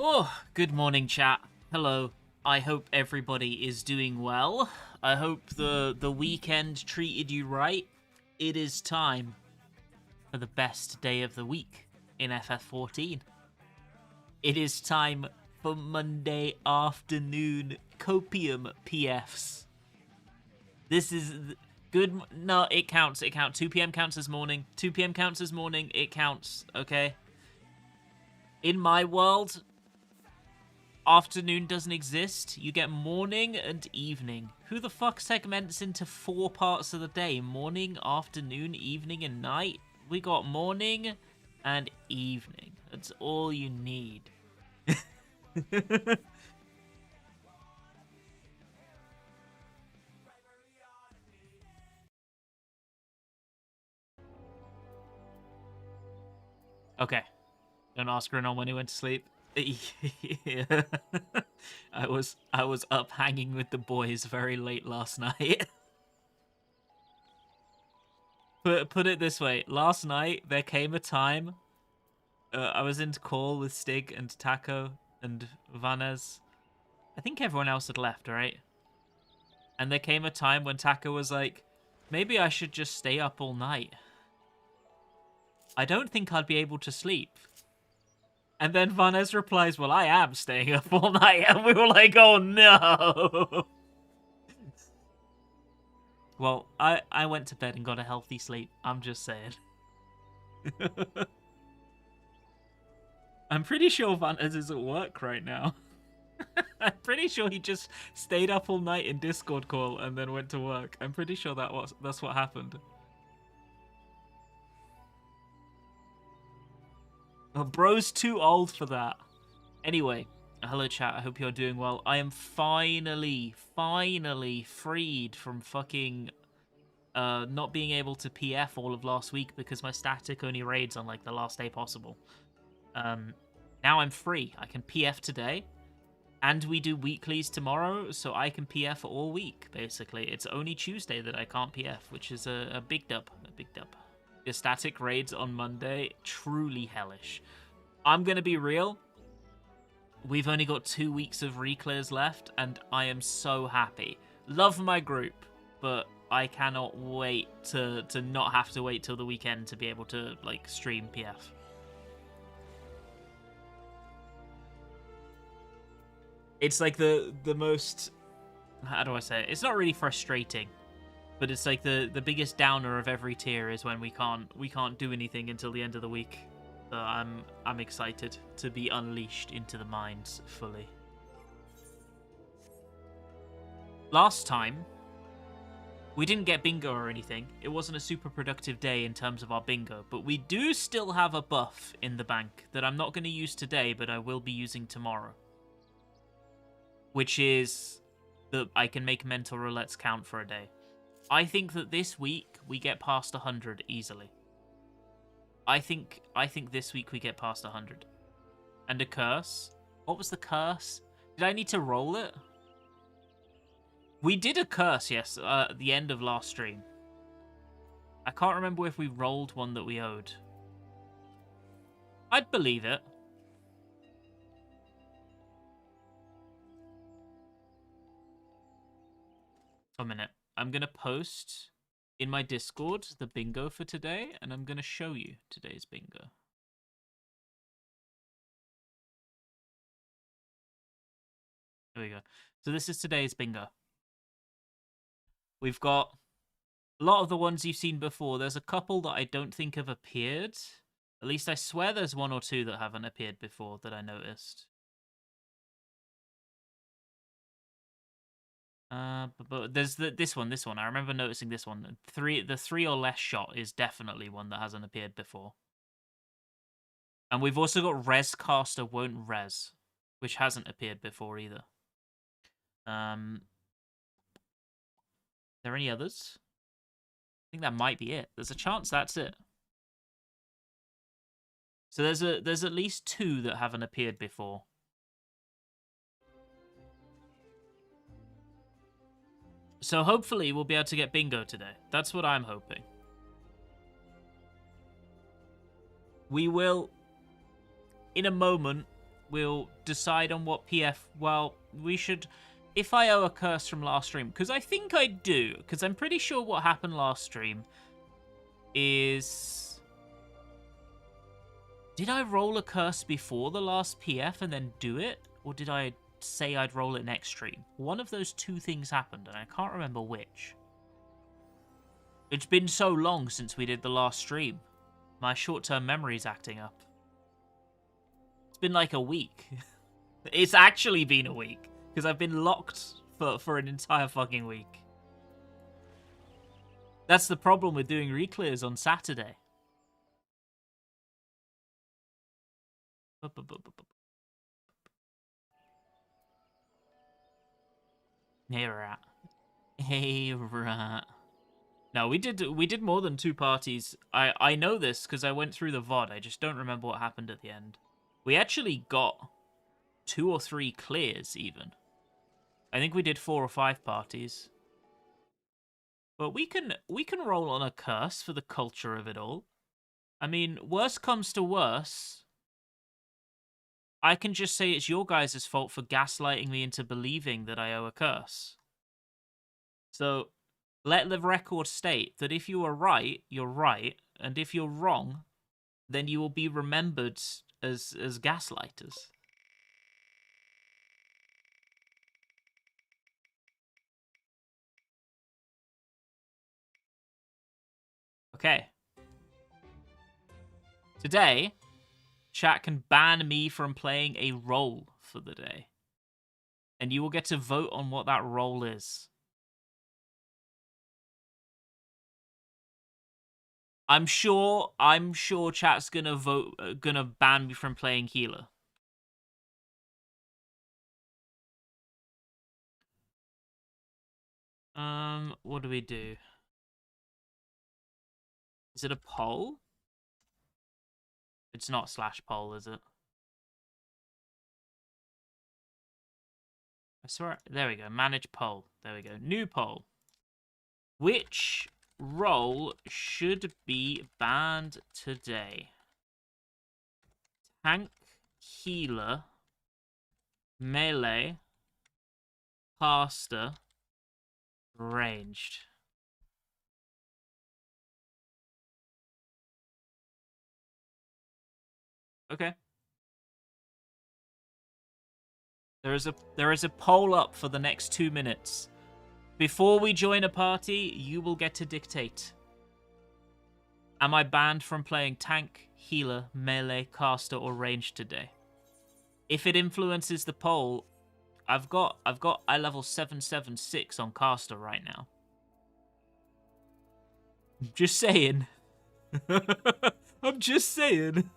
Oh, good morning, chat. Hello. I hope everybody is doing well. I hope the weekend treated you right. It is time for the best day of the week in FF14. It is time for Monday afternoon copium PFs. This is good. No, it counts. It counts. 2 p.m. counts as morning. 2 p.m. counts as morning. It counts, okay? In my world, afternoon doesn't exist. You get morning and evening. Who the fuck segments into 4 parts of the day? Morning, afternoon, evening, and night? We got morning and evening. That's all you need. Okay. Don't ask Renan when he went to sleep. Yeah. I was up hanging with the boys very late last night. Put it this way, last night there came a time I was in call with Stig and Taco and Vanez. I think everyone else had left, right? And there came a time when Taco was like, maybe I should just stay up all night. I don't think I'd be able to sleep. And then Vanez replies, well, I am staying up all night. And we were like, oh no. Well, I went to bed and got a healthy sleep. I'm just saying. I'm pretty sure Vanez is at work right now. I'm pretty sure he just stayed up all night in Discord call and then went to work. I'm pretty sure that's what happened. Oh, bro's too old for that. Anyway, hello chat, I hope you're doing well. I am finally freed from fucking not being able to PF all of last week because my static only raids on like the last day possible. Now I'm free. I can PF today. And we do weeklies tomorrow, so I can PF all week, basically. It's only Tuesday that I can't PF, which is a big dub. A big dub. The static raids on Monday, truly hellish. I'm going to be real. We've only got 2 weeks of reclears left, and I am so happy. Love my group, but I cannot wait to not have to wait till the weekend to be able to, like, stream PF. It's like the most, how do I say it? It's not really frustrating, but it's like the biggest downer of every tier is when we can't do anything until the end of the week. So I'm excited to be unleashed into the mines fully. Last time, we didn't get bingo or anything. It wasn't a super productive day in terms of our bingo, but we do still have a buff in the bank that I'm not going to use today, but I will be using tomorrow. Which is that I can make mental roulettes count for a day. I think that this week we get past 100 easily. I think this week we get past 100. And a curse. What was the curse? Did I need to roll it? We did a curse, yes, at the end of last stream. I can't remember if we rolled one that we owed. I'd believe it. A minute. I'm going to post in my Discord the bingo for today, and I'm going to show you today's bingo. There we go. So this is today's bingo. We've got a lot of the ones you've seen before. There's a couple that I don't think have appeared. At least I swear there's 1 or 2 that haven't appeared before that I noticed. But there's this one. I remember noticing this one. The 3 or less shot is definitely one that hasn't appeared before. And we've also got Rescaster won't res, which hasn't appeared before either. Are there any others? I think that might be it. There's a chance that's it. So there's at least 2 that haven't appeared before. So hopefully we'll be able to get bingo today. That's what I'm hoping. We will, in a moment, we'll decide on what PF... Well, we should... If I owe a curse from last stream, because I think I do, because I'm pretty sure what happened last stream is... Did I roll a curse before the last PF and then do it? Or did I say I'd roll it next stream? One of those two things happened, and I can't remember which. It's been so long since we did the last stream. My short-term memory's acting up. It's been like a week. It's actually been a week, because I've been locked for an entire fucking week. That's the problem with doing reclears on Saturday. Hey, rat. Hey, rat. No, we did more than 2 parties. I know this because I went through the VOD. I just don't remember what happened at the end. We actually got 2 or 3 clears, even. I think we did 4 or 5 parties. But we can roll on a curse for the culture of it all. I mean, worst comes to worse, I can just say it's your guys' fault for gaslighting me into believing that I owe a curse. So, let the record state that if you are right, you're right, and if you're wrong, then you will be remembered as gaslighters. Okay. Today, chat can ban me from playing a role for the day. And you will get to vote on what that role is. I'm sure chat's gonna ban me from playing healer. What do we do? Is it a poll? It's not /poll, is it? I swear. There we go. Manage poll. There we go. New poll. Which role should be banned today? Tank, healer, melee, caster, ranged. Okay. There is a poll up for the next 2 minutes. Before we join a party, you will get to dictate. Am I banned from playing tank, healer, melee, caster, or ranged today? If it influences the poll, I've got eye level 776 on caster right now. I'm just saying. I'm just saying.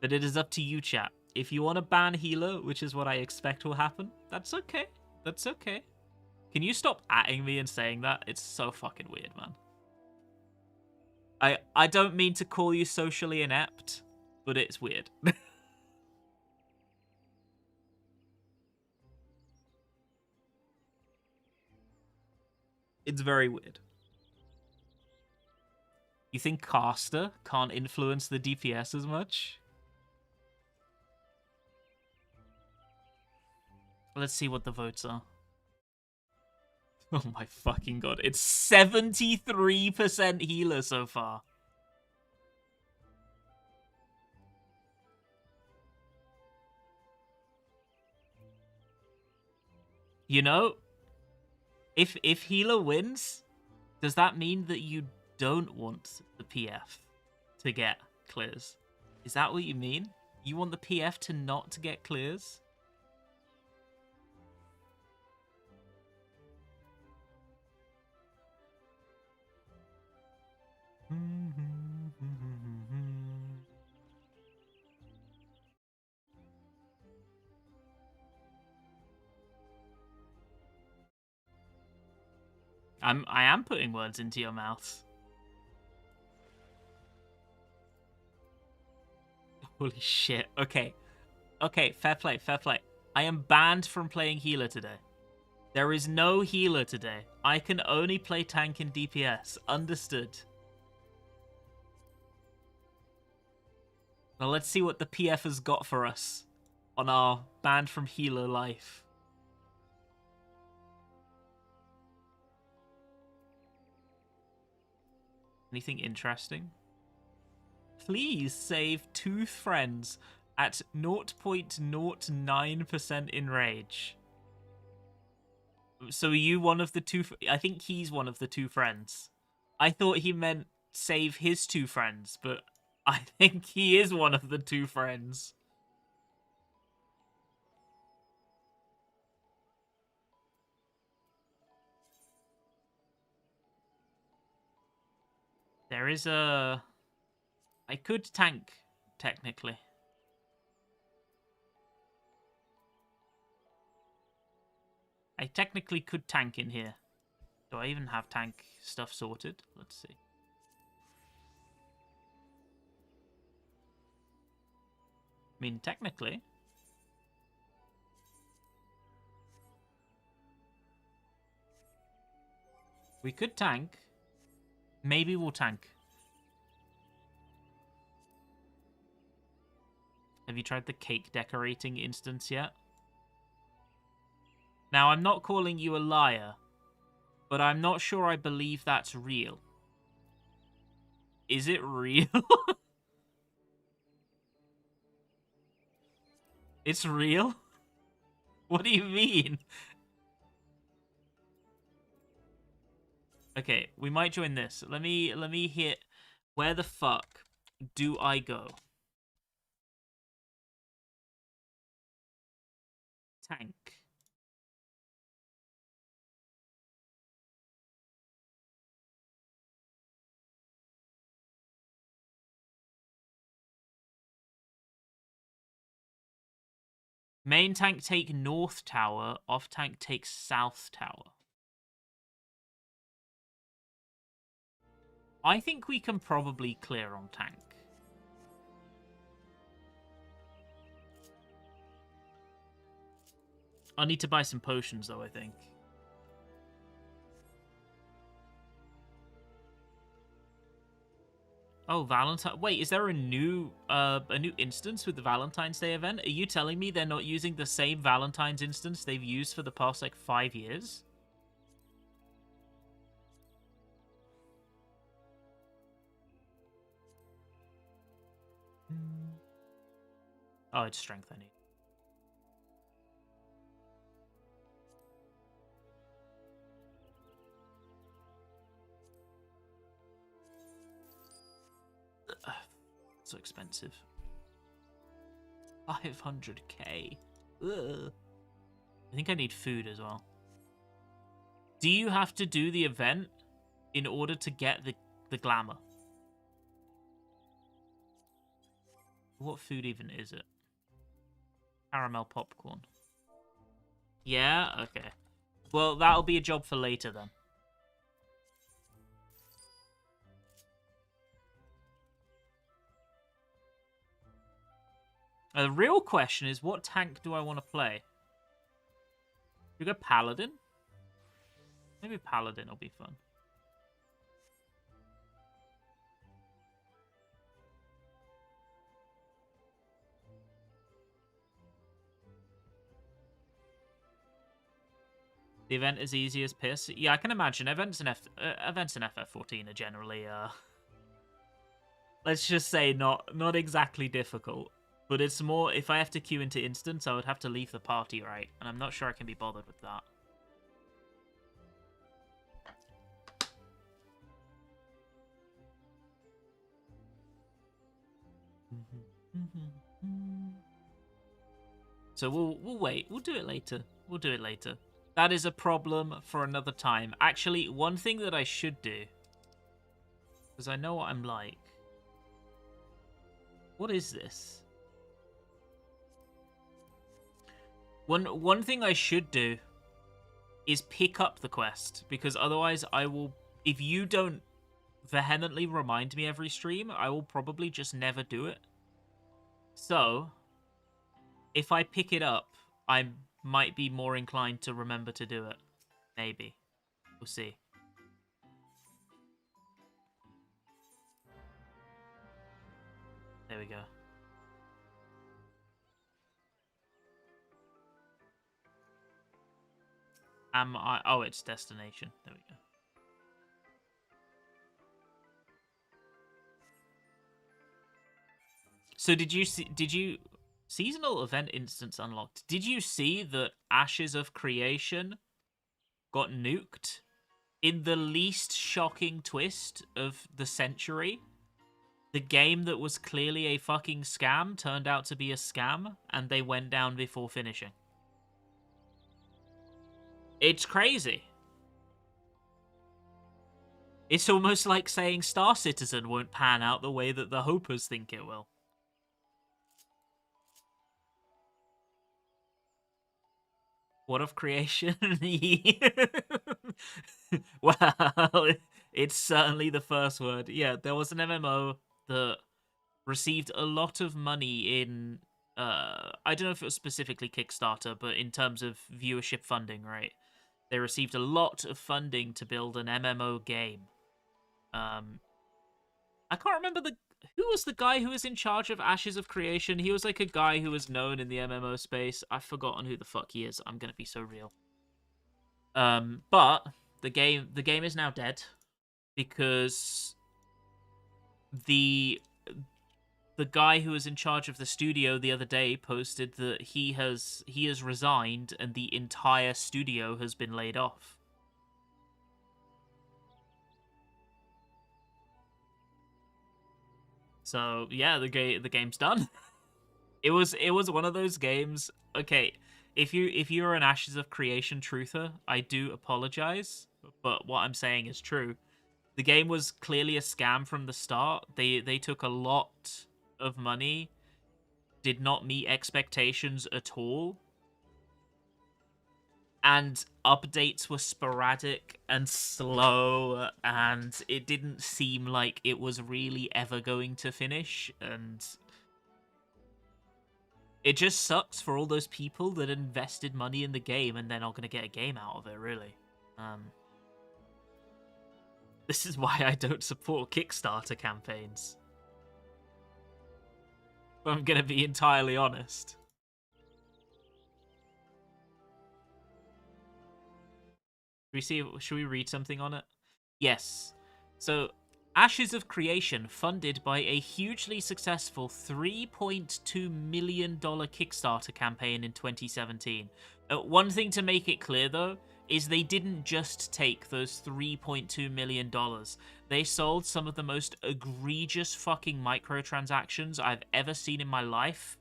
But it is up to you, chat. If you want to ban healer, which is what I expect will happen, that's okay. That's okay. Can you stop atting me and saying that? It's so fucking weird, man. I don't mean to call you socially inept, but it's weird. It's very weird. You think caster can't influence the DPS as much? Let's see what the votes are. Oh my fucking god. It's 73% healer so far. You know, if healer wins, does that mean that you don't want the PF to get clears? Is that what you mean? You want the PF to not get clears? I am putting words into your mouth. Holy shit. Okay. Okay, fair play, fair play. I am banned from playing healer today. There is no healer today. I can only play tank and DPS. Understood. Now let's see what the PF has got for us on our Banned from Healer life. Anything interesting? Please save 2 friends at 0.09% in rage. So are you one of the 2? I think he's one of the 2 friends. I thought he meant save his 2 friends, but I think he is one of the 2 friends. There is a... I could tank, technically. I technically could tank in here. Do I even have tank stuff sorted? Let's see. I mean, technically. We could tank. Maybe we'll tank. Have you tried the cake decorating instance yet? Now, I'm not calling you a liar, but I'm not sure I believe that's real. Is it real? It's real? What do you mean? Okay, we might join this. Let me hit... Where the fuck do I go? Tank. Main tank take North Tower. Off tank takes South Tower. I think we can probably clear on tank. I need to buy some potions, though, I think. Oh, Valentine. Wait, is there a new instance with the Valentine's Day event? Are you telling me they're not using the same Valentine's instance they've used for the past, like, 5 years? Oh, it's strength I need. So expensive. 500k. Ugh. I think I need food as well. Do you have to do the event in order to get the glamour? What food even is it? Caramel popcorn. Yeah? Okay. Well, that'll be a job for later then. The real question is, what tank do I want to play? Should we go Paladin? Maybe Paladin will be fun. The event is easy as piss. Yeah, I can imagine. Events in FF14 are generally, let's just say not exactly difficult. But it's more, if I have to queue into instance, I would have to leave the party, right? And I'm not sure I can be bothered with that. So we'll wait. We'll do it later. We'll do it later. That is a problem for another time. Actually, one thing that I should do, because I know what I'm like. What is this? One thing I should do is pick up the quest, because otherwise I will, if you don't vehemently remind me every stream, I will probably just never do it. So, if I pick it up, I might be more inclined to remember to do it. Maybe. We'll see. There we go. Am I? Oh, it's destination. There we go. So did you see? Did you seasonal event instance unlocked? Did you see that Ashes of Creation got nuked in the least shocking twist of the century? The game that was clearly a fucking scam turned out to be a scam, and they went down before finishing. It's crazy. It's almost like saying Star Citizen won't pan out the way that the hopers think it will. What of creation? Well, it's certainly the first word. Yeah, there was an MMO that received a lot of money in I don't know if it was specifically Kickstarter, but in terms of viewership funding, right? They received a lot of funding to build an MMO game. I can't remember who was the guy who was in charge of Ashes of Creation. He was like a guy who was known in the MMO space. I've forgotten who the fuck he is. I'm gonna be so real. But the game is now dead because the the guy who was in charge of the studio the other day posted that he has resigned and the entire studio has been laid off. So yeah, the game's done. It was one of those games. Okay, if you're an Ashes of Creation truther, I do apologize, but what I'm saying is true. The game was clearly a scam from the start. They took a lot of money, did not meet expectations at all, and updates were sporadic and slow, and it didn't seem like it was really ever going to finish, and it just sucks for all those people that invested money in the game and they're not going to get a game out of it, really. This is why I don't support Kickstarter campaigns. If I'm going to be entirely honest. Should we read something on it? Yes. So, Ashes of Creation, funded by a hugely successful $3.2 million Kickstarter campaign in 2017. One thing to make it clear, though, is they didn't just take those $3.2 million. They sold some of the most egregious fucking microtransactions I've ever seen in my life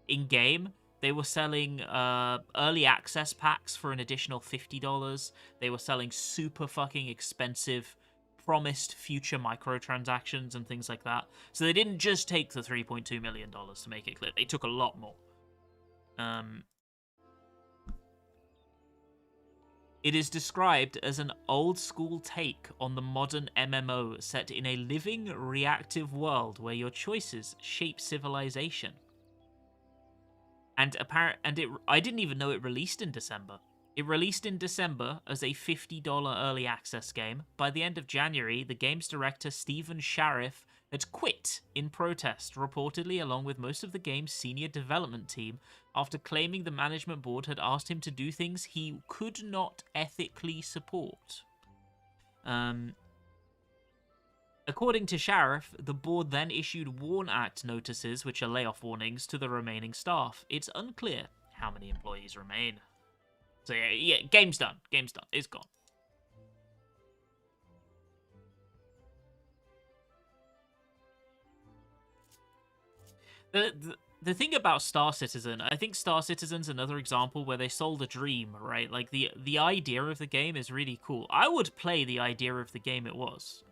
in-game. They were selling early access packs for an additional $50. They were selling super fucking expensive promised future microtransactions and things like that. So they didn't just take the $3.2 million, to make it clear. They took a lot more. It is described as an old-school take on the modern MMO set in a living, reactive world where your choices shape civilization. And I didn't even know it released in December. It released in December as a $50 early access game. By the end of January, the game's director, Stephen Shariff, had quit in protest, reportedly along with most of the game's senior development team, after claiming the management board had asked him to do things he could not ethically support. According to Shariff, the board then issued WARN Act notices, which are layoff warnings, to the remaining staff. It's unclear how many employees remain. So yeah, game's done. Game's done. It's gone. The thing about Star Citizen, I think Star Citizen's another example where they sold a dream, right? Like the idea of the game is really cool. I would play the idea of the game it was.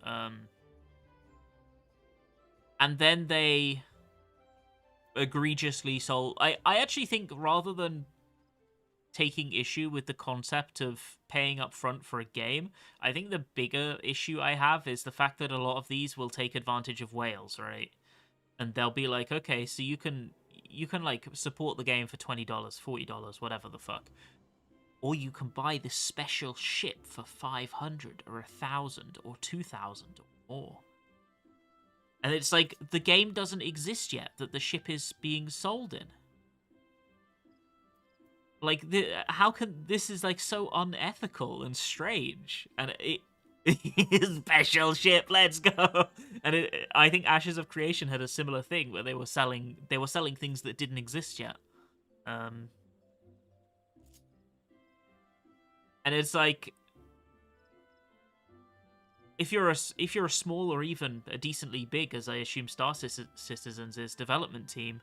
And then they egregiously sold. I actually think rather than taking issue with the concept of paying up front for a game, I think the bigger issue I have is the fact that a lot of these will take advantage of whales, right? And they'll be like, okay, so you can like support the game for $20, $40, whatever the fuck. Or you can buy this special ship for 500 or 1,000 or 2,000 or more. And it's like, the game doesn't exist yet that the ship is being sold in. Like, how can this is like so unethical and strange, and it special ship, let's go. And I think Ashes of Creation had a similar thing where they were selling things that didn't exist yet. And it's like, if you're a small or even a decently big, as I assume Star Citizen's development team,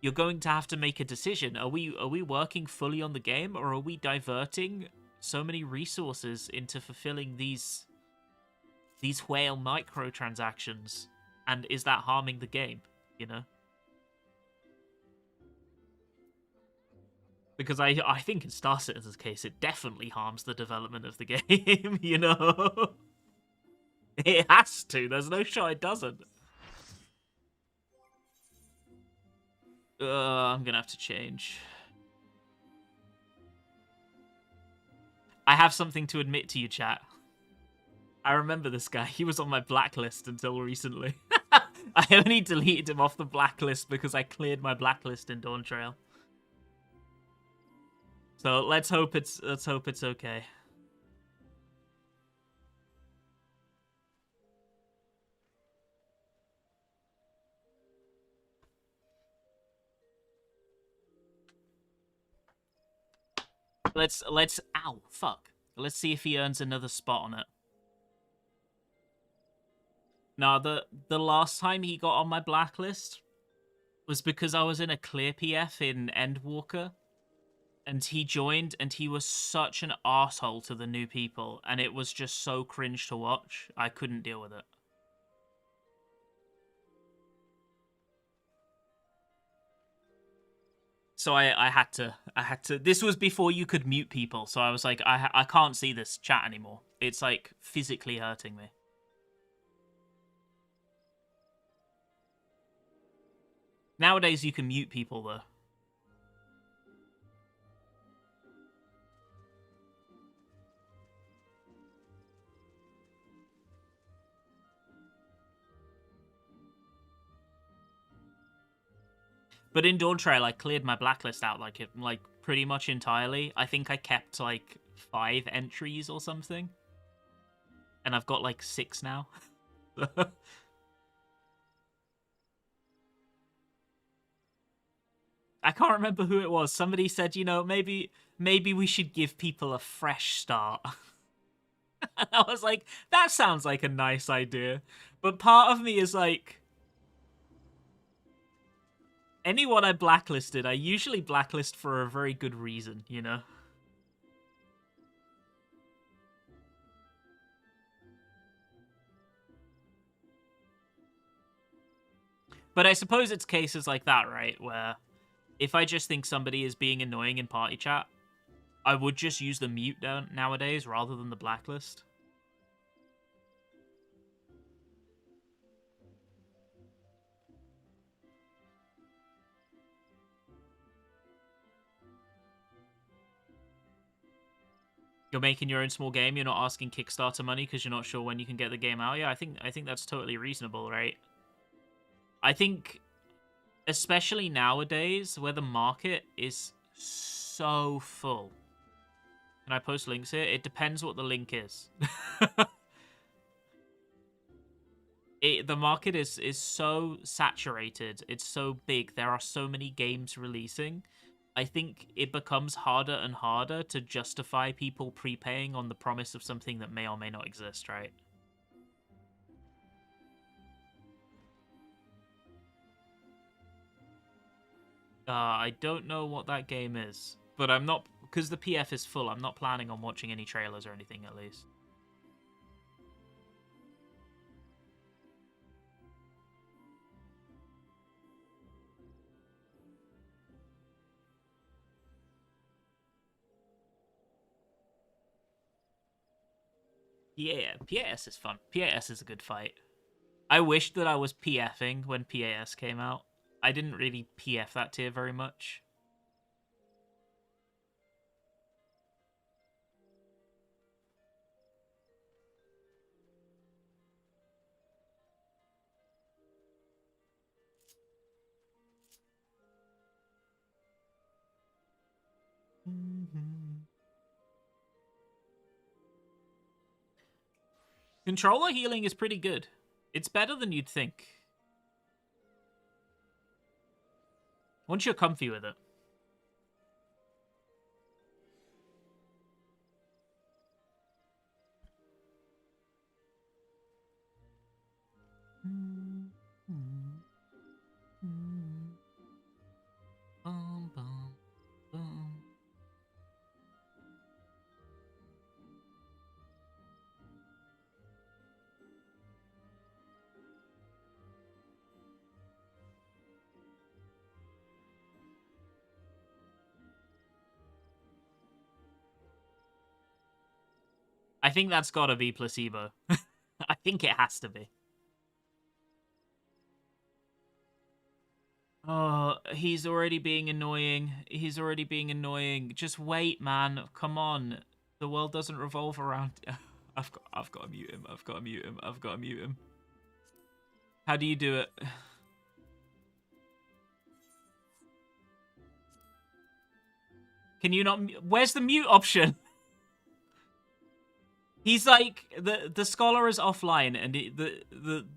you're going to have to make a decision. Are we working fully on the game, or are we diverting so many resources into fulfilling these whale microtransactions? And is that harming the game, you know? Because I think in Star Citizen's case, it definitely harms the development of the game, you know? It has to. There's no shot it doesn't. I'm gonna have to change. I have something to admit to you, chat. I remember this guy. He was on my blacklist until recently. I only deleted him off the blacklist because I cleared my blacklist in Dawn Trail. So let's hope it's okay. Let's ow, fuck. Let's see if he earns another spot on it. Now, the last time he got on my blacklist was because I was in a clear PF in Endwalker, and he joined, and he was such an asshole to the new people, and it was just so cringe to watch. I couldn't deal with it. So I had to. This was before you could mute people, so I was like, I can't see this chat anymore. It's like physically hurting me. Nowadays you can mute people though. But in Dawn Trail, I cleared my blacklist out like pretty much entirely. I think I kept like 5 entries or something, and I've got like 6 now. I can't remember who it was. Somebody said, you know, maybe we should give people a fresh start. And I was like, that sounds like a nice idea. But part of me is like, anyone I blacklisted, I usually blacklist for a very good reason, you know? But I suppose it's cases like that, right? Where if I just think somebody is being annoying in party chat, I would just use the mute down nowadays rather than the blacklist. You're making your own small game. You're not asking Kickstarter money because you're not sure when you can get the game out. Yeah, I think that's totally reasonable, right? I think, especially nowadays, where the market is so full. Can I post links here? It depends what the link is. The market is so saturated. It's so big. There are so many games releasing. I think it becomes harder and harder to justify people prepaying on the promise of something that may or may not exist, right? I don't know what that game is, but I'm not, because the PF is full, I'm not planning on watching any trailers or anything, at least. Yeah, PAS is fun. PAS is a good fight. I wish that I was PFing when PAS came out. I didn't really PF that tier very much. Controller healing is pretty good. It's better than you'd think. Once you're comfy with it. I think that's gotta be placebo. I think it has to be. Oh, he's already being annoying. He's already being annoying. Just wait, man. Come on. The world doesn't revolve around... I've got to mute him. I've got to mute him. I've got to mute him. How do you do it? Can you not... Where's the mute option? He's like, the scholar is offline, and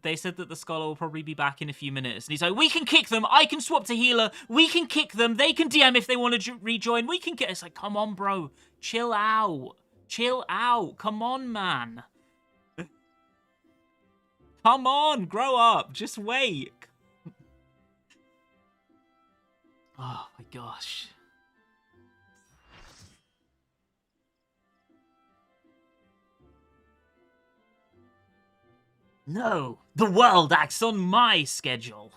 they said that the scholar will probably be back in a few minutes. And he's like, we can kick them. I can swap to healer. We can kick them. They can DM if they want to rejoin. We can get... It's like, come on, bro. Chill out. Chill out. Come on, man. Come on. Grow up. Just wait. Oh, my gosh. No, the world acts on my schedule.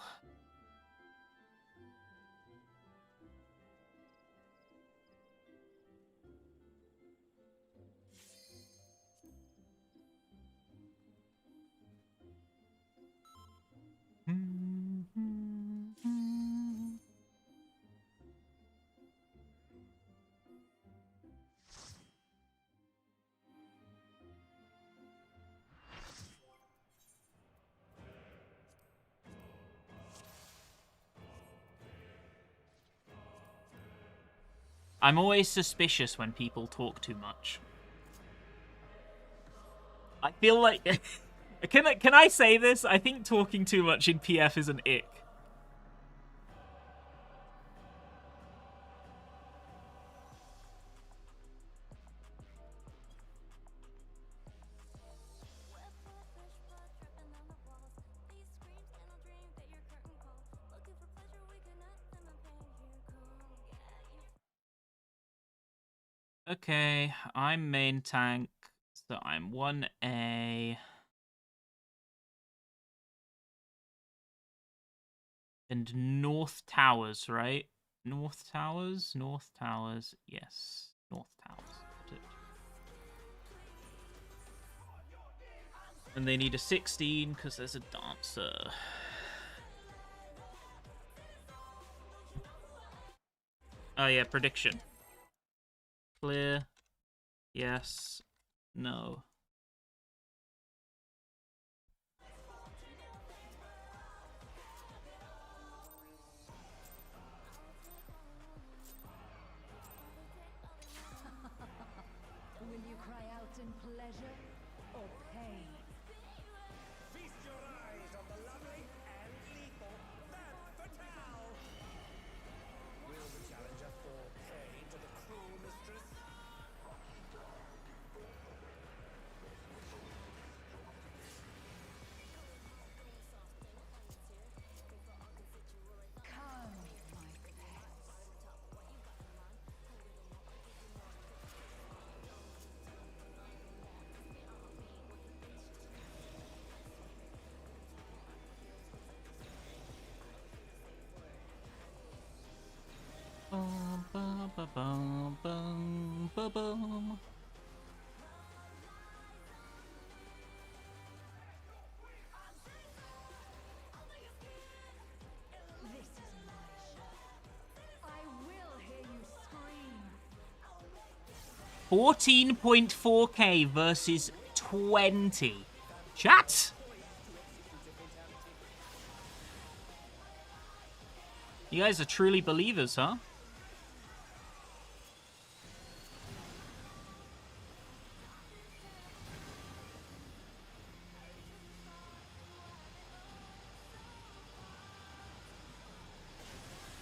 I'm always suspicious when people talk too much. I feel like... Can I say this? I think talking too much in PF is an ick. Okay, I'm main tank, so I'm 1A. And North Towers, right? North Towers? North Towers, yes. North Towers. And they need a 16 because there's a dancer. Oh yeah, prediction. Clear. Yes. No. Will you cry out in pleasure or pain? Feast your eyes on the lovely and lethal femme fatale. Will the challenger fall prey to the cruel mistress? Come, my pets. Bum, bum, bum, bum, bum, bum, bum. This is my show. I will hear you scream. 14.4k versus 20. Chat! You guys are truly believers, huh?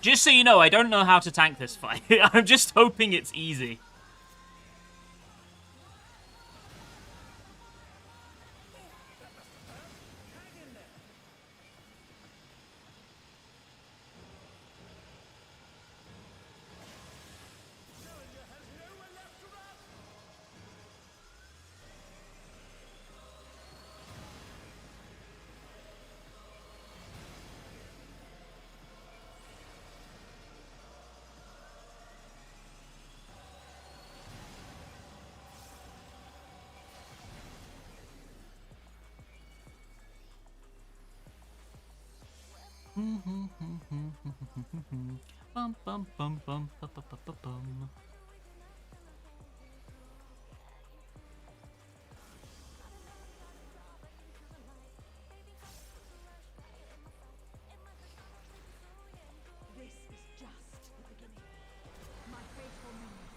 Just so you know, I don't know how to tank this fight. I'm just hoping it's easy. Bum, bum, bum, bum, bum, bum, bum, bum. This is just the beginning. My faithful minions,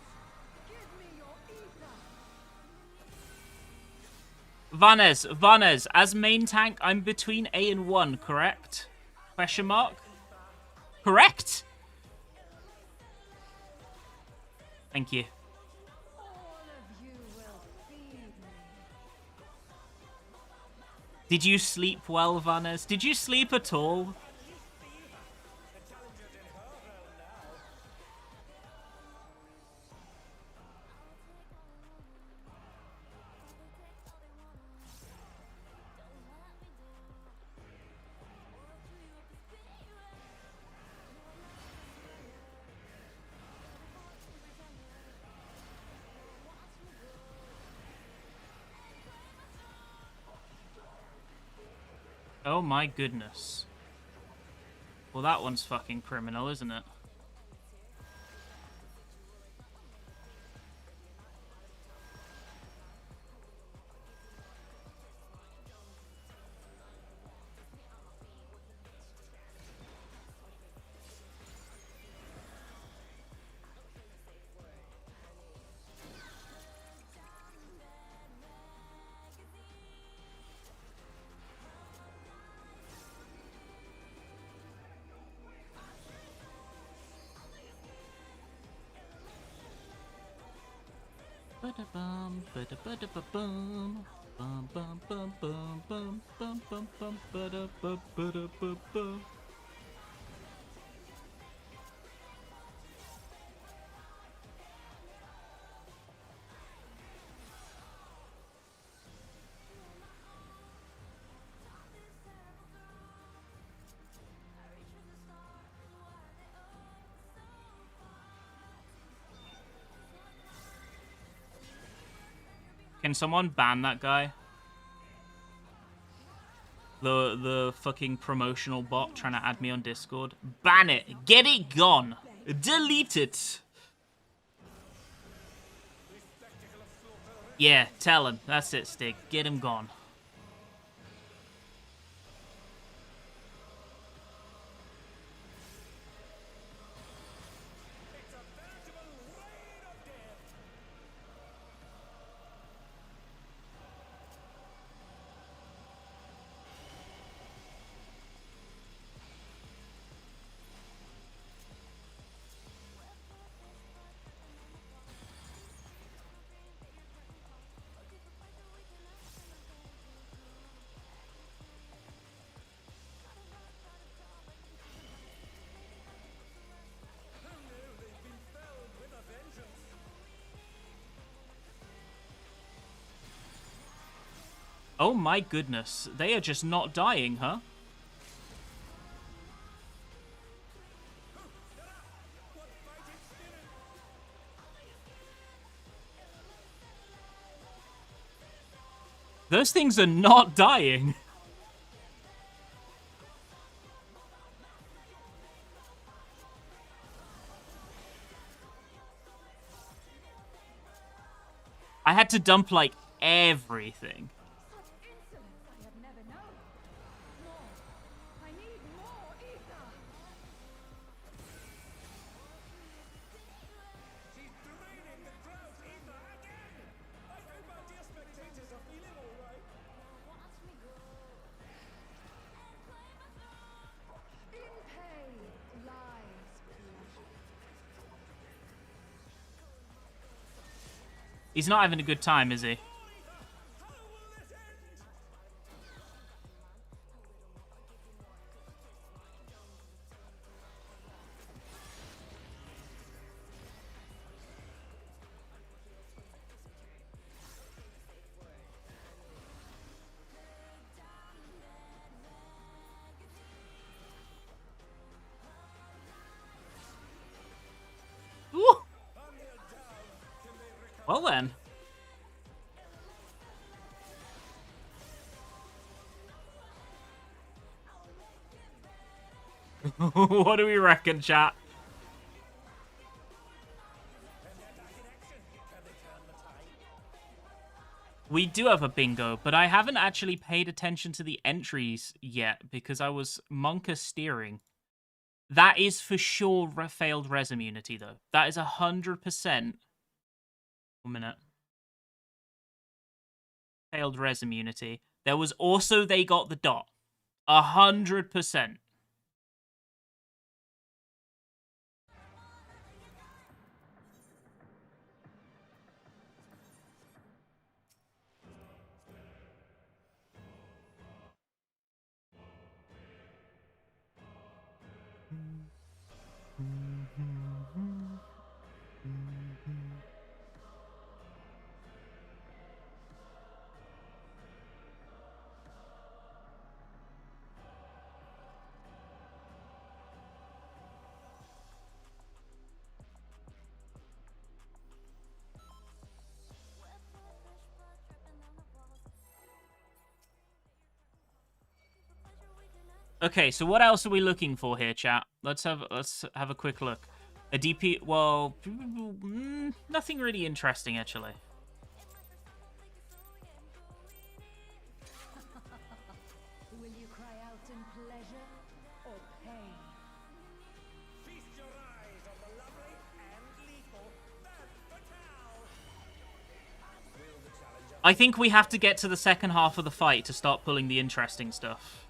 give me your ether. Vanez, as main tank, I'm between A and 1, correct? Question mark? Correct? Thank you. All of you will feed me. Did you sleep well, Vanez? Did you sleep at all? Oh my goodness. Well, that one's fucking criminal, isn't it? Ba-da-bum, ba-da-ba-da-ba-bum. Bum, bum, bum, bum, bum, bum, bum, bum, ba-da-ba-ba-da-ba-ba. Can someone ban that guy? The fucking promotional bot trying to add me on Discord. Ban it. Get it gone. Delete it. Yeah, tell him. That's it, Stig. Get him gone. Oh my goodness. They are just not dying, huh? Those things are not dying. I had to dump, like, everything. Such insolence I have never known. More. I need more ether. She's draining the crowd's ether again! I hope our dear spectators are feeling alright. In pain lies He's not having a good time, is he? How will this end? Ooh. Well then. What do we reckon, chat? We do have a bingo, but I haven't actually paid attention to the entries yet because I was Monka steering. That is for sure failed res immunity, though. That is 100%. 1 minute. Failed res immunity. There was also they got the dot. 100%. Okay, so what else are we looking for here, chat? Let's have a quick look. A DP, well, nothing really interesting actually. Will you cry out in pleasure or pain? Feast your eyes on the lovely and lethal femme fatale. Will the challenger I think we have to get to the second half of the fight to start pulling the interesting stuff.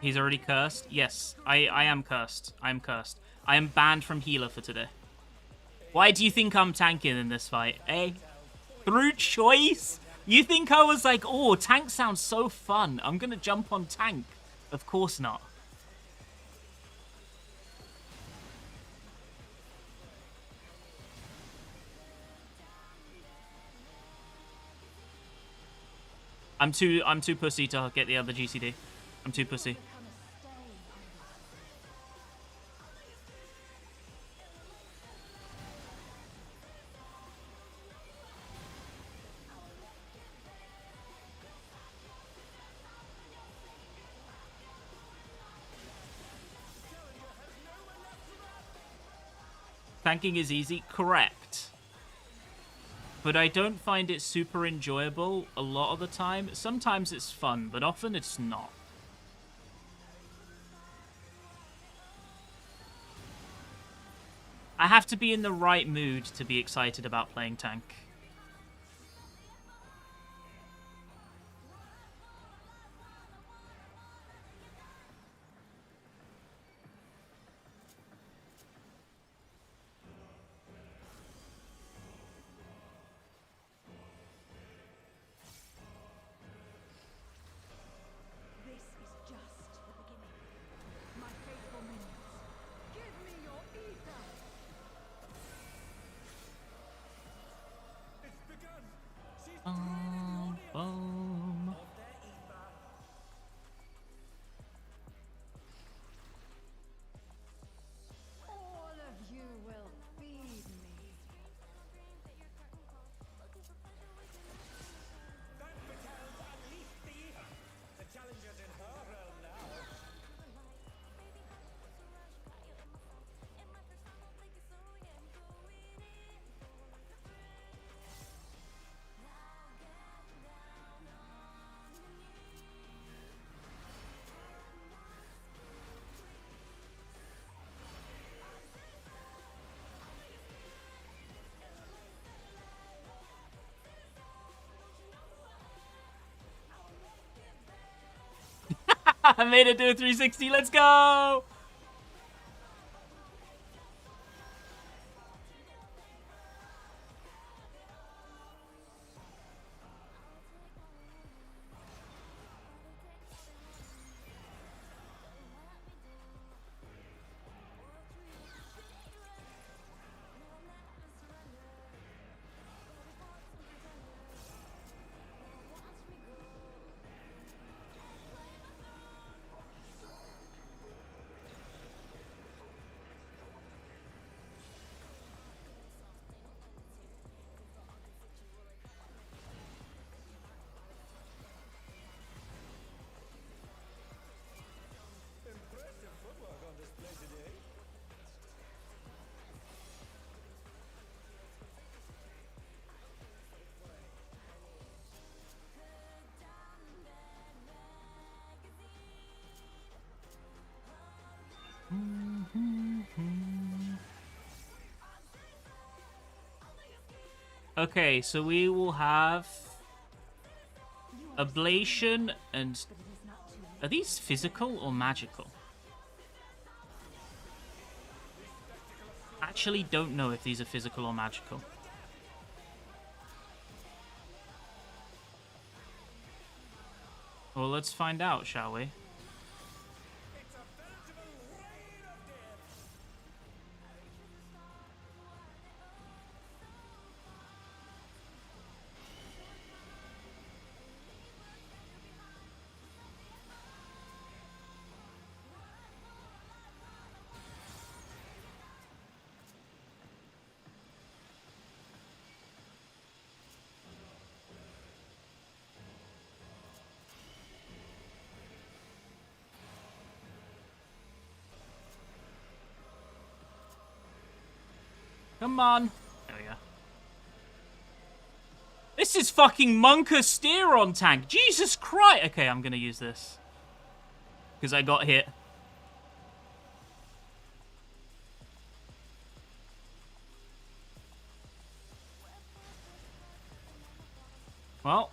He's already cursed? Yes, I am cursed. I am cursed. I am banned from healer for today. Why do you think I'm tanking in this fight, eh? Through choice? You think I was like, oh, tank sounds so fun. I'm gonna jump on tank. Of course not. I'm too pussy to get the other GCD. I'm too pussy. Tanking is easy, correct. But I don't find it super enjoyable a lot of the time. Sometimes it's fun, but often it's not. I have to be in the right mood to be excited about playing tank. This is just the beginning. My faithful minions, give me your ether! I made it do a 360. Let's go. Impressive footwork on display today. Okay, so we will have ablation and... Are these physical or magical? Actually don't know if these are physical or magical. Well, let's find out, shall we? It's a veritable rain of death. Come on. There we go. This is fucking Monka Steeron tank. Jesus Christ. Okay, I'm gonna use this. Because I got hit. Well.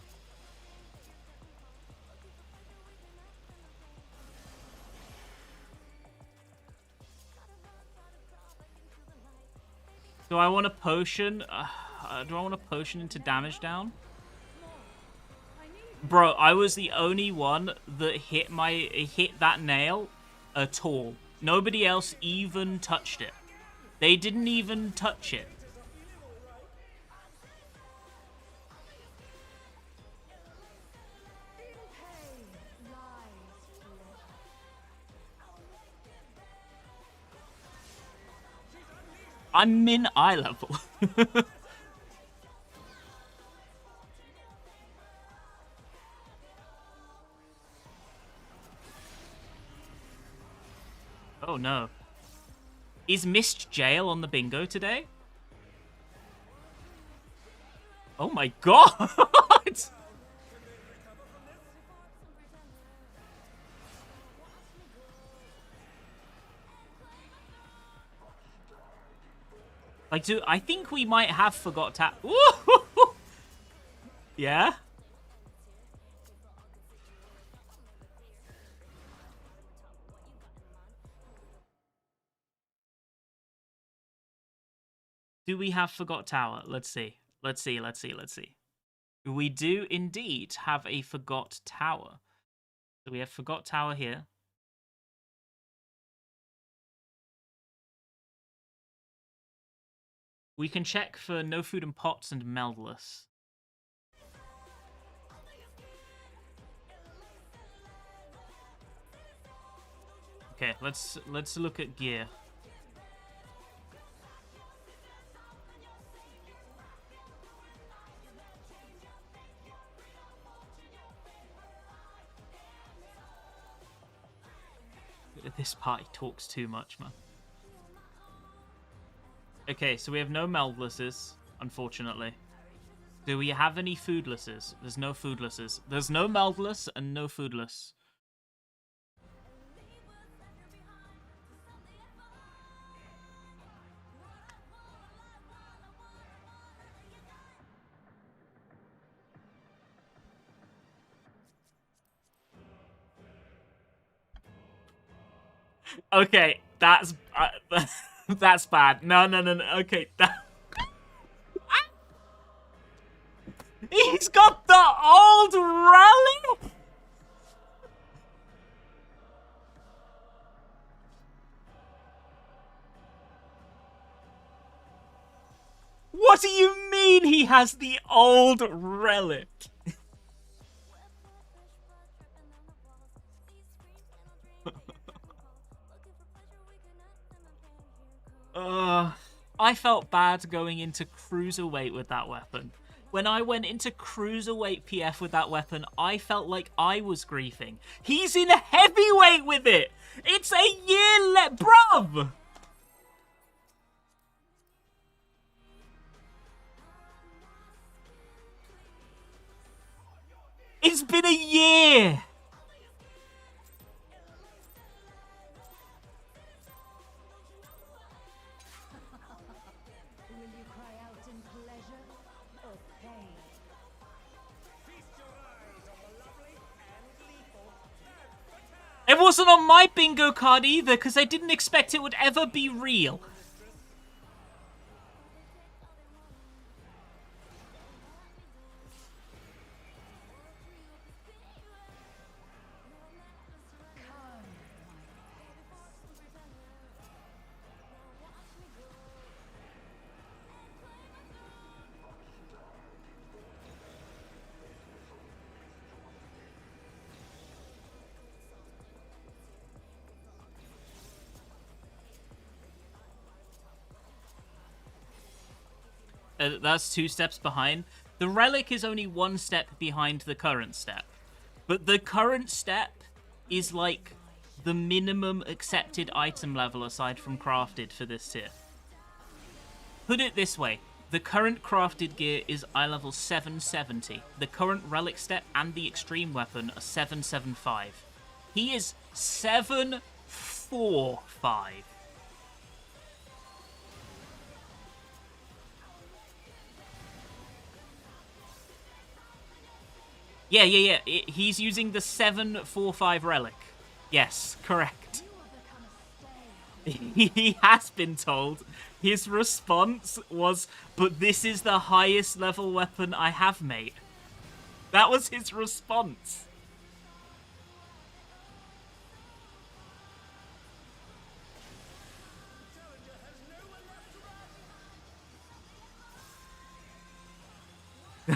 Do I want a potion? Do I want a potion into damage down? Bro, I was the only one that hit that nail at all. Nobody else even touched it. They didn't even touch it. I'm min eye level. Oh no. Is Mist Jail on the bingo today? Oh my god! Like, I think we might have forgot to... Yeah? Do we have Forgot Tower? Let's see. Let's see. We do indeed have a Forgot Tower. So we have Forgot Tower here. We can check for no food and pots and meldless. Okay, let's look at gear. This party talks too much, man. Okay, so we have no meldlesses, unfortunately. Do we have any foodlesses? There's no foodlesses. There's no meldless and no foodless. Okay, that's that's bad. No. Okay, he's got the old relic. What do you mean he has the old relic? I felt bad going into cruiserweight with that weapon. When I went into cruiserweight PF with that weapon, I felt like I was griefing. He's in heavyweight with it. It's a year bruv. It's been a year. Will you cry out in pleasure or pain? Feast your eyes on the lovely and lethal femme fatale. It wasn't on my bingo card either, because I didn't expect it would ever be real. That's 2 steps behind. The relic is only 1 step behind the current step. But the current step is like the minimum accepted item level aside from crafted for this tier. Put it this way. The current crafted gear is eye level 770. The current relic step and the extreme weapon are 775. He is 745. Yeah. He's using the 745 relic. Yes, correct. He has been told. His response was, but this is the highest level weapon I have, mate. That was his response.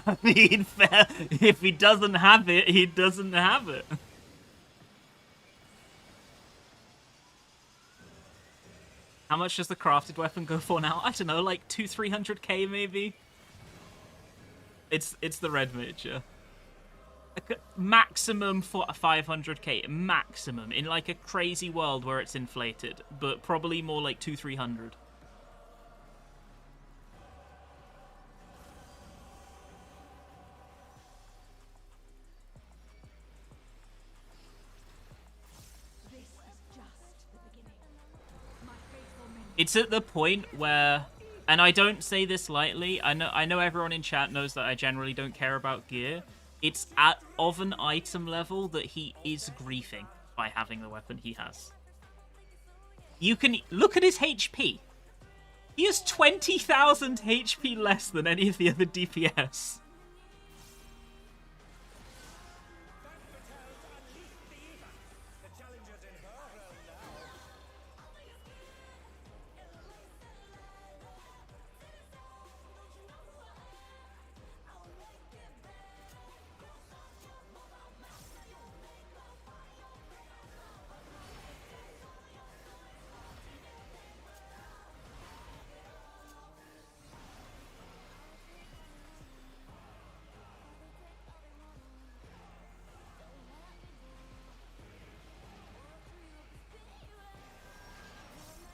I mean, fair. If he doesn't have it, he doesn't have it. How much does the crafted weapon go for now? I don't know, like 200-300k maybe? It's the red mage, yeah. Like maximum for 500k, maximum, in like a crazy world where it's inflated, but probably more like 200-300. It's at the point where, and I don't say this lightly, I know everyone in chat knows that I generally don't care about gear. It's of an item level that he is griefing by having the weapon he has. You can look at his HP. He has 20,000 HP less than any of the other DPS.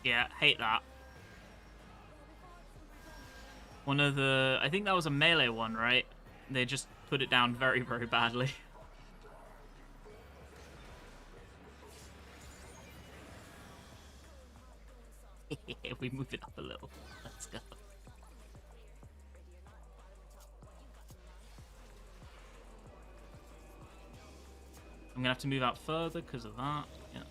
Yeah, hate that. One of the... I think that was a melee one, right? They just put it down very, very badly. We move it up a little. Let's go. I'm gonna have to move out further because of that. Yeah.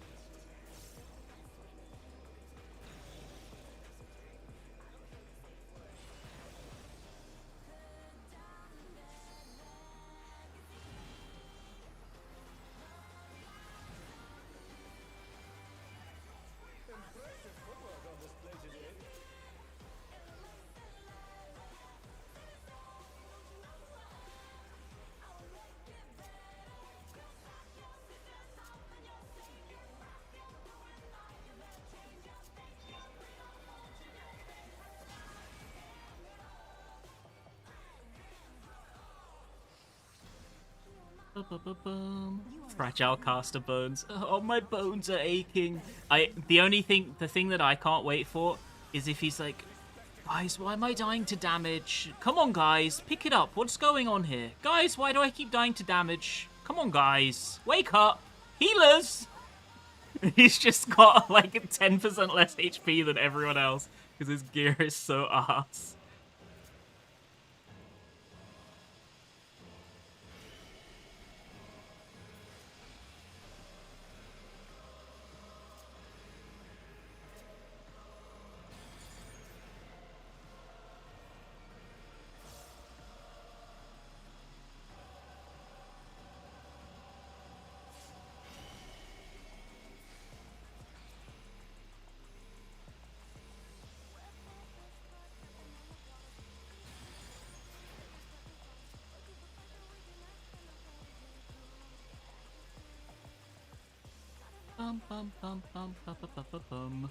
Fragile caster bones. Oh, my bones are aching. The thing that I can't wait for is if he's like, guys, why am I dying to damage? Come on, guys, pick it up. What's going on here? Guys, why do I keep dying to damage? Come on, guys, wake up. Healers! He's just got like 10% less HP than everyone else because his gear is so ass. Bum bum bum bum bum bum bum bum.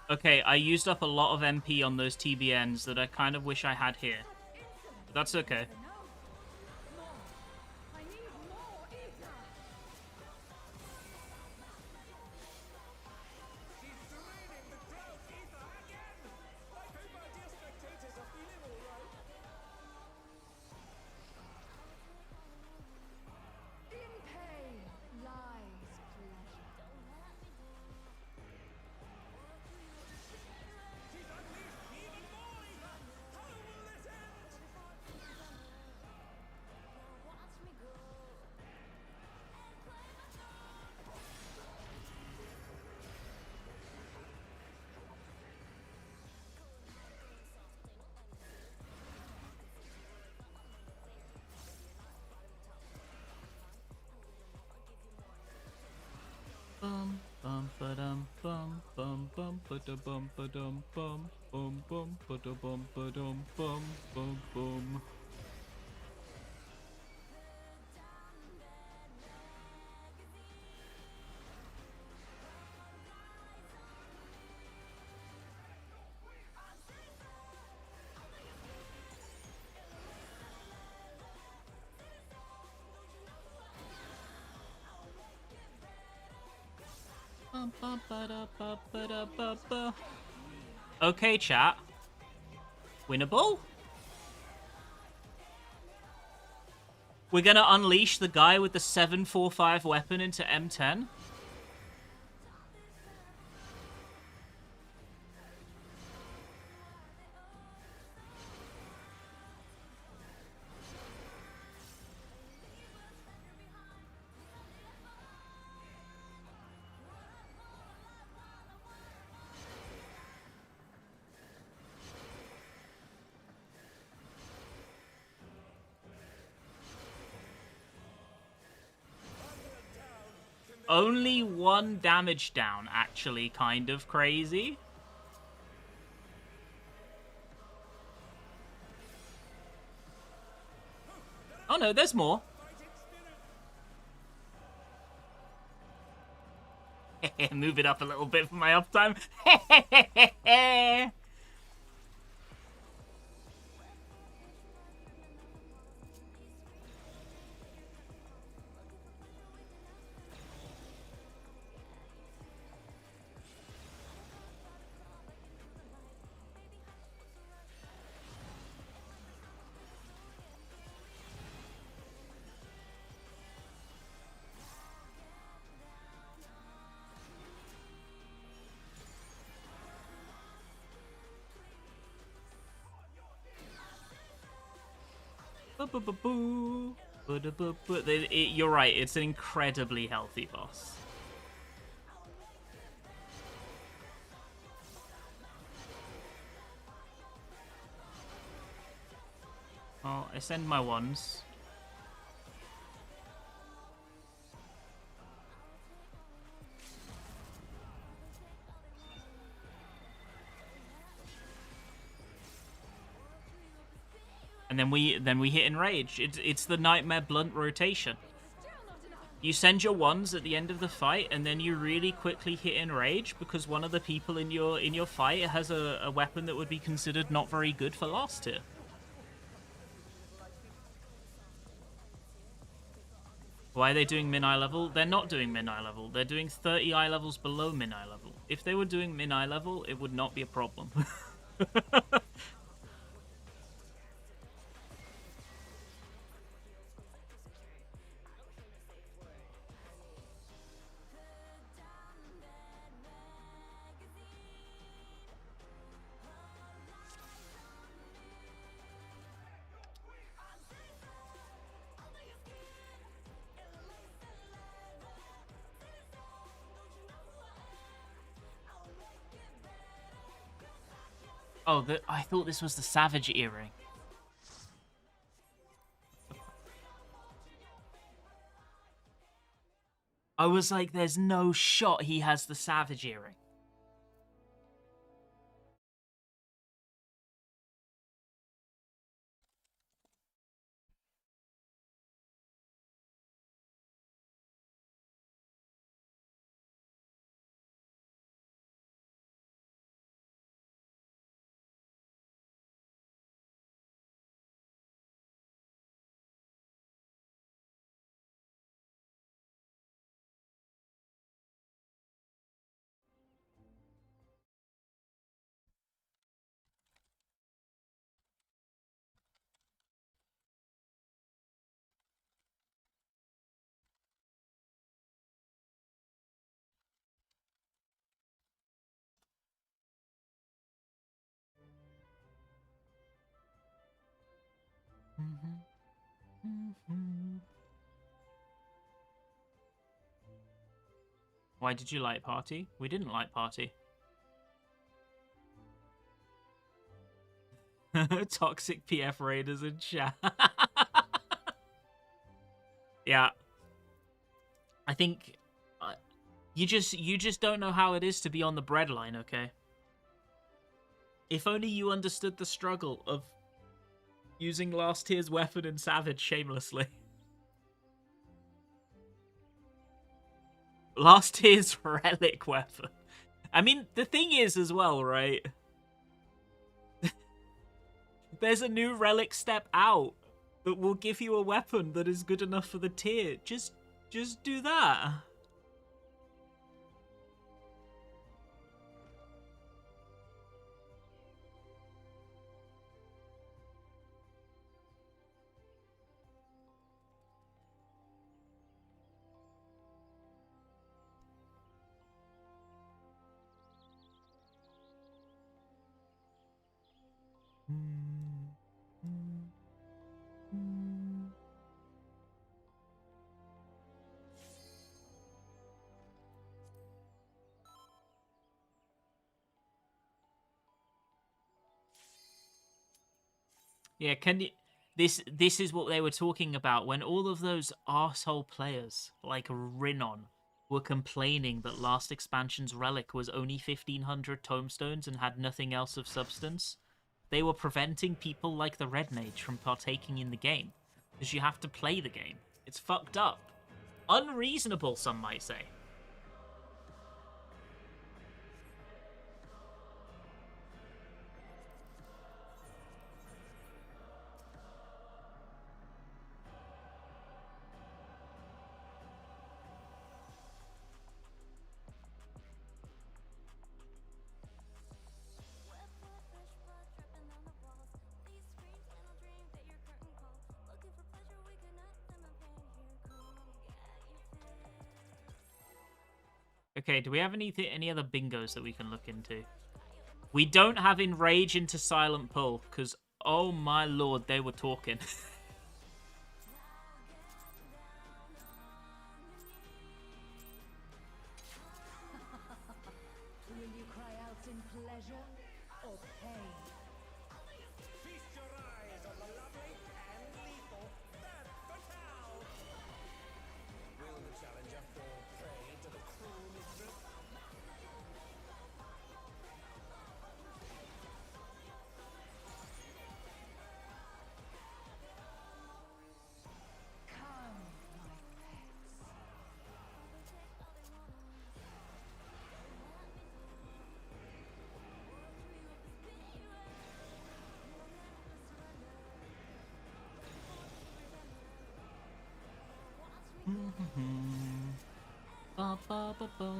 Okay, I used up a lot of MP on those TBNs that I kind of wish I had here. But that's okay. I need more ether. She's draining the crowd ether again! I hope my dear spectators are feeling alright. In pain lies pleasure. She's unleashed even more ether! How will this end? Bum bum ba-dum bum bum bum ba-da-bum ba-dum bum bum bum ba-da-bum ba-dum bum bum bum. Bum bum ba-da-ba-ba-da-ba-ba. Okay, chat. Winnable? We're gonna unleash the guy with the 745 weapon into M10? Only one damage down, actually, kind of crazy. Oh no, there's more. Move it up a little bit for my uptime. You're right, it's an incredibly healthy boss. Oh, I send my ones. And And then we hit enrage. It's the Nightmare Blunt rotation. You send your ones at the end of the fight, and then you really quickly hit enrage because one of the people in your fight has a weapon that would be considered not very good for last tier. Why are they doing min eye level? They're not doing min eye level. They're doing 30 eye levels below min eye level. If they were doing min eye level, it would not be a problem. Oh, I thought this was the Savage earring. I was like, there's no shot he has the Savage earring. Why did you like party? We didn't like party. Toxic PF raiders in chat. Yeah. I think you just don't know how it is to be on the breadline, okay? If only you understood the struggle of using last tier's weapon in Savage shamelessly. Last tier's relic weapon. I mean, the thing is as well, right? There's a new relic step out that will give you a weapon that is good enough for the tier. Just do that. Yeah, can you... This is what they were talking about when all of those arsehole players, like Rhinon, were complaining that last expansion's relic was only 1,500 tomestones and had nothing else of substance. They were preventing people like the Red Mage from partaking in the game, because you have to play the game. It's fucked up. Unreasonable, some might say. Okay, do we have any other bingos that we can look into? We don't have Enrage into Silent Pull, because, oh my lord, they were talking. Will you cry out in pleasure or pain? Feast your eyes on the lovely and lethal Femme Fatale. Will the challenger fall prey to the cruel mistress? Ba, ba, ba, ba.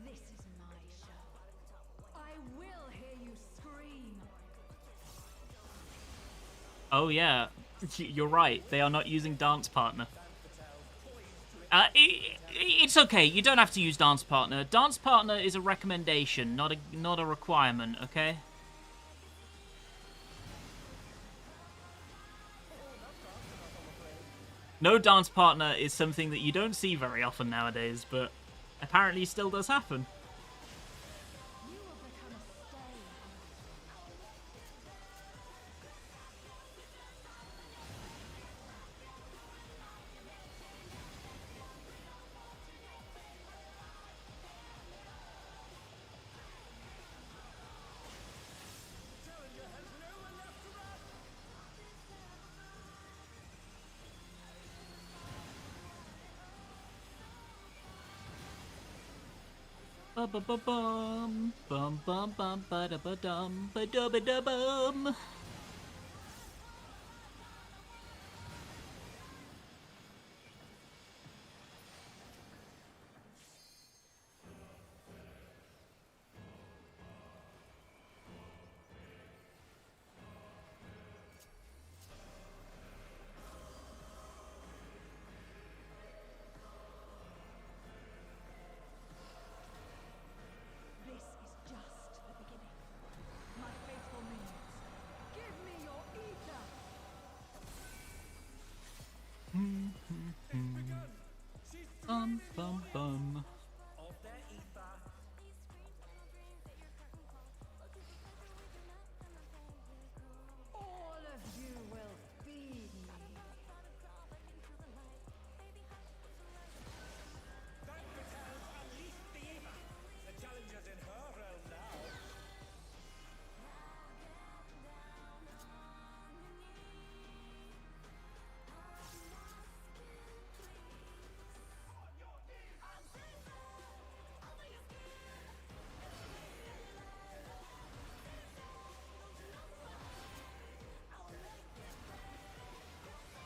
This is my show. I will hear you scream. Oh yeah, you're right. They are not using dance partner. It's okay. You don't have to use dance partner. Dance partner is a recommendation, not a requirement. Okay. No dance partner is something that you don't see very often nowadays, but apparently still does happen. You will become a stay. Challenger has nowhere left to run. Ba ba ba bum bum bum bum ba da ba dum ba da ba da bum. This is just the beginning. My faithful minions, give me your ether. It's begun. She's Bum thrown bum in your bum. of their ether. All of you will feed me. That Vitel's unleashed the ether. The challenger's in her realm now.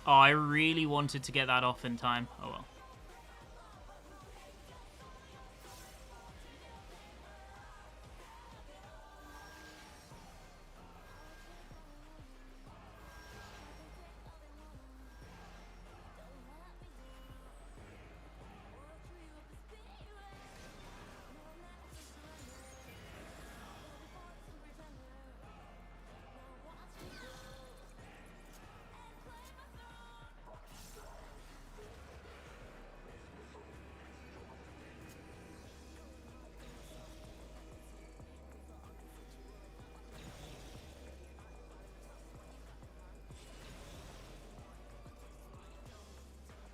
Oh, I really wanted to get that off in time. Oh well.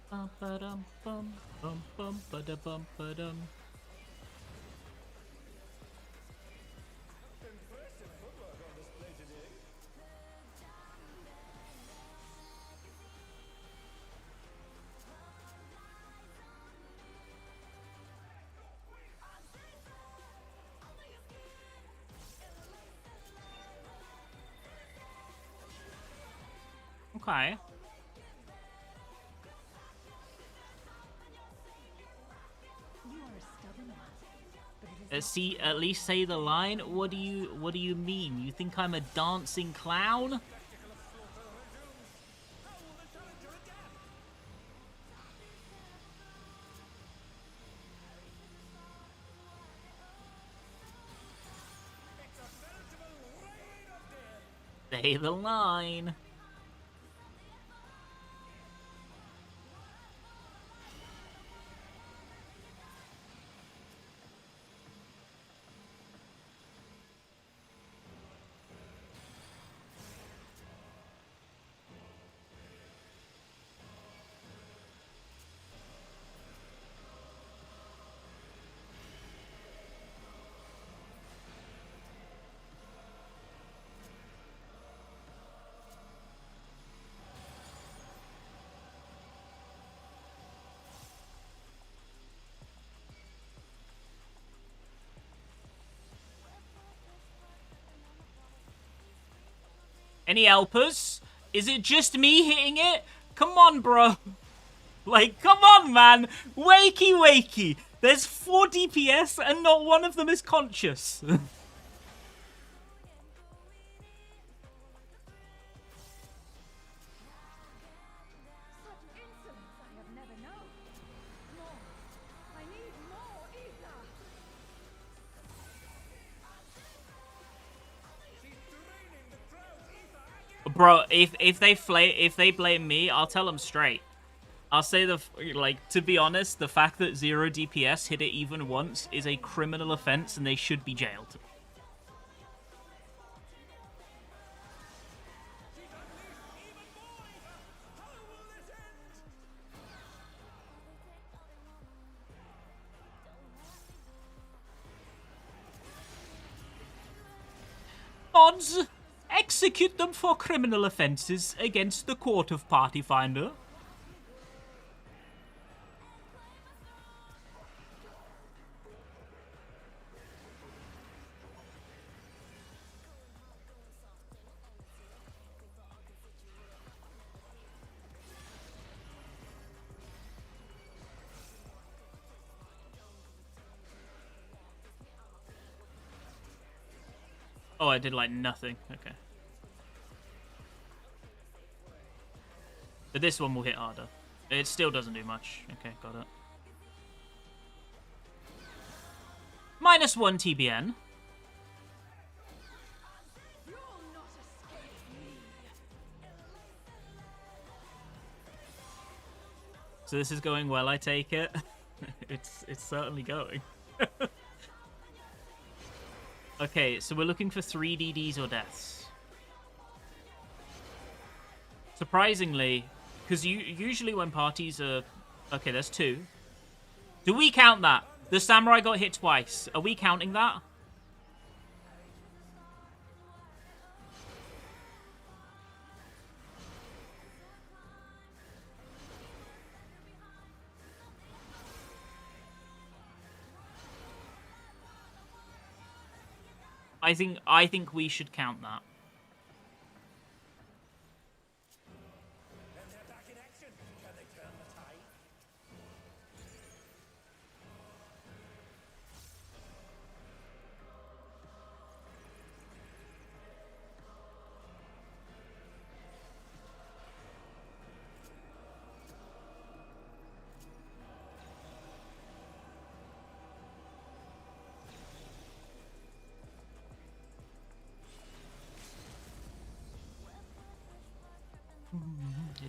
Bum ba dum bum bum bum ba da bum ba dum. Impressive footwork on display today. Okay. You are a stubborn one. But it is See, at least say the line. What do you mean? You think I'm a dancing clown? Spectacle of slaughter resumes. How will the challenger adapt? It's a veritable rain of death. Say the line. Any helpers? Is it just me hitting it? Come on, bro. Like, come on, man. Wakey, wakey. There's 4 DPS and not one of them is conscious. Such insolence I have never known. More. I need more ether. She's draining the crowd's ether again. Bro, if they blame me, I'll tell them straight. I'll say to be honest, the fact that 0 DPS hit it even once is a criminal offense and they should be jailed. Odds, execute them for criminal offenses against the court of party finder. Oh, I did like nothing. Okay. But this one will hit harder. It still doesn't do much. Okay, got it. -1 TBN. You'll not escape me. So this is going well, I take it. It's certainly going. Okay, so we're looking for 3 DDs or deaths. Surprisingly, because usually when parties are... Okay, there's 2. Do we count that? The samurai got hit twice. Are we counting that? I think we should count that. And they're back in action. Can they turn the tide?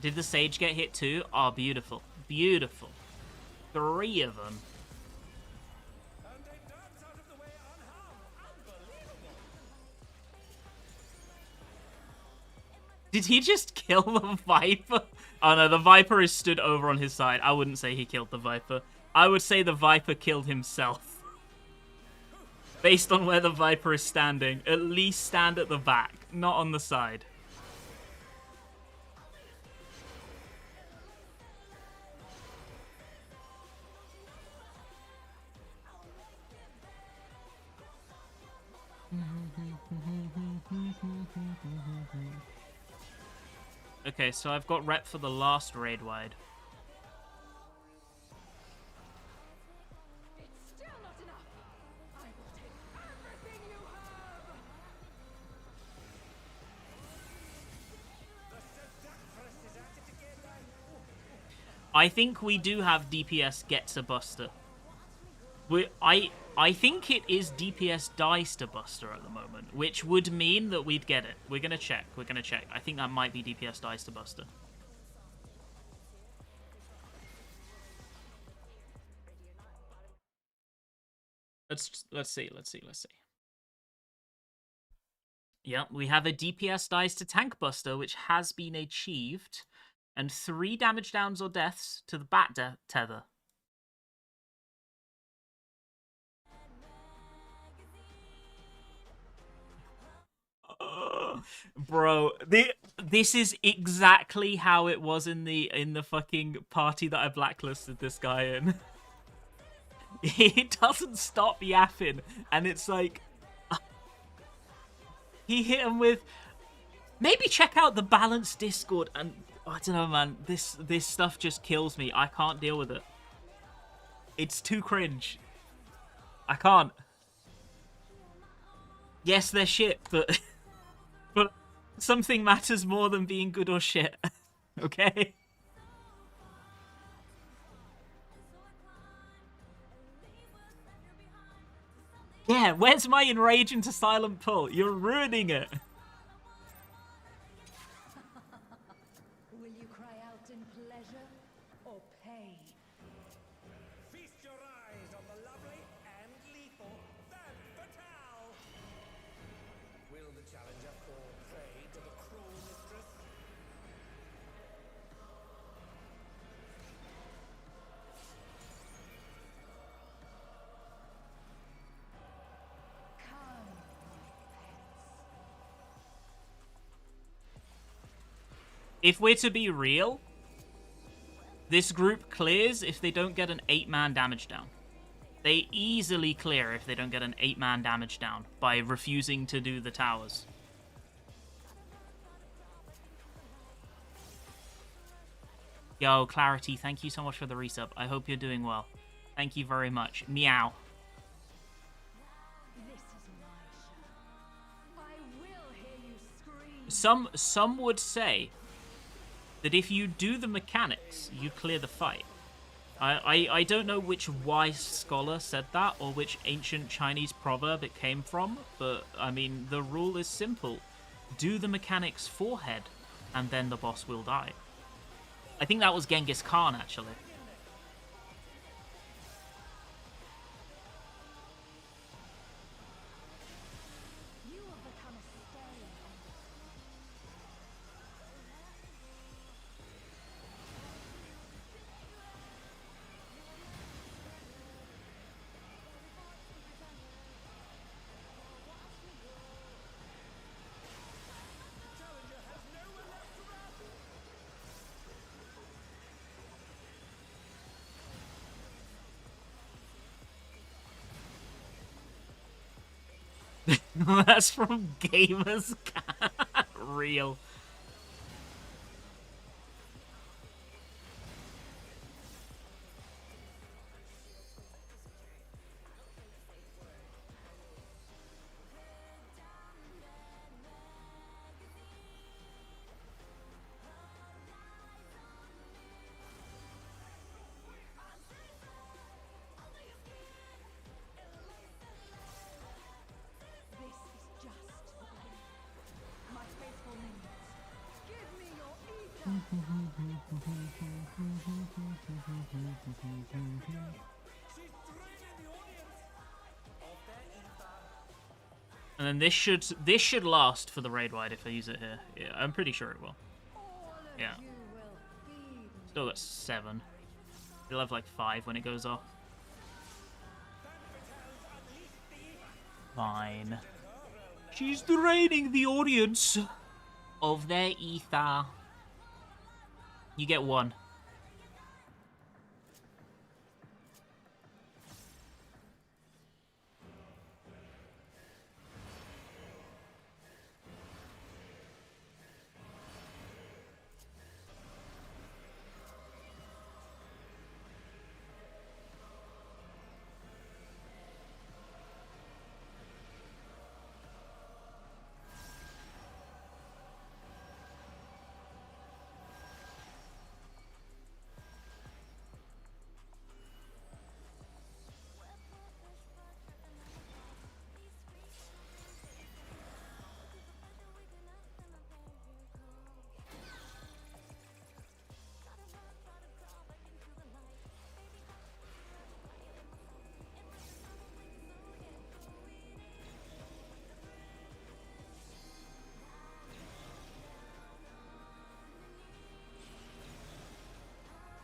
Did the sage get hit too? Oh, beautiful. Beautiful. 3 of them. And they dance out of the way unharmed. Unbelievable. Did he just kill the Viper? Oh no, the Viper is stood over on his side. I wouldn't say he killed the Viper. I would say the Viper killed himself. Based on where the Viper is standing. At least stand at the back, not on the side. Okay, so I've got rep for the last raid wide. It's still not enough. I will take everything you have. The seductress is at it again. I think we do have DPS gets a buster. I think it is DPS dies to buster at the moment, which would mean that we'd get it. We're gonna check. We're gonna check. I think that might be DPS dies to buster. Let's see. Yeah, we have a DPS dies to tank buster, which has been achieved, and 3 damage downs or deaths to the bat tether. Bro, this is exactly how it was in the fucking party that I blacklisted this guy in. He doesn't stop yapping, and it's like he hit him with Maybe check out the balanced Discord and I don't know, man. This stuff just kills me. I can't deal with it. It's too cringe. I can't. Yes, they're shit, but but something matters more than being good or shit. Okay? Yeah, where's my enrage into silent pull? You're ruining it. Will you cry out in pleasure or pain? Feast your eyes on the lovely and lethal femme fatale. Will the challenger fall prey to the cruel mistress? Come, my pets. If we're to be real, this group clears if they don't get an 8-man damage down. They easily clear if they don't get an 8-man damage down by refusing to do the towers. Yo, Clarity, thank you so much for the resub. I hope you're doing well. Thank you very much. Meow. This is my show. I will hear you scream. Some would say that if you do the mechanics, you clear the fight. I don't know which wise scholar said that or which ancient Chinese proverb it came from, but I mean, the rule is simple. Do the mechanics forehead, and then the boss will die. I think that was Genghis Khan, actually. You have become a stain on That's from Gamers Real. this is just the beginning. My faithful minions, give me your ether. She's draining the audience of their ether. And then this should last for the raid wide if I use it here. Yeah, I'm pretty sure it will. All of Yeah. you will feed me. Still got 7. You'll have like 5 when it goes off. Fine. She's draining the audience of their ether. You get 1.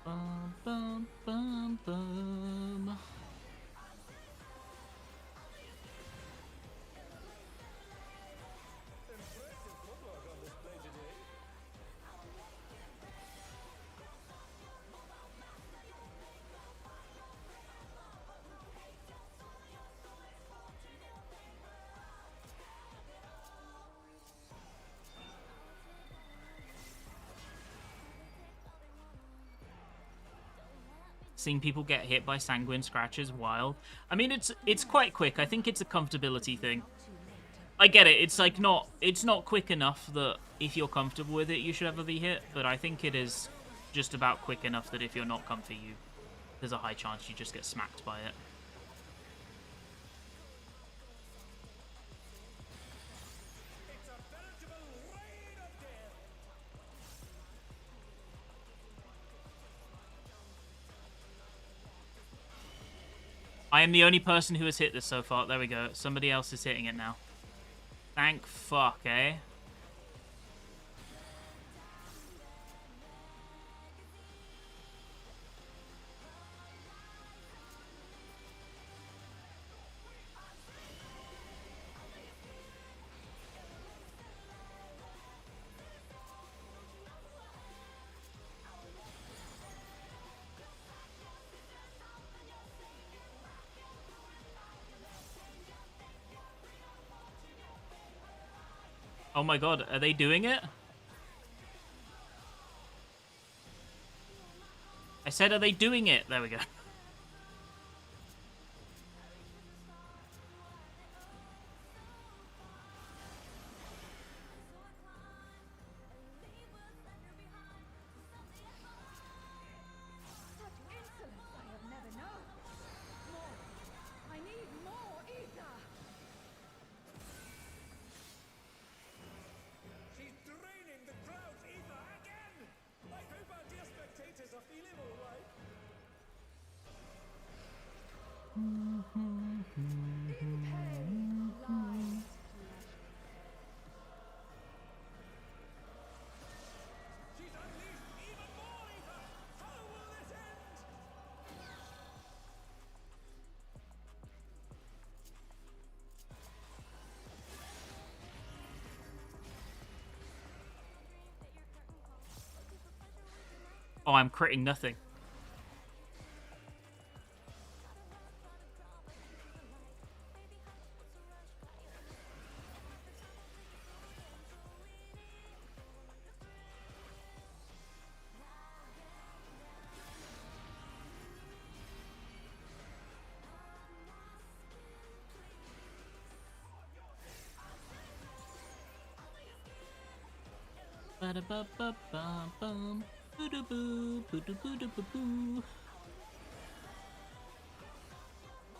Bum, bum, bum, bum. Seeing people get hit by sanguine scratches, wild. I mean, it's quite quick. I think it's a comfortability thing. I get it. It's like it's not quick enough that if you're comfortable with it, you should ever be hit. But I think it is just about quick enough that if you're not comfy, there's a high chance you just get smacked by it. It's a veritable rain of death. I am the only person who has hit this so far. There we go. Somebody else is hitting it now. Thank fuck, eh? Oh my god, are they doing it? I said, are they doing it? There we go. Such insolence I have never known. More. I need more ether. She's draining the crowd's ether again! I hope our dear spectators are feeling alright. In pain lies pleasure. She's unleashed even more ether! How will this end? Oh, I'm critting nothing. Ba-da-ba-ba-ba-bum. Boo-doo-boo, boo-doo-boo-doo-boo-boo.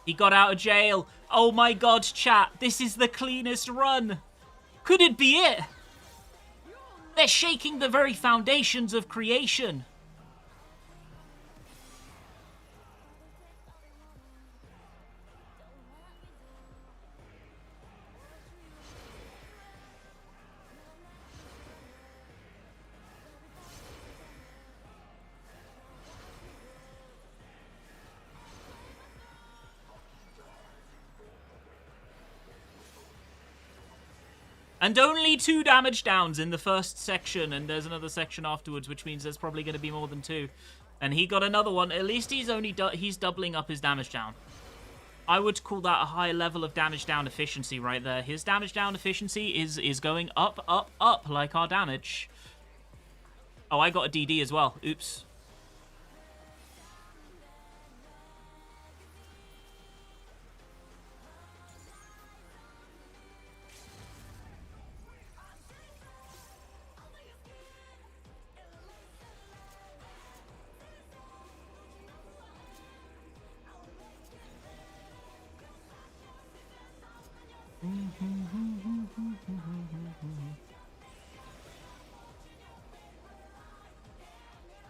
He got out of jail. Oh my god, chat. This is the cleanest run. Could it be it? They're shaking the very foundations of creation. And only 2 damage downs in the first section, and there's another section afterwards, which means there's probably going to be more than 2. And he got another one. At least he's only he's doubling up his damage down. I would call that a high level of damage down efficiency right there. His damage down efficiency is going up, up, up like our damage. Oh, I got a DD as well. Oops.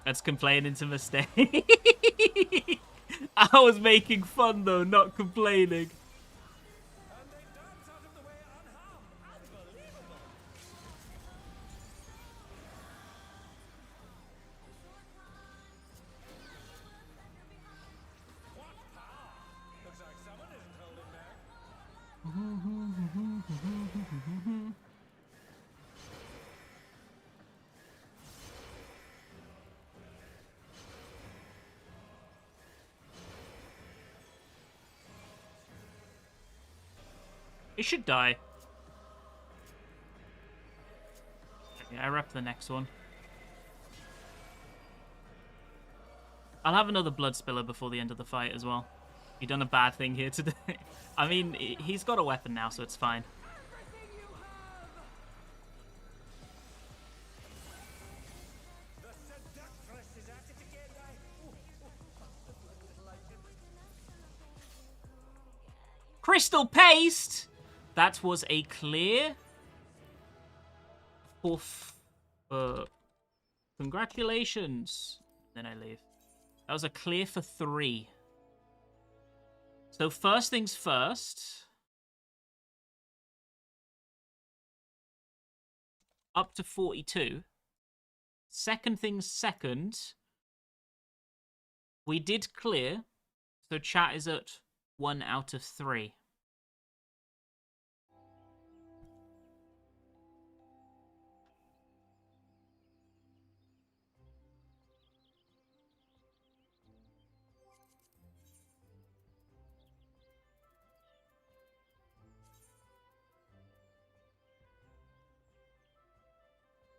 That's complaining to mistake. I was making fun though, not complaining. And they dance out of the way unharmed. Unbelievable! What power! Looks like someone isn't holding back. It should die. Yeah, I rep the next one. I'll have another blood spiller before the end of the fight as well. You've done a bad thing here today. I mean, he's got a weapon now, so it's fine. The seductress is at it again. Crystal paste. That was a clear. Congratulations. Then I leave. That was a clear for 3. So first things first. Up to 42. Second things second. We did clear. So chat is at 1 out of 3.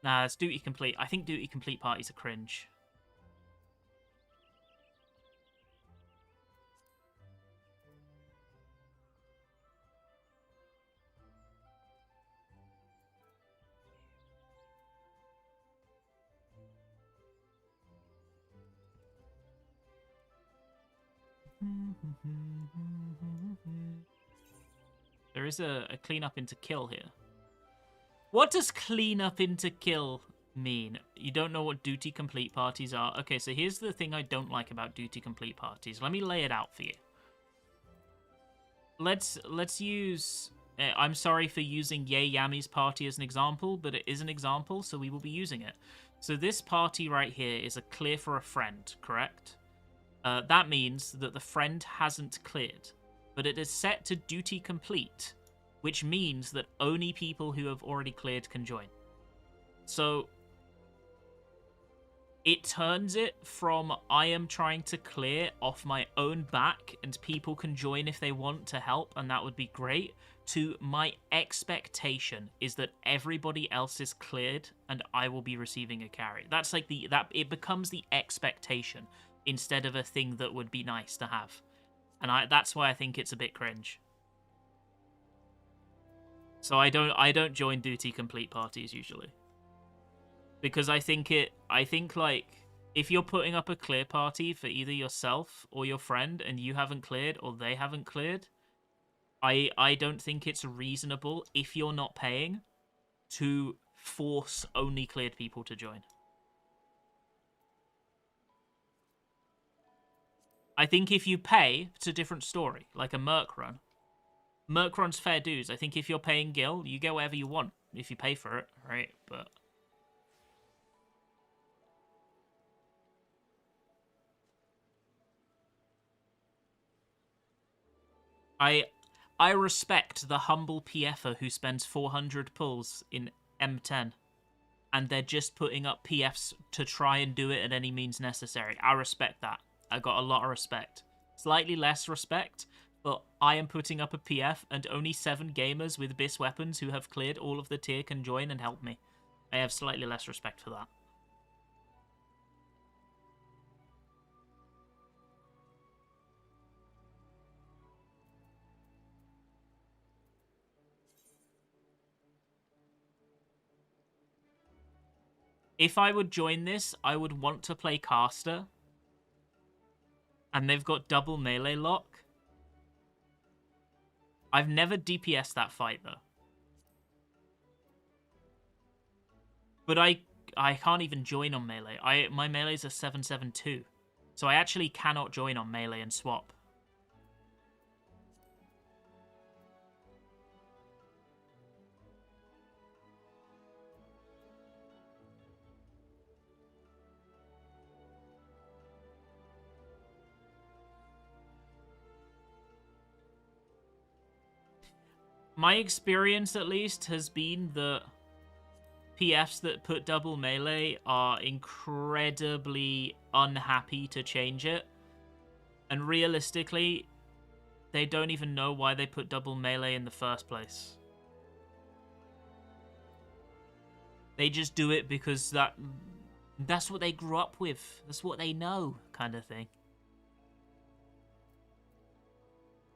Nah, it's duty complete. I think duty complete parties are cringe. There is a clean up into kill here. What does clean up into kill mean? You don't know what duty complete parties are? Okay, so here's the thing I don't like about duty complete parties. Let me lay it out for you. Let's use... I'm sorry for using Ye Yami's party as an example, but it is an example, so we will be using it. So this party right here is a clear for a friend, correct? That means that the friend hasn't cleared, but it is set to duty complete, which means that only people who have already cleared can join. So it turns it from I am trying to clear off my own back and people can join if they want to help, and that would be great, to my expectation is that everybody else is cleared and I will be receiving a carry. That's like it becomes the expectation instead of a thing that would be nice to have. And that's why I think it's a bit cringe. So I don't join duty complete parties usually. Because I think like if you're putting up a clear party for either yourself or your friend and you haven't cleared or they haven't cleared, I don't think it's reasonable if you're not paying to force only cleared people to join. I think if you pay, it's a different story, like a Merc run. Merc run's fair dues. I think if you're paying Gil, you get whatever you want if you pay for it, right? But I respect the humble PFer who spends 400 pulls in M10 and they're just putting up PFs to try and do it at any means necessary. I respect that. I got a lot of respect. Slightly less respect, but I am putting up a PF and only 7 gamers with BIS weapons who have cleared all of the tier can join and help me. I have slightly less respect for that. If I would join this, I would want to play caster. And they've got double melee lock. I've never DPS'd that fight, though. But I can't even join on melee. My melee's a 772. So I actually cannot join on melee and swap. My experience, at least, has been that PFs that put double melee are incredibly unhappy to change it. And realistically, they don't even know why they put double melee in the first place. They just do it because That's what they grew up with. That's what they know, kind of thing.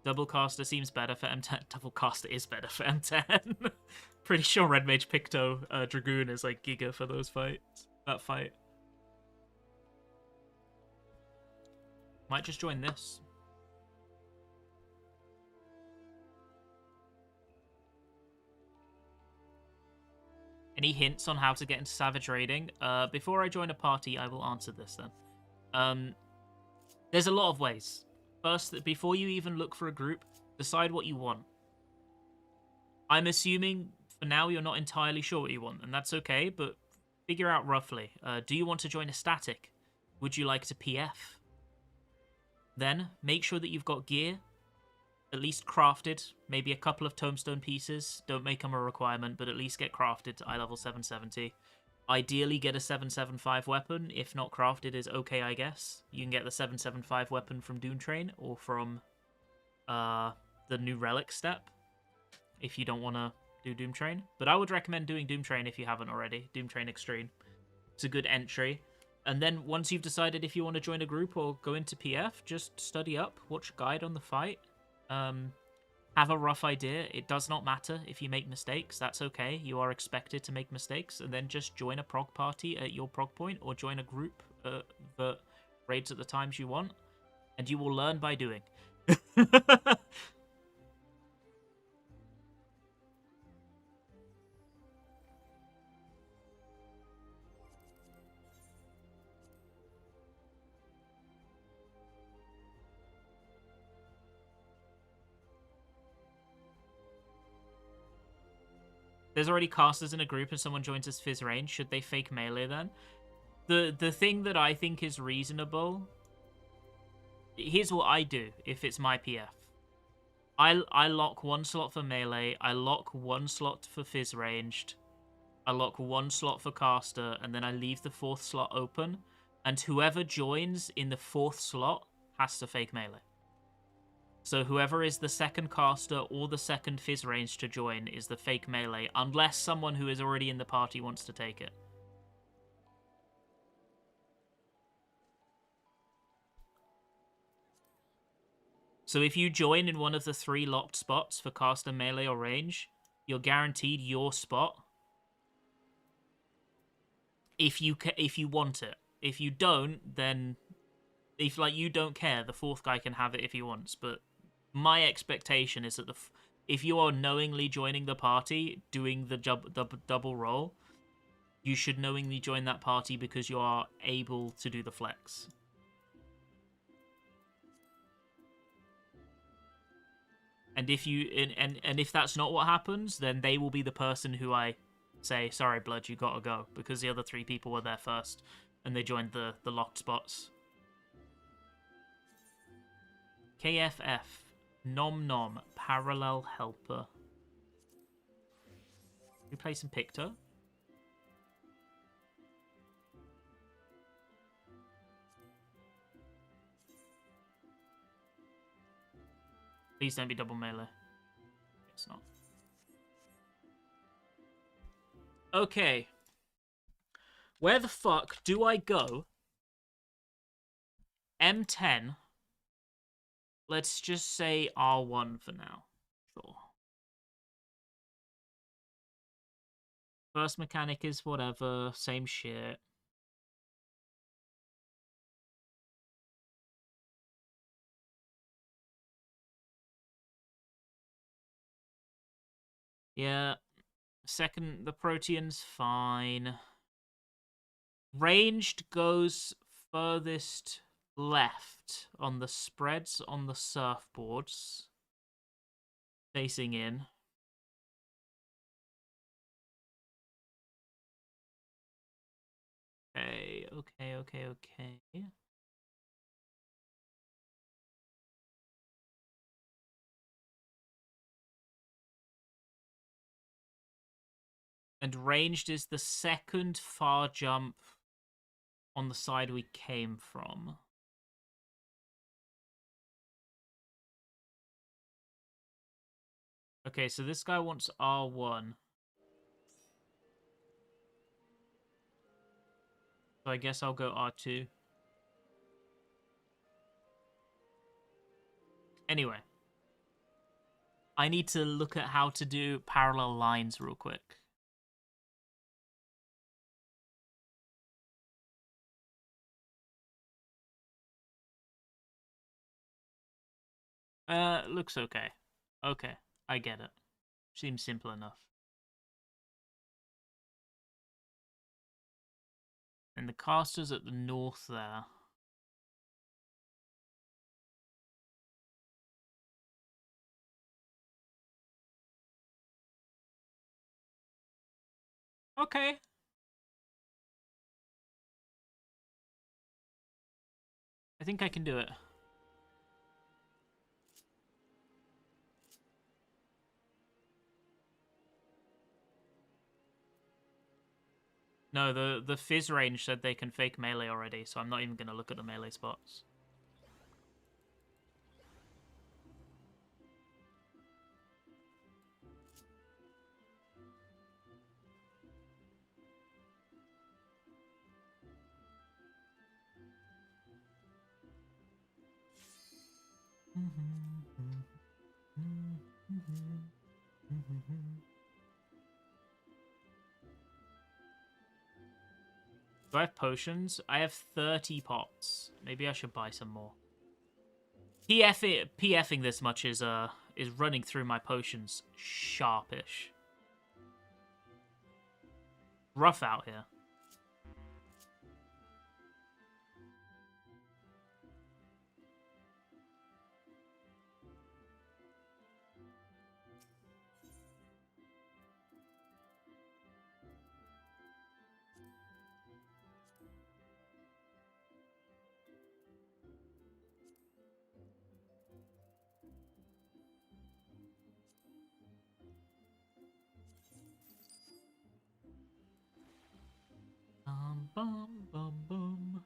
Double caster seems better for M10. Double caster is better for M10. Pretty sure Red Mage Picto Dragoon is like Giga for those fights. That fight. Might just join this. Any hints on how to get into Savage Raiding? Before I join a party, I will answer this then. There's a lot of ways. First, before you even look for a group, decide what you want. I'm assuming for now you're not entirely sure what you want, and that's okay, but figure out roughly. Do you want to join a static? Would you like to PF? Then, make sure that you've got gear, at least crafted, maybe a couple of tombstone pieces. Don't make them a requirement, but at least get crafted to eye level 770. Ideally, get a 775 weapon. If not crafted, is okay, I guess. You can get the 775 weapon from Doomtrain or from the new Relic step if you don't want to do Doomtrain. But I would recommend doing Doomtrain if you haven't already. Doomtrain Extreme. It's a good entry. And then once you've decided if you want to join a group or go into PF, just study up, watch a guide on the fight. Have a rough idea. It does not matter if you make mistakes. That's okay. You are expected to make mistakes. And then just join a prog party at your prog point or join a group that raids at the times you want. And you will learn by doing. There's already casters in a group and someone joins as Fizz range. Should they fake melee then? The thing that I think is reasonable... Here's what I do if it's my PF. I lock one slot for melee. I lock one slot for Fizz ranged. I lock one slot for caster. And then I leave the fourth slot open. And whoever joins in the fourth slot has to fake melee. So whoever is the second caster or the second Fizz range to join is the fake melee, unless someone who is already in the party wants to take it. So if you join in one of the 3 locked spots for caster, melee, or range, you're guaranteed your spot. If you want it. If you don't, then if you don't care, the fourth guy can have it if he wants. But my expectation is that if you are knowingly joining the party, doing the double roll, you should knowingly join that party because you are able to do the flex. And if you and if that's not what happens, then they will be the person who I say, sorry, blood, you gotta go, because the other 3 people were there first and they joined the locked spots. KFF. Nom Nom. Parallel Helper. We play some Picto. Please don't be double melee. It's not. Okay. Where the fuck do I go? M10. Let's just say R1 for now. Sure. First mechanic is whatever. Same shit. Yeah. Second, the Protean's fine. Ranged goes furthest left on the spreads on the surfboards. Facing in. Okay. And ranged is the second far jump on the side we came from. Okay, so this guy wants R1. So So I guess I'll go R2. Anyway. I need to look at how to do parallel lines real quick. Looks okay. Okay, I get it. Seems simple enough. And the caster's at the north there. Okay. I think I can do it. No, the Fizz range said they can fake melee already, so I'm not even going to look at the melee spots. Do I have potions? I have 30 pots. Maybe I should buy some more. PFing this much is running through my potions sharpish. Rough out here. Bum bum bum.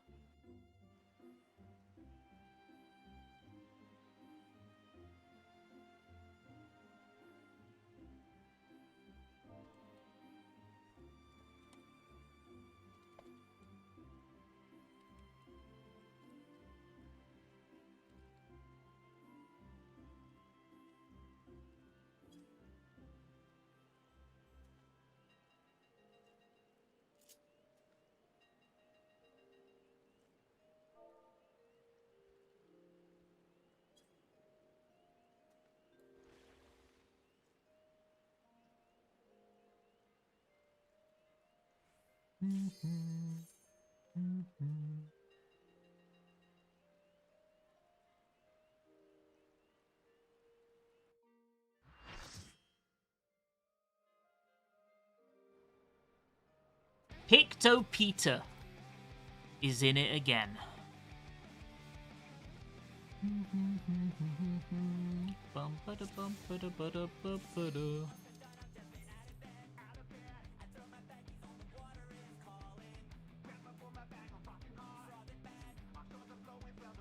Picto Peter is in it again.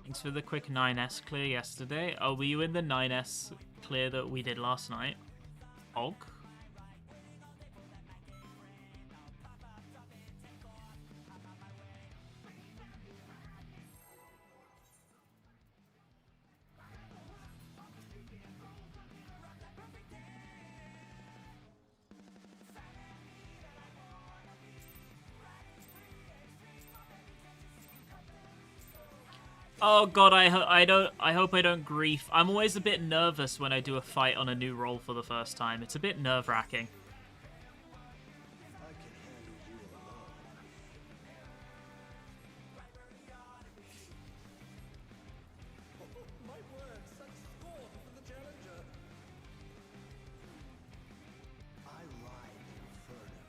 Thanks for the quick 9S clear yesterday. Oh, were you in the 9S clear that we did last night? Og? Oh god, I hope I don't grief. I'm always a bit nervous when I do a fight on a new role for the first time. It's a bit nerve-wracking. My word, such scorn for the challenger. I ride Inferno.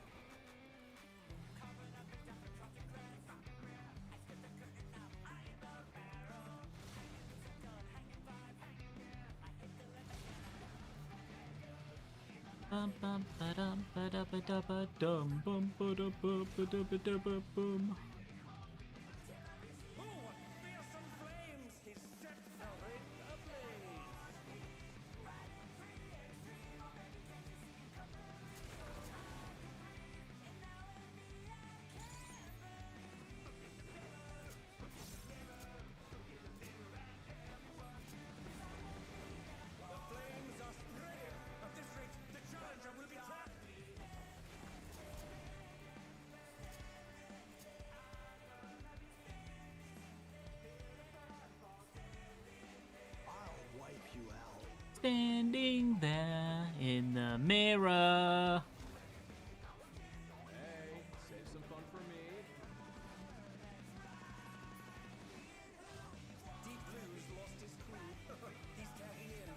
Bum bum ba-dum ba-da-ba-da-ba-dum bum ba-da-ba-ba-da-ba-da-ba-bum. Oh, what fearsome flames! He set the ring ablaze. Standing there in the mirror. Hey, save some fun for me. Deep Blue's lost his cool. He's tagging in.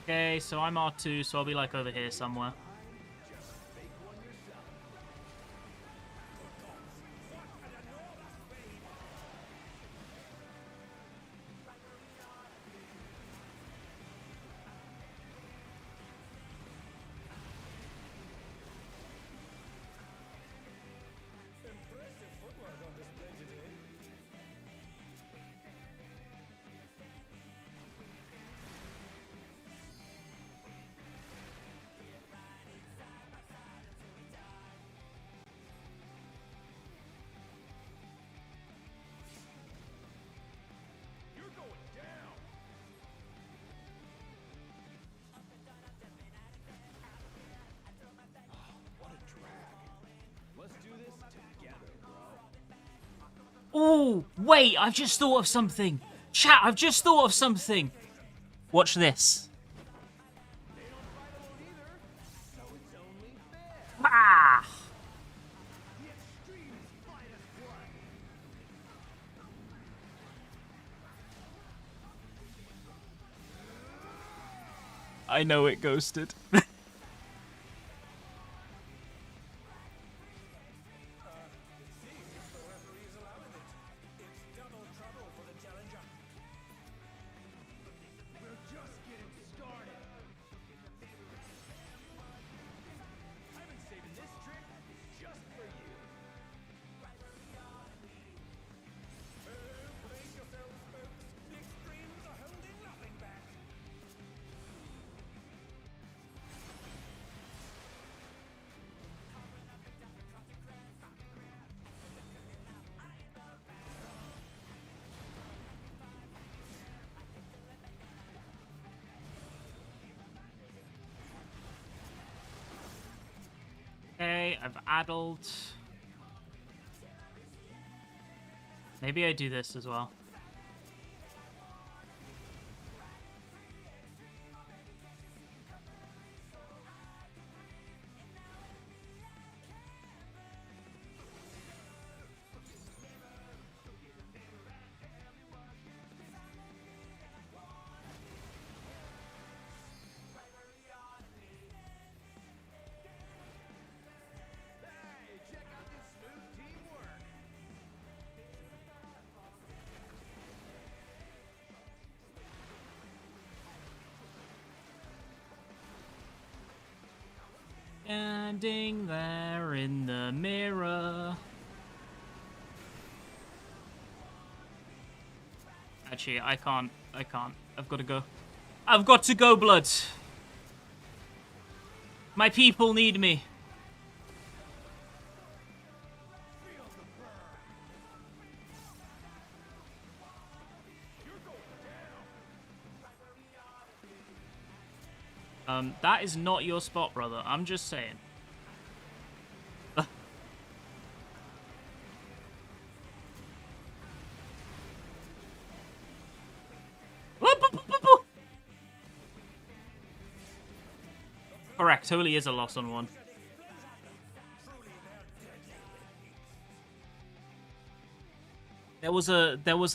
Okay, so I'm R2, so I'll be like over here somewhere. Impressive footwork on display today. You're going down. What a drag. Let's do this together, bro. Oh, wait, I've just thought of something. Chat, I've just thought of something. Watch this. They don't fight alone either, so it's only fair. Ah! The extreme's finest blood. I know it ghosted. Seems the referee's allowing it. It's double trouble for the challenger. We're just getting started. I've been saving this trick just for you. Brace yourselves, folks. The extremes are holding nothing back. Okay, I've addled. Maybe I do this as well. Hey, check out this smooth teamwork. Standing there in the mirror. Actually, I can't. I've got to go. I've got to go, blood. My people need me. Feel the burn. You're going down. That is not your spot, brother. I'm just saying. Correct. Totally is a loss on one. There was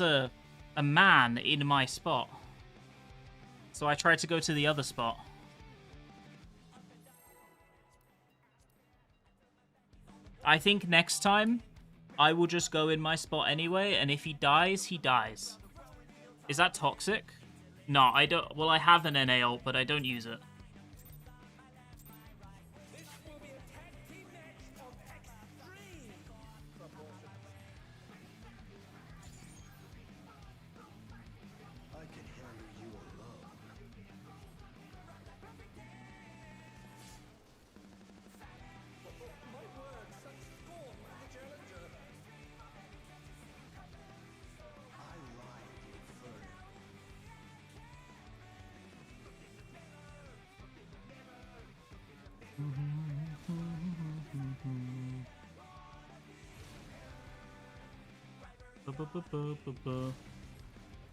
a man in my spot, so I tried to go to the other spot. I think next time I will just go in my spot anyway, and if he dies, he dies. Is that toxic? No, I don't. Well, I have an NA ult, but I don't use it. This will be a tag team match of extreme proportions. I can handle you alone. My word, such scorn from the challenger. I lied the inferno.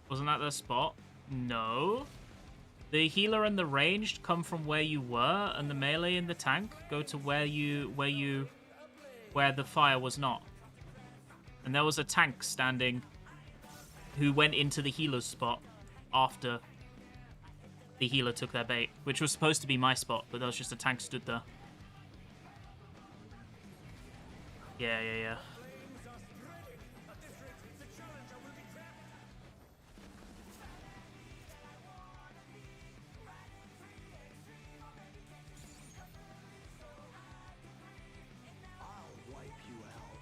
Wasn't that their spot? No. The healer and the ranged come from where you were, and the melee and the tank go to where the fire was not. And there was a tank standing who went into the healer's spot after the healer took their bait, which was supposed to be my spot, but there was just a tank stood there. Yeah. I'll wipe you out.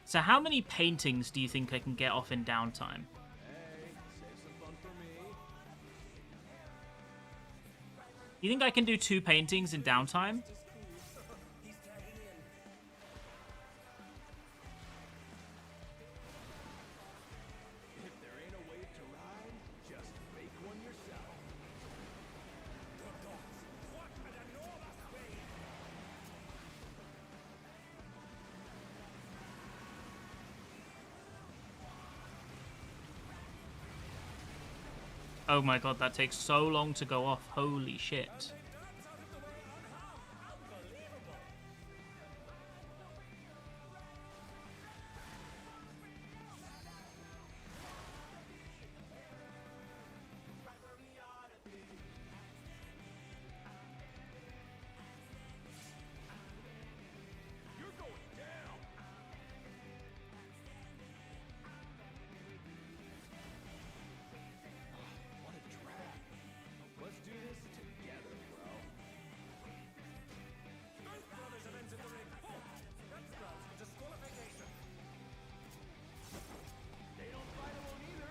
So how many paintings do you think I can get off in downtime? Hey, save some fun for me. You think I can do 2 paintings in downtime? He's tagging in. If there ain't a wave to ride, just make one yourself. Good gods, what an enormous wave! Oh my god, that takes so long to go off. Holy shit. You're going down! What a drag. Let's do this together, bro. Both brothers have entered the ring. Oh, that's grounds for disqualification. They don't fight alone either.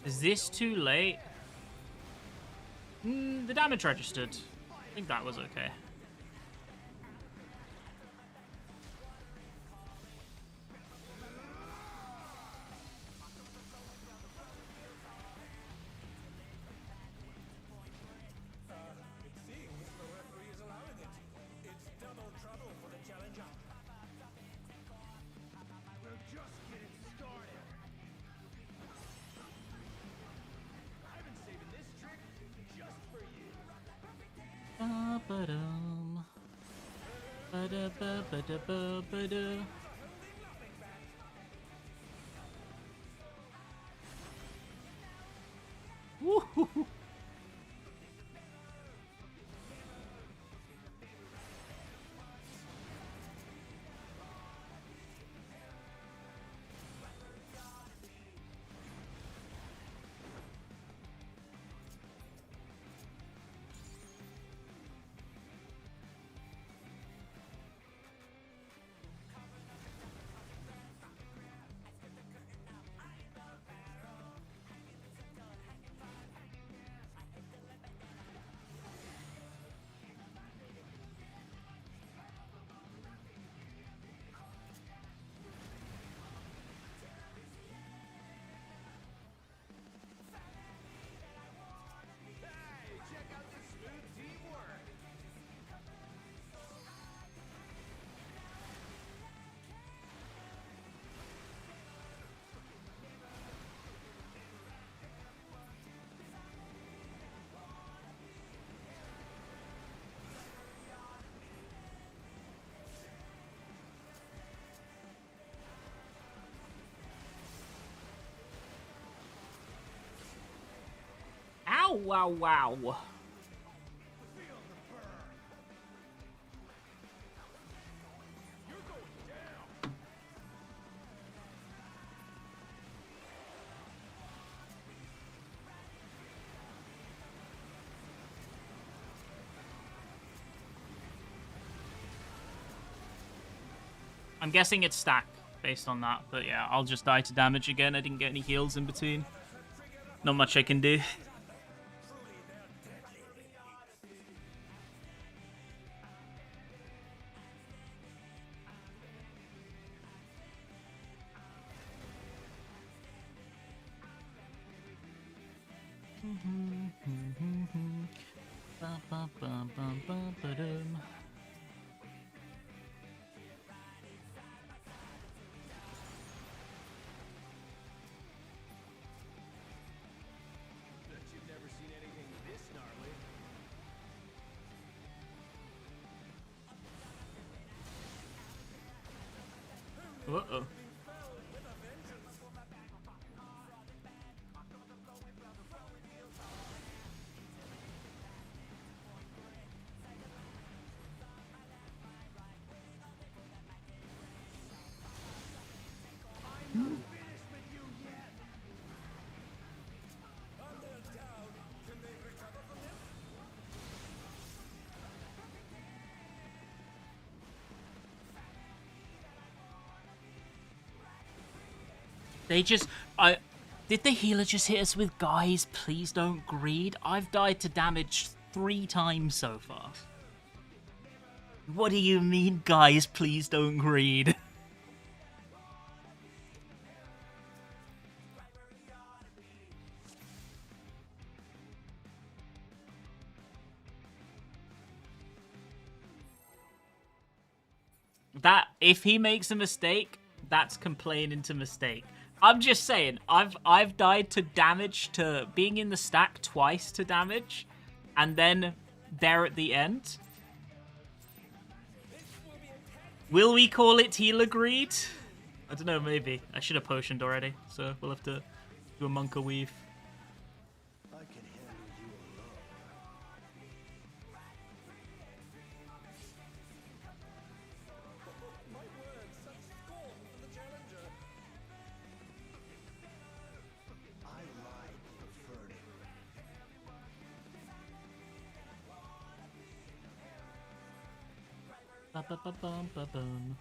Is this too late? The damage registered. I think that was okay. It seems the referee is allowing it. It's double trouble for the challenger. We're just getting started. I've been saving this trick just for you. Ba-ba-dum. Ba-da-ba-ba-da-ba-ba-da. Woo-hoo-hoo. Hey, check out this smooth teamwork. Ow, wow, wow. Feel the burn. You're going down. I'm guessing it's stack based on that, but yeah, I'll just die to damage again. I didn't get any heals in between. Not much I can do. Ba-ba-ba-ba-ba-ba-dum. Uh-oh. They just... Did the healer just hit us with, guys, please don't greed? I've died to damage 3 times so far. What do you mean, guys, please don't greed? That, if he makes a mistake, that's complaining to mistake. I'm just saying, I've died to damage, to being in the stack twice to damage, and then there at the end. Will we call it healer greed? I don't know, maybe. I should have potioned already, so we'll have to do a monk weave. I can handle you alone. My word, such scorn for the challenger. I like preferring. Ba-ba-ba-bum-ba-bum.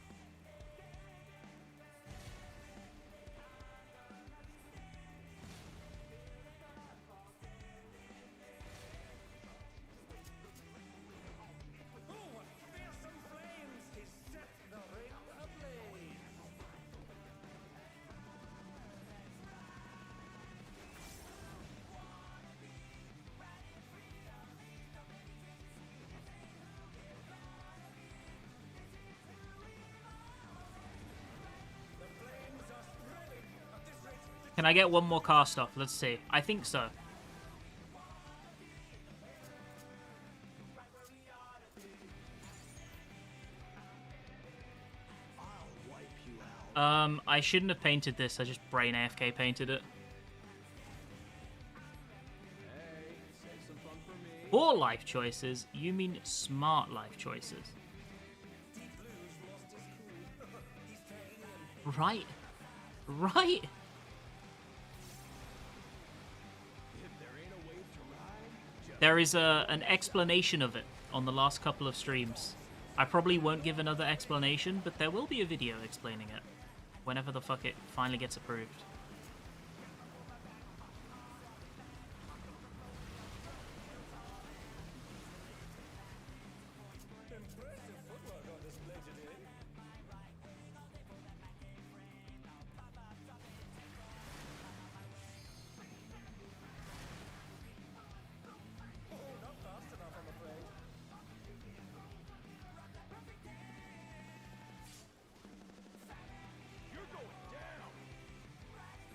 Oh, what fearsome flames! He set the ring ablaze. The flames are spreading. At this rate, Can I get one more cast off? Let's see. I think so. I'll wipe you out. I shouldn't have painted this. I just brain AFK painted it. hey, save some fun for me. Poor life choices? You mean smart life choices? Deep Blue's lost his cool. He's turning in. Right. Right. If there ain't a wave to ride, just There is an explanation of it on the last couple of streams. I probably won't give another explanation, but there will be a video explaining it. Whenever the fuck it finally gets approved. impressive footwork on display today. Oh, not fast enough, I'm afraid. You're going down.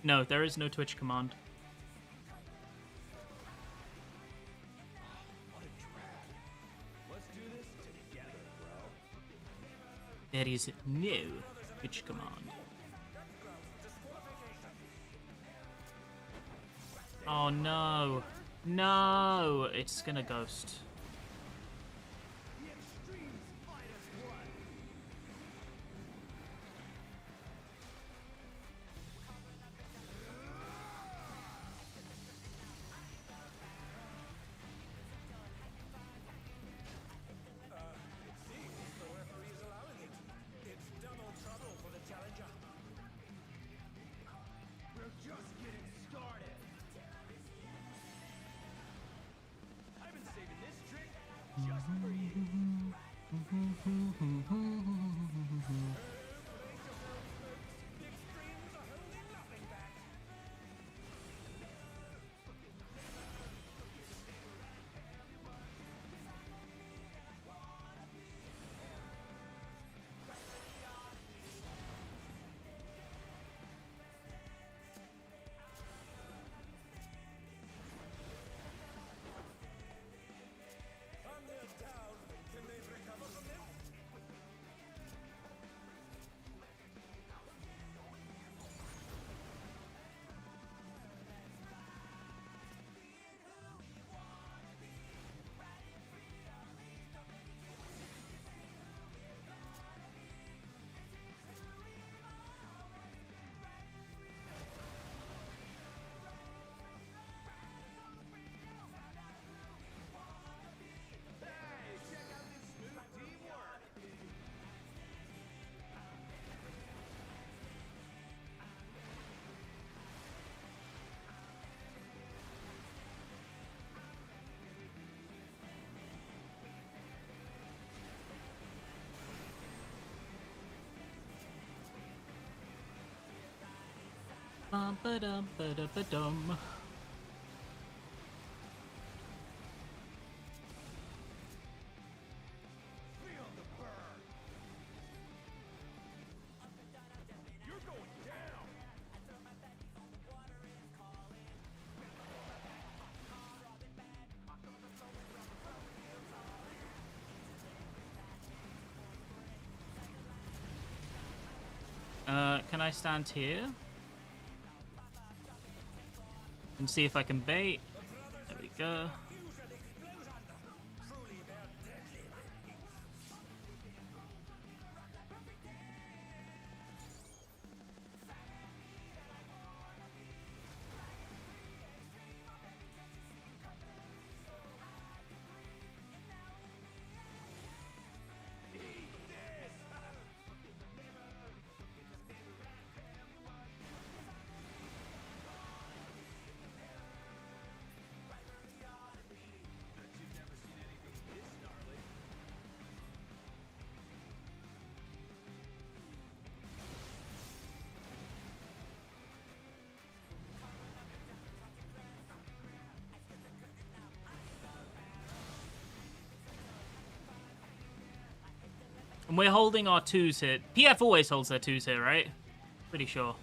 No, there is no Twitch command. What a drag. Let's do this together, bro. There is no Twitch command. Oh no. No! It's gonna ghost. The extremes fight as one. It seems the referee is allowing it. It's double trouble for the challenger. We're just getting started. I've been saving this Ba-dum, ba-da-ba-dum. Feel the burn. You're going down. Can I stand here? And see if I can bait. There we go. And we're holding our 2s here. PF always holds their 2s here, right? Pretty sure.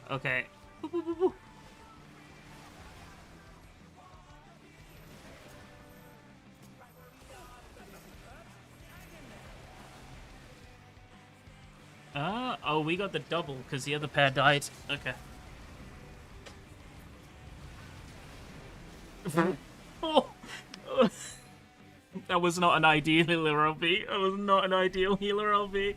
Okay. Boo, boo, boo, boo. Oh, we got the double because the other pair died. Okay. Oh. That was not an ideal healer LB. That was not an ideal healer LB.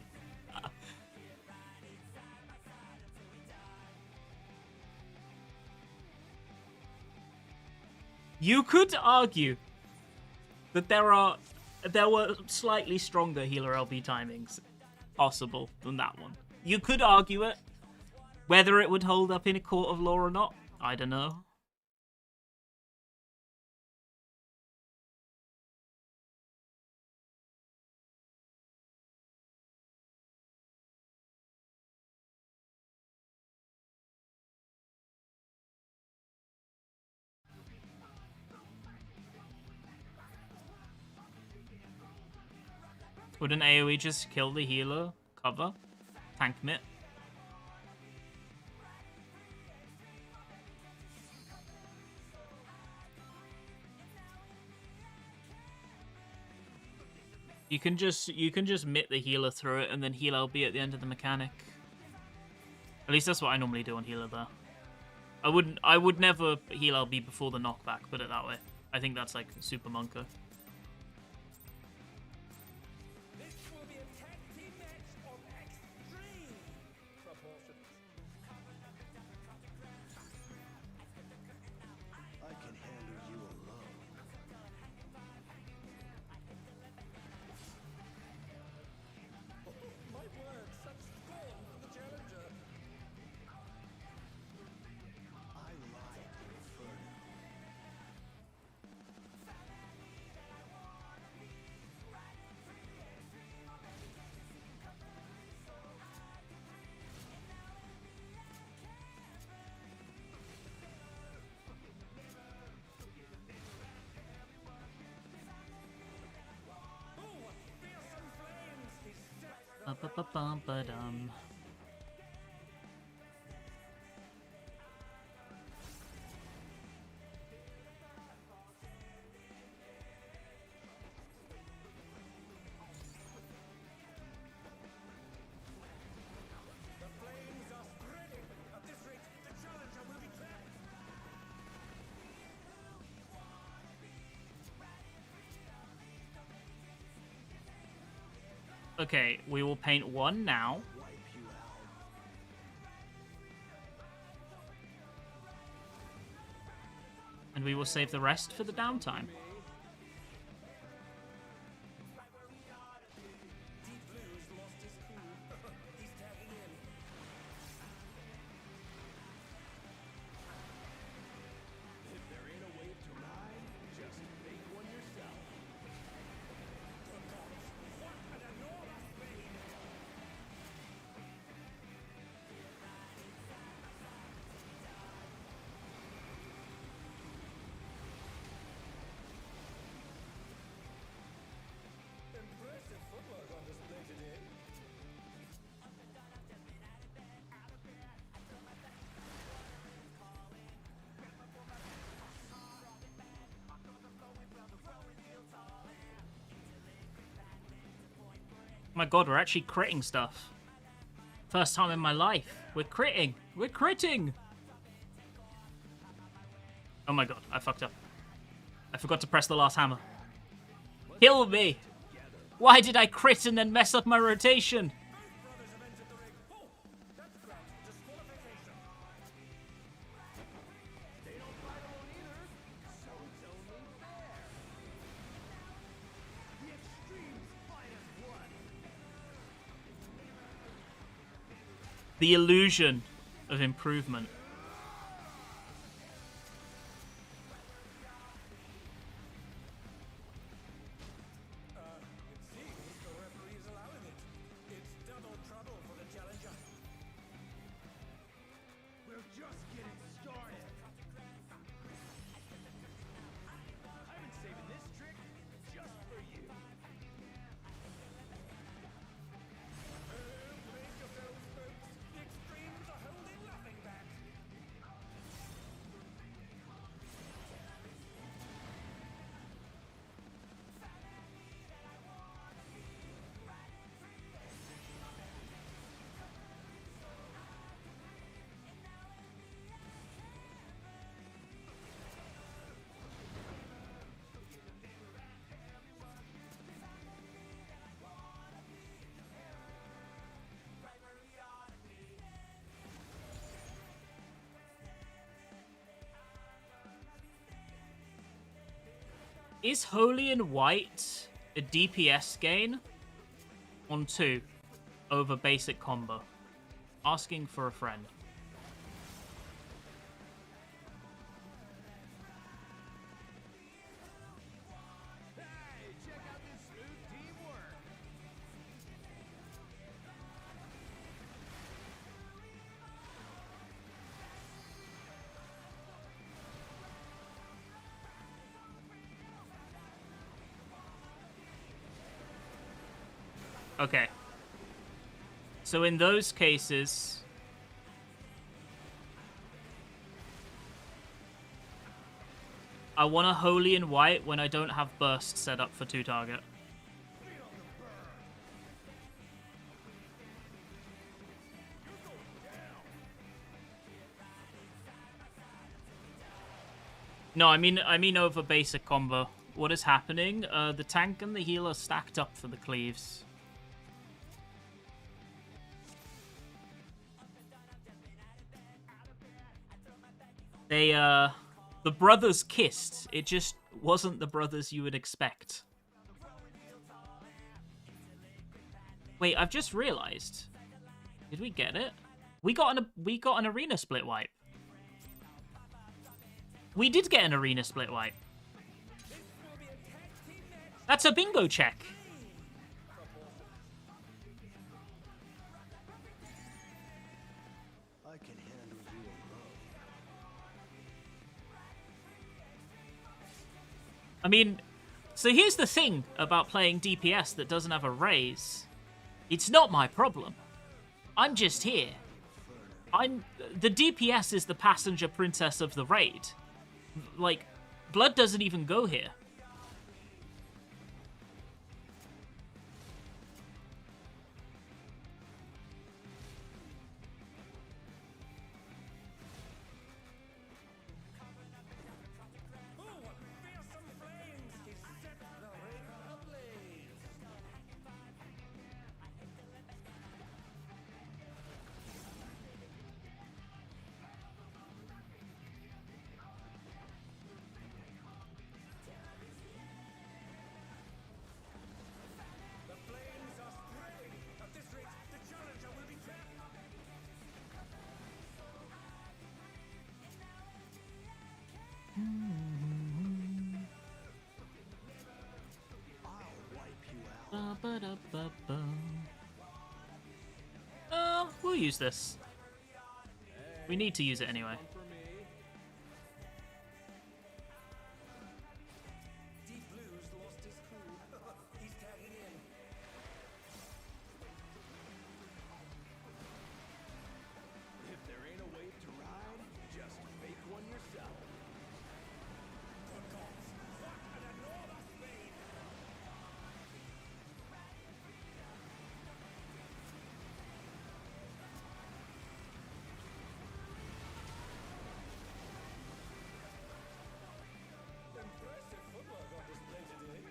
You could argue that there were slightly stronger healer LB timings possible than that one. You could argue it. Whether it would hold up in a court of law or not, I don't know. Would an AoE just kill the healer? Cover? Tank mitt? You can just mitt the healer through it and then heal LB at the end of the mechanic. At least that's what I normally do on healer though. I would never heal LB before the knockback, put it that way. I think that's like super monka. I can handle you alone. My word, such scorn for the challenger. I like Inferno. Ba-ba-ba-ba-ba-dum. The flames are spreading. At this rate, the challenger will be trapped. Okay, we will paint one now. Wipe you out. And we will save the rest for the downtime. Deep Blue's lost his cool. He's tagging in. If there ain't a wave to ride, just make one yourself. What an enormous wave! Impressive footwork on display today. My god, we're actually critting stuff. First time in my life. We're critting. We're critting! Oh my god, I fucked up. I forgot to press the last hammer. Kill me! Why did I crit and then mess up my rotation? Brothers have entered the ring. Oh, that's correct. Disqualification. They don't fight alone either, so it's only fair. The extremes fight as one. The illusion of improvement. It seems the referee is allowing it. It's double trouble for the challenger. We're just getting started. I've been saving this trick just for you. Brace yourselves, folks. The extremes are holding nothing back. Is Holy and White a DPS gain on 2 over basic combo? Asking for a friend. Hey, check out this smooth teamwork. Okay. So in those cases, I want a Holy and White when I don't have burst set up for 2 target. No, I mean over basic combo. What is happening? The tank and the healer stacked up for the cleaves. They, the brothers kissed. It just wasn't the brothers you would expect. Wait, I've just realized. Did we get it? We got an arena split wipe. We did get an arena split wipe. That's a bingo check. I can handle you alone. I mean, so here's the thing about playing DPS that doesn't have a raise. It's not my problem. I'm just here. The DPS is the passenger princess of the raid. Like, blood doesn't even go here. Oh, what fearsome flames! He set the ring ablaze! The flames are spraying! At this rate, the challenger will be trapped! I'll wipe you out. Ba-ba-da-ba-ba. We'll use this. We need to use it anyway. For me. Deep Blue's lost his cool. He's tagging in. If there ain't a wave to ride, just make one yourself. Good gods! What an enormous vein! Impressive footwork on display today.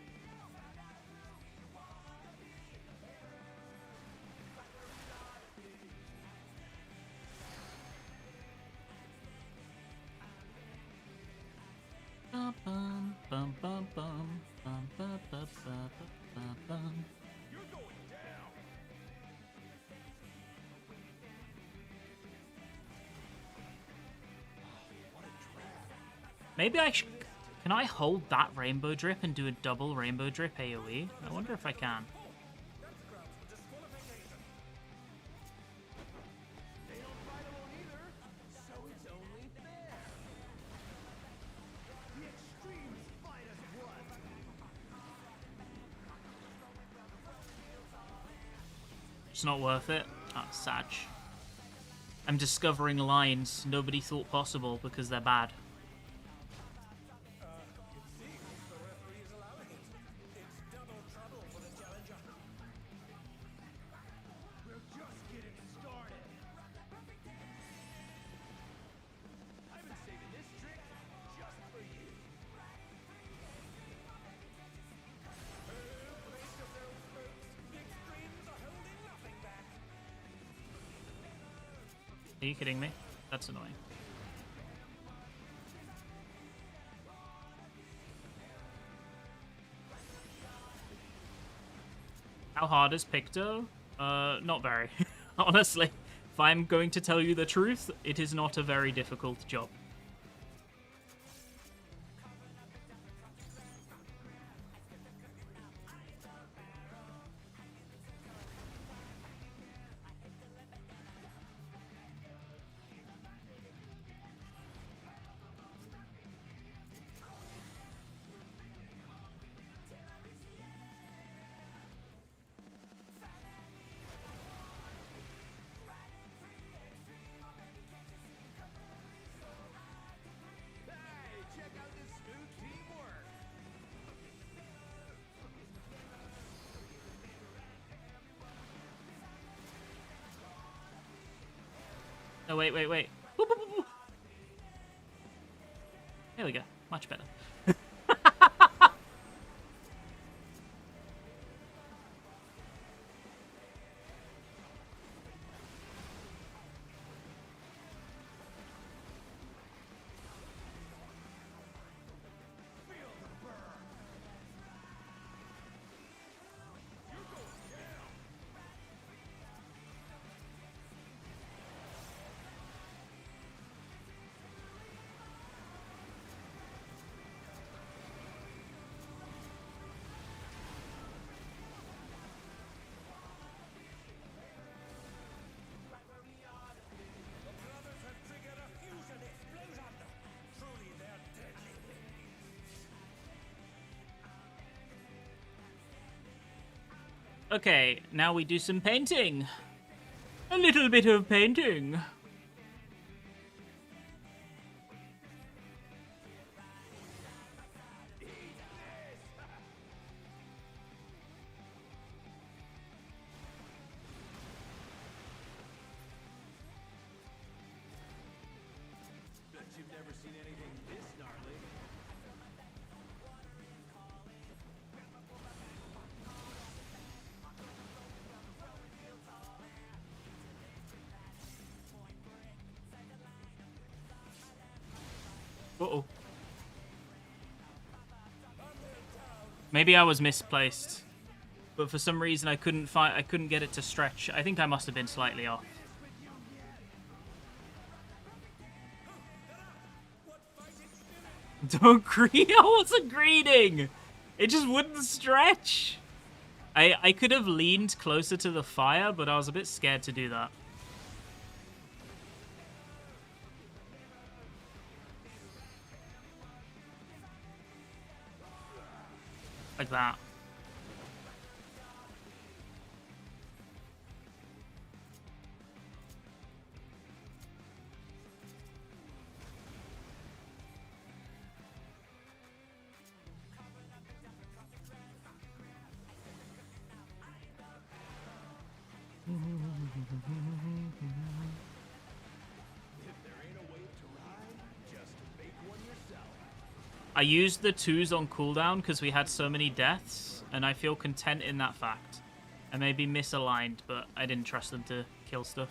Bum, bum, bum, bum, bum, bum, bum, bum, bum, bum. You're going down. What a drag. Maybe can I hold that rainbow drip and do a double rainbow drip AoE? I wonder if I can. That's grounds for disqualification. They don't fight alone either, so it's only fair. The extremes fight as one. It's not worth it. Ah, Sag. I'm discovering lines nobody thought possible because they're bad. It seems the referee is allowing it. It's double trouble for the challenger. We're just getting started. I've been saving this trick just for you. Brace yourselves, folks. The extremes are holding nothing back. Are you kidding me? That's annoying. How hard is Picto? Not very. Honestly, if I'm going to tell you the truth, it is not a very difficult job. Hey, check out this smooth teamwork. Oh, wait. Whoop, whoop, whoop, whoop. There we go. Much better. Feel the burn. You're going down. Okay, now we do some painting. A little bit of painting. Bet you've never seen anything this gnarly. Uh-oh. Maybe I was misplaced. But for some reason I couldn't get it to stretch. I think I must have been slightly off. Don't greet. I wasn't greeting. It just wouldn't stretch. I could have leaned closer to the fire, but I was a bit scared to do that. Like that. I used the 2s on cooldown because we had so many deaths, and I feel content in that fact. I may be misaligned, but I didn't trust them to kill stuff.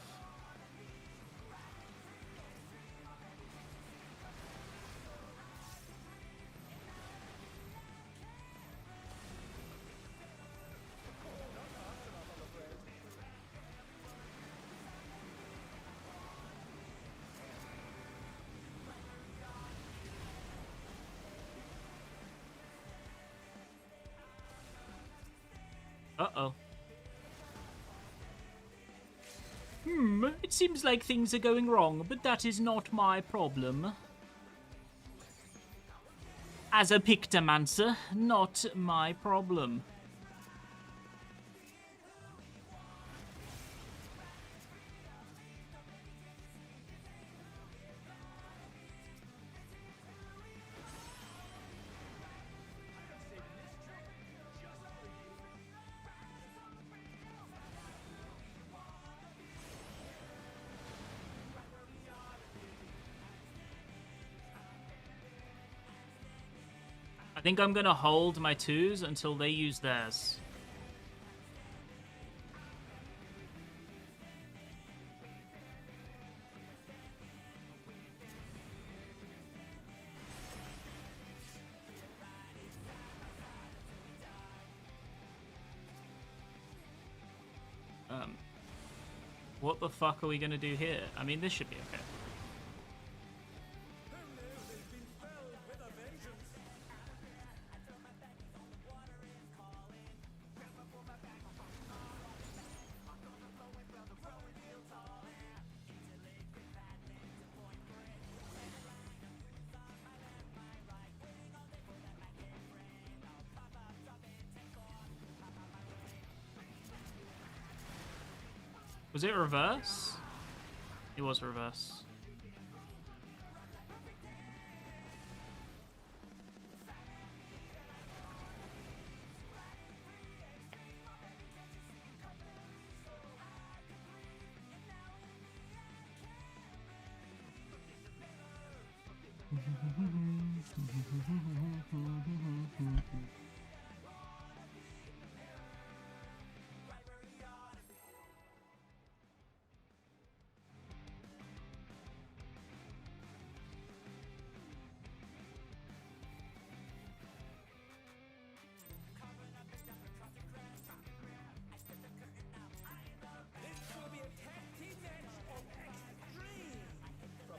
Uh-oh. It seems like things are going wrong, but that is not my problem. As a Pictomancer, not my problem. I think I'm gonna hold my 2s until they use theirs. What the fuck are we gonna do here? I mean, this should be okay. Was it reverse? It was reverse.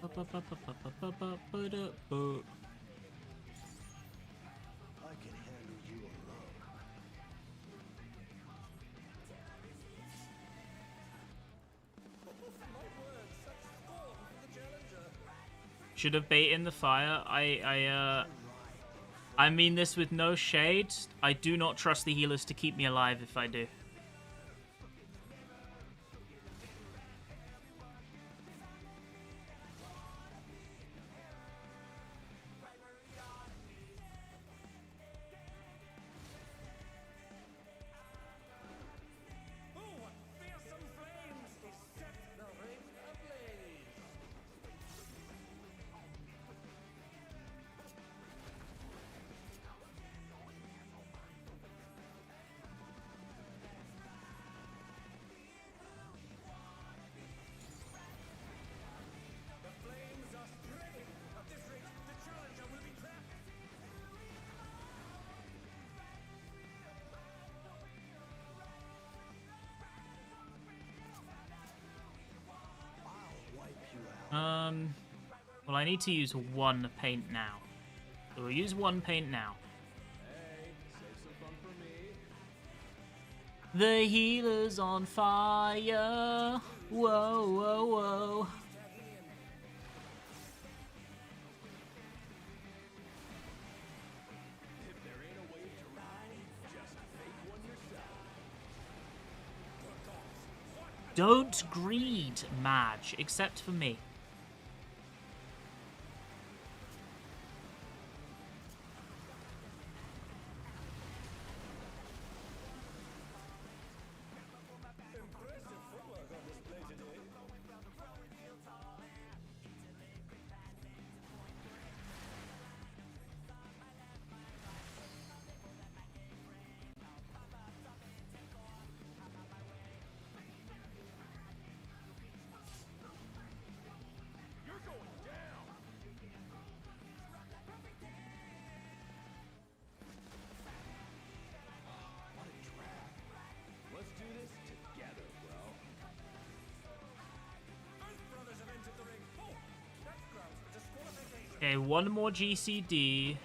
I can handle you alone. Should have bait in the fire. I mean this with no shade. I do not trust the healers to keep me alive if I do. Well, I need to use one paint now. So we'll use one paint now. Hey, save some fun for me. The healer's on fire. Whoa, whoa, whoa. If there ain't a wave to ride, just make one yourself. Don't greed, Madge, except for me. Impressive footwork on display today. You're going down. What a drag. Let's do this together, bro. Both brothers have entered the ring. Oh, that's grounds for disqualification. Okay, one more GCD.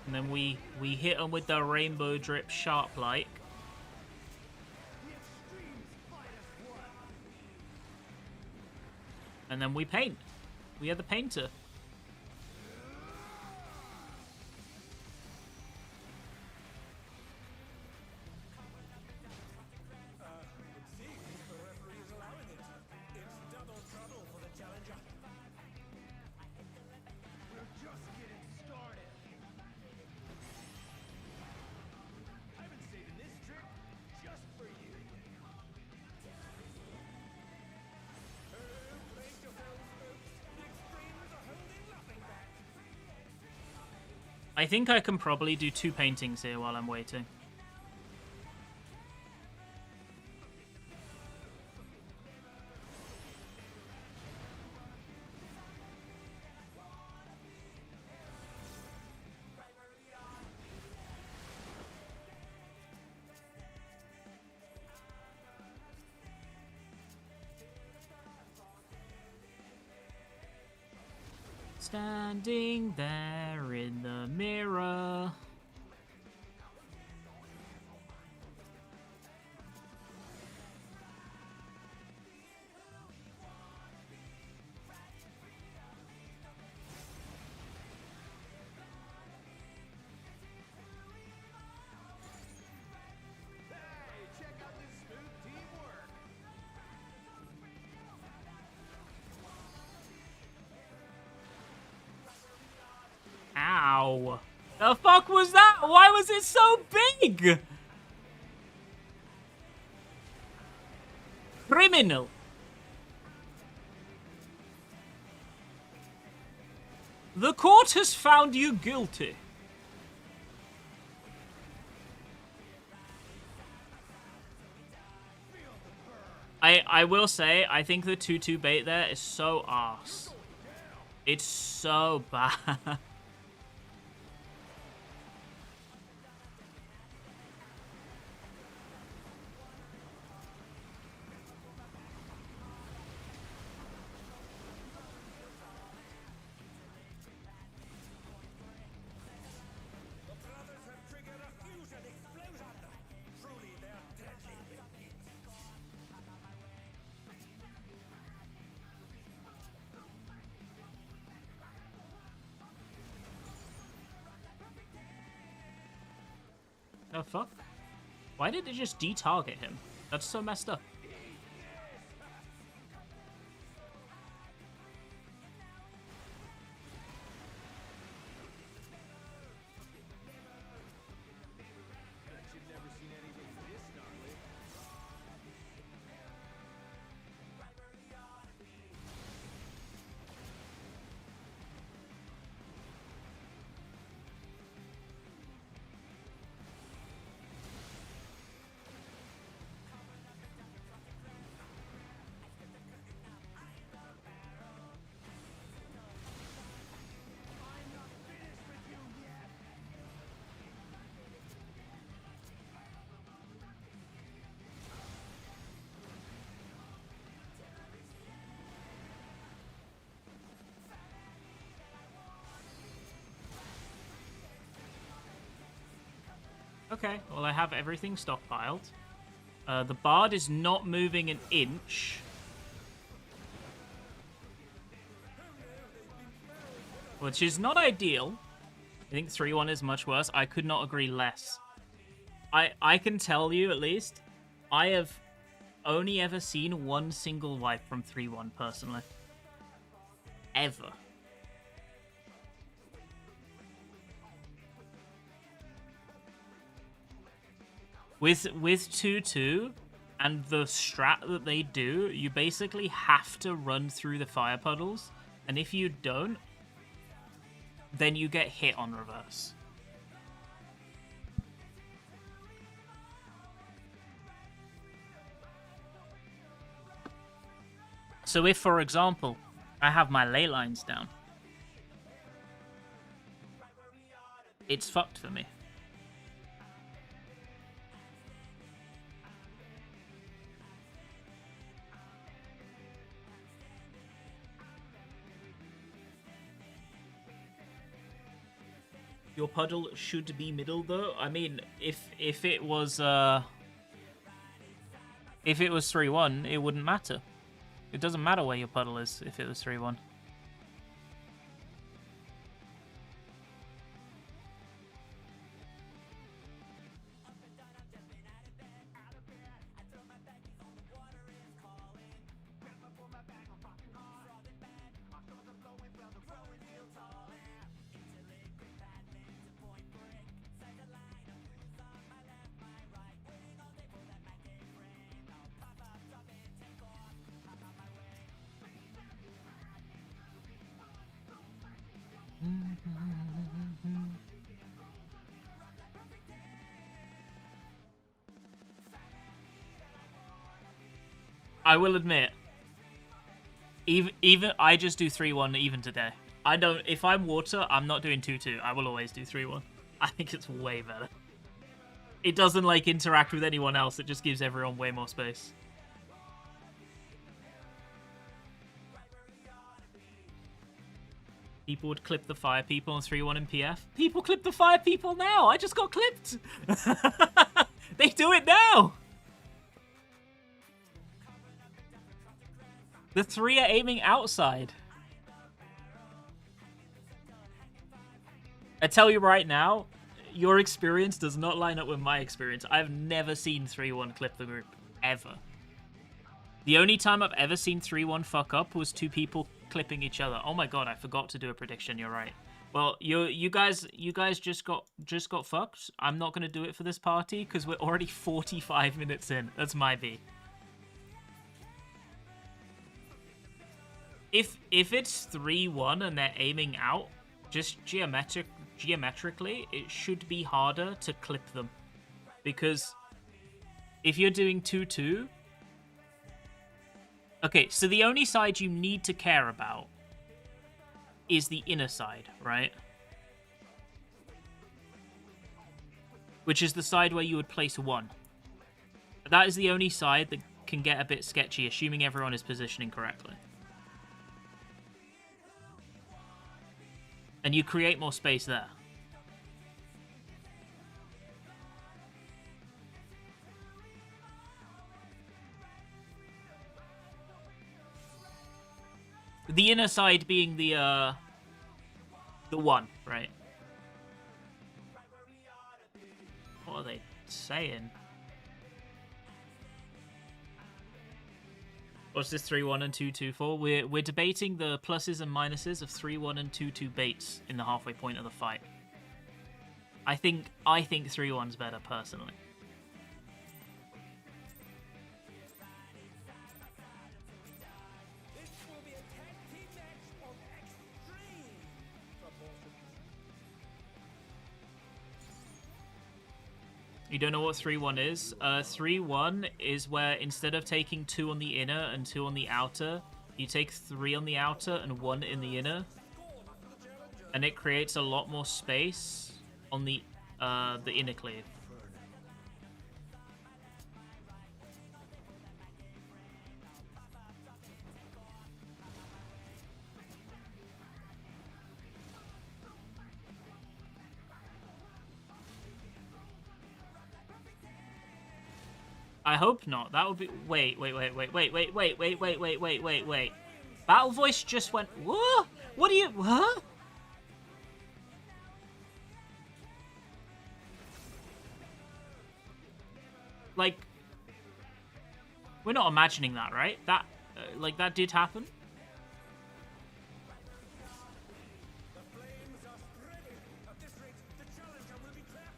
And then we hit them with the rainbow drip sharp like. The extremes fight as one. And then we paint. We are the painter. It seems the referee is allowing it. It's double trouble for the challenger. We're just getting started. I've been saving this trick just for you. Brace yourselves, folks. The extremes are holding nothing back. I think I can probably do 2 paintings here while I'm waiting. Standing there in the mirror. Hey, check out this smooth teamwork. Ow. The fuck was that? Why was it so big? Criminal. The court has found you guilty. I will say, I think the 2-2 bait there is so arse. It's so bad. The brothers have triggered a fusion explosion. Truly, they are deadly indeed. The fuck? Why did it just de-target him? That's so messed up. Bet you've never seen anything this gnarly. Okay, well, I have everything stockpiled. The Bard is not moving an inch. Which is not ideal. I think 3-1 is much worse. I could not agree less. I can tell you, at least, I have only ever seen one single wipe from 3-1, personally. Ever. With 2-2 and the strat that they do, you basically have to run through the fire puddles, and if you don't, then you get hit on reverse. So if, for example, I have my ley lines down, it's fucked for me. Your puddle should be middle, though. I mean, if it was 3-1, it wouldn't matter. It doesn't matter where your puddle is if it was 3-1. I will admit, even I just do 3-1 even today. I don't. If I'm water, I'm not doing 2-2. I will always do 3-1. I think it's way better. It doesn't like interact with anyone else. It just gives everyone way more space. People would clip the fire people on 3-1 in PF. People clip the fire people now. I just got clipped. They do it now. The 3 are aiming outside. I tell you right now, your experience does not line up with my experience. I've never seen 3-1 clip the group, ever. The only time I've ever seen 3-1 fuck up was 2 people clipping each other. Oh my god, I forgot to do a prediction. You're right. Well, you guys just got fucked. I'm not gonna do it for this party because we're already 45 minutes in. That's my B. If it's 3-1 and they're aiming out, just geometrically, it should be harder to clip them. Because if you're doing 2-2... Okay, so the only side you need to care about is the inner side, right? Which is the side where you would place 1. That is the only side that can get a bit sketchy, assuming everyone is positioning correctly. And you create more space there. The inner side being the 1, right? What are they saying? What's this 3-1 and 2-2 for? We're debating the pluses and minuses of 3-1 and 2-2 baits in the halfway point of the fight. I think 3-1's better personally. This will be a tag team match of extreme proportions. You don't know what 3-1 is? 3-1 is where instead of taking 2 on the inner and 2 on the outer, you take 3 on the outer and 1 in the inner. And it creates a lot more space on the inner cleave. I hope not. That would be... Wait. Battle voice just went... What? What are you... Huh? Like... We're not imagining that, right? That... like, that did happen? The flames are spreading. At this rate, the challenger will be trapped.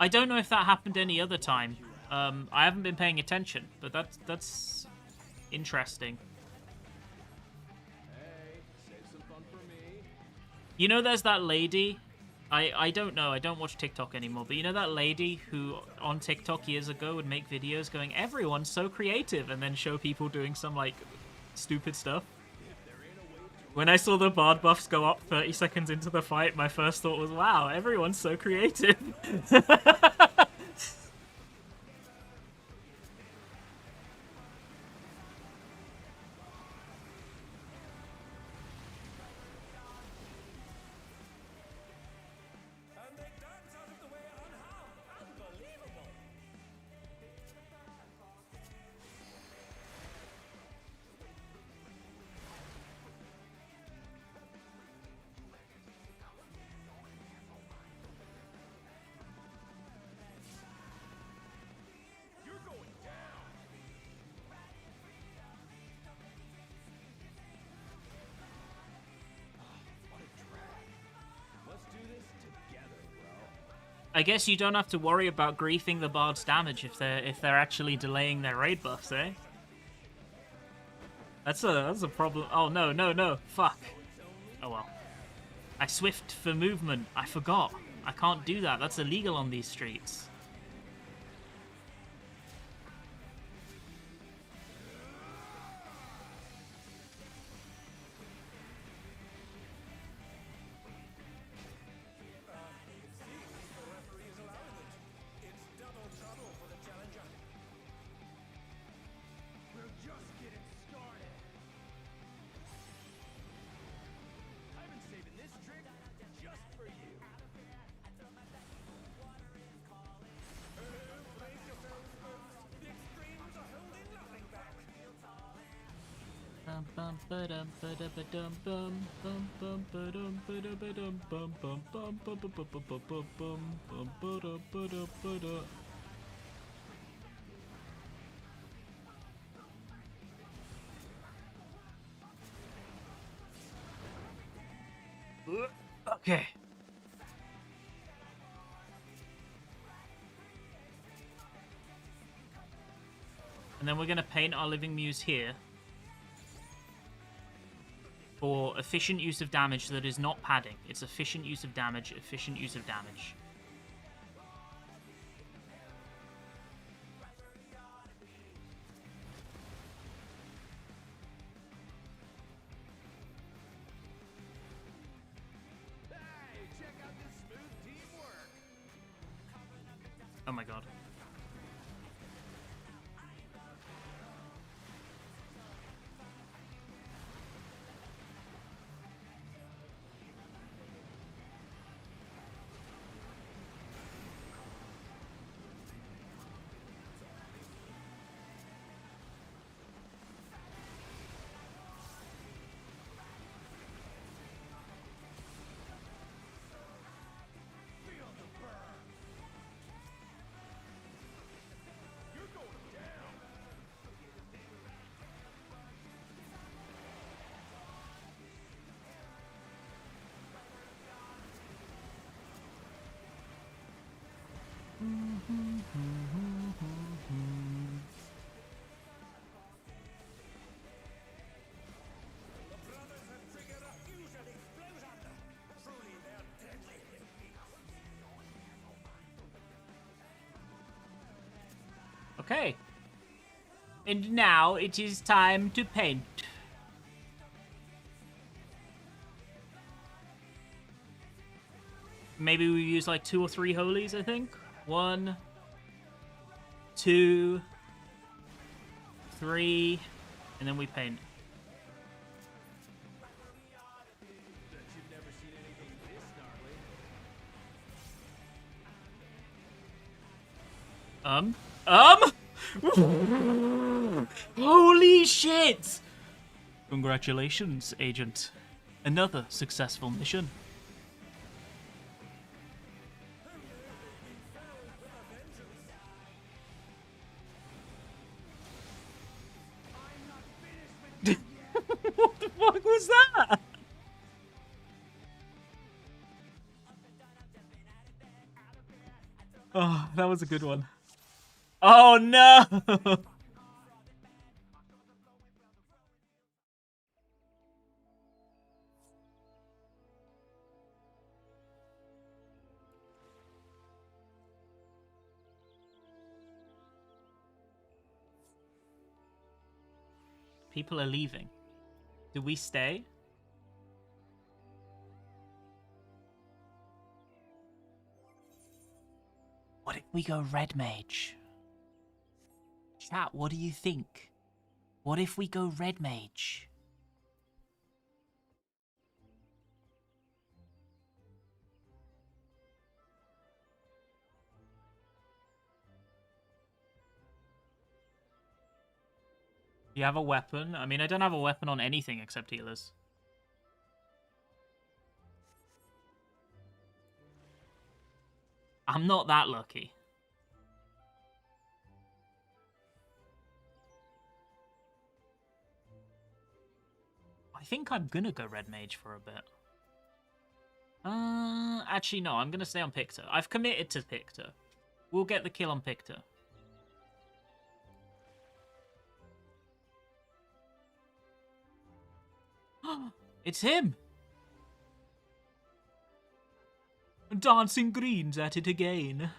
I don't know if that happened any other time. I haven't been paying attention, but that's interesting. Hey, save some fun for me. You know, there's that lady. I don't know. I don't watch TikTok anymore. But you know that lady who on TikTok years ago would make videos going, "Everyone's so creative," and then show people doing some like stupid stuff. When I saw the bard buffs go up 30 seconds into the fight, my first thought was, "Wow, everyone's so creative." And they dance out of the way unharmed. Unbelievable. You're going down. What a drag. Let's do this together, bro. I guess you don't have to worry about griefing the bard's damage if they're actually delaying their raid buffs, eh? That's a problem. Oh no, fuck. Oh well. I swift for movement. I forgot. I can't do that. That's illegal on these streets. It's double trouble for the challenger. We're just getting started. I've been saving this trick just for you. Brace yourselves, folks. The extremes are holding nothing back. Bum bum ba-dum ba-da-ba-dum bum bum bum ba-dum ba-da-ba-dum bum bum bum bum bum bum bum bum bum bum ba-da ba-da ba-da. Okay. And then we're going to paint our living muse here for efficient use of damage that is not padding. It's efficient use of damage, efficient use of damage. Hey, check out this smooth teamwork. Oh my god. Feel the burn. You're going down. The brothers have triggered a fusion explosion. Truly, they're deadly. Okay. And now it is time to paint. Maybe we use like 2 or 3 holies, I think. 1, 2, 3, and then we paint. The Um? Holy shit! Congratulations, Agent. Another successful mission. What the fuck was that? Oh, that was a good one. Oh no! People are leaving. Do we stay? What if we go red mage? Chat, what do you think? What if we go red mage? You have a weapon? I mean, I don't have a weapon on anything except healers. I'm not that lucky. I think I'm gonna go red mage for a bit. Actually, no, I'm gonna stay on Pictor. I've committed to Pictor. We'll get the kill on Pictor. It's him! Dancing Green's at it again.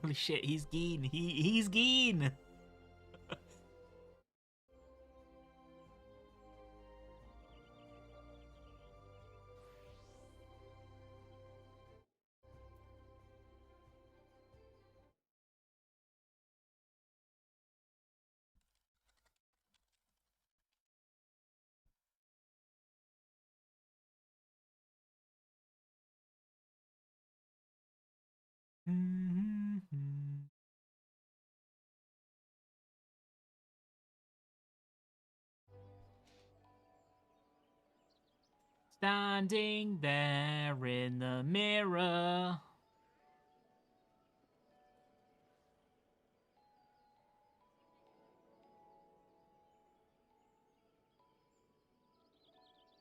Holy shit, he's Geen. He's Geen! Standing there in the mirror.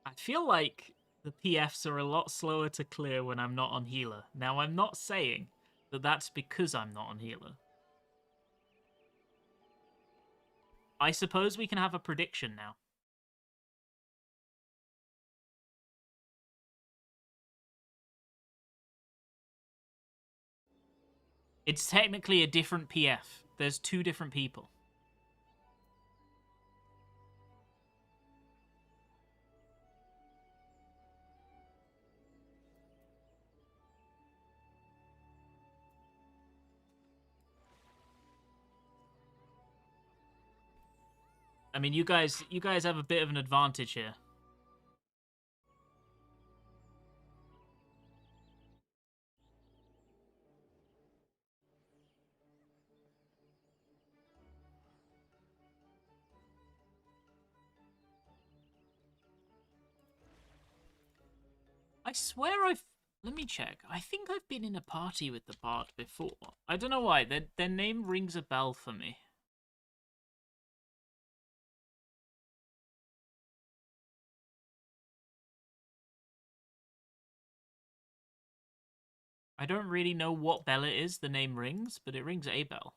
I feel like the PFs are a lot slower to clear when I'm not on healer. Now, I'm not saying that that's because I'm not on healer. I suppose we can have a prediction now. It's technically a different PF. There's two different people. I mean, you guys have a bit of an advantage here. I swear I've... Let me check. I think I've been in a party with the Bard before. I don't know why. Their name rings a bell for me. I don't really know what bell it is the name rings, but it rings a bell.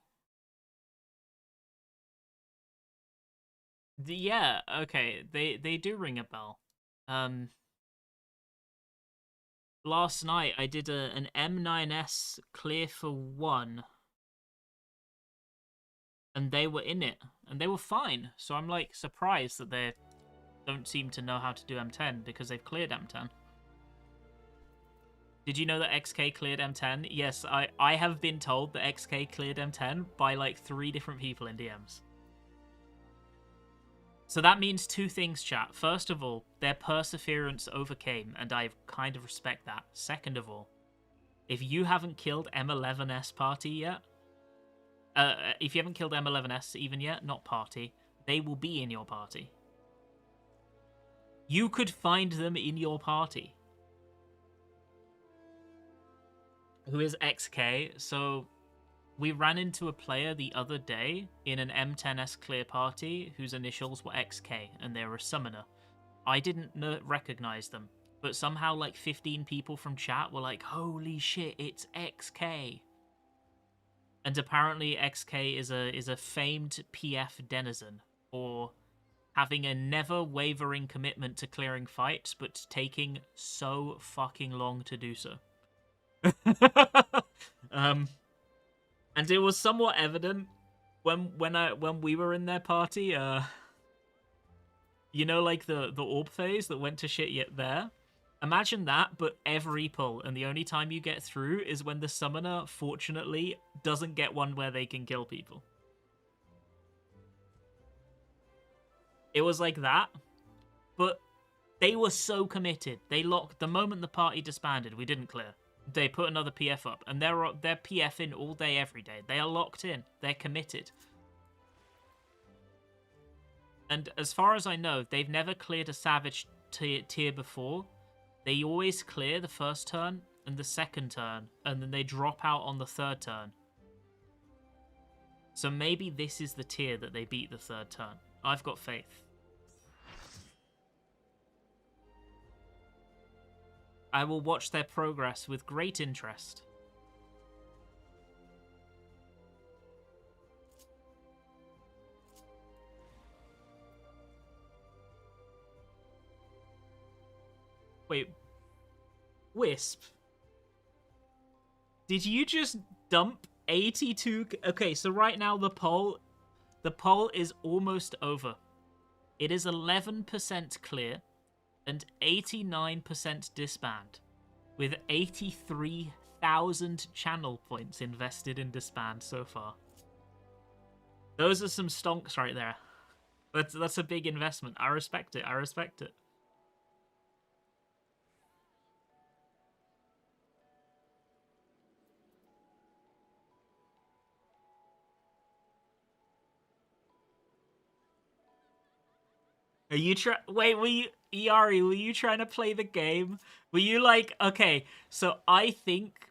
Yeah, okay. They do ring a bell. Last night I did an M9S clear for 1. And they were in it. And they were fine. So I'm like surprised that they don't seem to know how to do M10 because they've cleared M10. Did you know that XK cleared M10? Yes, I have been told that XK cleared M10 by like 3 different people in DMs. So that means 2 things, chat. First of all, their perseverance overcame, and I kind of respect that. Second of all, if you haven't killed M11S party yet, if you haven't killed M11S even yet, not party, they will be in your party. You could find them in your party. Who is XK? So we ran into a player the other day in an M10S clear party whose initials were XK, and they were a summoner. I didn't recognize them, but somehow like 15 people from chat were like, holy shit, it's XK. And apparently XK is a famed PF denizen for having a never wavering commitment to clearing fights, but taking so fucking long to do so. And it was somewhat evident when we were in their party. You know, like the orb phase that went to shit yet there. Imagine that, but every pull, and the only time you get through is when the summoner, fortunately, doesn't get one where they can kill people. It was like that, but they were so committed. They locked the moment the party disbanded. We didn't clear. They put another PF up, and they're PFing all day, every day. They are locked in. They're committed. And as far as I know, they've never cleared a Savage tier before. They always clear the first turn and the second turn, and then they drop out on the third turn. So maybe this is the tier that they beat the third turn. I've got faith. I will watch their progress with great interest. Wait. Wisp. Did you just dump 82? Okay, so right now the poll is almost over. It is 11% clear and 89% disband, with 83,000 channel points invested in disband so far. Those are some stonks right there. That's a big investment. I respect it. I respect it. Are you Wait, were you Iari? Were you trying to play the game? Were you like, okay? So I think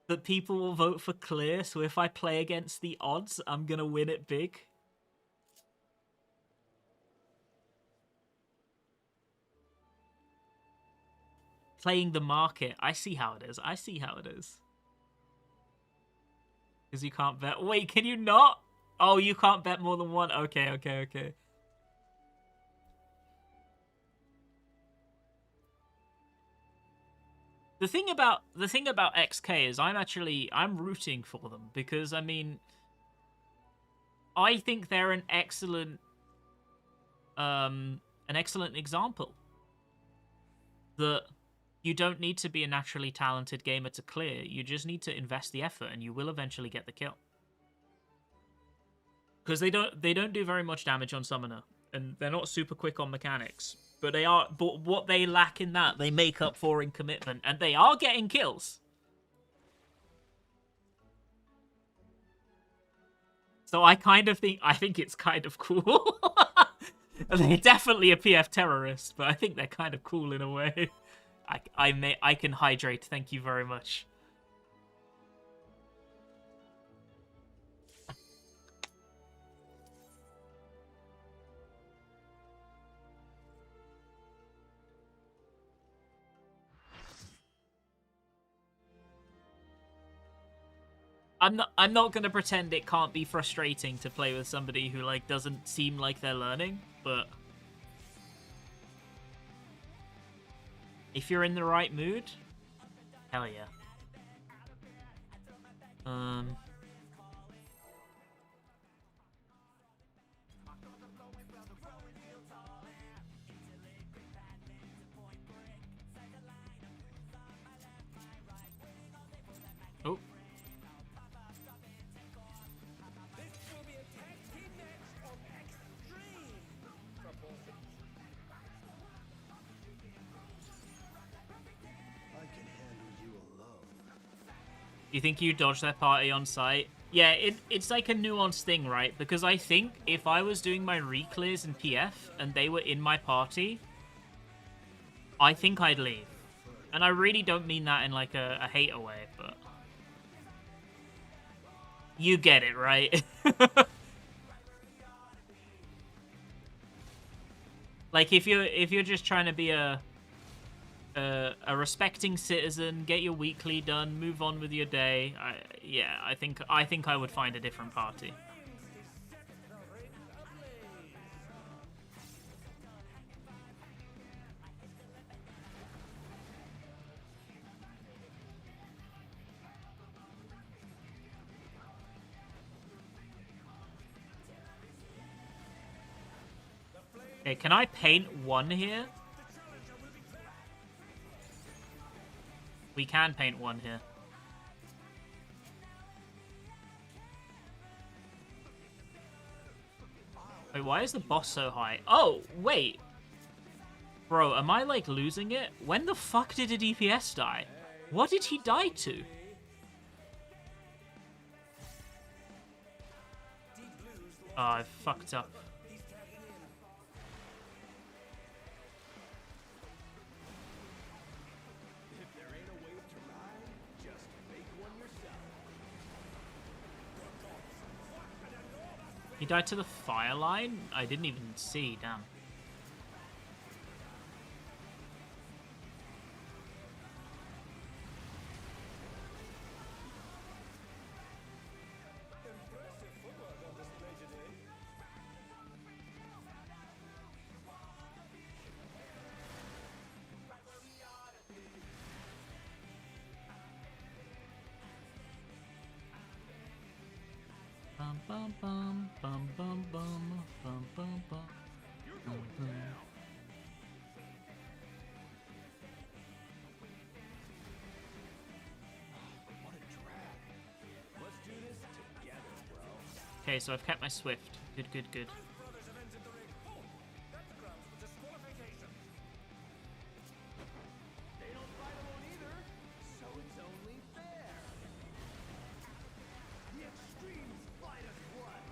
that people will vote for clear. So if I play against the odds, I'm gonna win it big. Playing the market. I see how it is. I see how it is. Because you can't bet. Wait, can you not? Oh, you can't bet more than one. Okay, okay, okay. The thing about XK is I'm rooting for them because I mean I think they're an excellent example that you don't need to be a naturally talented gamer to clear. You just need to invest the effort and you will eventually get the kill. Because they don't do very much damage on summoner and they're not super quick on mechanics. But what they lack in that, they make up for in commitment, and they are getting kills. So I think it's kind of cool. They're definitely a PF terrorist, but I think they're kind of cool in a way. I can hydrate. Thank you very much. I'm not gonna pretend it can't be frustrating to play with somebody who like doesn't seem like they're learning, but if you're in the right mood, hell yeah. You think you dodge their party on sight? Yeah, it's like a nuanced thing, right? Because I think if I was doing my reclears in PF and they were in my party, I think I'd leave. And I really don't mean that in like a hater way, but you get it, right? Like if you're just trying to be a respecting citizen, get your weekly done, move on with your day. I think I would find a different party. Okay, can I paint one here? We can paint one here. Wait, why is the boss so high? Oh, wait. Bro, am I, like, losing it? When the fuck did a DPS die? What did he die to? Oh, I fucked up. If there ain't a wave to ride, just make one yourself. He died to the fire line? I didn't even see, damn. Bum bum bum bum bum bum bum bum bum. You're going down. What a drag. Let's do this together, bro. Okay, so I've kept my Swift. Good, good, good. Brothers have entered the ring. Oh, that's grounds for disqualification. They don't fight alone either, so it's only fair. The extremes fight as one.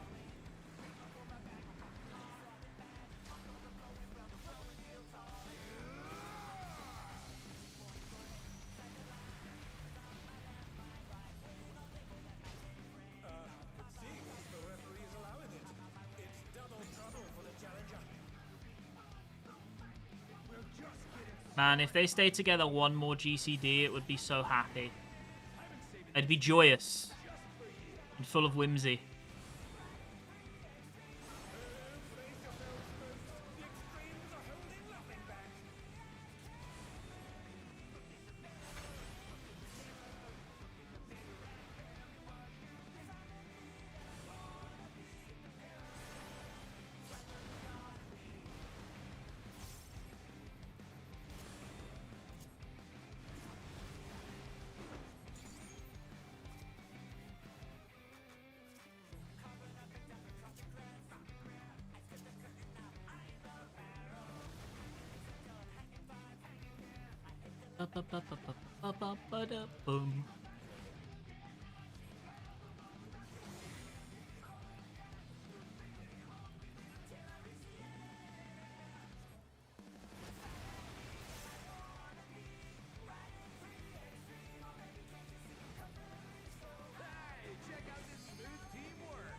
It seems the referee is allowing it. It's double trouble for the challenger. We're just getting. Man, if they stay together one more GCD, it would be so happy. I'd be joyous and full of whimsy. Brace yourselves, folks. The extremes are holding nothing back. Boom. Hey, check out this smooth teamwork.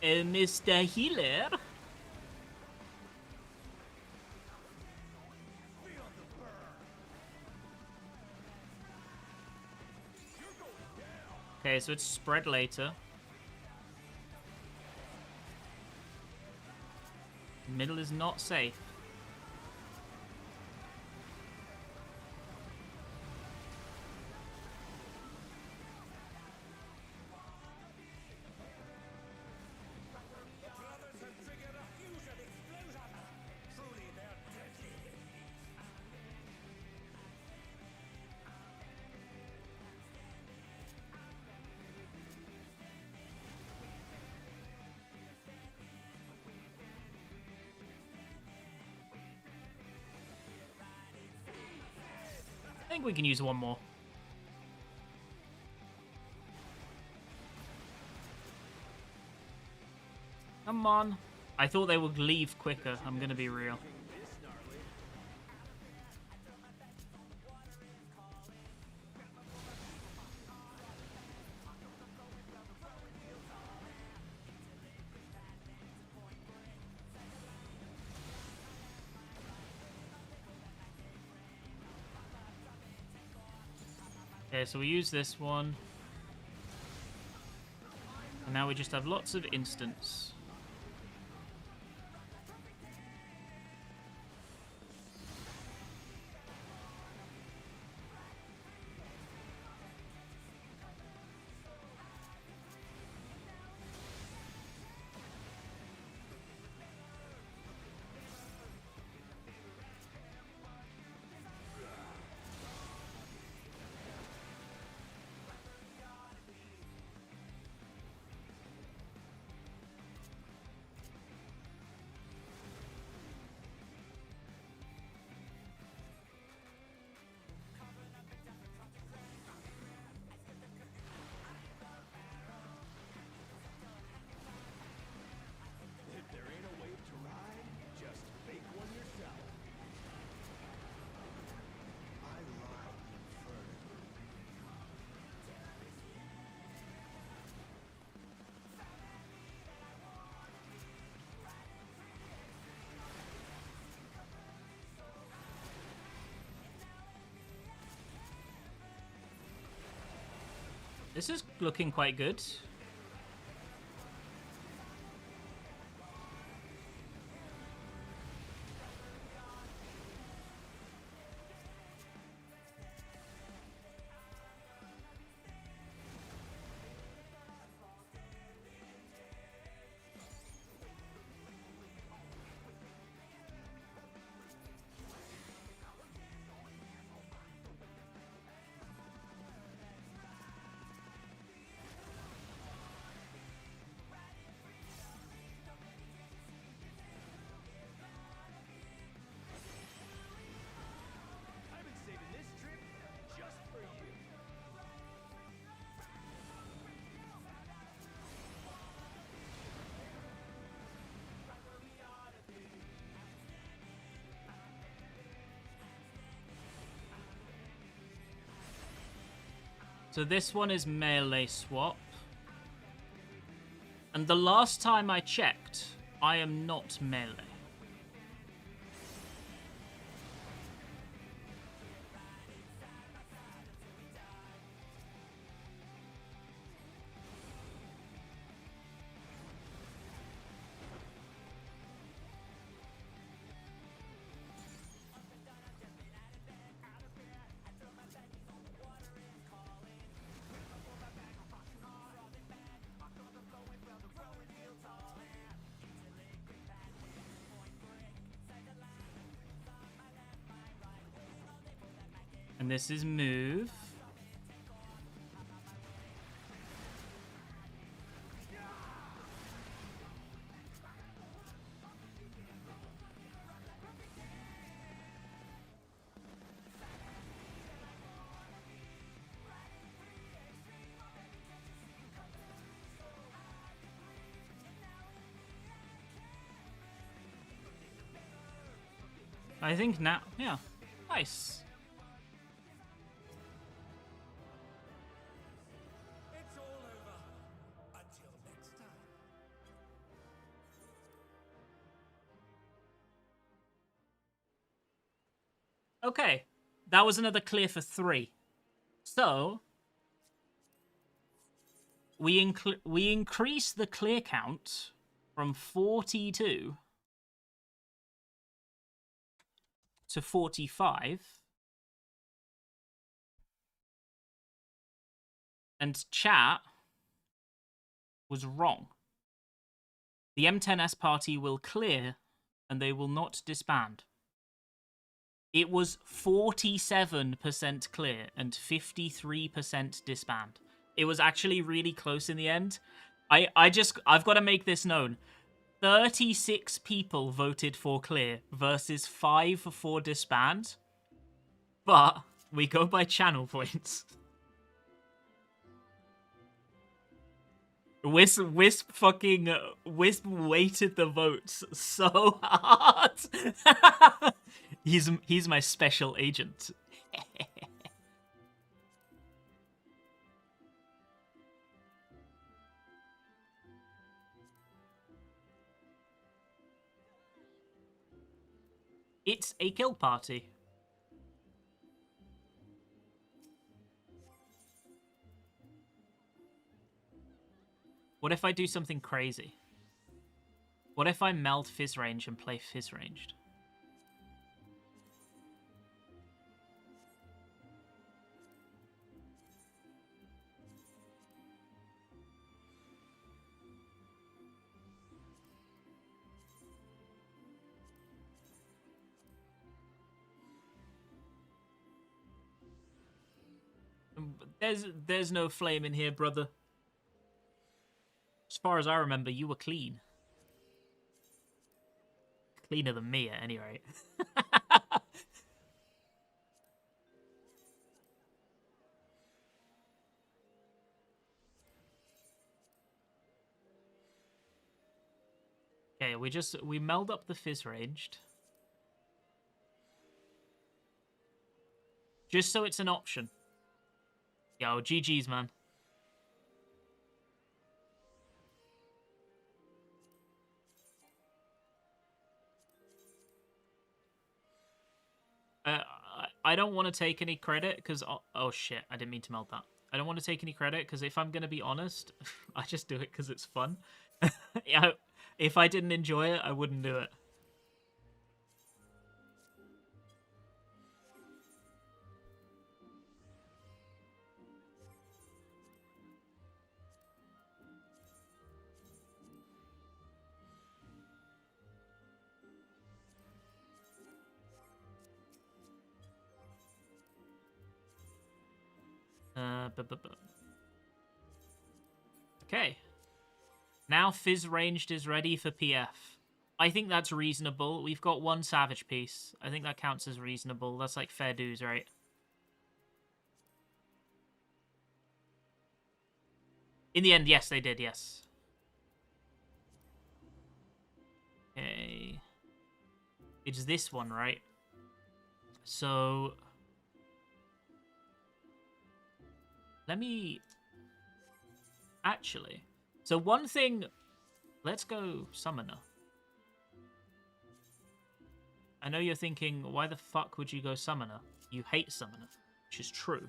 Mr. Healer. Okay, so it's spread later. Middle is not safe. Brothers have triggered a fusion explosion. I think we can use one more. Come on. I thought they would leave quicker, I'm gonna be real. Okay, so we use this one. And now we just have lots of instants. If there ain't a wave to ride, just make one yourself. I ride Inferno. This is looking quite good. I've been saving this trip just for you. So this one is melee swap. And the last time I checked, I am not melee. And this is move. I think now, yeah, nice. It's all over. Until next time. Okay, that was another clear for 3. So we increase the clear count from 42 to 45. And chat was wrong. The M10S party will clear and they will not disband. It was 47% clear and 53% disband. It was actually really close in the end. I've got to make this known. 36 people voted for clear versus 5 for disband. But We go by channel points. Wisp weighted the votes so hard. He's my special agent. It's a kill party. What if I do something crazy? What if I meld Fizz Range and play Fizz Ranged? There's no flame in here, brother. As far as I remember, you were clean. Cleaner than me, at any rate. Okay, we meld up the Fizz Ranged. Just so it's an option. Yo, GG's, man. I don't want to take any credit because... Oh, shit. I didn't mean to melt that. I don't want to take any credit because if I'm going to be honest, I just do it because it's fun. Yeah, if I didn't enjoy it, I wouldn't do it. Okay. Now Fizz Ranged is ready for PF. I think that's reasonable. We've got one Savage piece. I think that counts as reasonable. That's like fair dues, right? In the end, yes, they did, yes. Okay. It's this one, right? So... Let me... Actually... So one thing... Let's go Summoner. I know you're thinking, why the fuck would you go Summoner? You hate Summoner, which is true.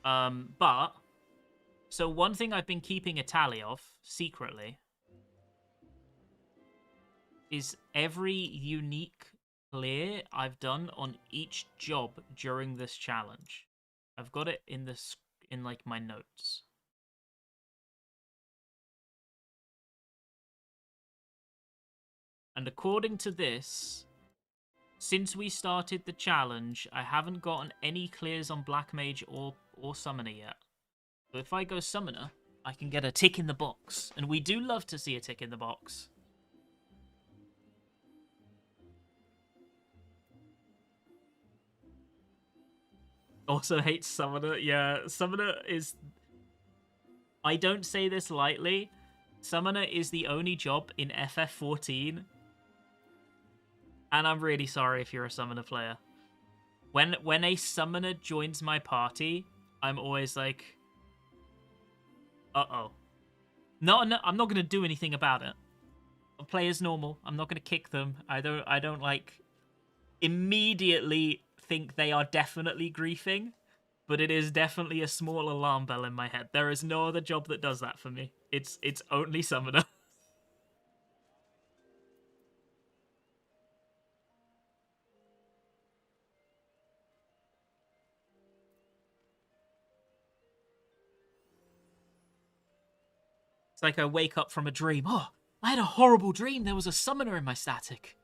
But... So one thing I've been keeping a tally of, secretly, is every unique clear I've done on each job during this challenge. I've got it in this... in like my notes. And according to this, since we started the challenge, I haven't gotten any clears on Black Mage or Summoner yet. So if I go Summoner, I can get a tick in the box. And we do love to see a tick in the box. Also hates Summoner. Yeah, Summoner is... I don't say this lightly. Summoner is the only job in FF14. And I'm really sorry if you're a Summoner player. When a Summoner joins my party, I'm always like... Uh-oh. No, I'm not going to do anything about it. I'll play as normal. I'm not going to kick them. I don't like... immediately think they are definitely griefing, but it is definitely a small alarm bell in my head. There is no other job that does that for me. It's only Summoner. It's like I wake up from a dream. Oh, I had a horrible dream. There was a Summoner in my static.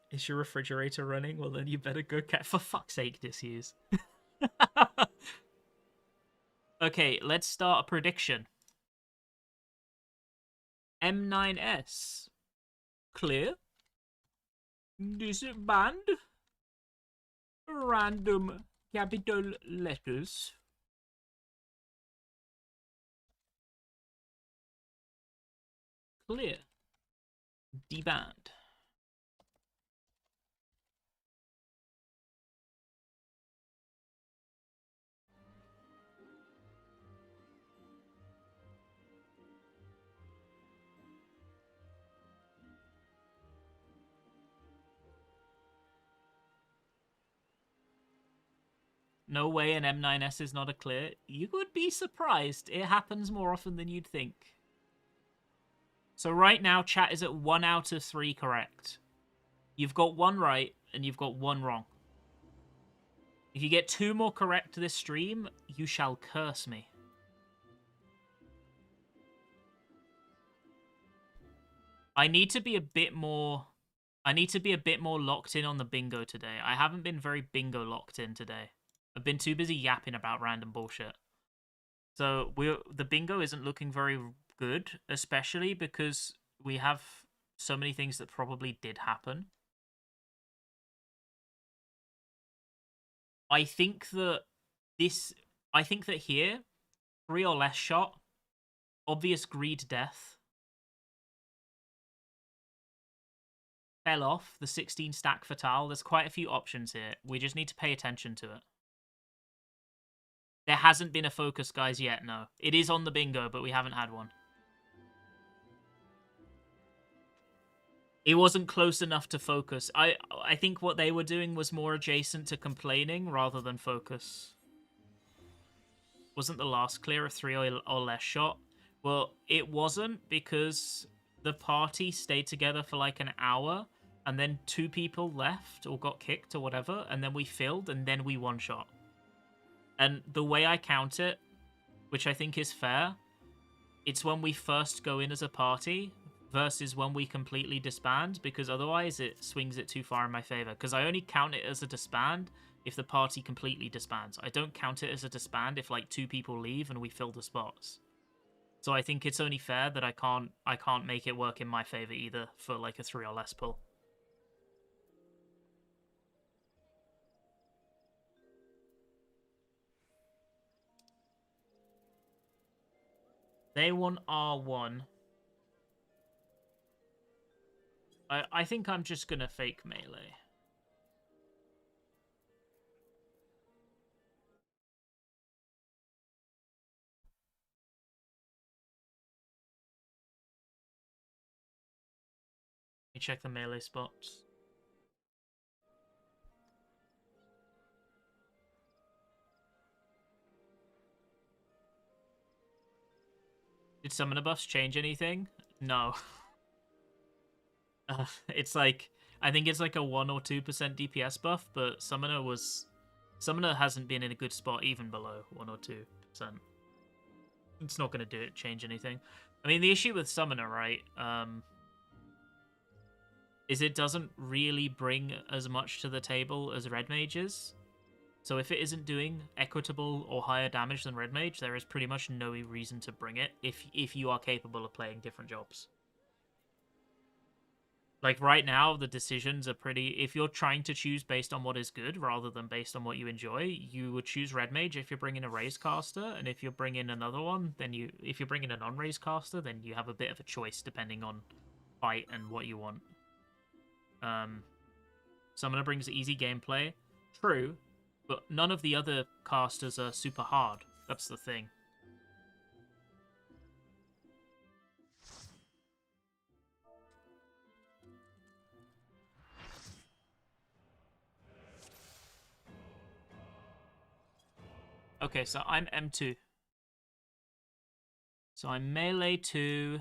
Is your refrigerator running? Well, then you better go for fuck's sake, disuse. Okay, let's start a prediction. M9S. Clear. Disband. Random capital letters. Clear. Deband. No way an M9S is not a clear. You would be surprised. It happens more often than you'd think. So right now, chat is at 1 out of 3 correct. You've got 1 right, and you've got 1 wrong. If you get 2 more correct this stream, you shall curse me. I need to be a bit more locked in on the bingo today. I haven't been very bingo locked in today. I've been too busy yapping about random bullshit. So the bingo isn't looking very good, especially because we have so many things that probably did happen. I think that here, 3 or less shot, obvious greed death, fell off, the 16 stack fatale. There's quite a few options here. We just need to pay attention to it. There hasn't been a focus, guys, yet, no. It is on the bingo, but we haven't had one. It wasn't close enough to focus. I think what they were doing was more adjacent to complaining rather than focus. Wasn't the last clear a 3 or less shot? Well, it wasn't because the party stayed together for like an hour and then 2 people left or got kicked or whatever, and then we filled and then we one shot. And the way I count it, which I think is fair, it's when we first go in as a party versus when we completely disband, because otherwise it swings it too far in my favor. Because I only count it as a disband if the party completely disbands. I don't count it as a disband if like 2 people leave and we fill the spots. So I think it's only fair that I can't make it work in my favor either for like a 3 or less pull. They want R1. I think I'm just gonna fake melee. Let me check the melee spots. Did summoner buffs change anything? No. It's like, I think it's like a 1 or 2% DPS buff, but Summoner hasn't been in a good spot even below 1 or 2%. It's not going to change anything. I mean, the issue with Summoner, right, is it doesn't really bring as much to the table as Red Mages. So if it isn't doing equitable or higher damage than Red Mage, there is pretty much no reason to bring it if you are capable of playing different jobs. Like, right now, the decisions are pretty... If you're trying to choose based on what is good rather than based on what you enjoy, you would choose Red Mage if you're bringing a Raise Caster, and if you're bringing another one, then if you're bringing a non-Raise Caster, then you have a bit of a choice depending on fight and what you want. Summoner brings easy gameplay. True, but none of the other casters are super hard. That's the thing. Okay, so I'm M2. So I'm melee 2.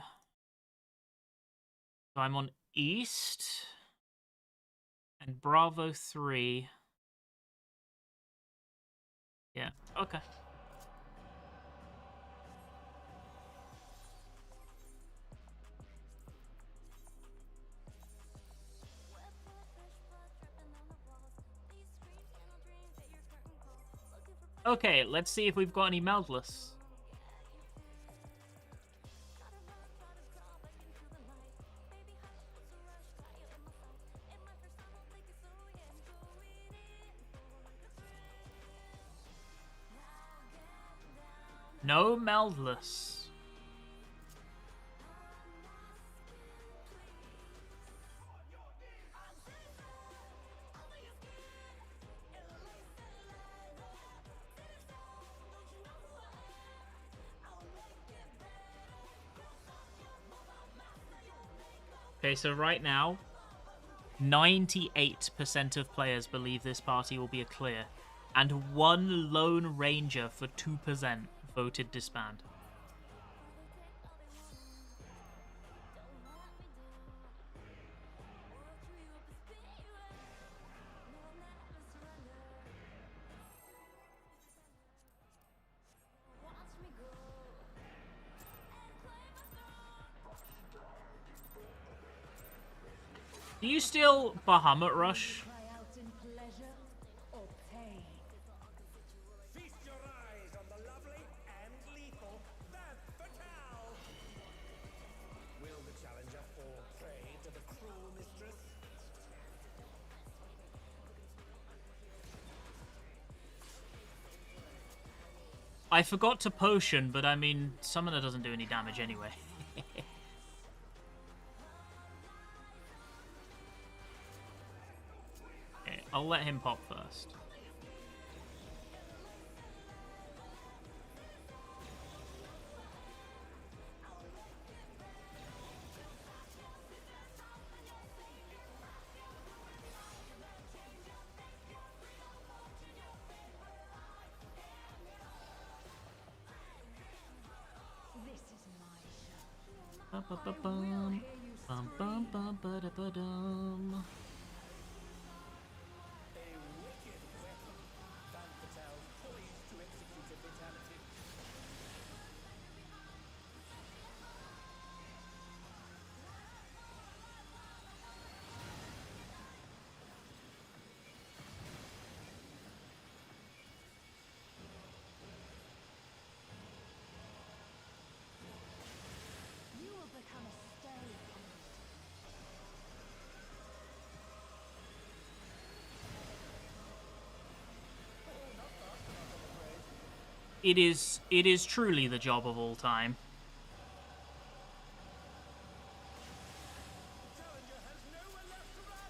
So I'm on East. And Bravo 3. Yeah, okay. Okay, let's see if we've got any Meldless. No Meldless. Okay, so right now, 98% of players believe this party will be a clear, and one lone ranger for 2% voted disband. Do you still Bahamut Rush? Cry out in pleasure or pain. Feast your eyes on the lovely and lethal Femme Fatale. Will the challenger fall prey to the cruel mistress? I forgot to potion, but I mean, Summoner doesn't do any damage anyway. Okay, I'll let him pop first. This is my show. Ba-ba-ba-bum. Bum-bum-bum-ba-da-ba-dum. A wicked weapon. Femme Fatale poised to execute a fatality. You will become a stay point. It is truly the job of all time. Challenger has nowhere left to run.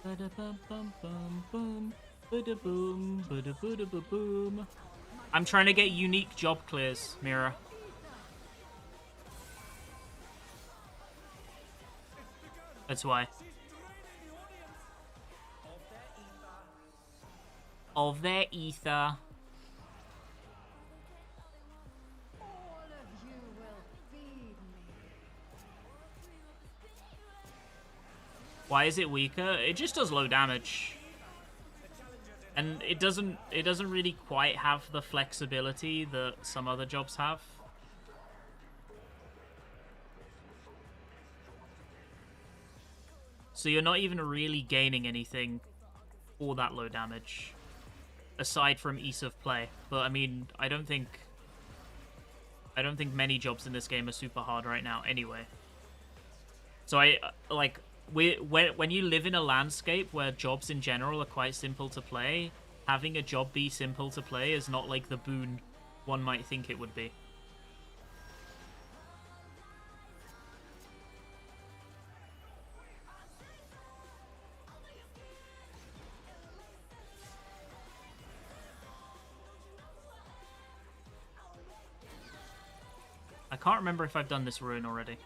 Ba-da-bum-bum-bum-bum. Ba-da-boom. Ba-da-ba-da-ba-boom. I'm trying to get unique job clears, Mira. That's why. She's draining the audience Of their ether. All of you will feed me. Why is it weaker? It just does low damage. And it doesn't really quite have the flexibility that some other jobs have. So you're not even really gaining anything for that low damage. Aside from ease of play. But I mean, I don't think many jobs in this game are super hard right now anyway. So when you live in a landscape where jobs in general are quite simple to play, having a job be simple to play is not like the boon one might think it would be. I can't remember if I've done this rune already.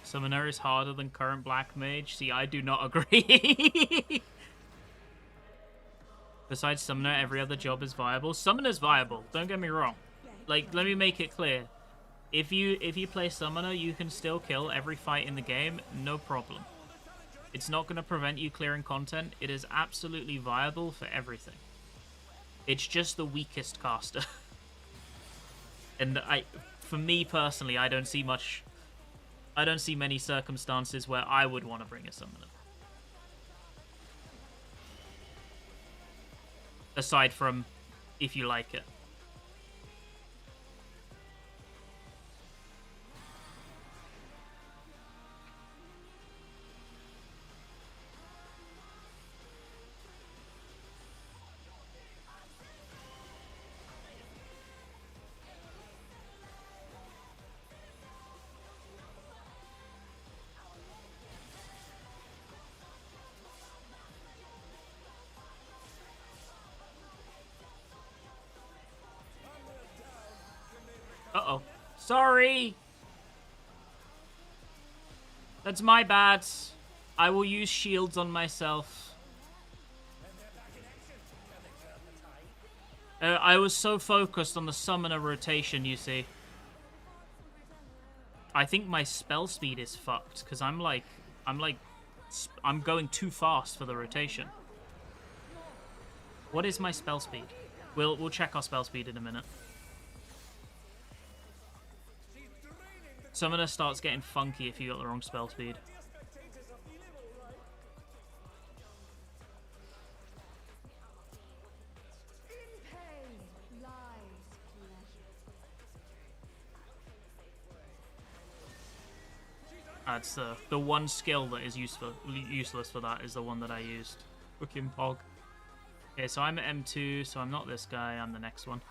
Summoner is harder than current Black Mage. See, I do not agree. Besides Summoner, every other job is viable. Summoner's viable, don't get me wrong. Like, let me make it clear. If you play Summoner, you can still kill every fight in the game, no problem. It's not going to prevent you clearing content. It is absolutely viable for everything. It's just the weakest caster. And for me personally, I don't see many circumstances where I would want to bring a Summoner. Aside from if you like it. Uh-oh. Sorry! That's my bad. I will use shields on myself. I was so focused on the Summoner rotation, you see. I think my spell speed is fucked, because I'm going too fast for the rotation. What is my spell speed? We'll check our spell speed in a minute. Summoner starts getting funky if you got the wrong spell speed. That's the one skill that is useless for that is the one that I used. Fucking pog. Okay, so I'm at M2, so I'm not this guy, I'm the next one.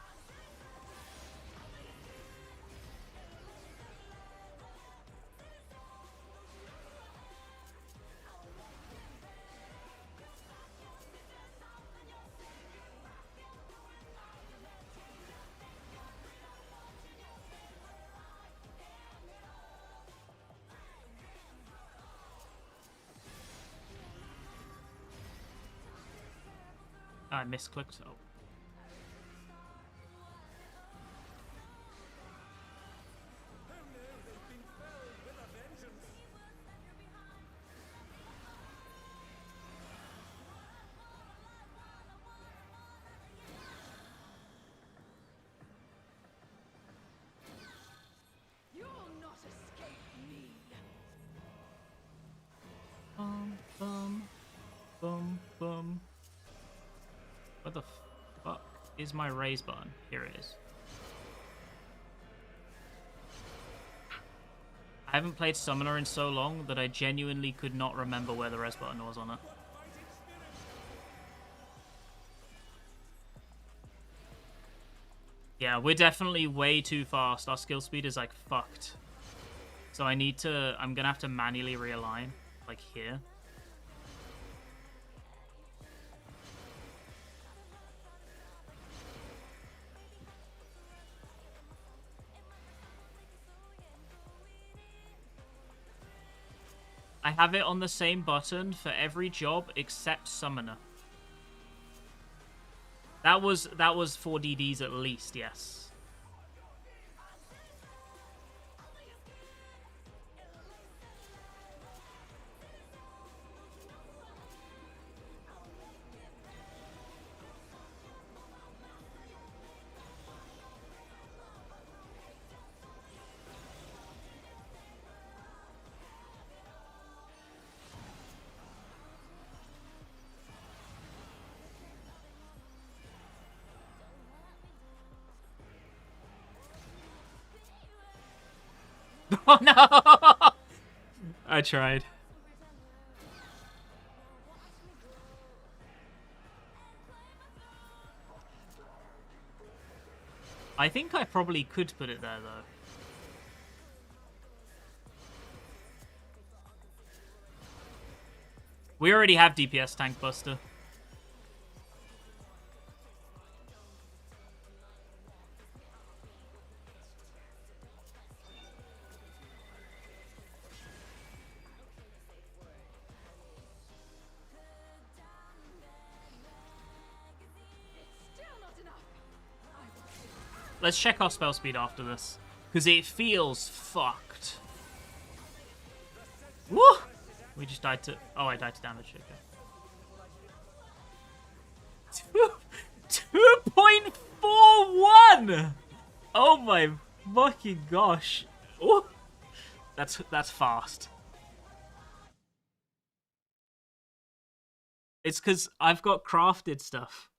I misclicked. Oh. You'll not escape me. Bum. What the fuck is my raise button? Here it is. I haven't played Summoner in so long that I genuinely could not remember where the res button was on it. Yeah, we're definitely way too fast. Our skill speed is like fucked. So I'm gonna have to manually realign, like here. I have it on the same button for every job except Summoner. That was 4 DDs at least, yes. Oh no! I tried. I think I probably could put it there though. We already have DPS Tank Buster. Let's check our spell speed after this. Because it feels fucked. Woo! We just died to... Oh, I died to damage. Okay. 2.41! Oh my fucking gosh. Ooh. That's fast. It's because I've got crafted stuff.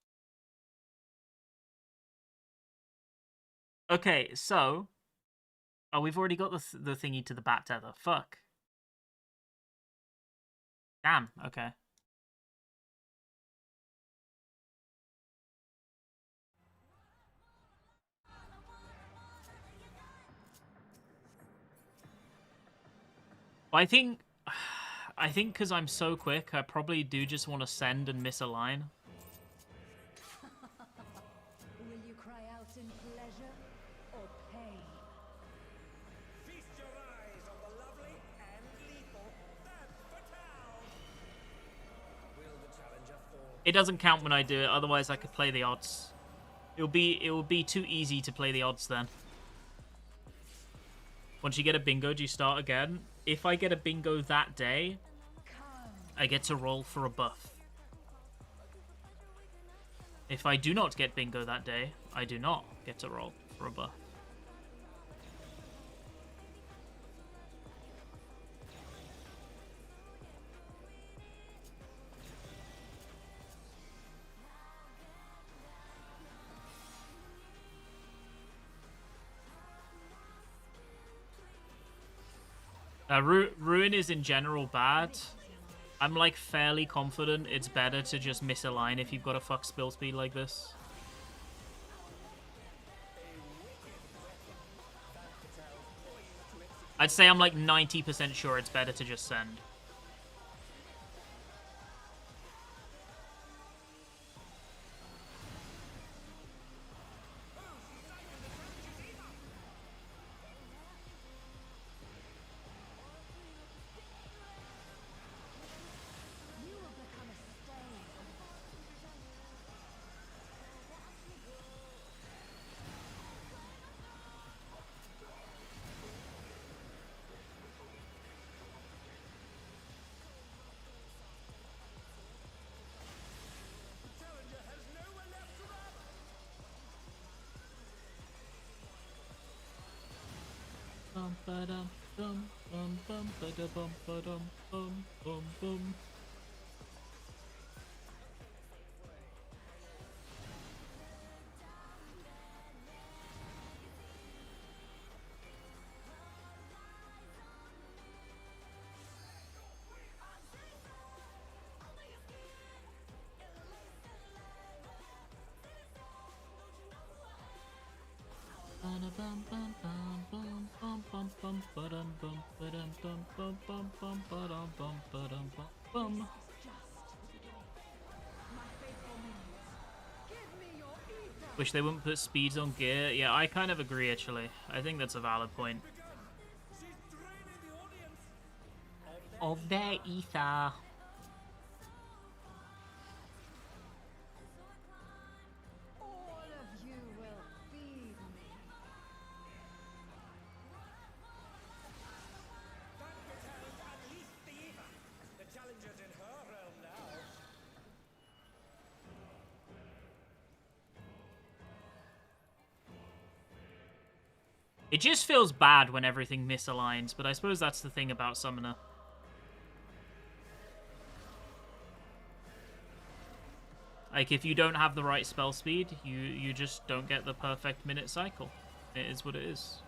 Okay, so... Oh, we've already got the thingy to the bat tether. Fuck. Damn, okay. I think because I'm so quick, I probably do just want to send and miss a line. Will you cry out in pleasure or pain? Feast your eyes on the lovely and lethal femme fatale. Will the challenger fall? It doesn't count when I do it, otherwise I could play the odds. It will be too easy to play the odds then. Once you get a bingo, do you start again? If I get a bingo that day, I get to roll for a buff. If I do not get bingo that day, I do not get to roll for a buff. Ruin is in general bad. I'm like fairly confident it's better to just miss a line if you've got a fuck spill speed like this. I'd say I'm like 90% sure it's better to just send. You will become a stain. Challenger has nowhere left to run. Bum ba-dum bum bum bum ba-da-bum ba-dum bum bum bum. Wish they wouldn't put speeds on gear. Yeah, I kind of agree, actually. I think that's a valid point. She's draining the audience. Of their ether. All of you will feed me. Femme fatale unleashed the ether. The challenger's in her realm now. It just feels bad when everything misaligns, but I suppose that's the thing about Summoner. Like, if you don't have the right spell speed, you just don't get the perfect minute cycle. It is what it is.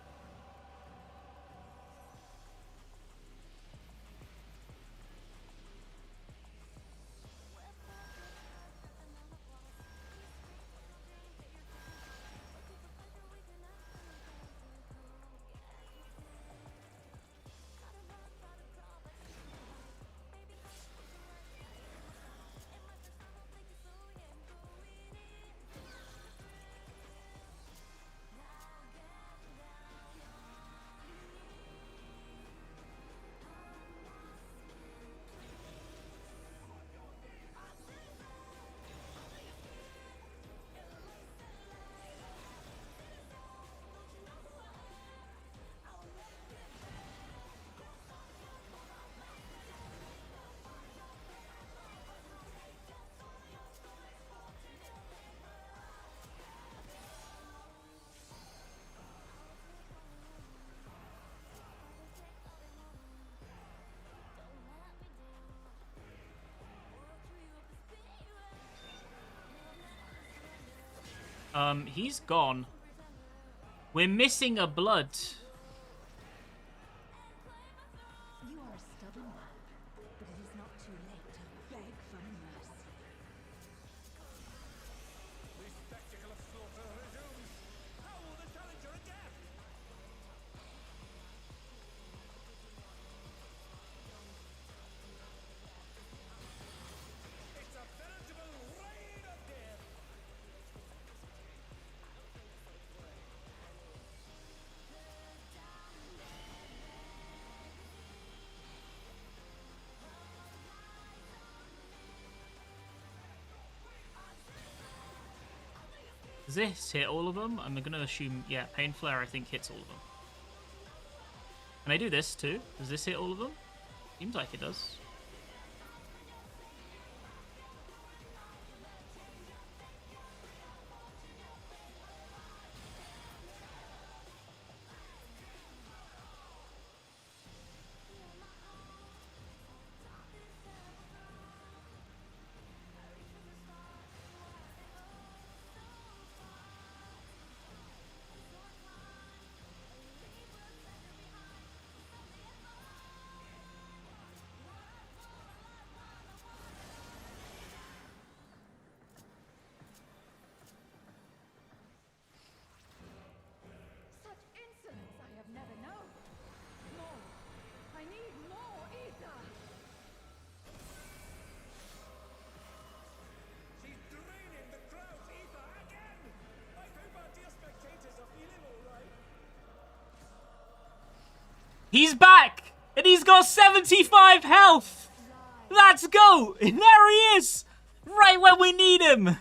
He's gone. We're missing a blood. You are a stubborn man, but it is not too late to beg for mercy. The spectacle of slaughter resumes. How will the challenger adapt? It's a veritable rain of death. Does this hit all of them? I'm gonna assume, yeah, Pain Flare I think hits all of them. Can I do this too? Does this hit all of them? Seems like it does. Such insolence I have never known. More. I need more ether. She's draining the crowd's ether again. I hope our dear spectators are feeling all right. He's back! And he's got 75 health! Let's go! And there he is! Right when we need him!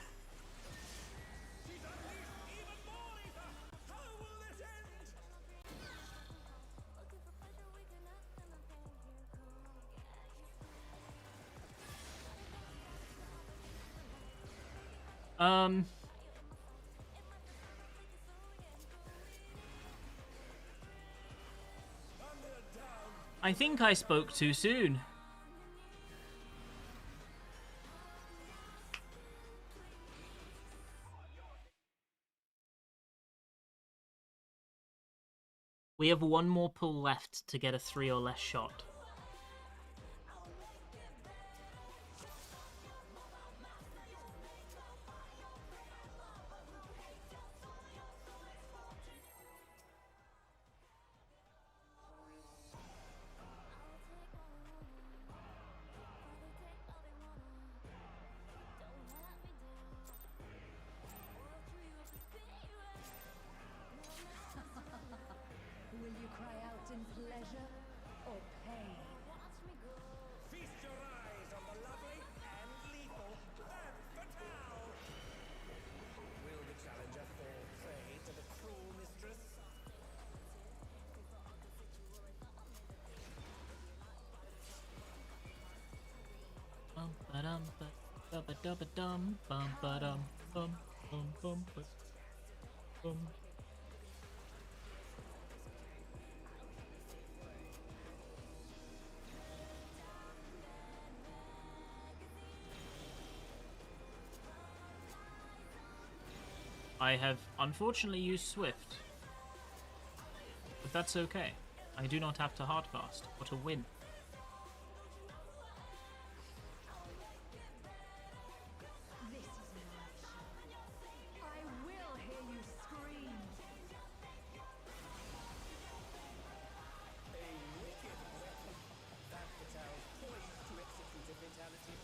She's unleashed even more ether. How will this end? I think I spoke too soon. We have one more pull left to get a 3 or less shot. Will you cry out in pleasure or pain? Feast your eyes on the lovely and lethal Femme Fatale. Will the challenger fall prey to the cruel mistress? Bum ba-dum ba-ba-da-ba-dum bum ba-dum bum bum bum bum. I have unfortunately used Swift, but that's okay. I do not have to hardcast. What a win. This is my show. I will hear you scream. A wicked weapon. Femme Fatale poised to execute a fatality.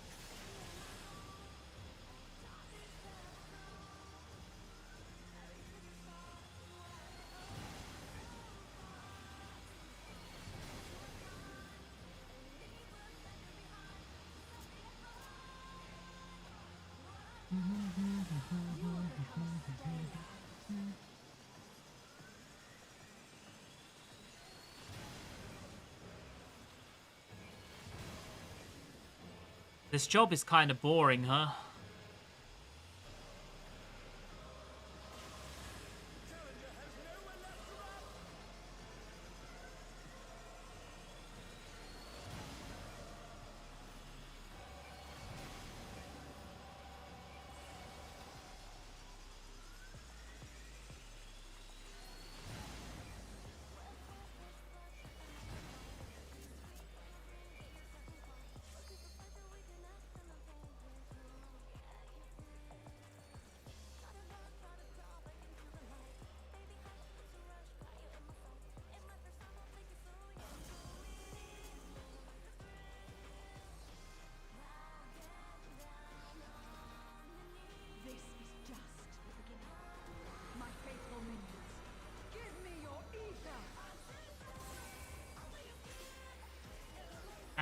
This job is kind of boring, huh?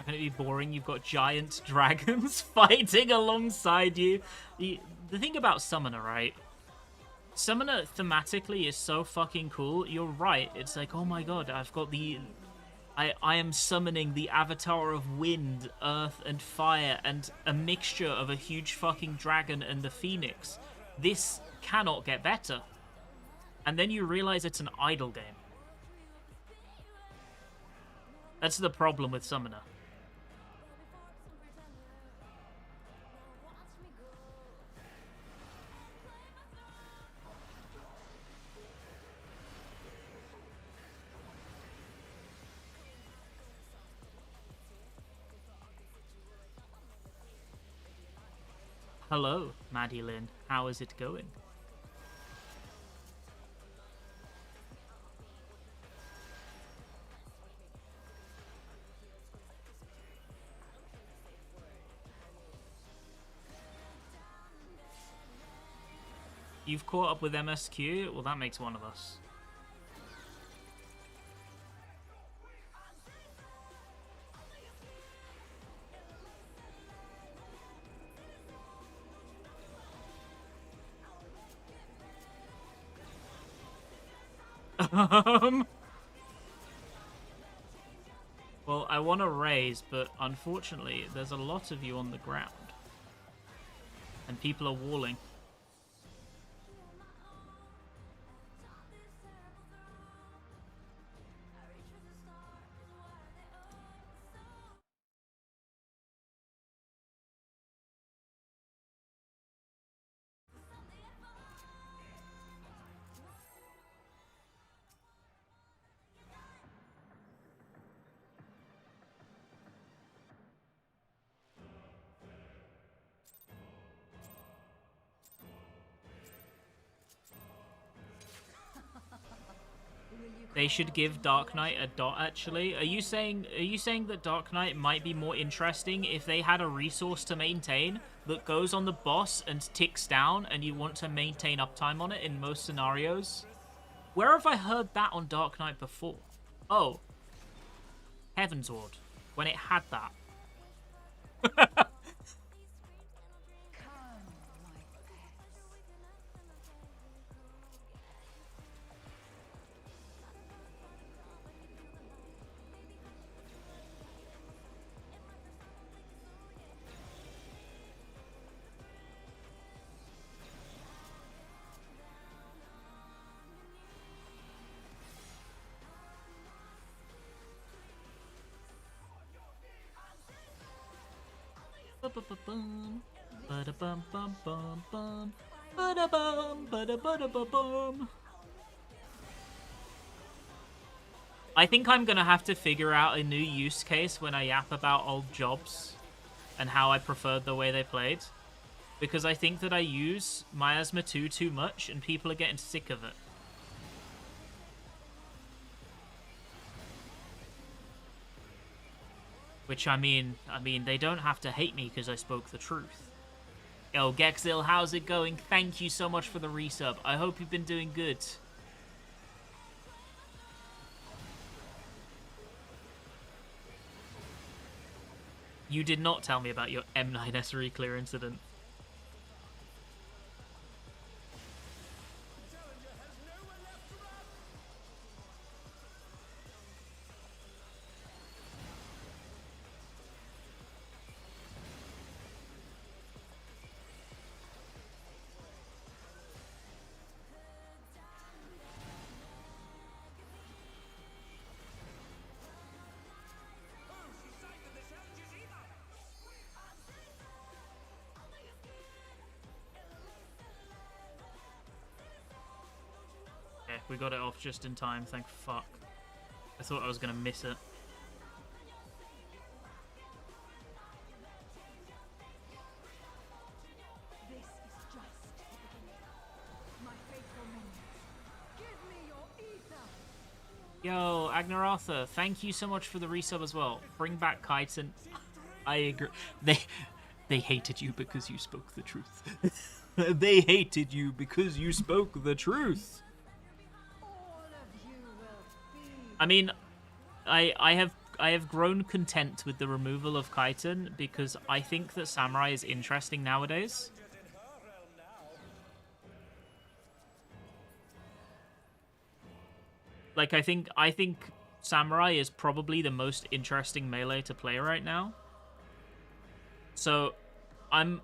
that going to be boring? You've got giant dragons fighting alongside you. The thing about Summoner, right? Summoner thematically is so fucking cool. You're right. It's like, oh my god, I've got the... I am summoning the avatar of wind, earth, and fire, and a mixture of a huge fucking dragon and the phoenix. This cannot get better. And then you realize it's an idle game. That's the problem with Summoner. Hello, Maddie Lynn. How is it going? You've caught up with MSQ? Well, that makes one of us. Well, I want to raise, but unfortunately, there's a lot of you on the ground. And people are walling. They should give Dark Knight a dot, actually. Are you saying that Dark Knight might be more interesting if they had a resource to maintain that goes on the boss and ticks down and you want to maintain uptime on it in most scenarios? Where have I heard that on Dark Knight before? Oh. Heavensward. When it had that. Ba-da-bum, ba-da-bum-bum-bum-bum, ba-da-bum, ba-da-ba-da-ba-bum. I think I'm gonna have to figure out a new use case when I yap about old jobs and how I preferred the way they played, because I think that I use Miasma 2 too much and people are getting sick of it. Which, I mean, they don't have to hate me because I spoke the truth. Yo, Gexil, how's it going? Thank you so much for the resub. I hope you've been doing good. You did not tell me about your M9 SRE clear incident. We got it off just in time, thank fuck. I thought I was gonna miss it. This is just the beginning. My faithful minions, give me your ether. Yo, Agnaratha, thank you so much for the resub as well. Bring back Kaiten. I agree. They hated you because you spoke the truth. They hated you because you spoke the truth. All of you will be. I mean, I have have grown content with the removal of Kaiten because I think that Samurai is interesting nowadays. Like I think Samurai is probably the most interesting melee to play right now. So I'm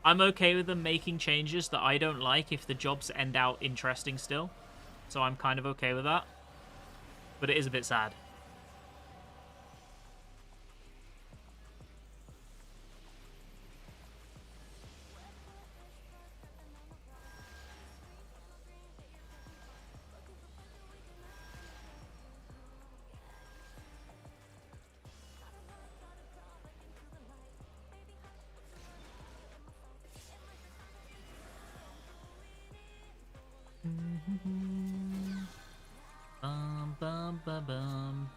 okay with them making changes that I don't like if the jobs end out interesting still. So I'm kind of okay with that. But it is a bit sad. Bum, bum, bum, bum.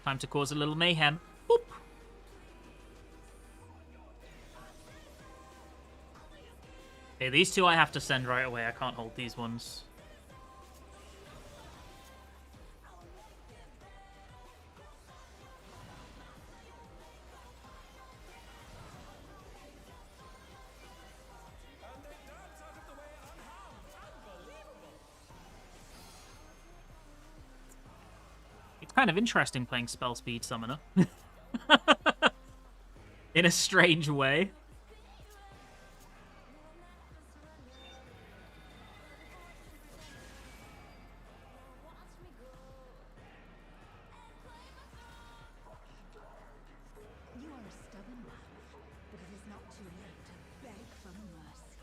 Time to cause a little mayhem. Boop. Okay, these two I have to send right away. I can't hold these ones. It's kind of interesting playing Spell Speed Summoner. In a strange way. You are a stubborn man, but it is not too late to beg for mercy.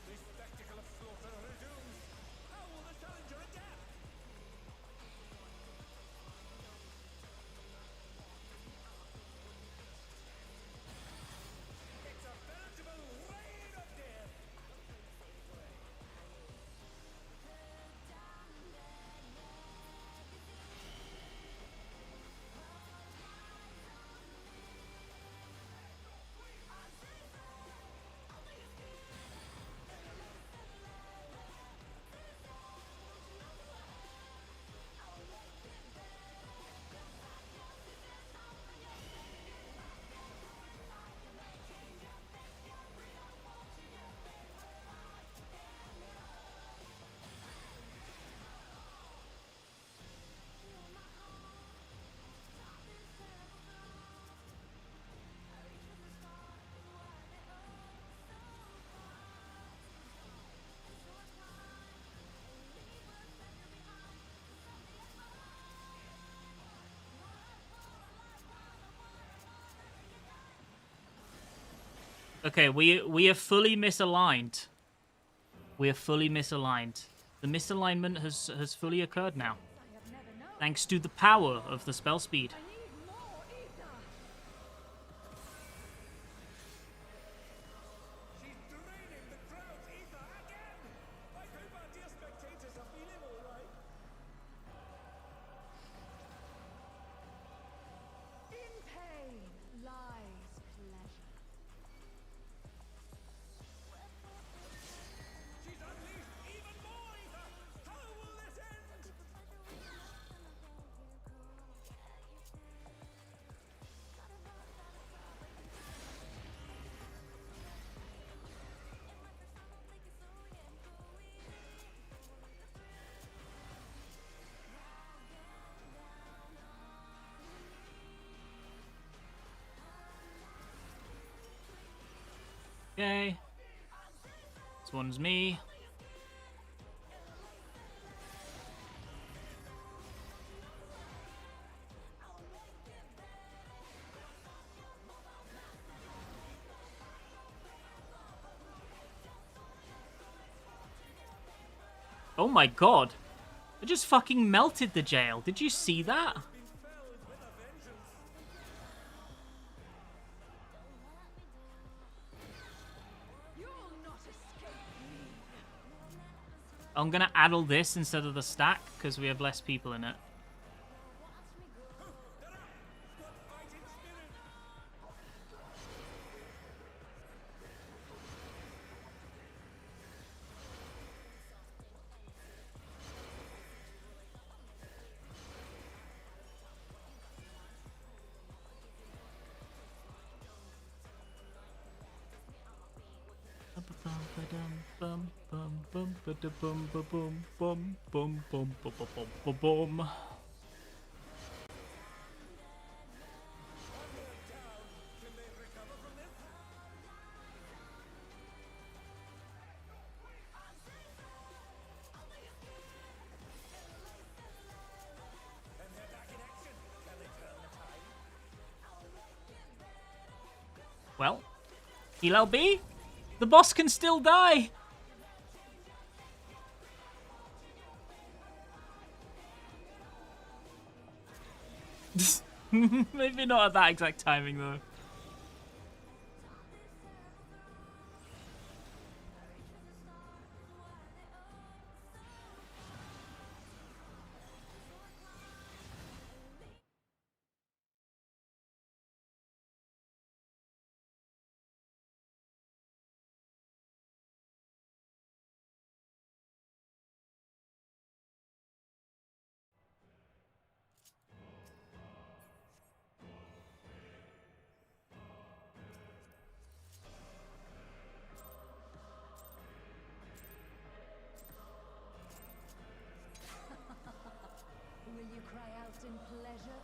The spectacle of slaughter resumes. How will the challenger adapt? It's a veritable rain of death. Okay, we are fully misaligned. We are fully misaligned. The misalignment has fully occurred now. I have never known. Thanks to the power of the spell speed. I need more ether. She's draining the crowd's ether again. I hope our dear spectators are feeling all right. In pain lies pleasure. She's unleashed even more ether. How will this end? Okay. This one's me. Oh my god. I just fucking melted the jail. Did you see that? You'll not escape me. I'm gonna addle this instead of the stack because we have less people in it. Fighting spirit. Bum, bum, bum, ba-da, bum, ba, bum, bum, bum, bum, ba, ba, bum, ba, bum. Can they recover from this? And they're back in action. Can they turn the tide? Well, heal LB? The boss can still die! Maybe not at that exact timing, though. Will you cry out in pleasure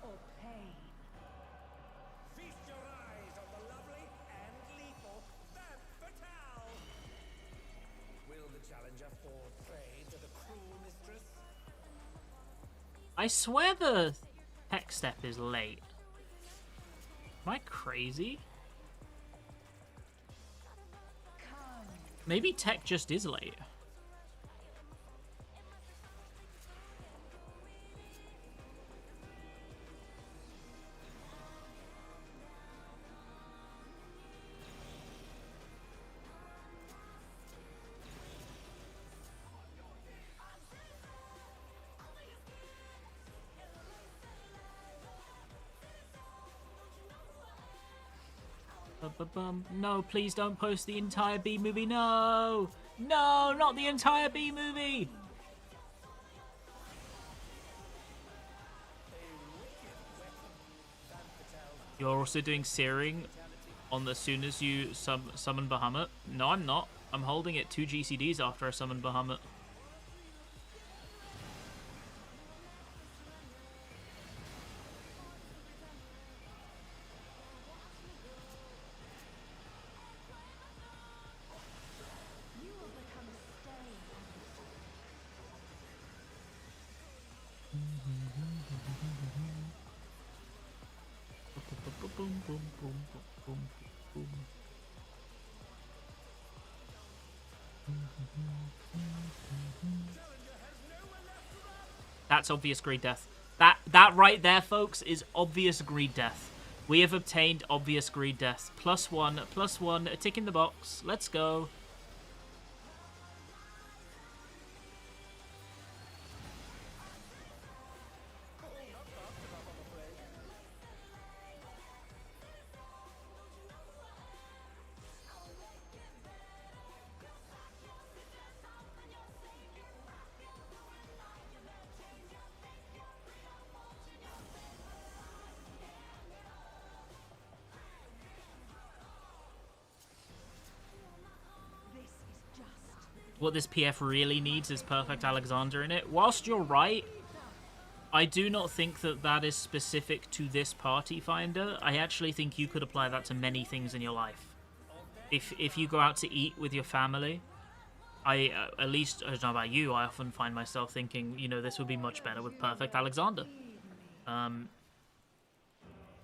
or pain? Feast your eyes on the lovely and lethal femme fatale. Will the challenger fall prey to the cruel mistress? I swear the tech step is late. Am I crazy? Come. Maybe tech just is late. No, please don't post the entire B movie. No! No, not the entire B movie! You're also doing searing on the soon as you summon Bahamut? No, I'm not. I'm holding it 2 GCDs after I summon Bahamut. You will become a stain. That's obvious greed death. That right there, folks, is obvious greed death. We have obtained obvious greed death. +1, a tick in the box. Let's go. This is just. What this PF really needs is Perfect Alexander in it. Whilst you're right, I do not think that that is specific to this party finder. I actually think you could apply that to many things in your life. If you go out to eat with your family, at least, I don't know about you, I often find myself thinking, you know, this would be much better with Perfect Alexander.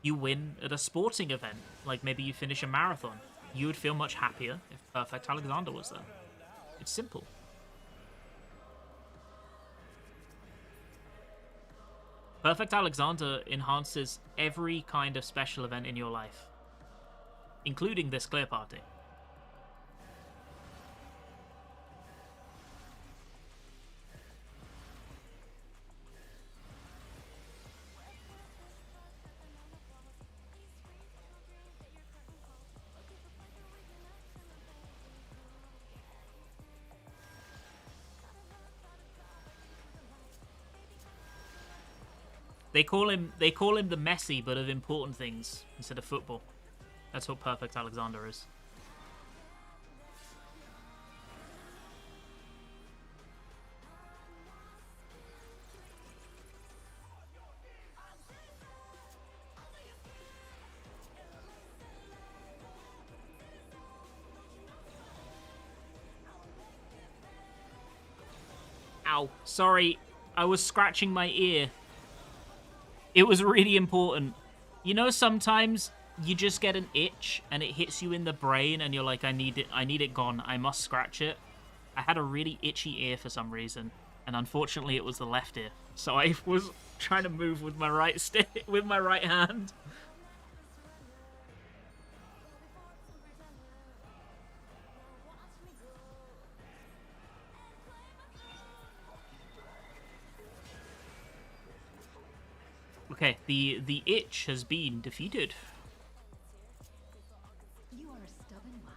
You win at a sporting event, like maybe you finish a marathon. You would feel much happier if Perfect Alexander was there. It's simple. Perfect Alexander enhances every kind of special event in your life, including this clear party. They call him the Messi, but of important things instead of football. That's what Perfect Alexander is. Ow. Sorry. I was scratching my ear. It was really important. You know, sometimes you just get an itch and it hits you in the brain and you're like, I need it gone. I must scratch it. I had a really itchy ear for some reason, and unfortunately it was the left ear. So I was trying to move with my right stick, with my right hand. Okay, the itch has been defeated. You are a stubborn one,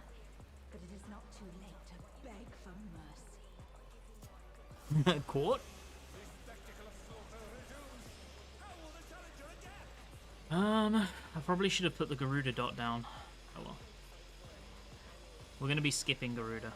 but it is not too late to beg for mercy. Caught? I probably should have put the Garuda dot down. Oh well. We're gonna be skipping Garuda.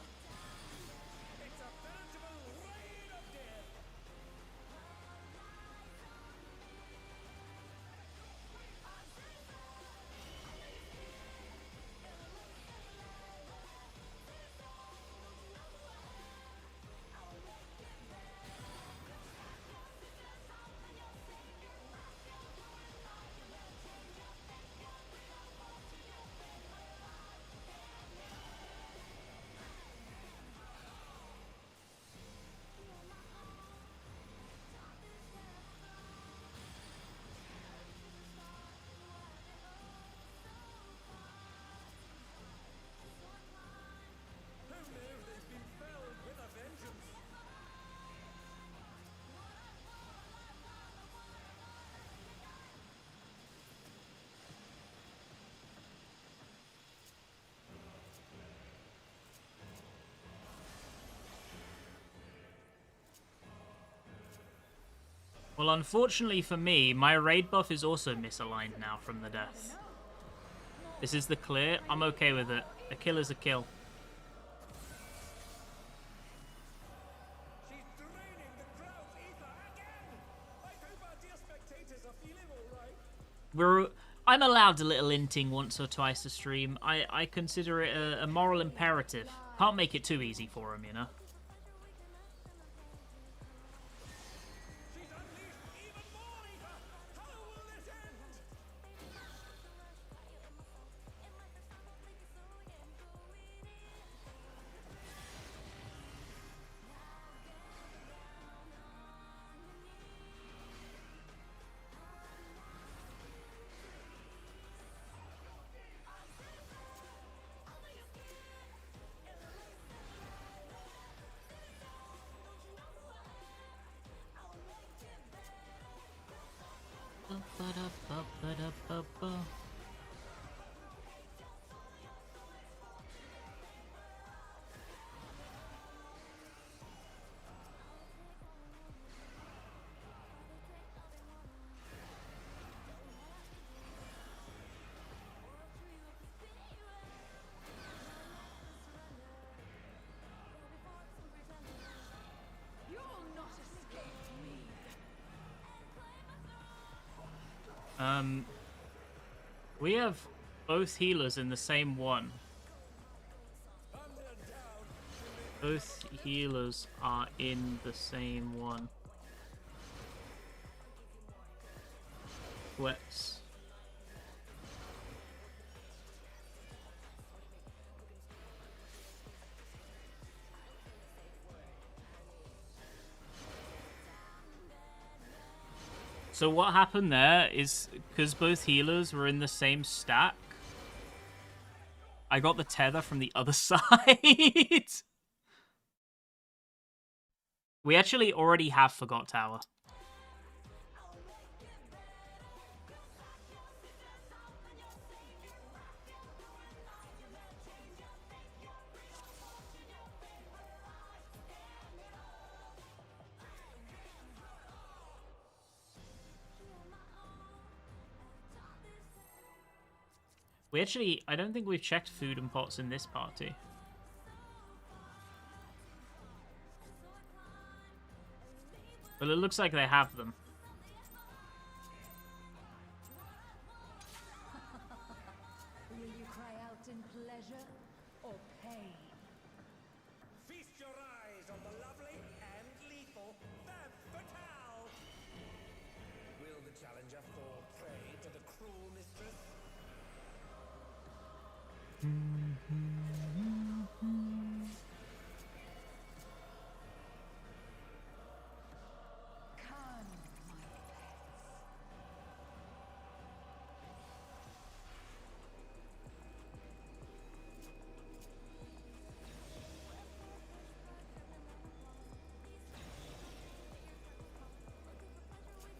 Well, unfortunately for me, my raid buff is also misaligned now from the death. This is the clear. I'm okay with it. A kill is a kill. She's draining the crowd's ether again! I hope our dear spectators are feeling alright. I'm allowed a little inting once or twice a stream. I consider it a moral imperative. Can't make it too easy for him, you know? She's unleashed even more ether! How will this end? You will not escape me. We have both healers in the same one. Both healers are in the same one. Let's... So what happened there is, because both healers were in the same stack, I got the tether from the other side. We actually already have Forgot Tower. We actually, I don't think we've checked food and pots in this party. But it looks like they have them. Will you cry out in pleasure or pain? Feast your eyes on the lovely and lethal Come, my pets.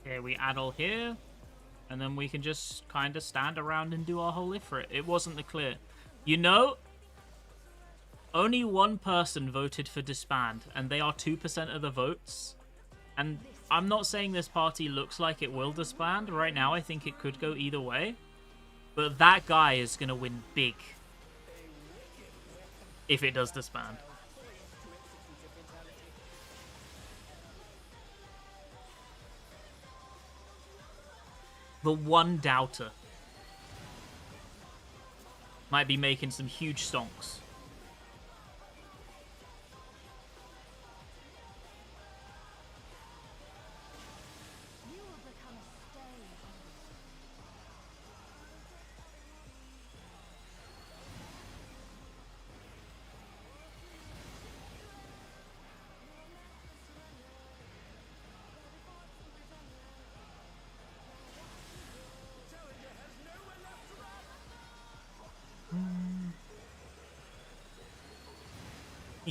Okay, we add all here, and then we can just kind of stand around and do our whole Ifrit. It wasn't the clear. You know, only one person voted for disband, and they are 2% of the votes. And I'm not saying this party looks like it will disband. Right now, I think it could go either way. But that guy is going to win big if it does disband. The one doubter might be making some huge stonks. You will become a stay.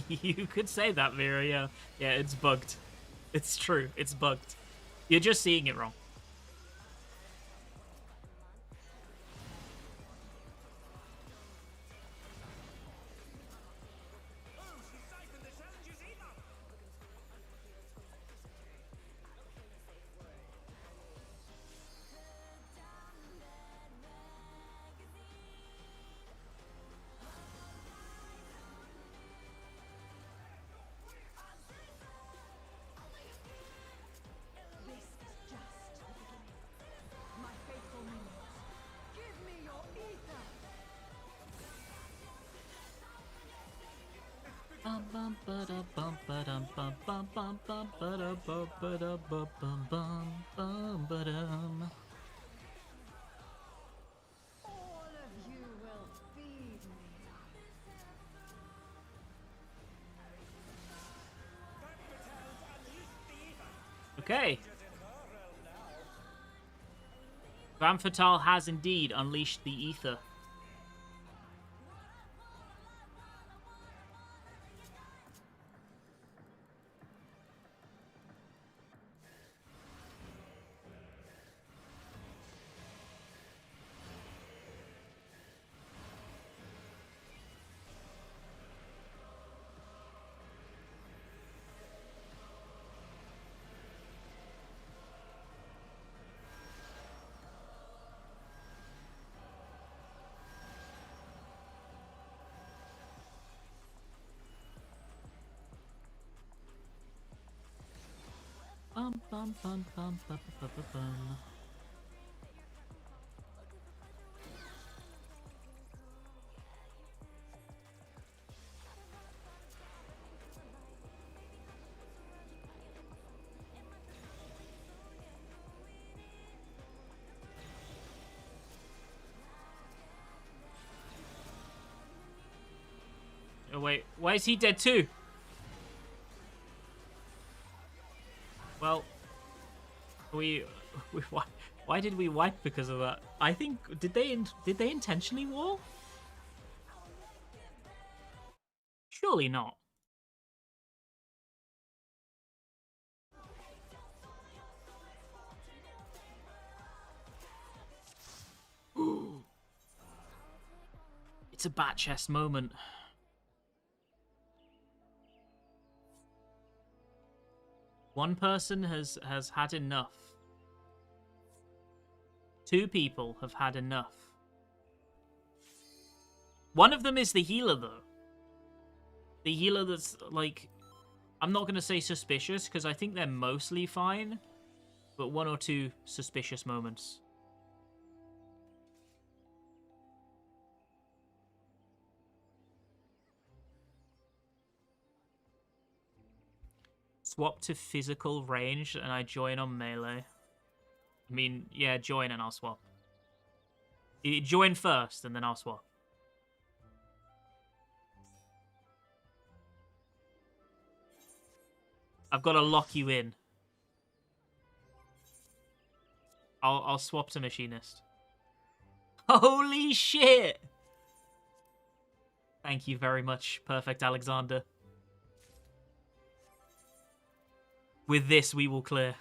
You could say that, Vera, yeah. Yeah, it's bugged. It's true, it's bugged. You're just seeing it wrong. Oh, she's safe and the challenge is either. This is just the beginning. My faithful minions, give me your ether. Bum bum ba da bum ba dum bum bum bum bum ba da bum ba da bum bum bum bum ba dum. All of you will feed me. Okay. Van Fatal has indeed unleashed the ether. Bum bum bum bum bum bum bum bum. Oh wait, why is he dead too? Well, why did we wipe because of that? I think did they intentionally wall? Surely not. It's a bat chest moment. One person has had enough. Two people have had enough. One of them is the healer, though. The healer that's, like... I'm not going to say suspicious, because I think they're mostly fine. But one or two suspicious moments. Swap to physical range, and I join on melee. I mean, yeah, join and I'll swap. You join first, and then I'll swap. I've got to lock you in. I'll swap to machinist. Holy shit! Thank you very much, Perfect Alexander. With this, we will clear.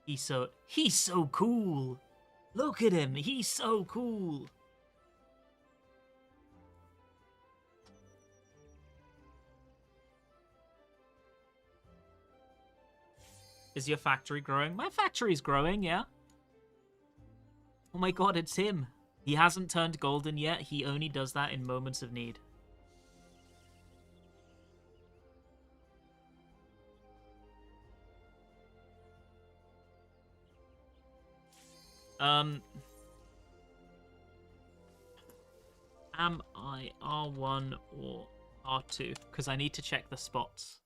He's so cool. Look at him. He's so cool. Is your factory growing? My factory's growing, yeah. Oh my god, it's him. He hasn't turned golden yet. He only does that in moments of need. Am I R1 or R2? Because I need to check the spots.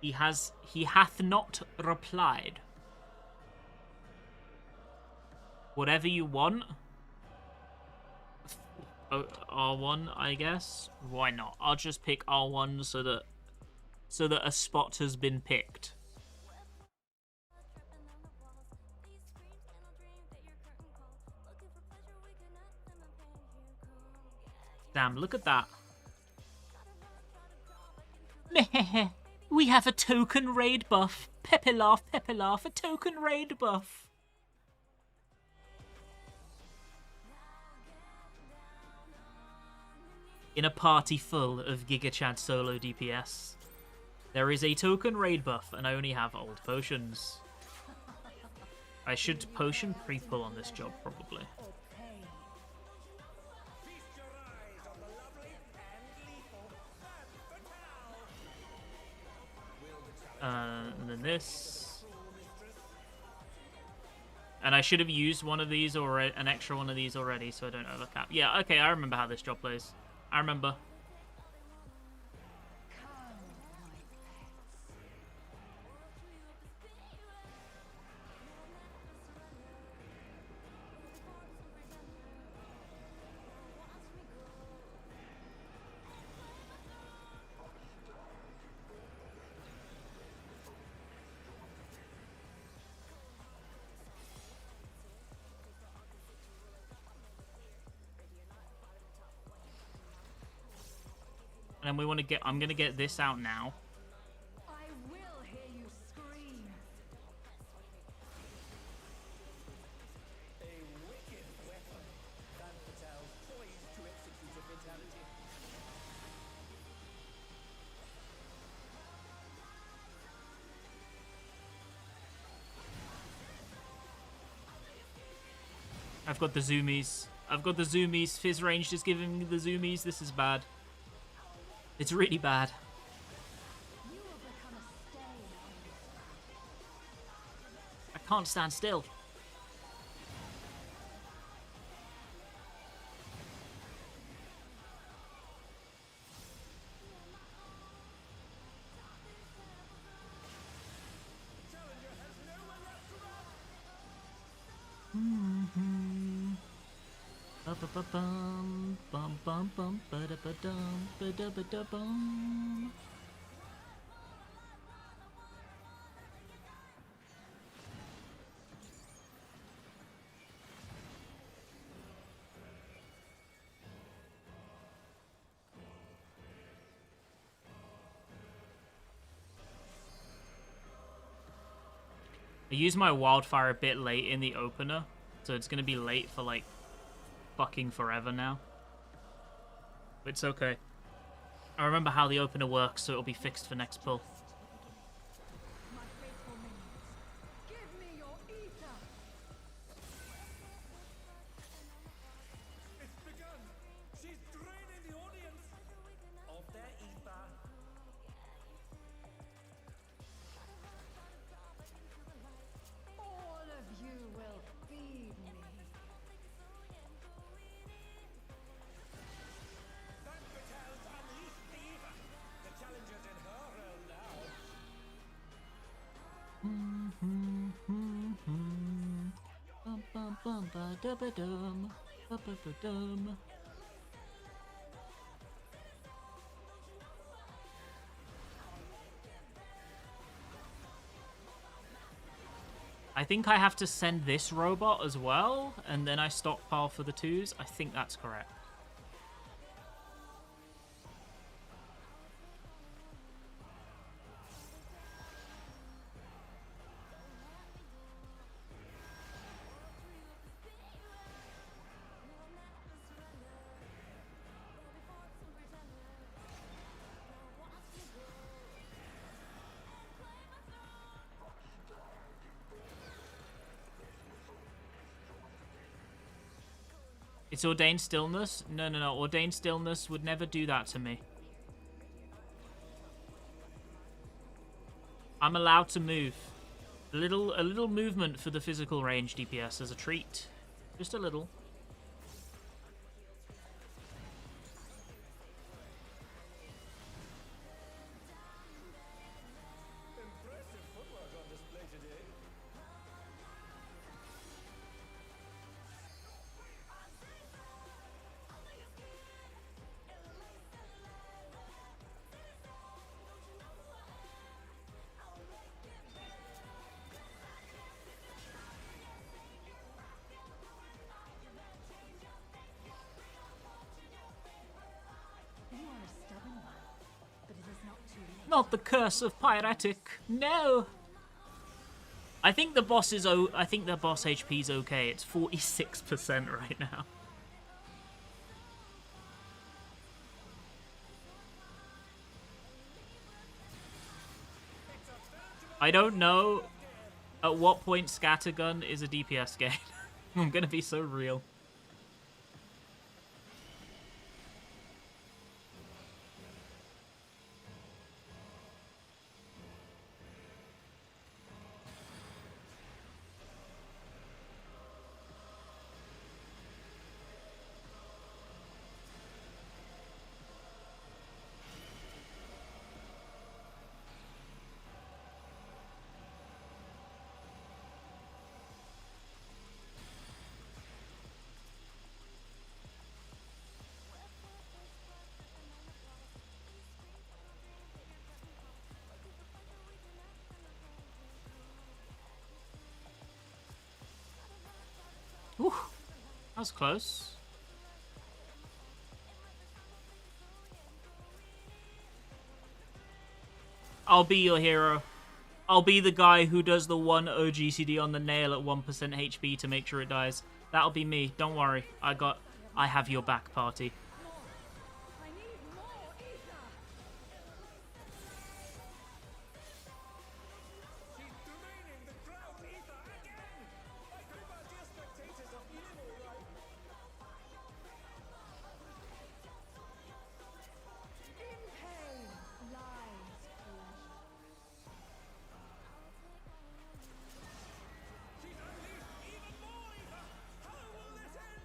He hath not replied. Whatever you want. R1, I guess. Why not? I'll just pick R1 so that a spot has been picked. Damn, look at that. Meh. We have a token raid buff. Pepe laugh, a token raid buff. In a party full of Giga Chad solo DPS, there is a token raid buff, and I only have old potions. I should potion pre-pull on this job, probably. And then this. And I should have used one of these already, an extra one of these already, so I don't overcap. Yeah, okay, I remember how this job plays. I remember. And then we want to get, I'm going to get this out now. I will hear you scream. A wicked weapon. Van Patel poised to execute a fatality. I've got the zoomies. I've got the zoomies. Fizz range just giving me the zoomies. This is bad. It's really bad. You will become a stain on this. I can't stand still. Ba-ba-ba-bum, bum bum bum, ba-da-ba-dum, ba-da-ba-da-bum. I used my wildfire a bit late in the opener, so it's gonna be late for like fucking forever now. It's okay. I remember how the opener works, so it'll be fixed for next pull. My faithful minions, give me your ether. It's begun. She's draining the audience of their ether. All of you will feed me. Van Patel's unleashed Bum, bum, bum, ba, da, ba, dum. Ba, ba, ba, dum. I think I have to send this robot as well, and then I stockpile for the twos. I think that's correct. It's ordained stillness? No, no, no. Ordained stillness would never do that to me. I'm allowed to move. A little movement for the physical range DPS as a treat. Just a little. Impressive footwork on display today. You are a stubborn one, but it is not too late. Not the curse of Pyretic. No. I think the boss is I think the boss HP is okay. It's 46% right now. I don't know at what point Scattergun is a DPS game. I'm gonna be so real. Whew, that was close. I'll be your hero. I'll be the guy who does the one OGCD on the nail at 1% HP to make sure it dies. That'll be me. Don't worry. I have your back, party. I need more ether! She's draining the crowd ether again! I hope our dear spectators are feeling alright. In pain lies pleasure. She's unleashed even more ether! How will this end?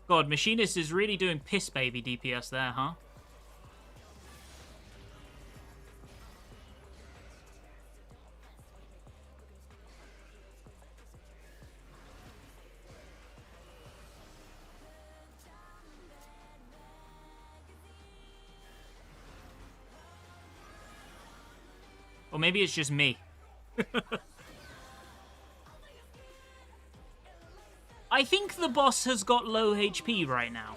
God, Machinist is really doing piss baby DPS there, huh? Or maybe it's just me. I think the boss has got low HP right now.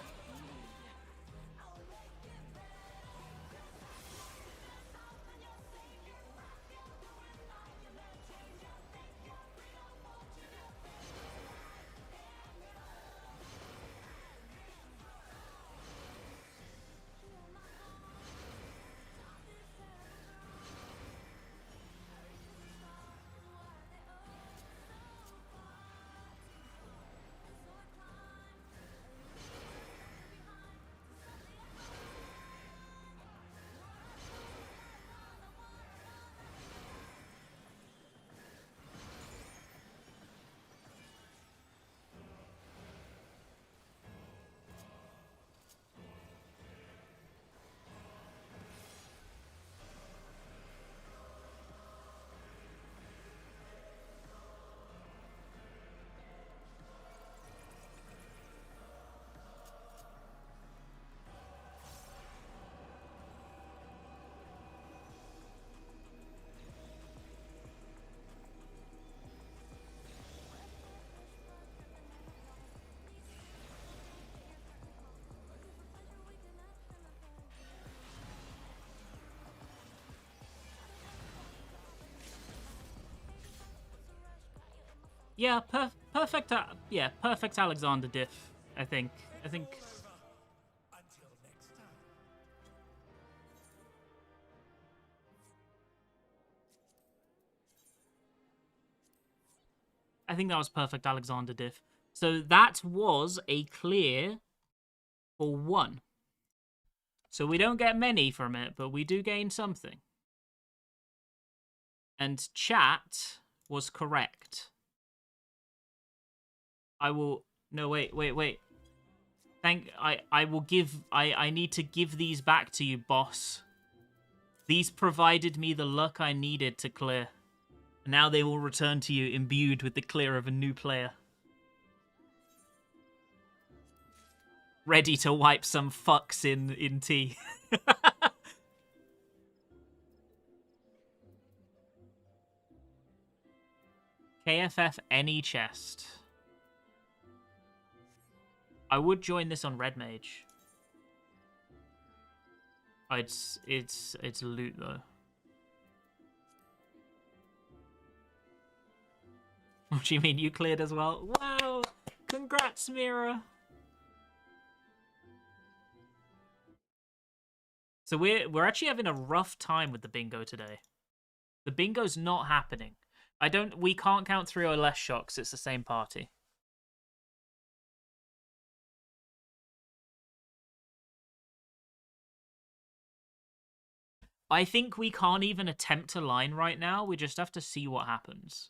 Yeah, perfect. Yeah, perfect Alexander diff. I think. Until next time. I think that was perfect Alexander diff. So that was a clear for 1. So we don't get many from it, but we do gain something. And chat was correct. I will... No, wait. I will give... I need to give these back to you, boss. These provided me the luck I needed to clear. Now they will return to you imbued with the clear of a new player. Ready to wipe some fucks in tea. KFF any chest. I would join this on Red Mage. Oh, it's loot though. What do you mean you cleared as well? Wow! Congrats, Mira. So we're actually having a rough time with the bingo today. The bingo's not happening. We can't count 3 or less shocks. It's the same party. I think we can't even attempt a line right now. We just have to see what happens.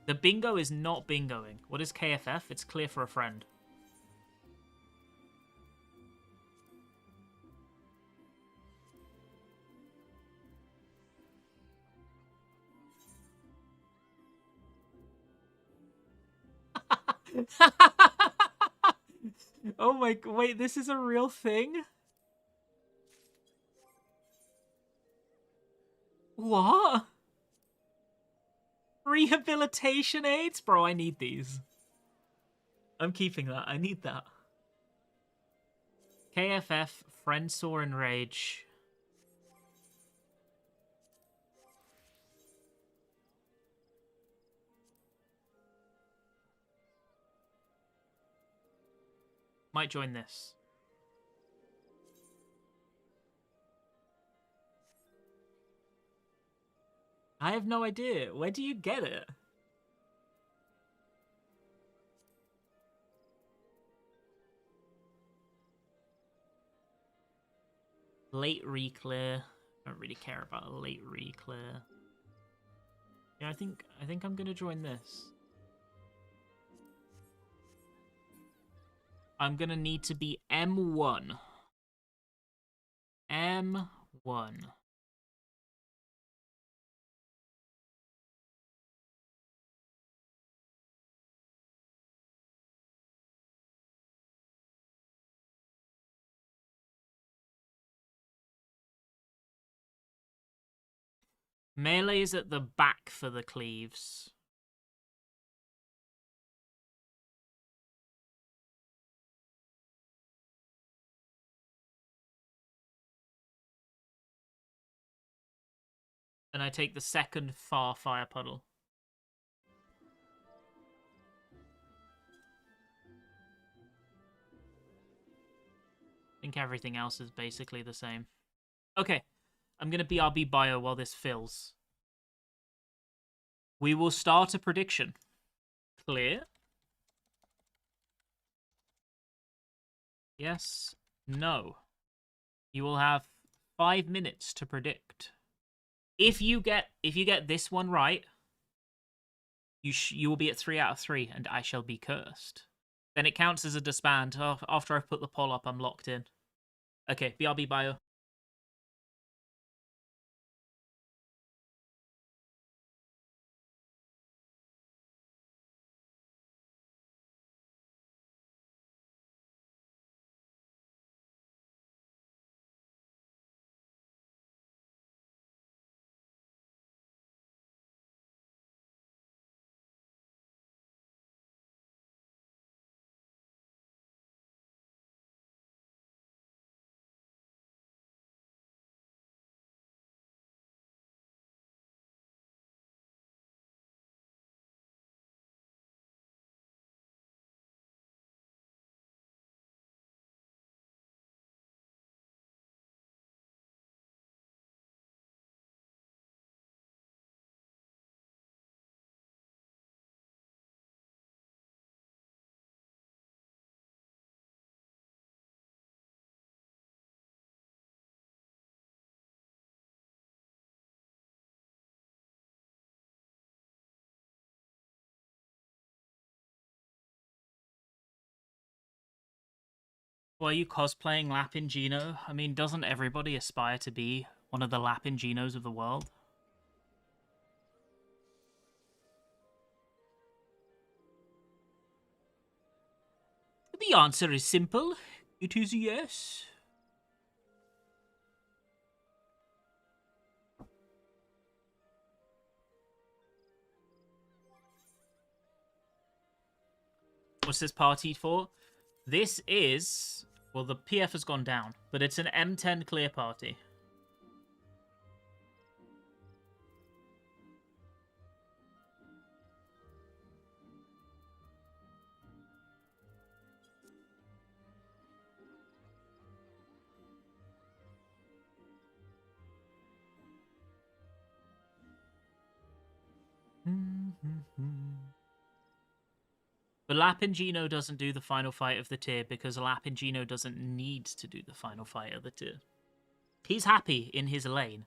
The bingo is not bingoing. What is KFF? It's clear for a friend. Oh my... Wait, this is a real thing? What? Rehabilitation aids? Bro, I need these. I'm keeping that. I need that. KFF, Friend Sore and Rage. Might join this. I have no idea. Where do you get it? Late reclear. I don't really care about a late reclear. Yeah, I think I'm gonna join this. I'm gonna need to be M1. M1. Melee is at the back for the cleaves. And I take the second far fire puddle. I think everything else is basically the same. Okay, I'm going to BRB bio while this fills. We will start a prediction. Clear? Yes? No? You will have 5 minutes to predict. If you get this one right, you will be at 3 out of 3, and I shall be cursed. Then it counts as a disband. Oh, after I've put the poll up, I'm locked in. Okay, BRB bio. Why are you cosplaying Lapin Gino? I mean, doesn't everybody aspire to be one of the Lapin Ginos of the world? The answer is simple. It is yes. What's this party for? This is... Well, the PF has gone down, but it's an M10 clear party. But Lapingino doesn't do the final fight of the tier because Lapingino doesn't need to do the final fight of the tier. He's happy in his lane.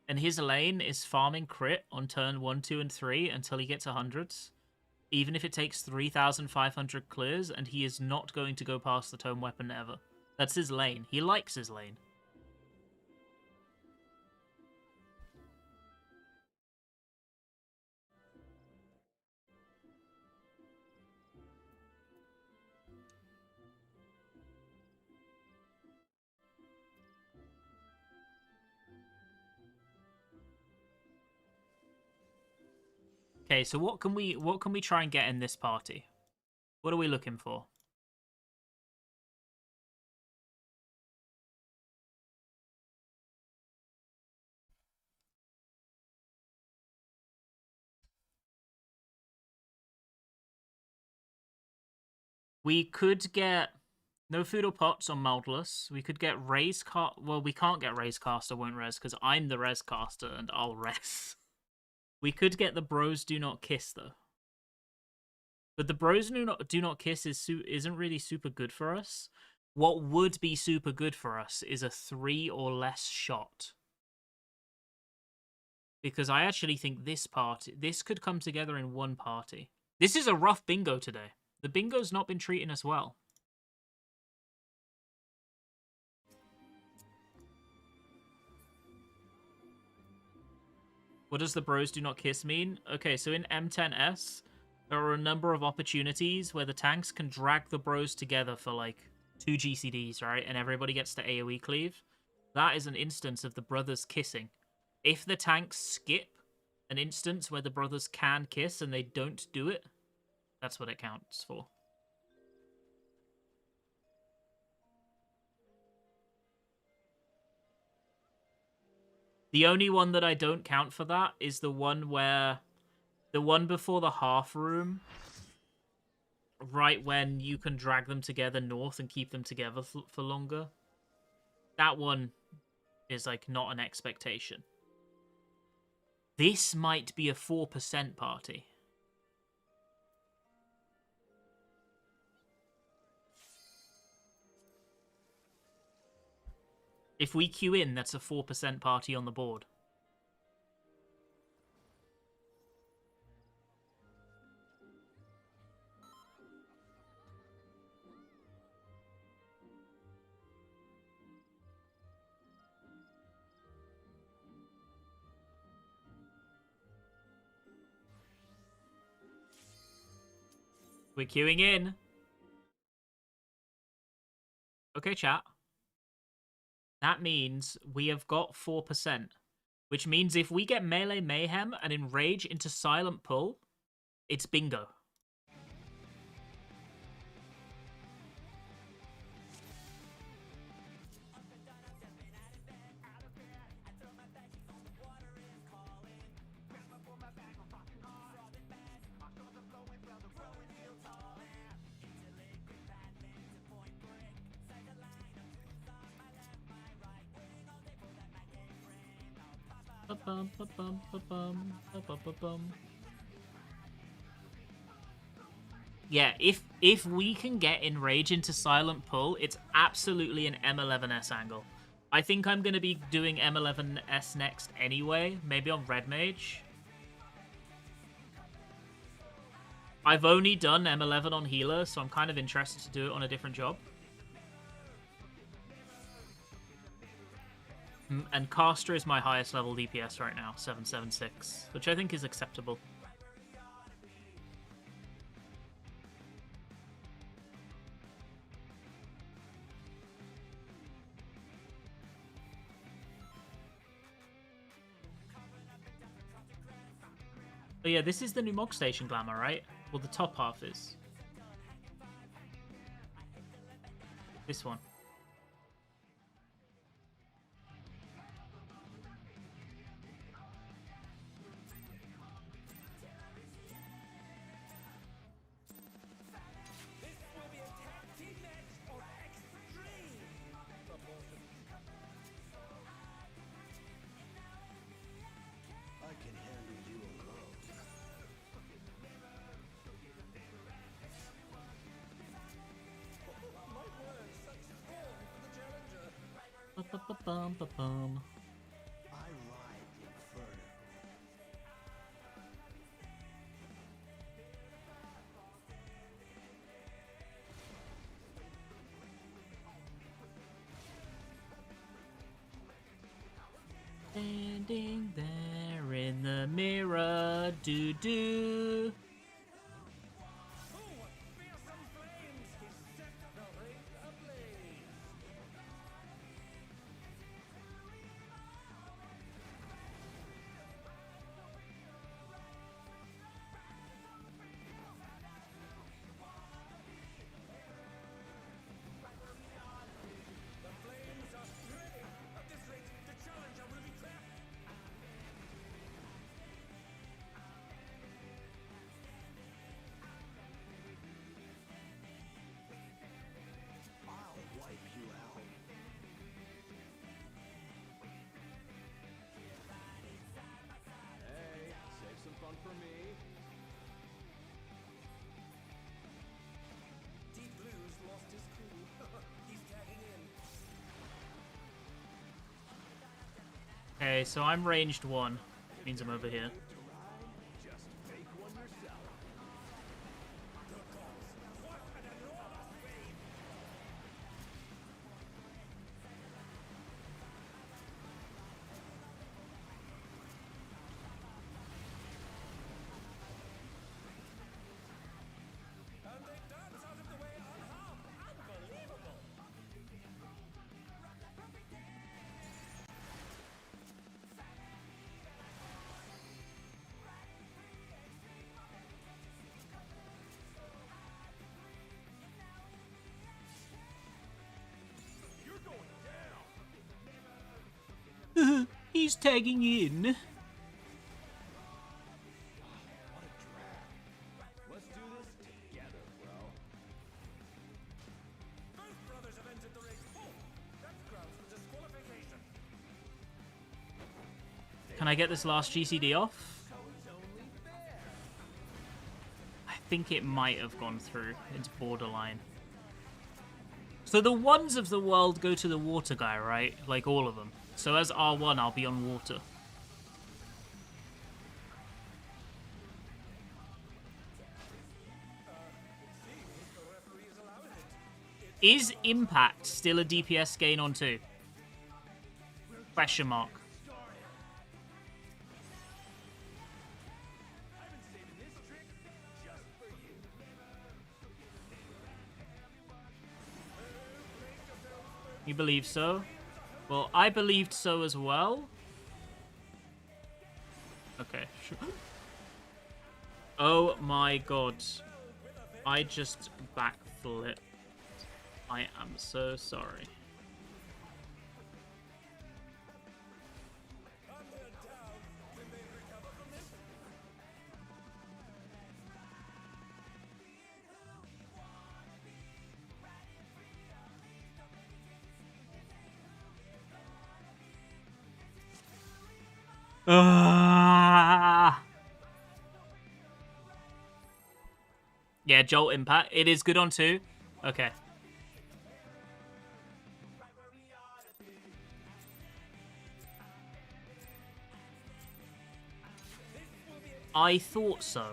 And his lane is farming crit on turn 1, 2, and 3 until he gets 100s. Even if it takes 3,500 clears, and he is not going to go past the tome weapon ever. That's his lane. He likes his lane. Okay, so what can we try and get in this party? What are we looking for? We could get no food or pots on Moldless. We could get Raise Cast. Well, we can't get Raise Caster, won't res, because I'm the Res Caster and I'll res. We could get the Bros Do Not Kiss, though. But the Bros Do Not Kiss isn't really super good for us. What would be super good for us is a 3 or less shot. Because I actually think this could come together in one party. This is a rough bingo today. The bingo's not been treating us well. What does the Bros Do Not Kiss mean? Okay, so in M10S, there are a number of opportunities where the tanks can drag the Bros together for like 2 GCDs, right? And everybody gets to AoE cleave. That is an instance of the brothers kissing. If the tanks skip an instance where the brothers can kiss and they don't do it, that's what it counts for. The only one that I don't count for that is the one before the half room, right when you can drag them together north and keep them together for longer. That one is like not an expectation. This might be a 4% party. If we queue in, that's a 4% party on the board. We're queuing in. Okay, chat. That means we have got 4%, which means if we get Melee Mayhem and Enrage into Silent Pull, it's bingo. Yeah, if we can get Enrage into Silent Pull, it's absolutely an M11S angle. I think I'm going to be doing M11S next anyway, maybe on Red Mage. I've only done M11 on Healer, so I'm kind of interested to do it on a different job. And Caster is my highest level DPS right now, 776, which I think is acceptable. But yeah, this is the new Mog Station Glamour, right? Well, the top half is. This one. This will be a tag team match of extreme proportions. I can handle you alone. My word, such scorn for the challenger. Ba-ba-ba-bum-ba-bum. I ride the inferno. Standing there in the mirror, do-do. Oh, what fearsome flames! He set the ring ablaze. The flames are spreading. At this rate, the challenger will be trapped. I'll wipe you out. Hey, save some fun for me. Deep Blues lost his cool. He's tagging in. Okay, so I'm ranged 1. Means I'm over here. Just make one yourself. Good gods, what an enormous wave! And they dance out of the way unharmed. Unbelievable! You're going down. He's tagging in. What a drag. Let's do this together, bro. Both brothers have entered the ring. Oh, that's grounds for disqualification. Can I get this last GCD off? I think it might have gone through. It's borderline. So the ones of the world go to the water guy, right? Like all of them. So as R1, I'll be on water. Is Impact still a DPS gain on 2? Question mark. You believe so? Well, I believed so as well. Okay, sure. Oh my god. I just backflipped. I am so sorry. Yeah, Jolt Impact. It is good on 2. Okay. I thought so.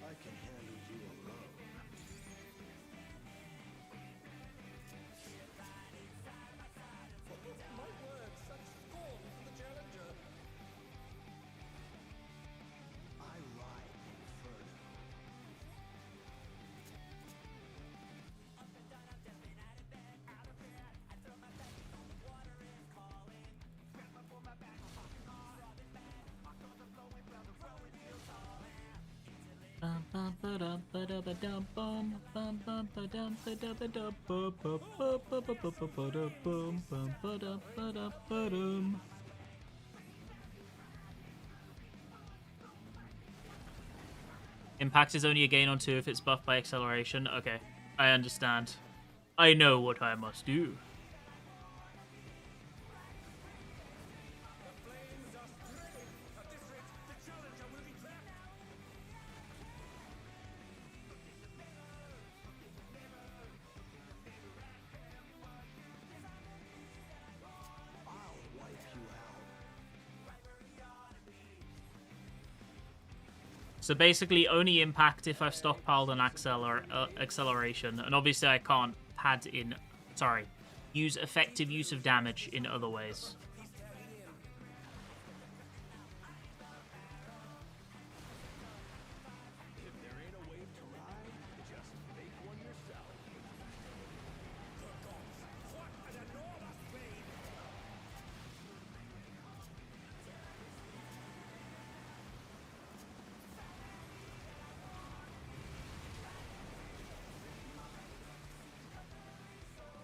I can handle you alone. Impact is only a gain on 2 if it's buffed by acceleration. Okay, I understand. I know what I must do. The flames are spreading. At this rate, the challenger will be trapped. I'll wipe you out. So basically, only impact if I've stockpiled an acceleration, and obviously I can't pad in. Sorry, use effective use of damage in other ways. If there ain't a wave to ride, just make one yourself. What an enormous wave!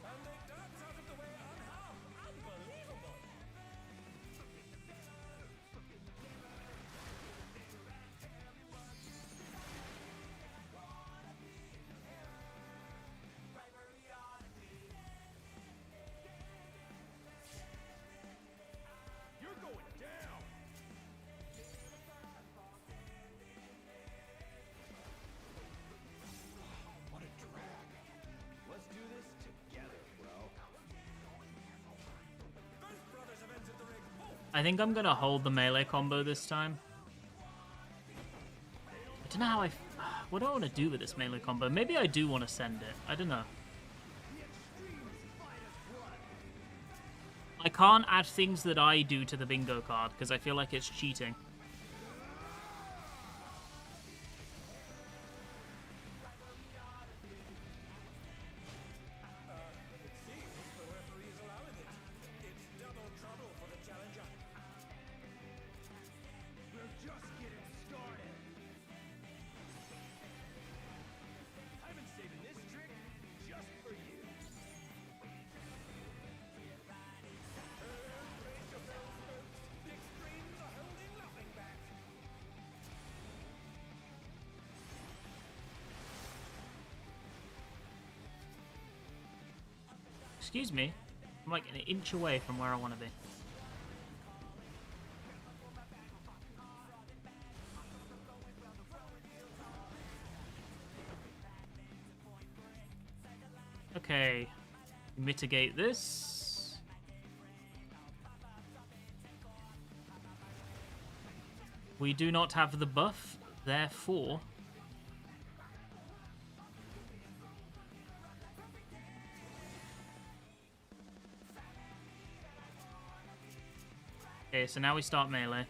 And they dance out of the way unharmed. Unbelievable! You're going down. What a drag. Let's do this together, bro. Both brothers have entered the ring. Oh, I think I'm gonna hold the melee combo this time. I don't know how what do I want to do with this melee combo? Maybe I do want to send it. I don't know. I can't add things that I do to the bingo card because I feel like it's cheating. it seems the referee is allowing it. It's double trouble for the challenger. We're just getting started. I've been saving this trick just for you. Brace yourselves, folks. The extremes are holding nothing back. Excuse me. I'm like an inch away from where I want to be. Okay. Mitigate this. We do not have the buff, therefore... Okay, so now we start melee.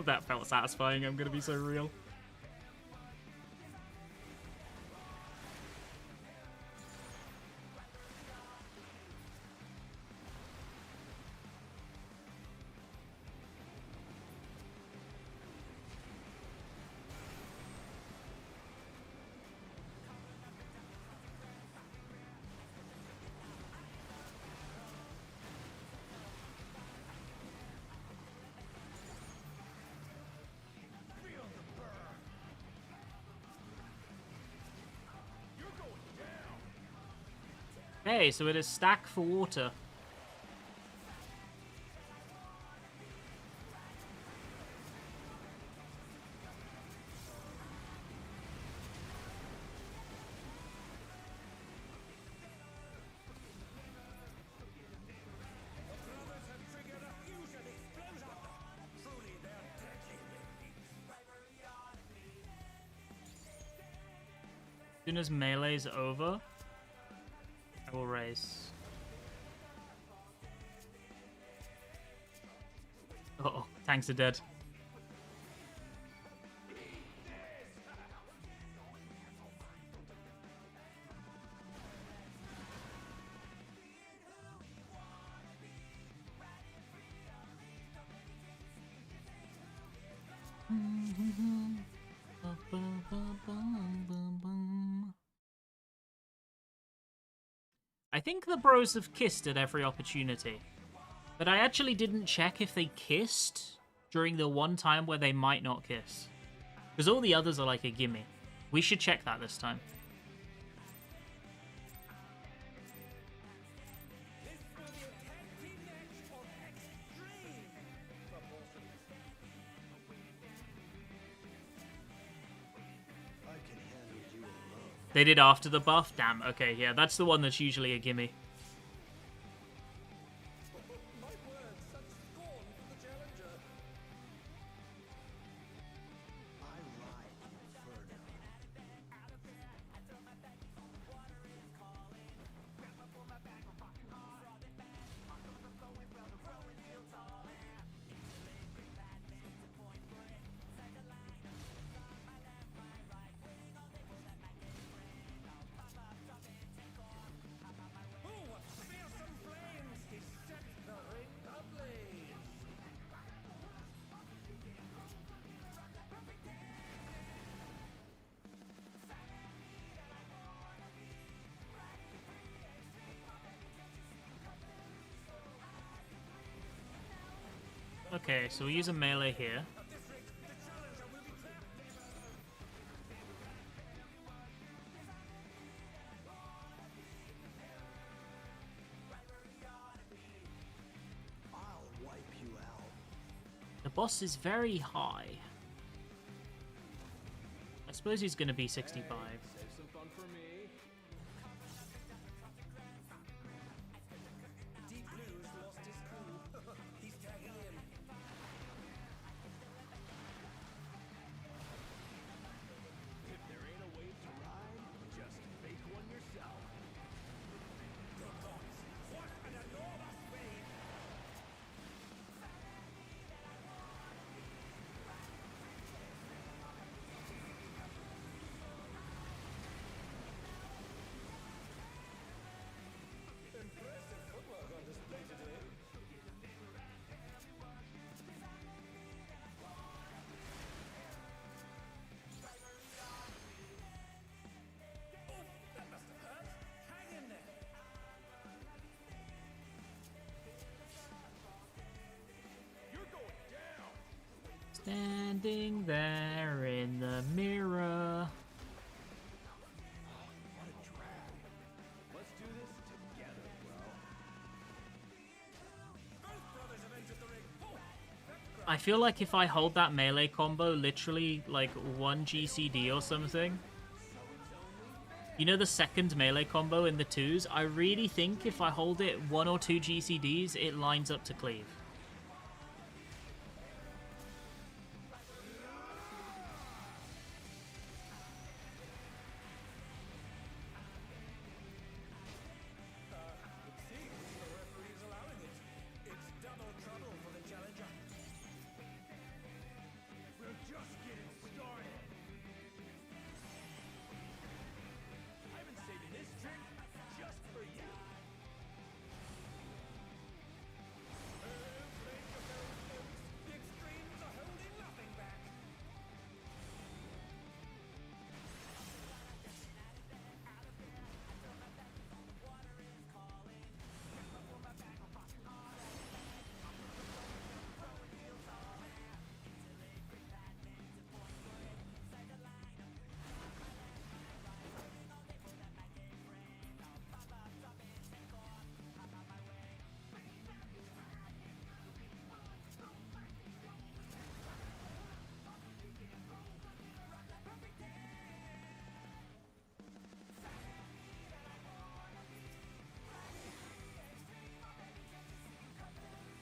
That felt satisfying, I'm gonna be so real. Feel the burn. You're going down. Hey, so it is stack for water. The brothers have triggered a fusion explosion. Truly, they're deadly. As soon as melee's over, I will race. Uh-oh, tanks are dead. I think the bros have kissed at every opportunity. But I actually didn't check if they kissed during the one time where they might not kiss. Because all the others are like a gimme. We should check that this time. This will be a tag team match of extreme proportions. I can handle you alone. They did after the buff? Damn, okay, yeah, that's the one that's usually a gimme. My word, such scorn for the challenger. I ride Inferno. Ooh, fearsome flames to set the ring ablaze. Okay, so we use a melee here. At this rate, the challenger will be I'll wipe you out. The boss is very high. I suppose he's going to be 65. Save some fun for me. Deep Blue's lost his cool. He's tagging in. If there ain't a wave to ride, just make one yourself. Good gods, what an enormous wave! Impressive footwork on display today. Oof, that must have hurt. Hang in there. You're going down. Standing there in the mirror. What a drag. Let's do this together, bro. Both brothers have entered the ring. Oh, that I feel like if I hold that melee combo literally like one GCD or something, you know the second melee combo in the twos, I really think if I hold it one or two GCDs, it lines up to cleave. it seems the referee is allowing it. It's double trouble for the challenger. We're just getting started. I've been saving this trick just for you. The extremes are holding nothing back.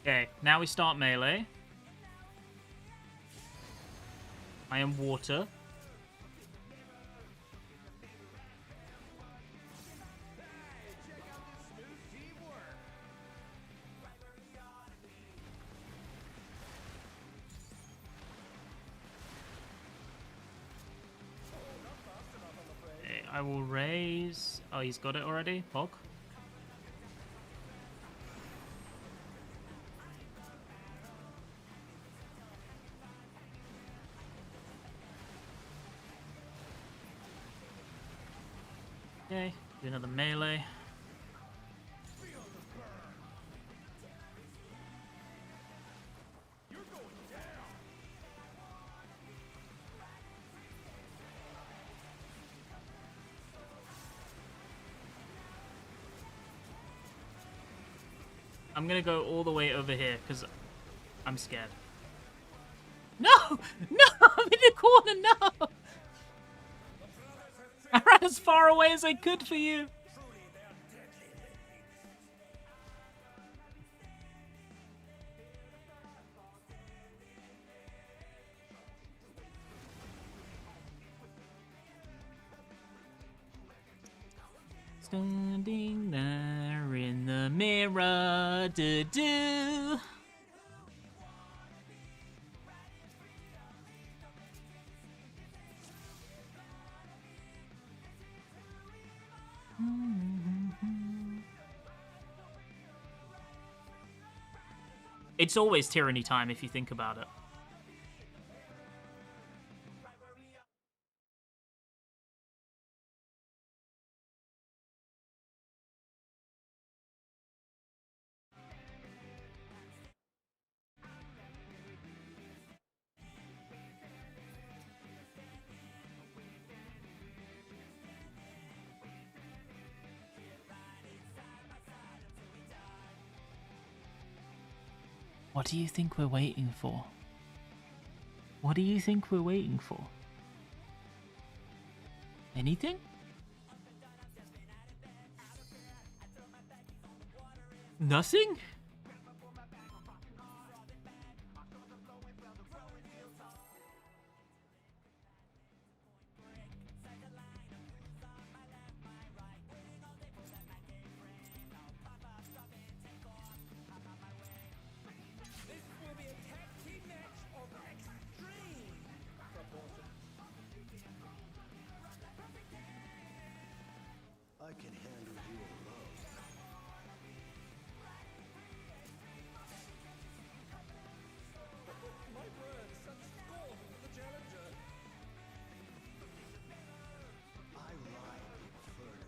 Okay, now we start melee. I am water. Check out this smooth teamwork. Okay, I will raise. Oh, he's got it already. Pog. Okay, do another melee. I'm gonna go all the way over here because I'm scared. No! No! I'm in the corner, no! I ran as far away as I could for you. Standing there in the mirror, do. It's always tyranny time if you think about it. What do you think we're waiting for? What do you think we're waiting for? Anything? Nothing? I can handle you alone. My word, such scorn for the challenger. I ride Inferno.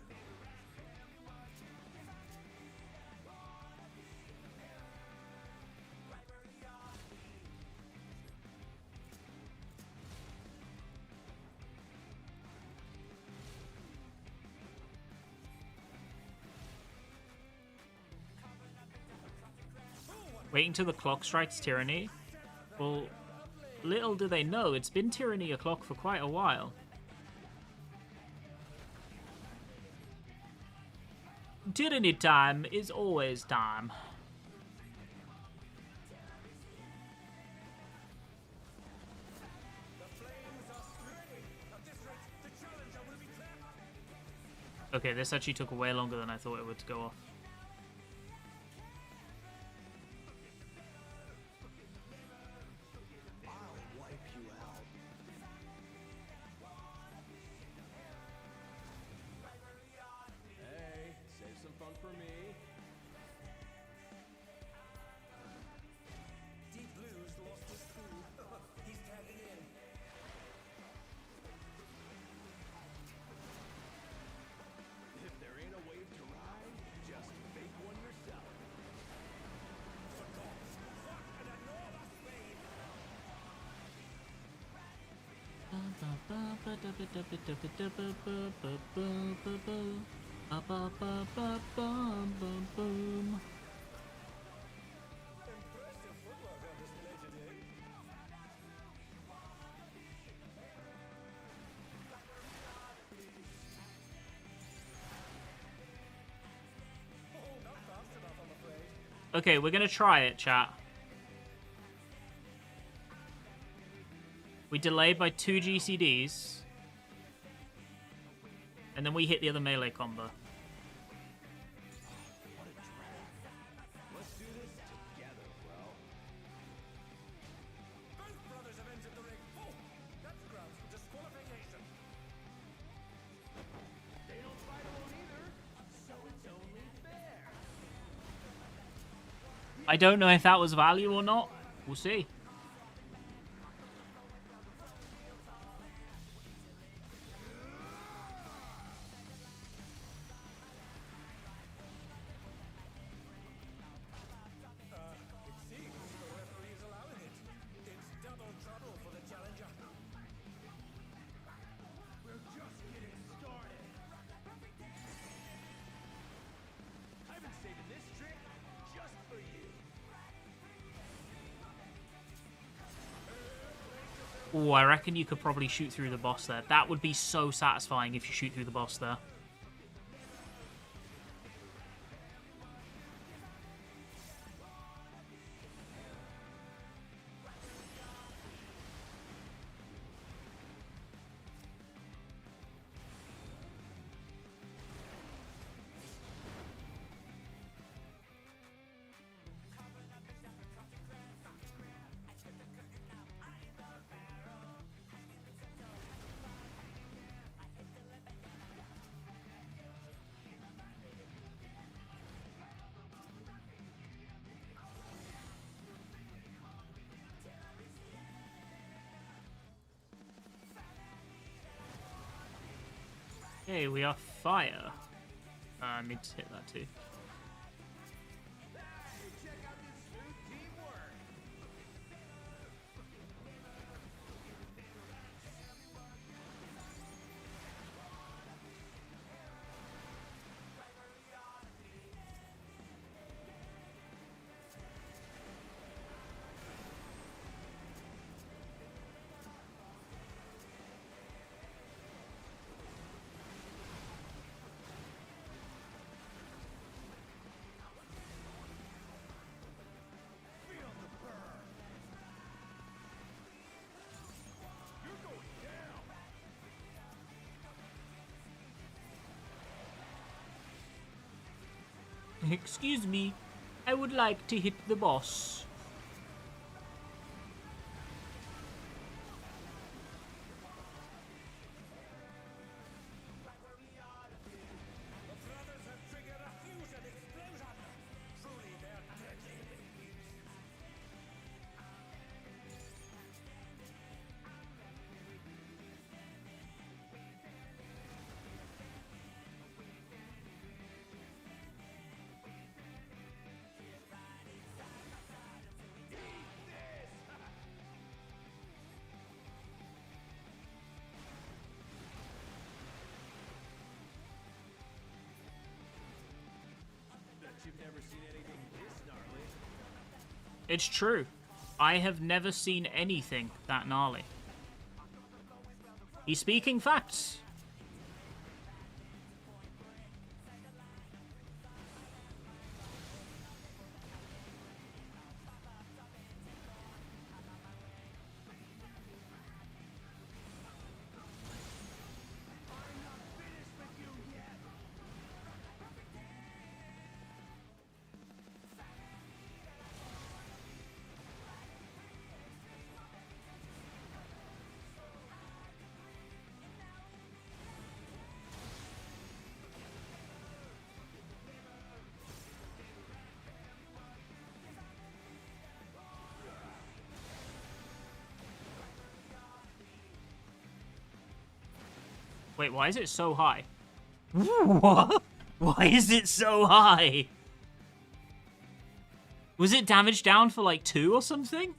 Waiting till the clock strikes tyranny? Well, little do they know, it's been tyranny o'clock for quite a while. Tyranny time is always time. Okay, this actually took way longer than I thought it would go off. I'll wipe you out. Hey, save some fun for me. Deep Blue's lost his cool. He's tagging in. If there ain't a wave to ride, just make one yourself. For gods, what an enormous wave! Impressive footwork on display today. Oh, not fast enough, I'm afraid. Okay, we're gonna try it, chat. We delay by 2 GCDs. And then we hit the other melee combo. What a drag. Let's do this together, bro. Both brothers have entered the ring. Oh, that's grounds for disqualification. They don't fight alone either, so it's only fair. I don't know if that was value or not. We'll see. It seems the referee's allowing it. It's double trouble for the challenger. We're just getting started. I've been saving this trick just for you. Oh, I reckon you could probably shoot through the boss there. That would be so satisfying if you shoot through the boss there. Okay, we are fire. I need to hit that too. Check out this smooth teamwork. Feel the burn. You're going down. Excuse me, I would like to hit the boss. The brothers have triggered a fusion explosion. Truly, they're deadly. Bet you've never seen anything this gnarly. It's true. I have never seen anything that gnarly. He's speaking facts. Wait, why is it so high? What? Why is it so high? Was it damage down for like 2 or something?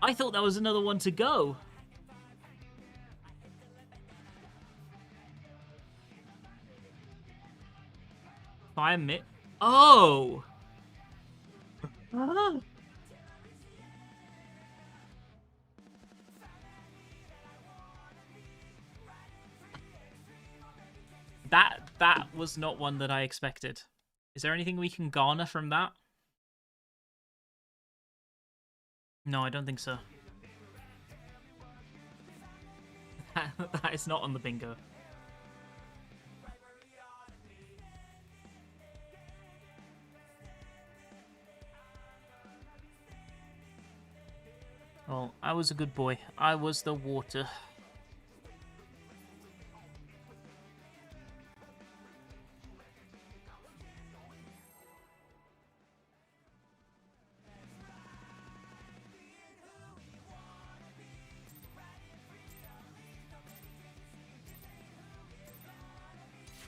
I thought that was another one to go. Fire mitt. Oh! Ah. That was not one that I expected. Is there anything we can garner from that? No, I don't think so. That is not on the bingo. Oh, I was a good boy. I was the water.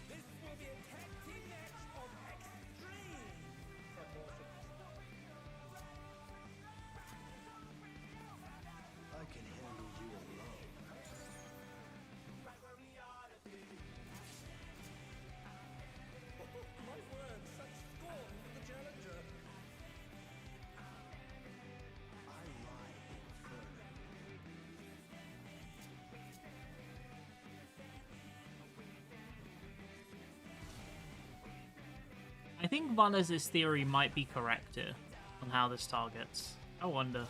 This will be a tag team match of extreme proportions. I can handle you alone. I think Vanez's theory might be correct here on how this targets. I wonder.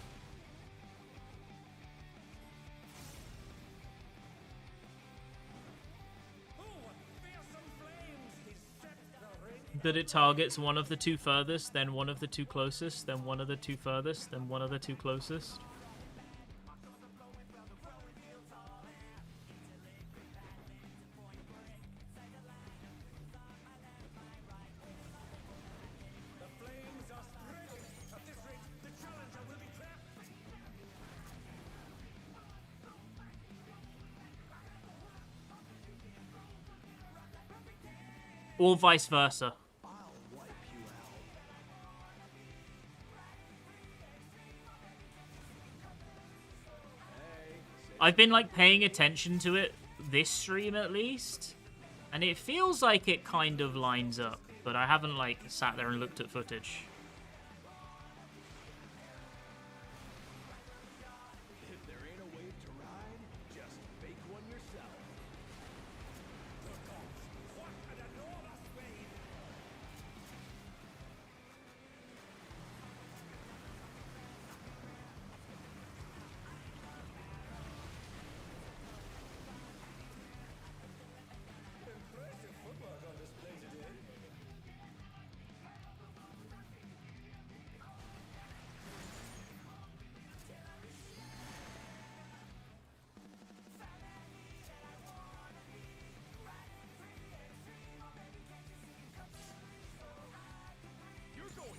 That it targets one of the two furthest, then one of the two closest, then one of the two furthest, then one of the two closest. Or vice versa. I've been like paying attention to it this stream at least, and it feels like it kind of lines up, but I haven't like sat there and looked at footage. If there ain't a wave to ride, just make one yourself.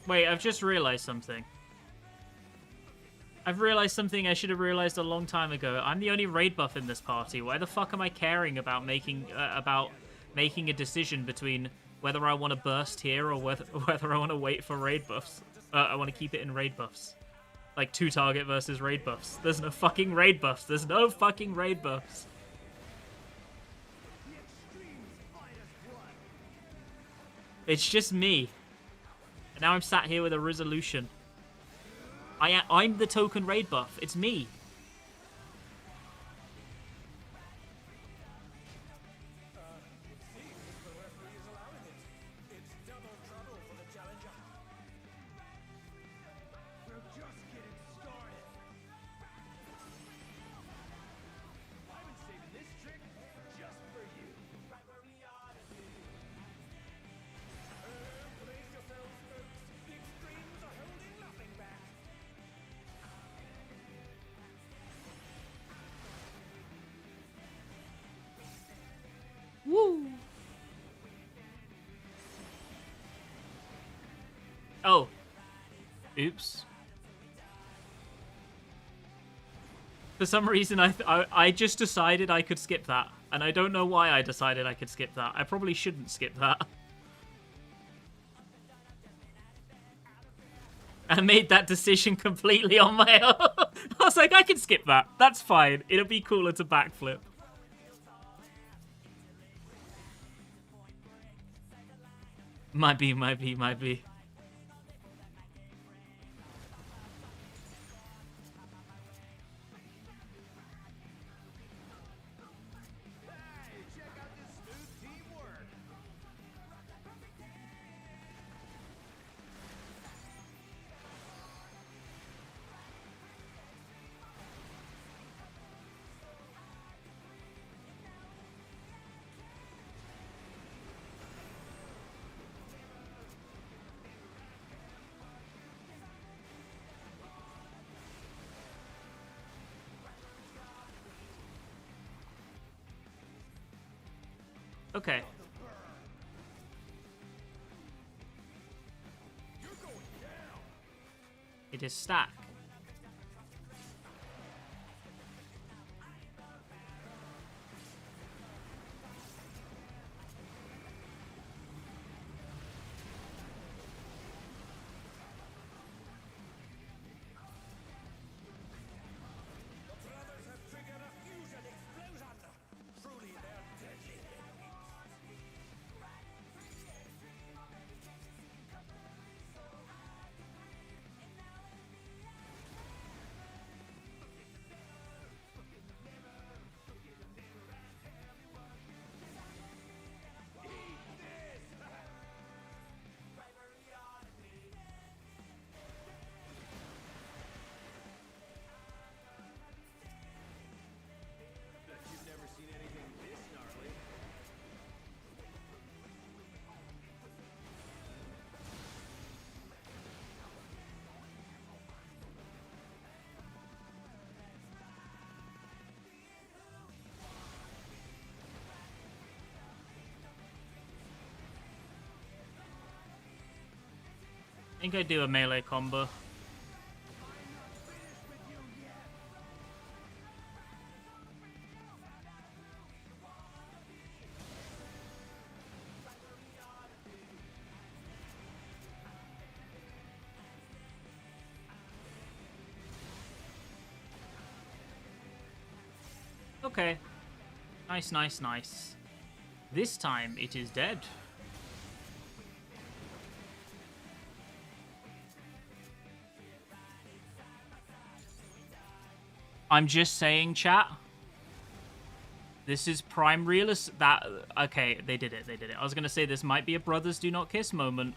Wait, I've just realized something. I've realized something I should have realized a long time ago. I'm the only raid buff in this party. Why the fuck am I caring about making a decision between whether I want to burst here or whether I want to wait for raid buffs? I want to keep it in raid buffs. Like 2 target versus raid buffs. There's no fucking raid buffs. There's no fucking raid buffs. It's just me. And now I'm sat here with a resolution. I'm the token raid buff. It's me. We're just getting started. I've been saving this trick just for you. Woo! Oh. Oops. For some reason, I just decided I could skip that. And I don't know why I decided I could skip that. I probably shouldn't skip that. I made that decision completely on my own. I was like, I can skip that. That's fine. It'll be cooler to backflip. Might be. Hey, check out this smooth teamwork. Okay. It is stack. think I do a melee combo. Okay. Nice, nice, nice. This time it is dead. I'm just saying, chat. This is prime realist. That okay? They did it. They did it. I was gonna say this might be a brothers do not kiss moment.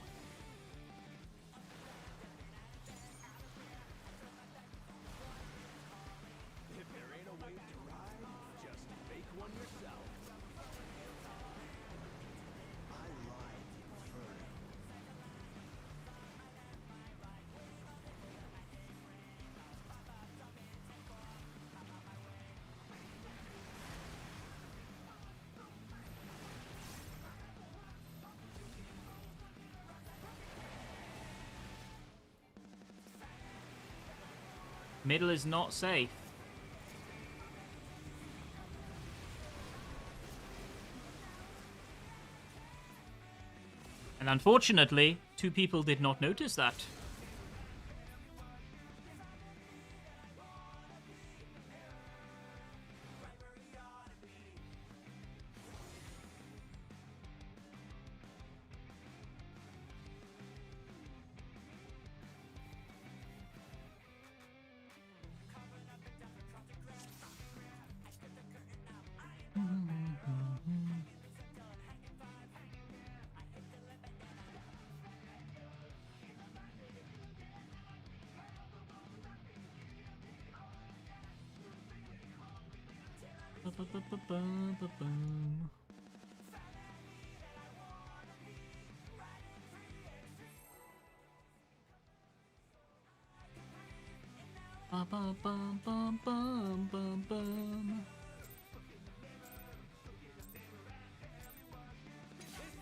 If there ain't a wave to ride, just make one yourself. I lied the inferno. Middle is not safe. And unfortunately, 2 people did not notice that.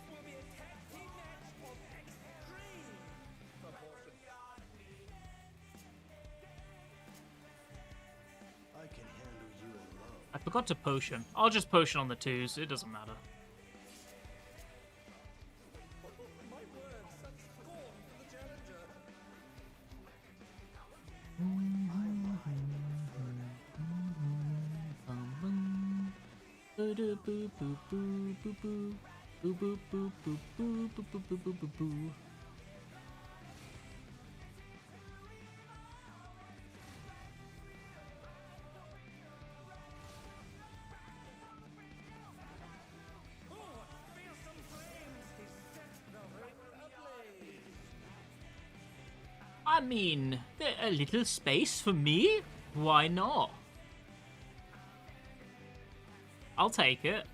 Will be a tag team match of extreme proportion. I can handle you alone. I forgot to potion. I'll just potion on the 2s. It doesn't matter. My word, such scorn for the challenger. Oh, what fearsome flames! He set the river ablaze. I mean, a little space for me? Why not? I'll take it.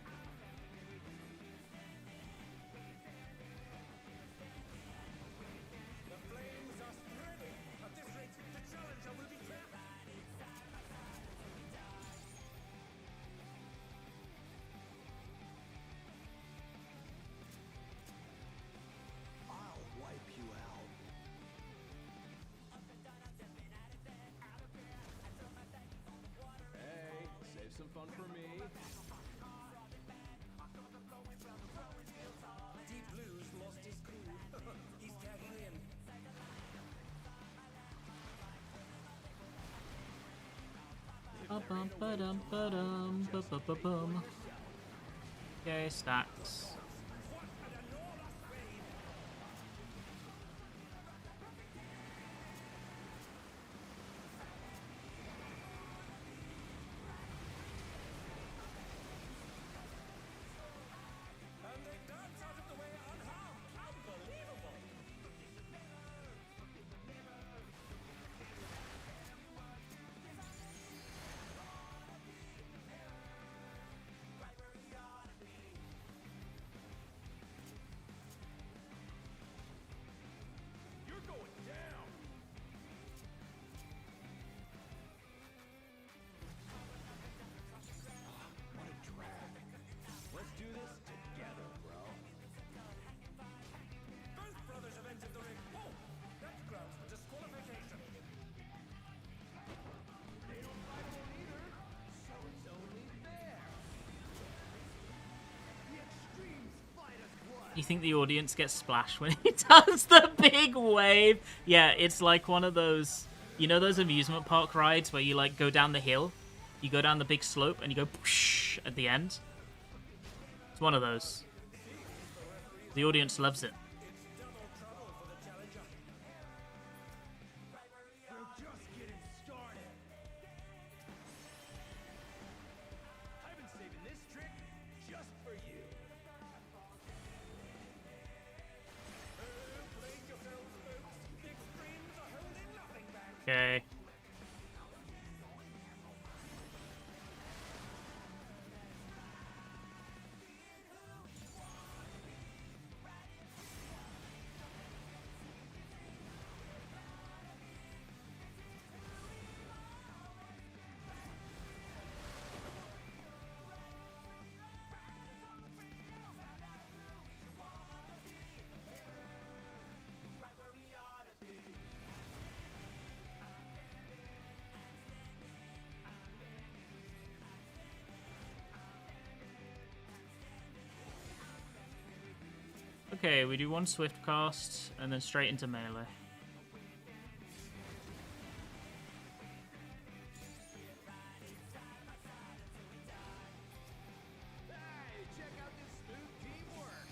The flames are spreading. At this rate, the challenger will be trapped. I'll wipe you out. Hey, save some fun for me. Deep Blues lost his cool. He's tagging in. Okay, stacks. And they dance out of the way unharmed. Unbelievable. You think the audience gets splashed when he does the big wave? Yeah, it's like one of those, you know, those amusement park rides where you like go down the hill, you go down the big slope, and you go whoosh at the end. It's one of those. The audience loves it. We're just getting started. I've been saving this trick just for you. Okay. Okay, we do one swift cast and then straight into melee. Hey, check out this smooth teamwork.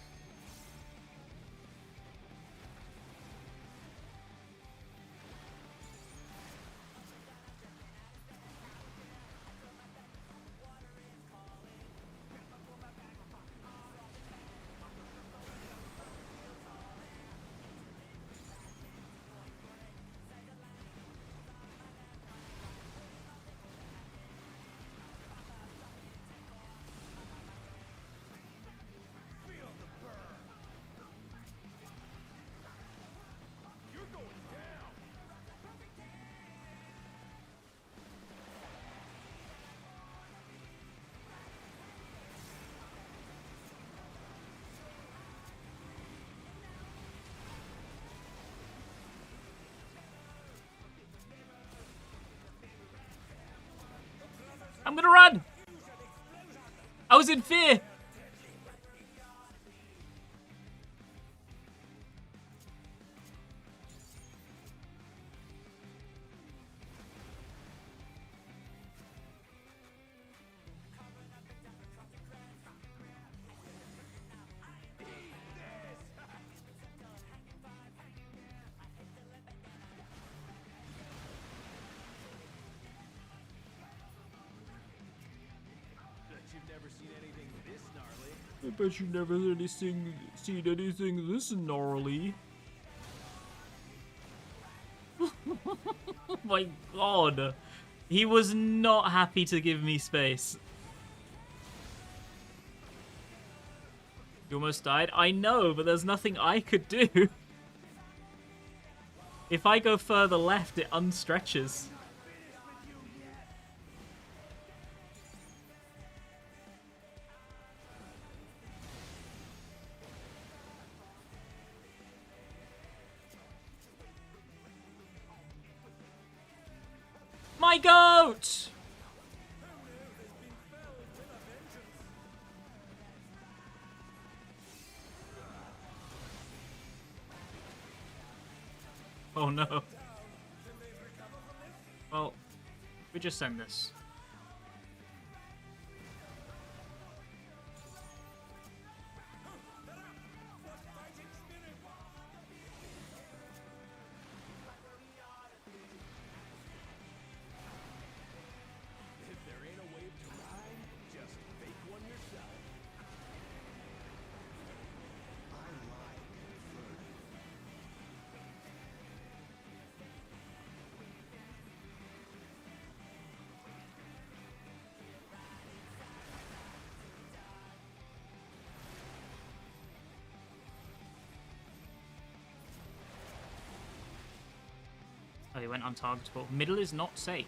Feel the burn. You're going down. I'm gonna run! I was in fear! Bet you've never seen anything this gnarly. I bet you've never seen anything this gnarly. Oh my god. He was not happy to give me space. You almost died? I know, but there's nothing I could do. If I go further left, it unstretches. My goat! Oh no. Well, we just send this. If there ain't a wave to ride, just fake one yourself. I like flirting. Oh, he went untargetable. Middle is not safe.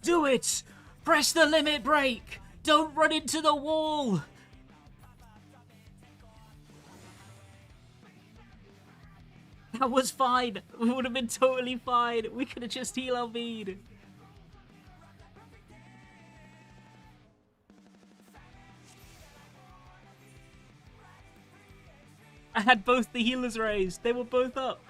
Do it! Press the limit brake! Don't run into the wall! That was fine. We would have been totally fine. We could have just healed Alvin. I had both the healers raised. They were both up.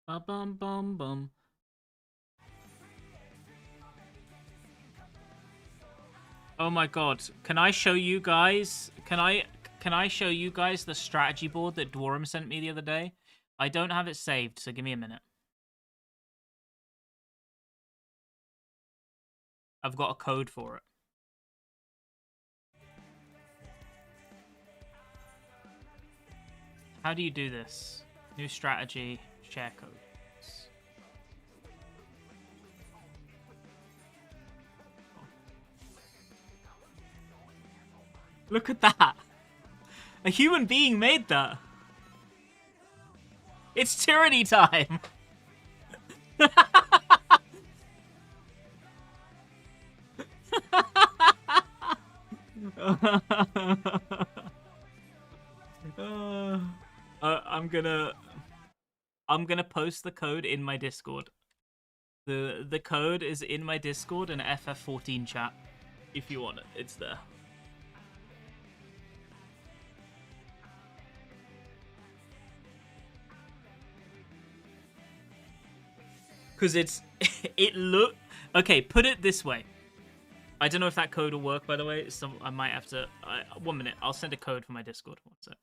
Bum bum bum bum. Oh my god, can I show you guys? Can I show you guys the strategy board that Dwarham sent me the other day? I don't have it saved, so give me a minute. I've got a code for it. How do you do this? New strategy, share codes. Look at that! A human being made that! It's tyranny time! I'm gonna post the code in my Discord. The code is in my Discord and FF14 chat. If you want it, it's there. Because okay, put it this way. I don't know if that code will work, by the way. So I might have to... 1 minute, I'll send a code for my Discord. 1 sec.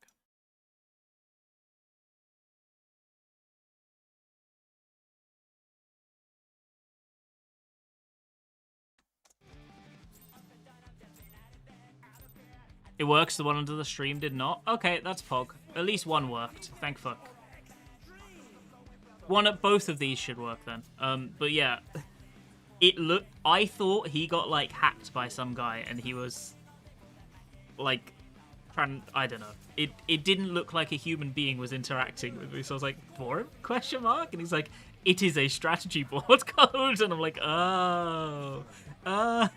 It works, the one under the stream did not. Okay, that's Pog. At least one worked, thank fuck. Both of these should work then. But yeah, I thought he got like hacked by some guy, and he was like I don't know. It didn't look like a human being was interacting with me, so I was like, "Dwarf?" ? And he's like, "It is a strategy board code," and I'm like, "Oh, oh."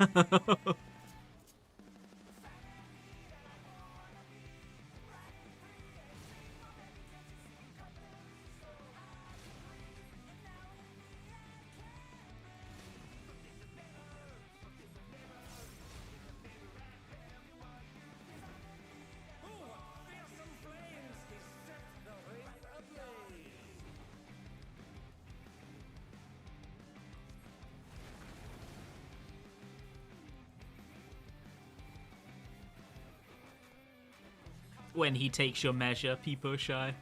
When he takes your measure, people shy.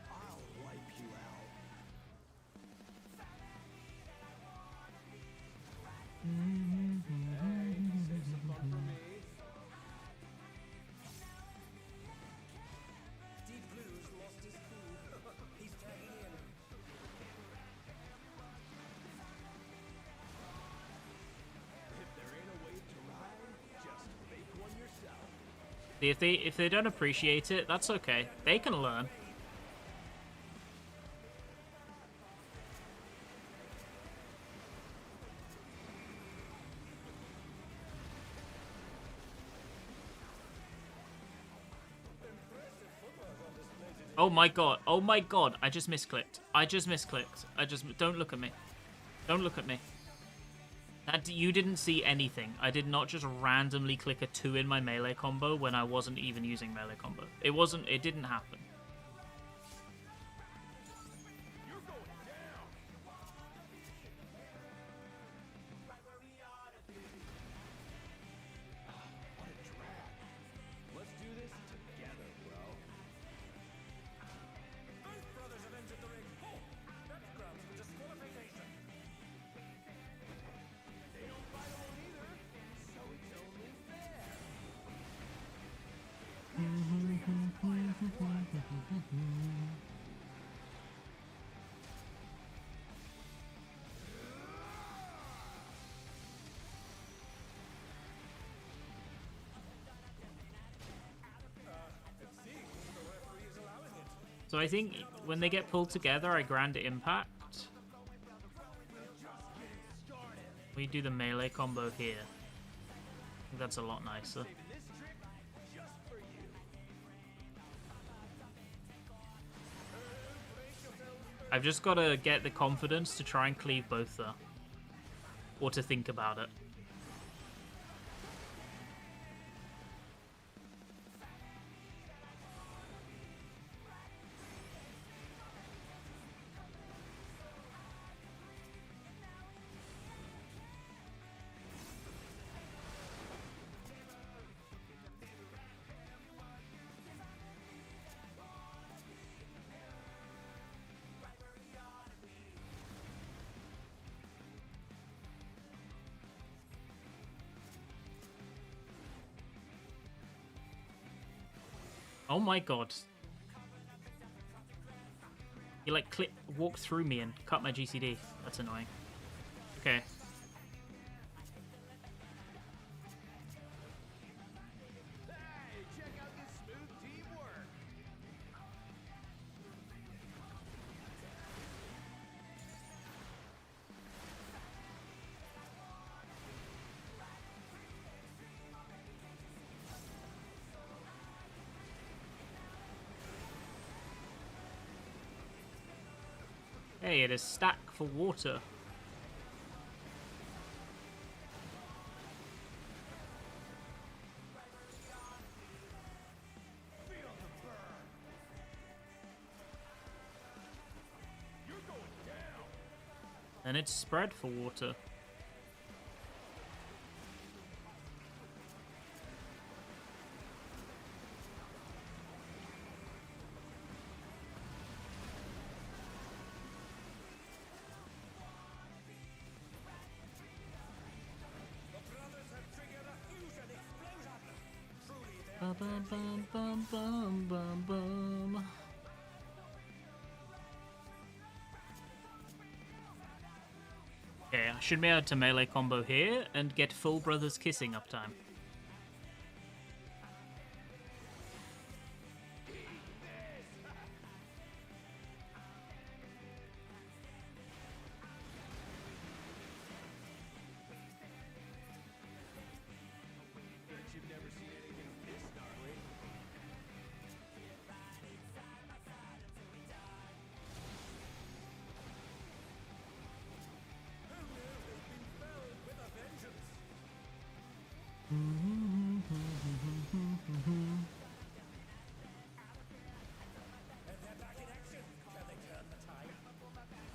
I'll wipe you out. Save some fun for me. Deep Blue's lost his cool. He's tagging in. If there ain't a wave to ride, just make one yourself. If they don't appreciate it, that's okay. They can learn. Oh my god. Oh my god. I just misclicked. Don't look at me. Don't look at me. You didn't see anything. I did not just randomly click a 2 in my melee combo when I wasn't even using melee combo. It didn't happen. So I think when they get pulled together, I grand impact. We do the melee combo here. I think that's a lot nicer. I've just got to get the confidence to try and cleave both though. Or to think about it. Oh my god. You like walk through me and cut my GCD. That's annoying. Okay. Hey, check out this smooth teamwork. Hey, it is stack for water. And it's spread for water. Bum, bum, bum, bum, bum, bum, bum. Okay, I should be able to melee combo here and get full brothers kissing uptime. You've never seen anything this gnarly.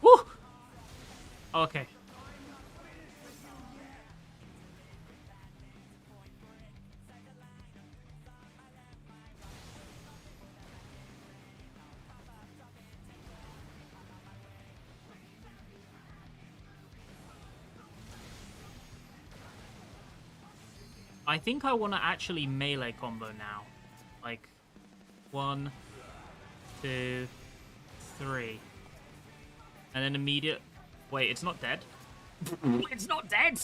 Woo! Okay. I think I want to actually melee combo now. Like, 1, 2, 3. And then immediate... Wait, it's not dead? It's not dead!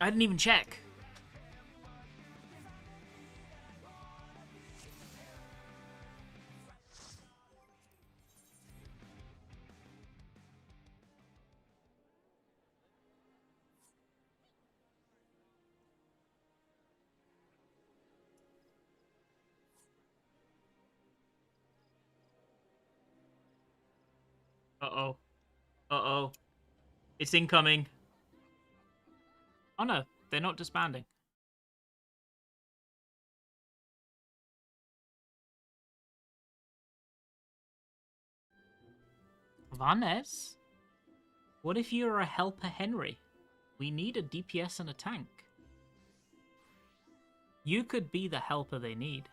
I didn't even check. Uh-oh. Uh-oh. It's incoming. Oh no, they're not disbanding. Vanes? What if you're a helper Henry? We need a DPS and a tank. You could be the helper they need.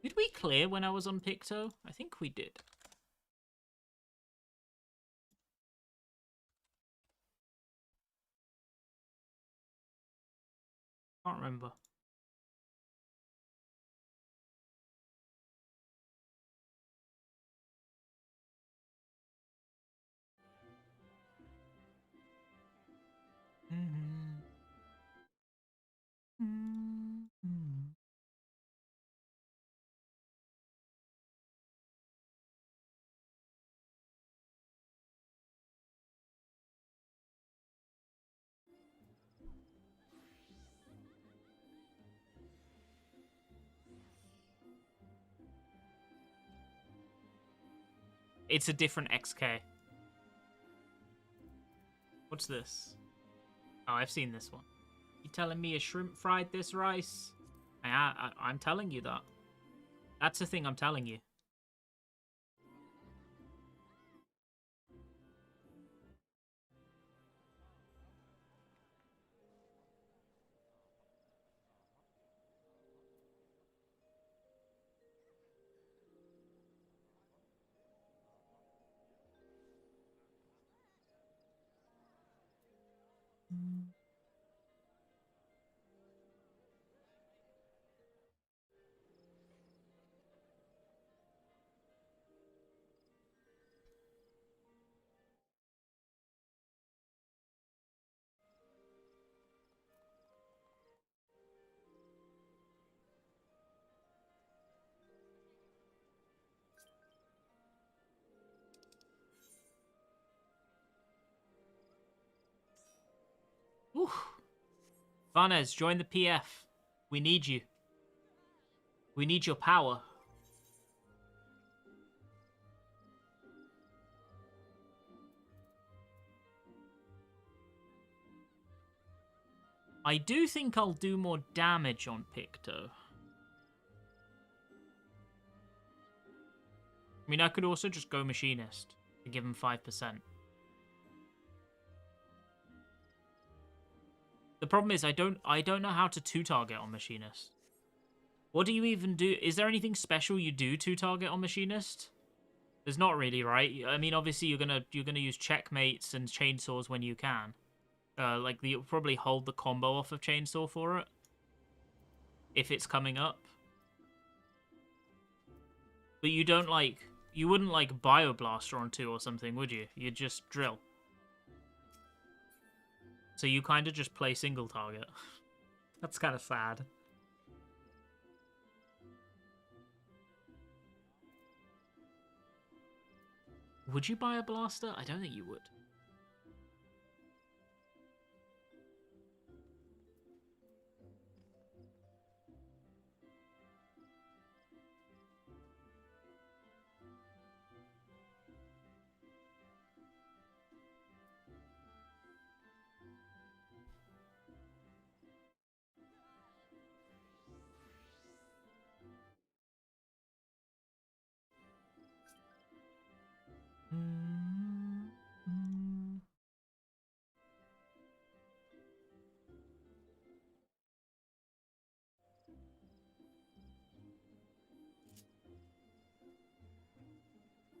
Did we clear when I was on Picto? I think we did. Can't remember. It's a different XK. What's this? Oh, I've seen this one. You telling me a shrimp fried this rice? I'm telling you that. That's the thing I'm telling you. Whew. Vanez, join the PF. We need you. We need your power. I do think I'll do more damage on Picto. I mean, I could also just go Machinist and give him 5%. The problem is I don't know how to 2-target on Machinist. What do you even do? Is there anything special you do 2-target on Machinist? There's not really, right? I mean, obviously you're gonna use checkmates and chainsaws when you can. Like you'll probably hold the combo off of chainsaw for it if it's coming up. But you don't you wouldn't Bioblaster on 2 or something, would you? You'd just drill. So you kind of just play single target. That's kind of sad. Would you buy a blaster? I don't think you would.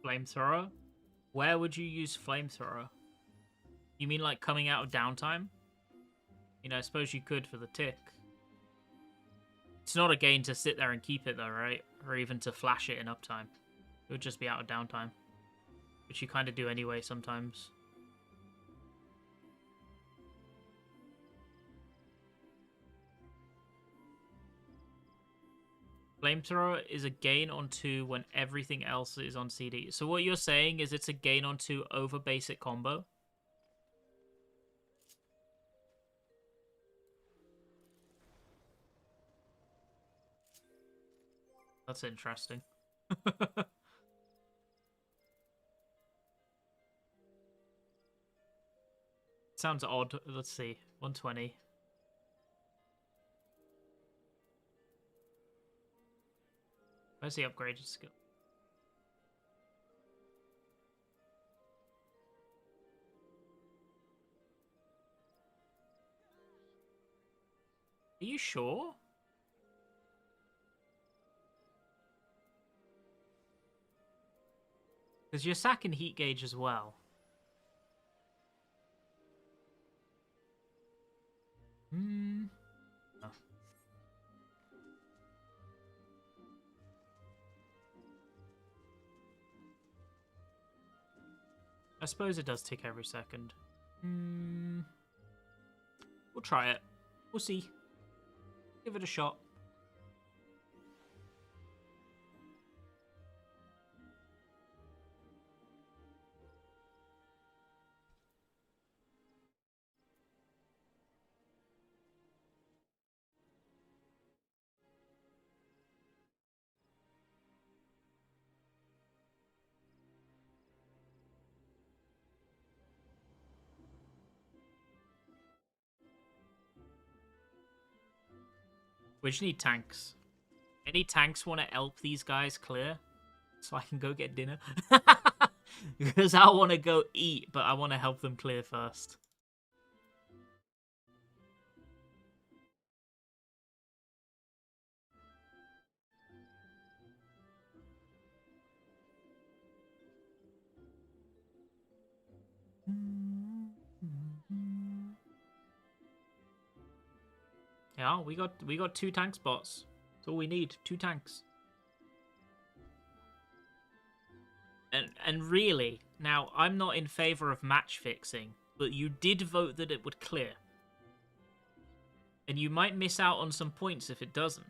Flamethrower? Where would you use Flamethrower? You mean like coming out of downtime? You know, I suppose you could for the tick. It's not a gain to sit there and keep it though, right? Or even to flash it in uptime. It would just be out of downtime. Which you kind of do anyway sometimes. Flamethrower is a gain on 2 when everything else is on CD. So what you're saying is it's a gain on 2 over basic combo? That's interesting. Sounds odd. Let's see. 120. Where's the upgraded skill? Are you sure? Because you're sacking heat gauge as well. Hmm. Oh. I suppose it does tick every second. Hmm. We'll try it. We'll see. Give it a shot. We just need tanks. Any tanks want to help these guys clear? So I can go get dinner? Because I want to go eat, but I want to help them clear first. Yeah, we got 2 tank spots. That's all we need. 2 tanks. And really, now I'm not in favor of match fixing, but you did vote that it would clear. And you might miss out on some points if it doesn't.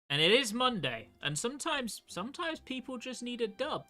And it is Monday, and sometimes people just need a dub.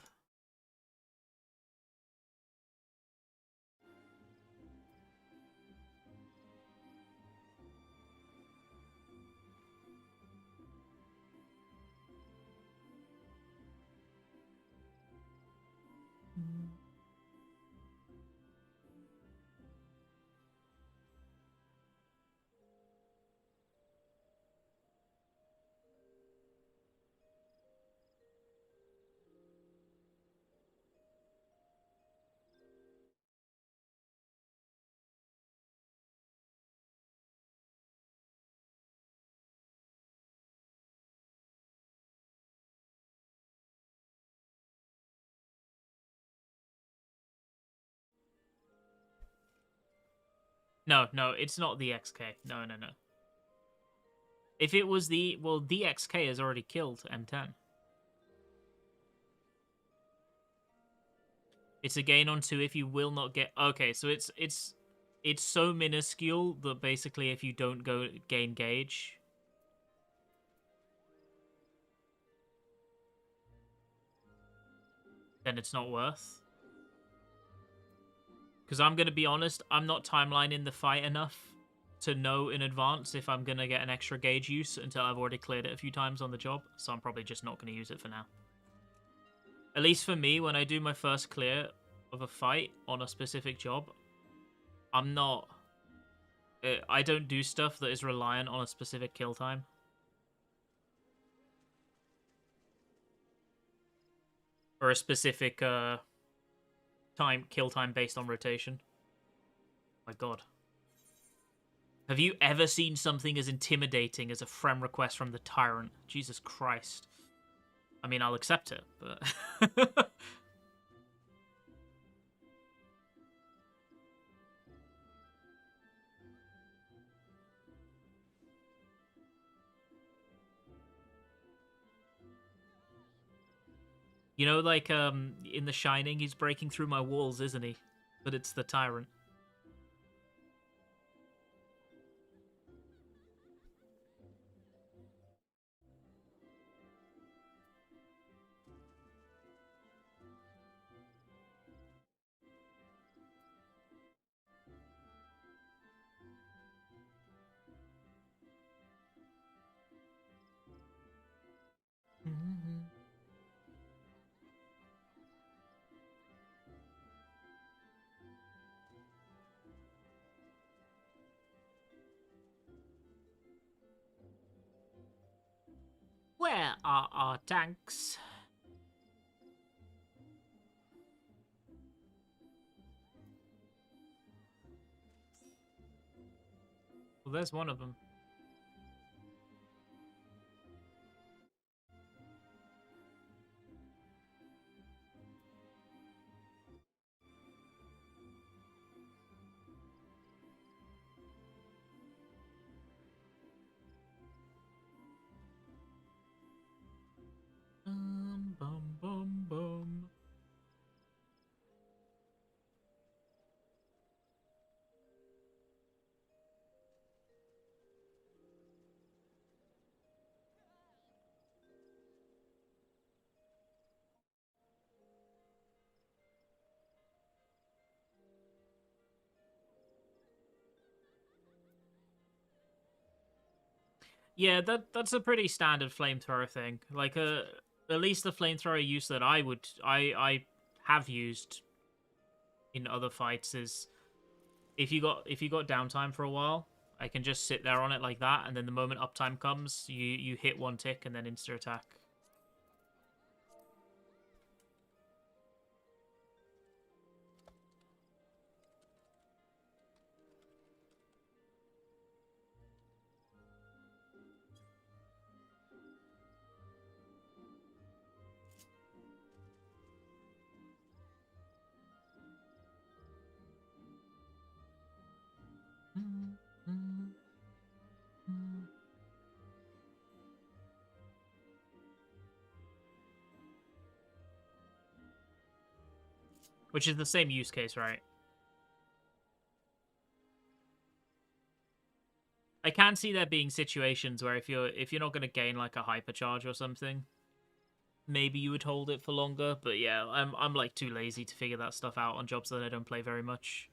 No, it's not the XK. No. If it was the XK has already killed M10. It's a gain on 2 if you will not get. Okay, so it's so minuscule that basically if you don't go gain gauge, then it's not worth. Because I'm going to be honest, I'm not timelining the fight enough to know in advance if I'm going to get an extra gauge use until I've already cleared it a few times on the job, so I'm probably just not going to use it for now. At least for me, when I do my first clear of a fight on a specific job, I'm not... I don't do stuff that is reliant on a specific kill time. Or a specific kill time based on rotation. My god. Have you ever seen something as intimidating as a friend request from the Tyrant? Jesus Christ. I mean, I'll accept it, but... You know, like, in The Shining, he's breaking through my walls, isn't he? But it's the Tyrant. Where are our tanks? Well, there's one of them. Bum, bum, bum. Yeah, that's a pretty standard flamethrower thing. Like at least the flamethrower use that I have used in other fights is if you got downtime for a while, I can just sit there on it like that, and then the moment uptime comes, you hit one tick and then insta attack. Which is the same use case, right? I can see there being situations where if you're not going to gain like a hypercharge or something, maybe you would hold it for longer. But yeah, I'm like too lazy to figure that stuff out on jobs that I don't play very much.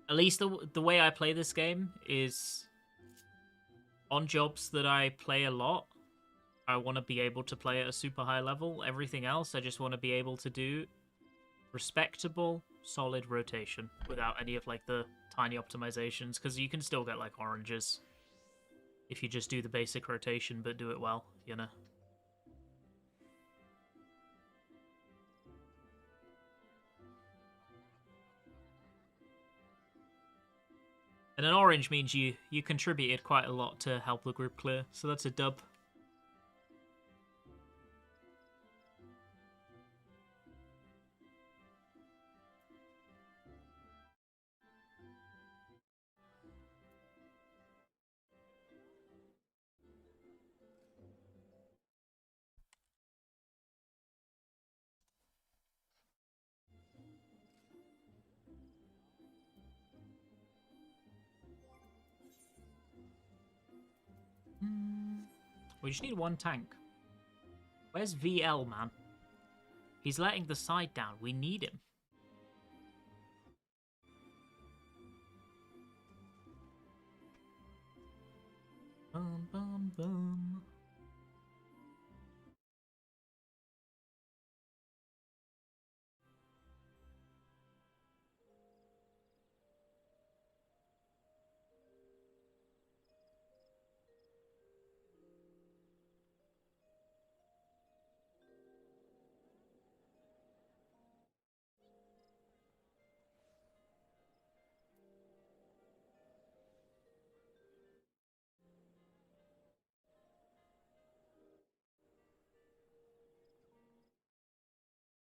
At least the way I play this game is on jobs that I play a lot. I want to be able to play at a super high level. Everything else, I just want to be able to do respectable, solid rotation without any of like the tiny optimizations, because you can still get like oranges if you just do the basic rotation but do it well, you know. And an orange means you contributed quite a lot to help the group clear, so that's a dub. We just need one tank. Where's VL, man? He's letting the side down. We need him. Bum, bum, bum.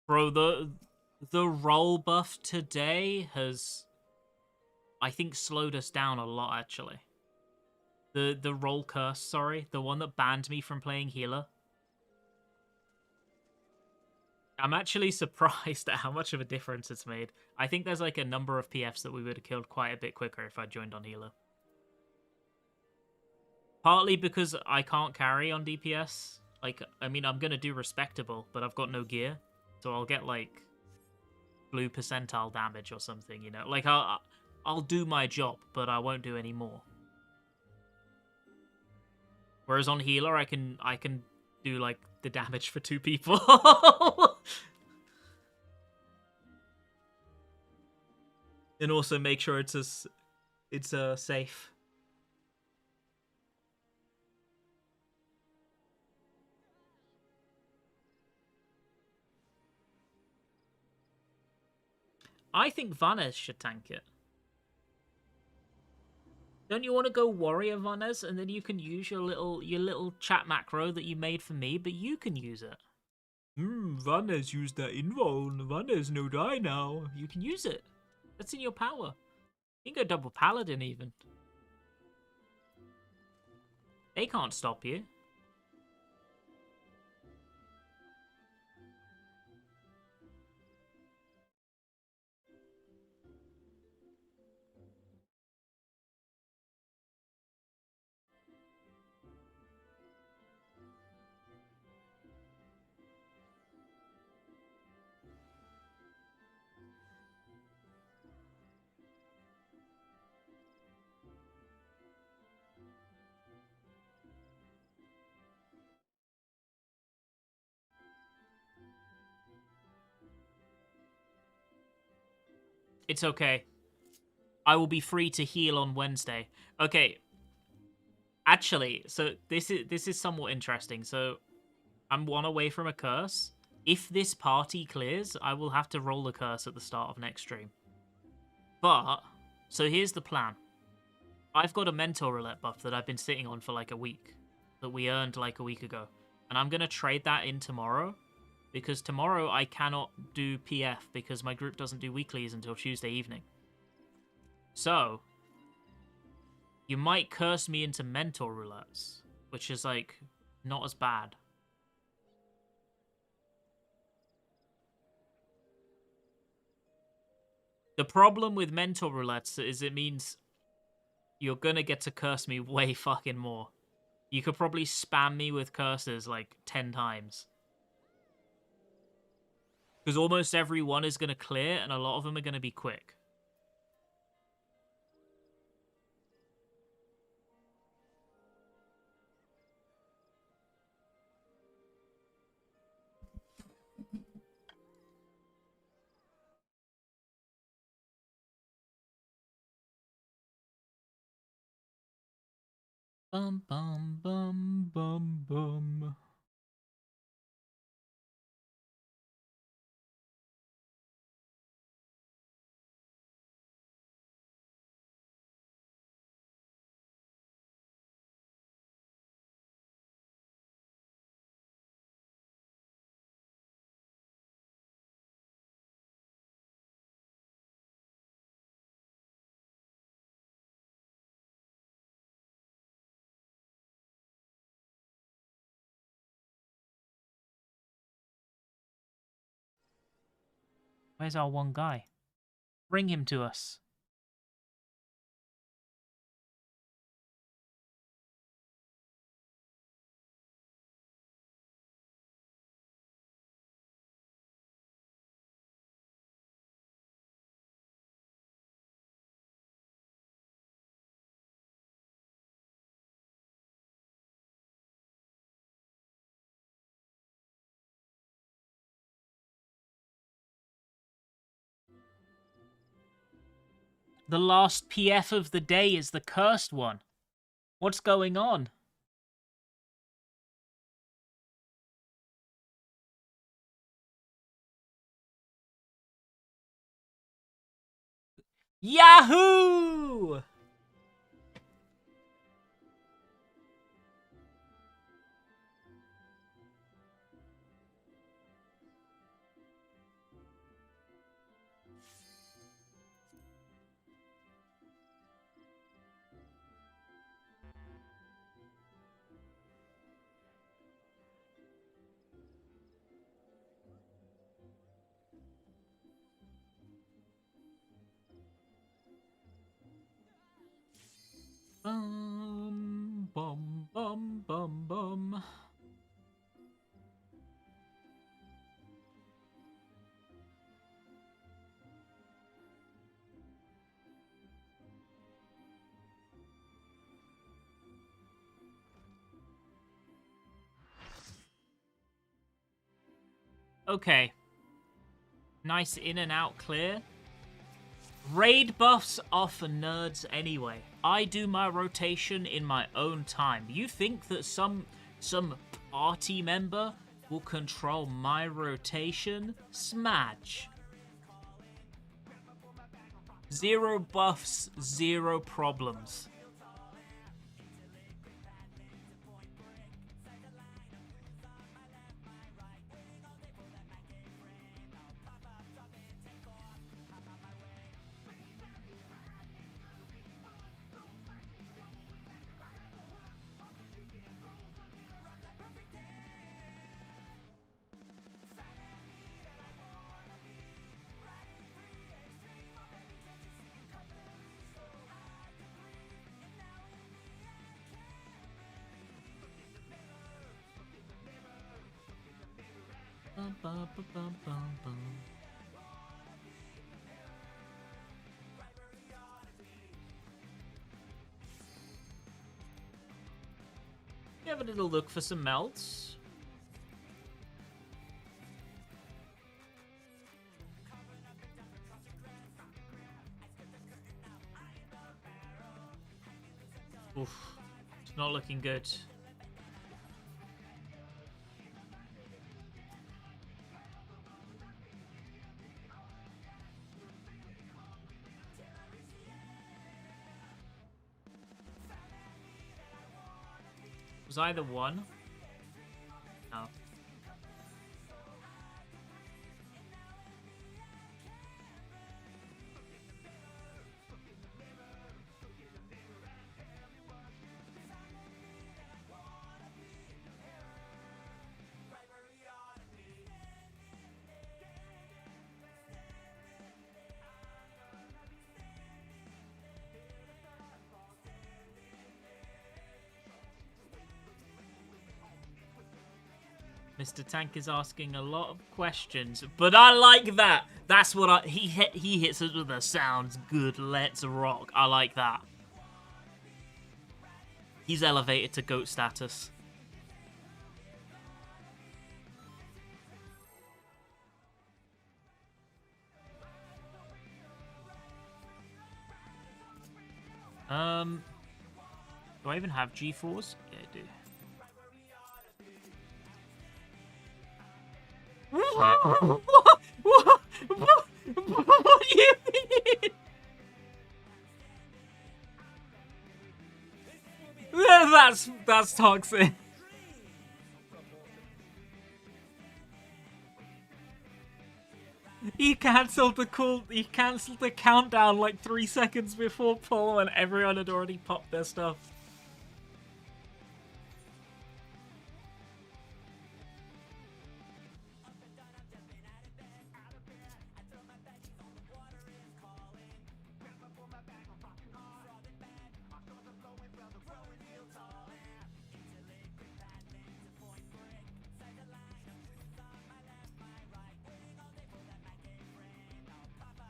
Bro, the roll buff today has, I think, slowed us down a lot, actually. The roll curse, sorry. The one that banned me from playing healer. I'm actually surprised at how much of a difference it's made. I think there's like a number of PFs that we would have killed quite a bit quicker if I joined on healer. Partly because I can't carry on DPS. Like, I mean, I'm gonna do respectable, but I've got no gear. So I'll get like blue percentile damage or something, you know? Like, I'll do my job, but I won't do any more. Whereas on healer, I can do like the damage for 2 people. And also make sure it's safe. I think Vanez should tank it. Don't you want to go warrior Vanez, and then you can use your little chat macro that you made for me, but you can use it. Vanez used that invuln. Vanez no die now. You can use it. That's in your power. You can go double paladin even. They can't stop you. It's okay. I will be free to heal on Wednesday. Okay. Actually, so this is somewhat interesting. So I'm one away from a curse. If this party clears, I will have to roll a curse at the start of next stream. But, so here's the plan. I've got a mentor roulette buff that I've been sitting on for like a week. That we earned like a week ago. And I'm going to trade that in tomorrow. Because tomorrow I cannot do PF because my group doesn't do weeklies until Tuesday evening. So, you might curse me into mentor roulettes. Which is like, not as bad. The problem with mentor roulettes is it means you're gonna get to curse me way fucking more. You could probably spam me with curses like 10 times. Because almost every one is gonna clear, and a lot of them are gonna be quick. Bum bum bum bum bum. Where's our one guy? Bring him to us. The last PF of the day is the cursed one. What's going on? Yahoo! Bum bum bum bum bum. Okay. Nice in and out clear. Raid buffs are for nerds anyway. I do my rotation in my own time. You think that some party member will control my rotation? Smadge. 0 buffs, 0 problems. Bum, bum, bum, bum, bum, bum. We have a little look for some melts. Oof. It's not looking good. Was either one? No. Mr. Tank is asking a lot of questions, but I like that. That's what he hits us with a sounds good. Let's rock. I like that. He's elevated to GOAT status. Do I even have G4s? Yeah, I do. What do you mean? That's toxic. He cancelled the call. He cancelled the countdown like 3 seconds before pull, and everyone had already popped their stuff.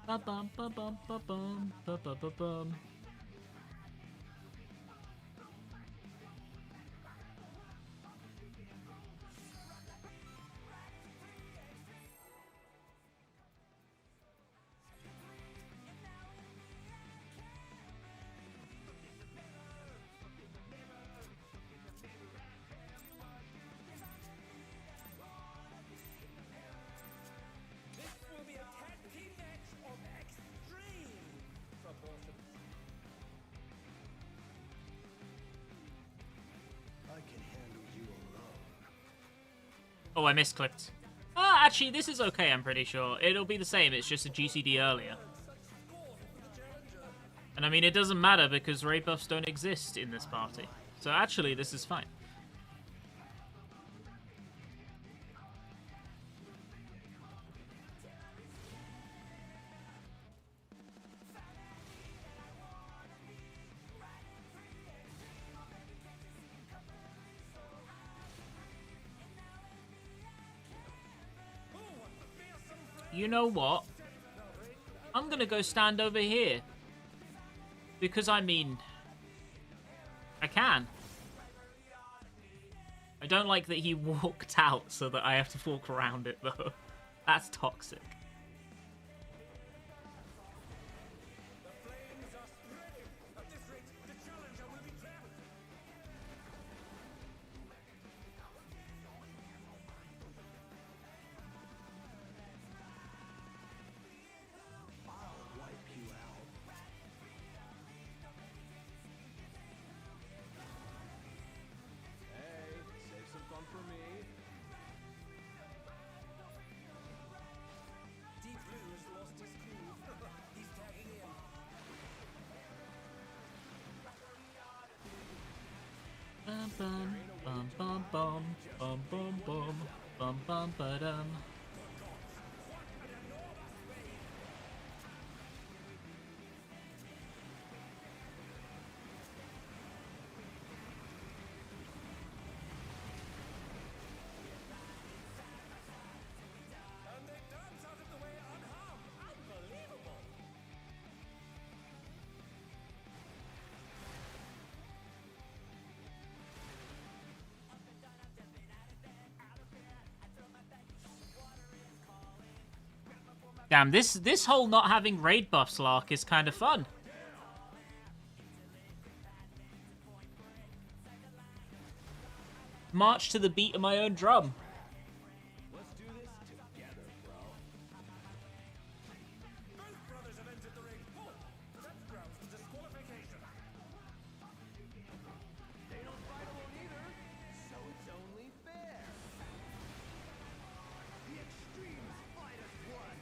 Ba-bum, ba-bum, ba-bum, ba-ba-ba-bum. Will be a tag team match of extreme proportions. I can handle you alone. Oh, I misclicked. Actually, this is okay, I'm pretty sure. It'll be the same, it's just a GCD earlier. And I mean, it doesn't matter because raid buffs don't exist in this party. So actually, this is fine. You know what? I'm gonna go stand over here. Because, I mean... I can. I don't like that he walked out so that I have to walk around it, though. That's toxic. The flames are spreading. At this rate, the challenger will be trapped. I'll wipe you out. Hey, save some fun for me. Deep Blue's lost his cool. He's tagging in. Bum bum bum bum bum bum bum bum bum bum ba-dum. And they dance out of the way unharmed. Unbelievable. Damn, this whole not having raid buffs lark is kind of fun. march to the beat of my own drum. Let's do this together, bro. Both brothers have entered the ring. Oh, that's grounds for disqualification. They don't fight alone either, so it's only fair. The extremes fight as one.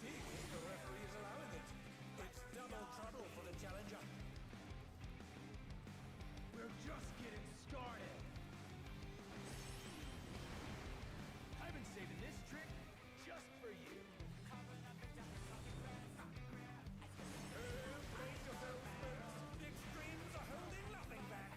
It seems the referee is allowing it. It's double trouble for the challenger. We're just getting started. I've been saving this trick just for you. Brace yourselves, folks. The extremes are holding nothing back.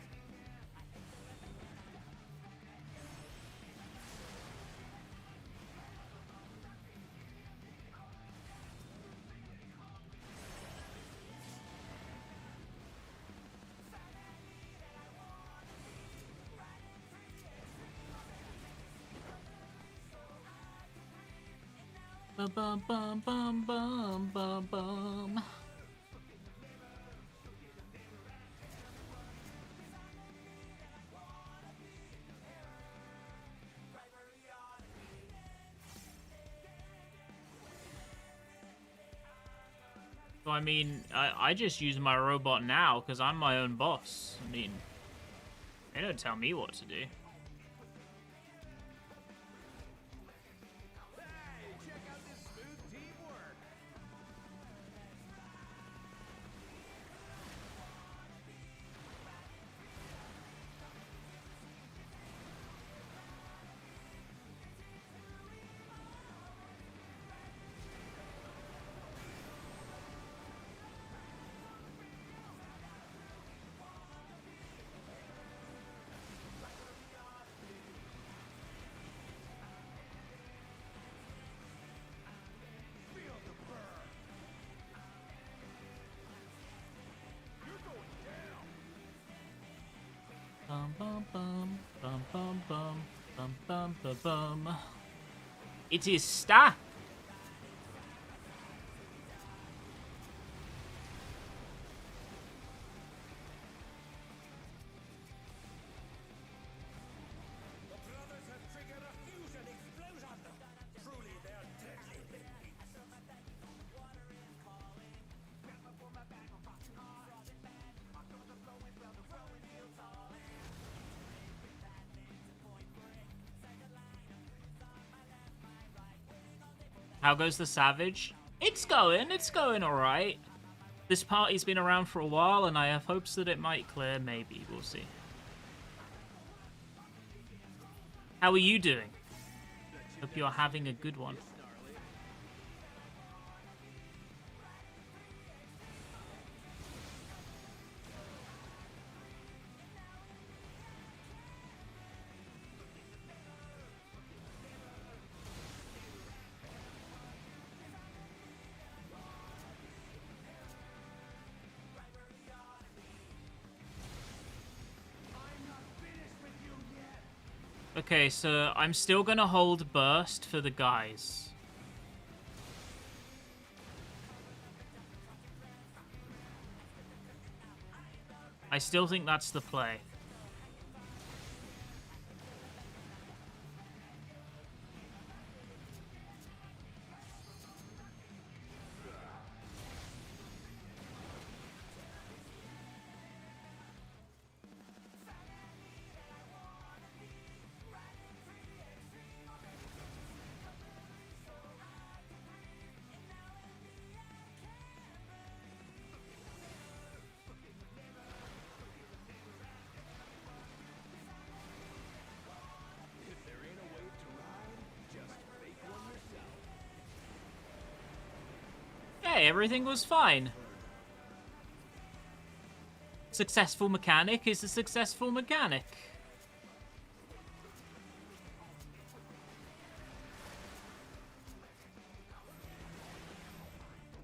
Bum bum bum bum bum bum bum. So I mean, I just use my robot now because I'm my own boss. I mean, they don't tell me what to do. Hey, check out this smooth teamwork. Feel the burn. You're going down. Bum bum bum bum bum bum bum bum bum bum. It is stacked. The brothers have triggered a fusion explosion. Truly, they're deadly big beats. How goes the Savage? It's going alright. This party's been around for a while and I have hopes that it might clear, maybe, we'll see. How are you doing? Hope you're having a good one. Okay, so I'm still gonna hold Burst for the guys. I still think that's the play. If there ain't a wave to ride, just fake one yourself. Hey, everything was fine. Successful mechanic is a successful mechanic.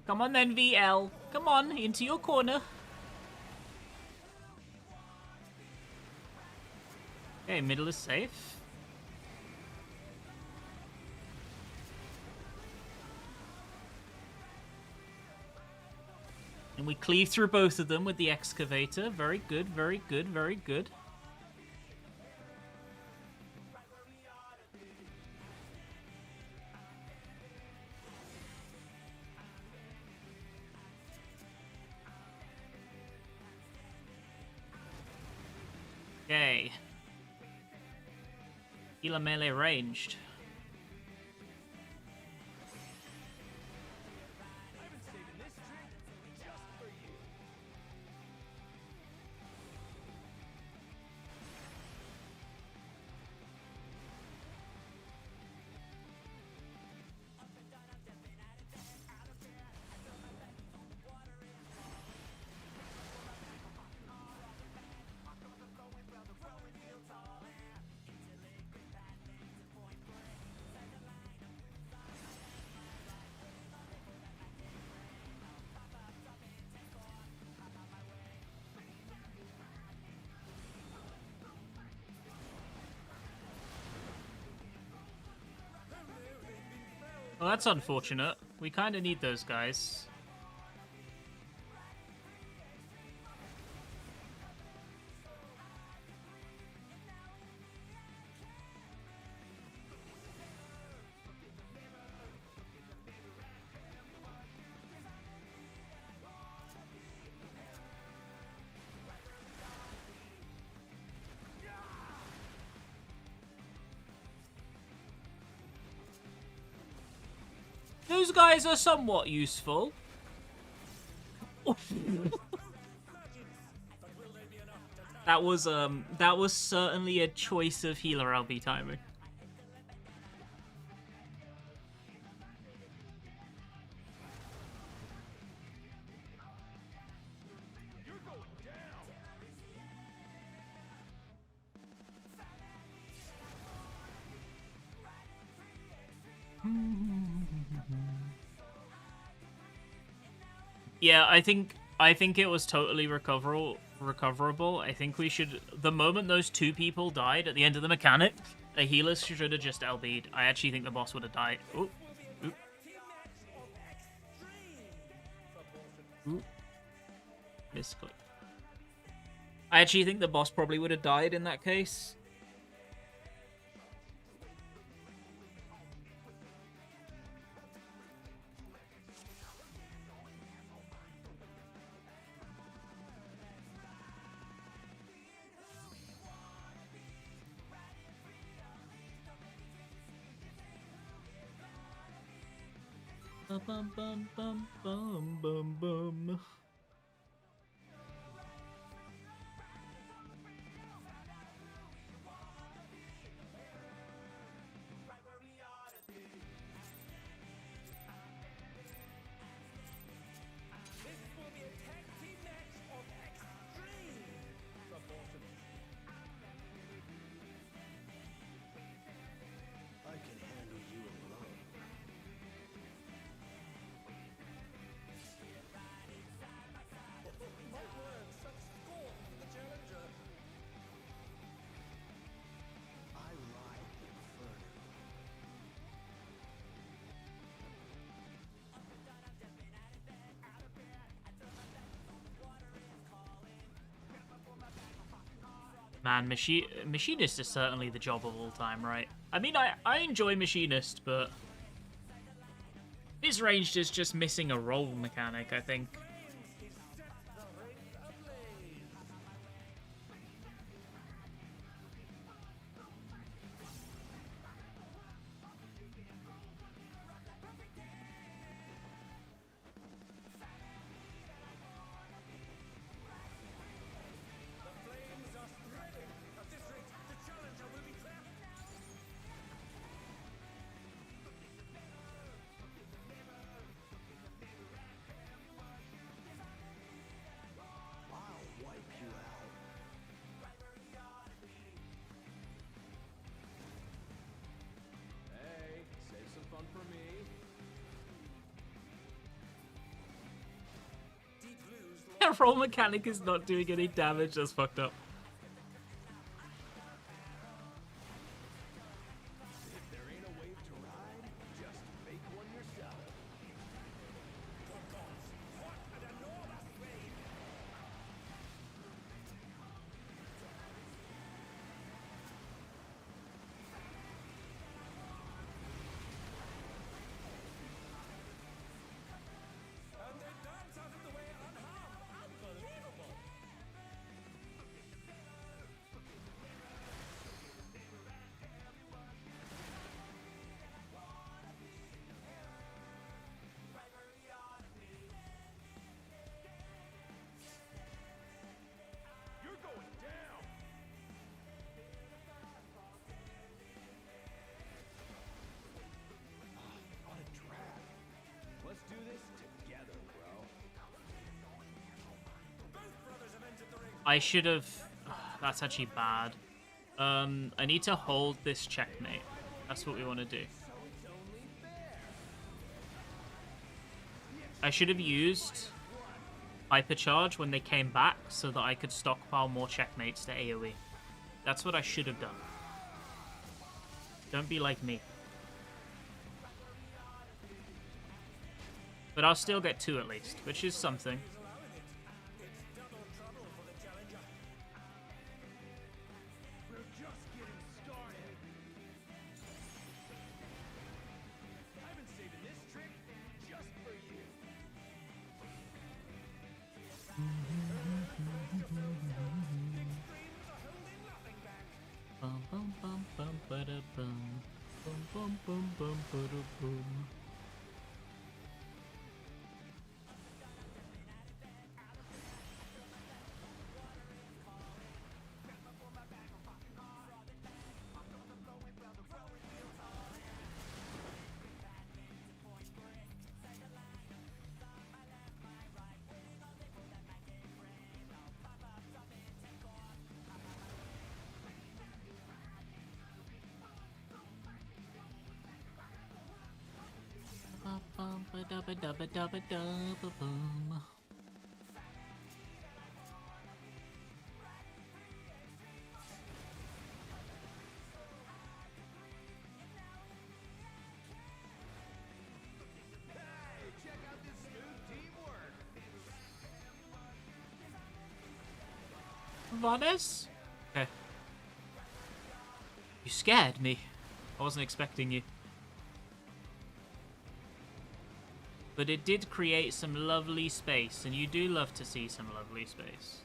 Come on then, VL. Come on, into your corner. Okay, middle is safe. And we cleave through both of them with the excavator. Very good, very good, very good. Okay. Healer melee ranged. I've been saving this trick just for you. Well, that's unfortunate. We kind of need those guys. Those guys are somewhat useful. That was certainly a choice of healer LB timing. You're going down. Yeah, I think it was totally recoverable. I think we should. The moment those two people died at the end of the mechanic, a healer should have just LB'd. I actually think the boss would have died. Ooh. Ooh. Ooh. Misclick. I actually think the boss probably would have died in that case. Bum bum bum bum bum bum. This will be a tag team match of extreme proportions. I can handle you alone. My word, such scorn for the challenger. I ride the inferno. Man, Machinist is certainly the job of all time, right? I mean, I enjoy Machinist, but his ranged is just missing a roll mechanic, I think. He set the ring ablaze. The flames are spreading. At this rate, the challenger will be trapped. I'll wipe you out. Hey, save some fun for me. Deep blues Yeah, roll mechanic is not doing any damage. That's fucked up. If there ain't a wave to ride, just make one yourself. What an enormous I should have... That's actually bad. I need to hold this checkmate. That's what we want to do. I should have used Hypercharge when they came back so that I could stockpile more checkmates to AoE. That's what I should have done. Don't be like me. But I'll still get 2 at least, which is something. We're just getting started. I've been saving this trick just for you. Bum bum bum bum bada bum. Bum bum bum bum bada boom. Bum ba da ba da ba da ba da ba boom. Hey, check out this smooth teamwork. Vanes? Okay. You scared me. I wasn't expecting you. But it did create some lovely space, and you do love to see some lovely space.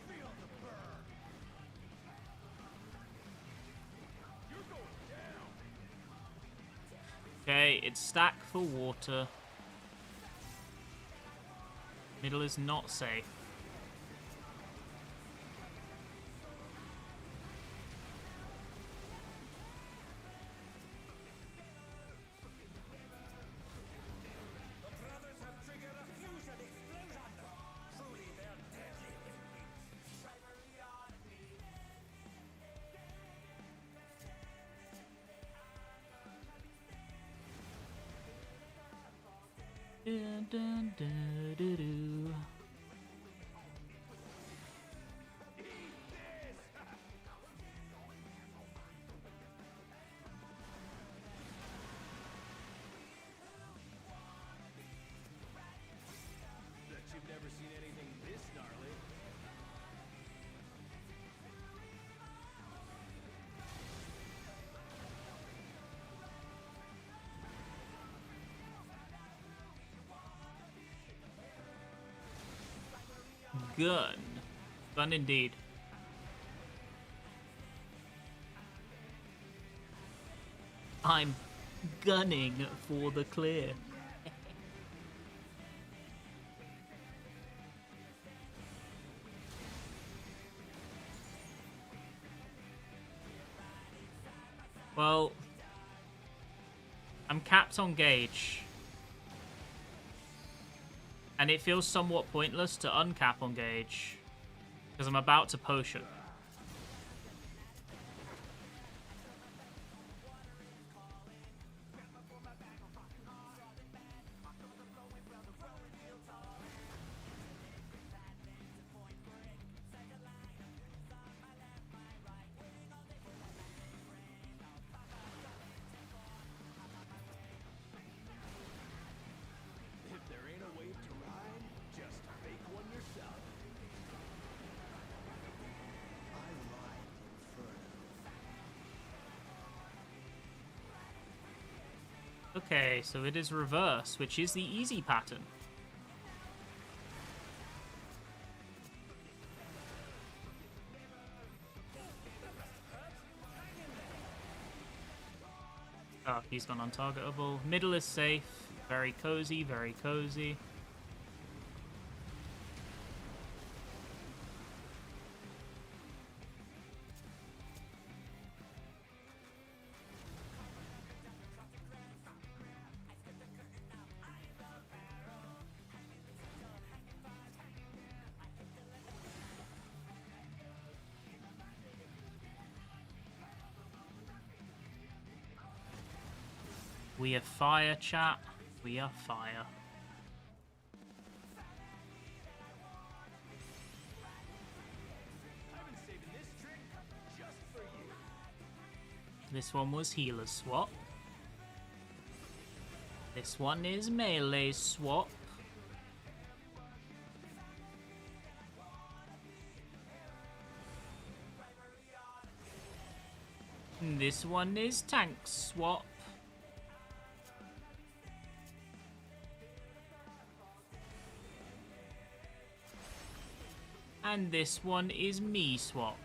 Feel the burn. You're going down. Okay, it's stack for water. Middle is not safe. The brothers have triggered a fusion explosion. Truly, they're deadly Dun, dun, dun, dun, dun. Bet you've never seen anything this gnarly. Gun. Gun indeed. I'm gunning for the clear. Well, I'm capped on gauge. And it feels somewhat pointless to uncap on gauge. Because I'm about to potion. If there ain't a wave to ride, just make one yourself. I ride Inferno. Okay, so it is reverse, which is the easy pattern. Oh, he's gone untargetable. Middle is safe. Very cozy, very cozy. We are fire, chat. We are fire. I've been saving this trick just for you. This one was healer swap. This one is melee swap. And this one is tank swap. And this one is me swap.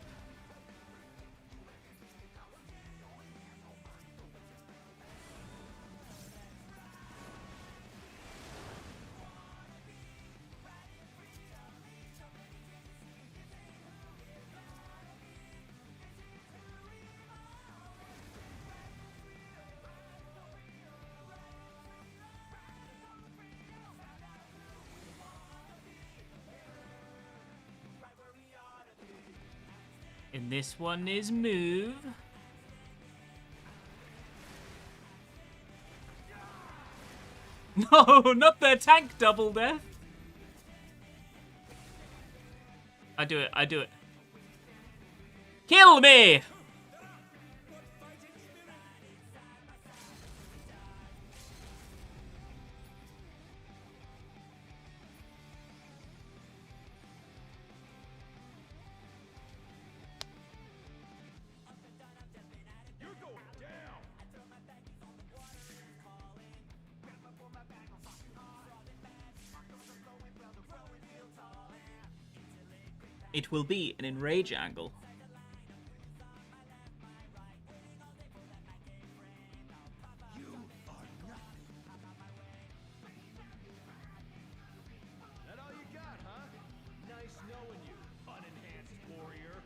And this one is move. No, not the tank double death. I do it, I do it. Kill me! You're going down. It will be an enrage angle. You are nothing. That all you got, huh? Nice knowing you, unenhanced warrior.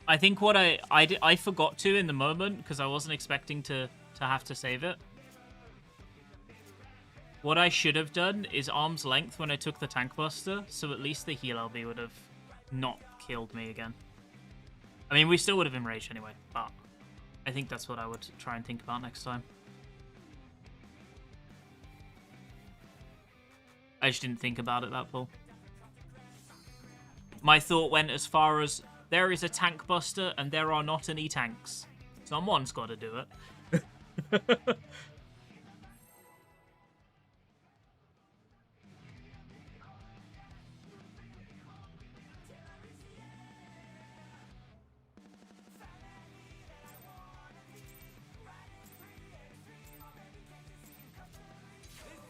I think what I forgot to in the moment because I wasn't expecting to have to save it. What I should have done is arm's length when I took the tank buster, so at least the heal LB would have not killed me again. I mean, we still would have enraged anyway, but I think that's what I would try and think about next time. I just didn't think about it that full. My thought went as far as there is a tank buster and there are not any tanks. Someone's got to do it. This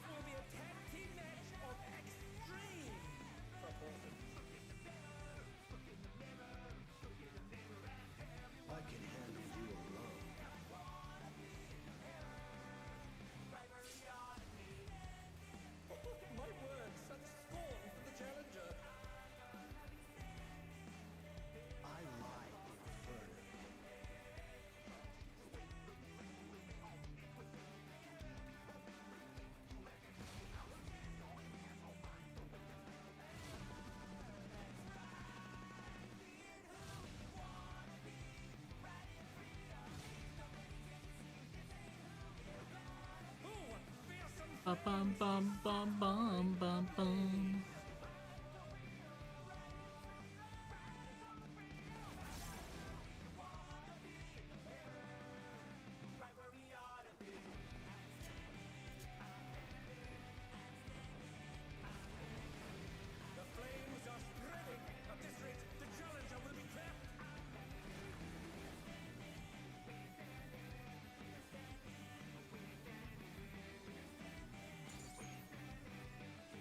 will be a tag team match of extreme proportions. I can handle you alone. My word, such scorn for the challenger. I lie further. Bum bum bum bum bum bum bum. The flames are spreading. At this rate, the challenger will be trapped.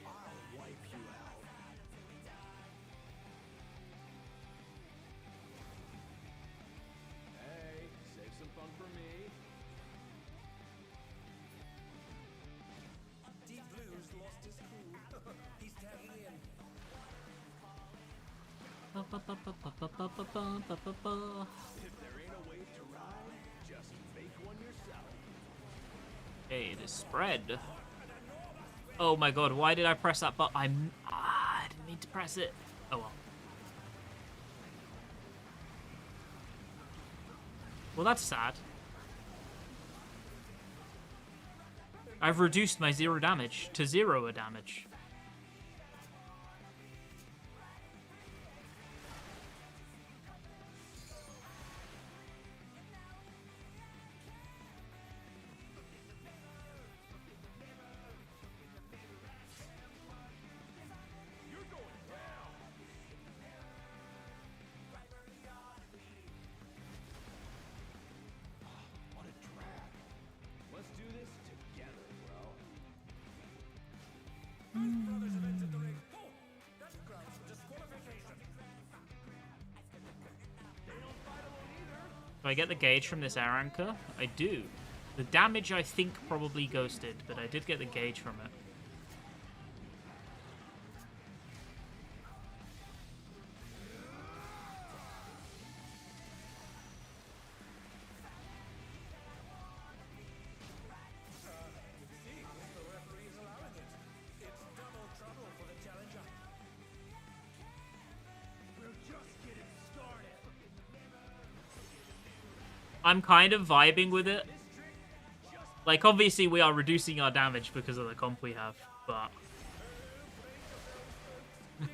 I'll wipe you out. Hey, save some fun for me. Deep Blue's lost his cool. He's tagging in. Ba ba ba ba ba ba ba ba ba ba ba. If there ain't a wave to ride, just make one yourself. Okay, it is spread. Oh my god, why did I press that button? I didn't mean to press it. Oh well. Well, that's sad. I've reduced my 0 damage to 0 damage. What a drag. Let's do this together, bro. Both brothers have entered the ring. Oh, that's grounds for disqualification. Do I get the gauge from this air anchor? I do. The damage, I think, probably ghosted, but I did get the gauge from it. See, if the referee is allowing it, it's double trouble for the challenger. We're just getting started. I'm kind of vibing with it. Like, obviously, we are reducing our damage because of the comp we have, but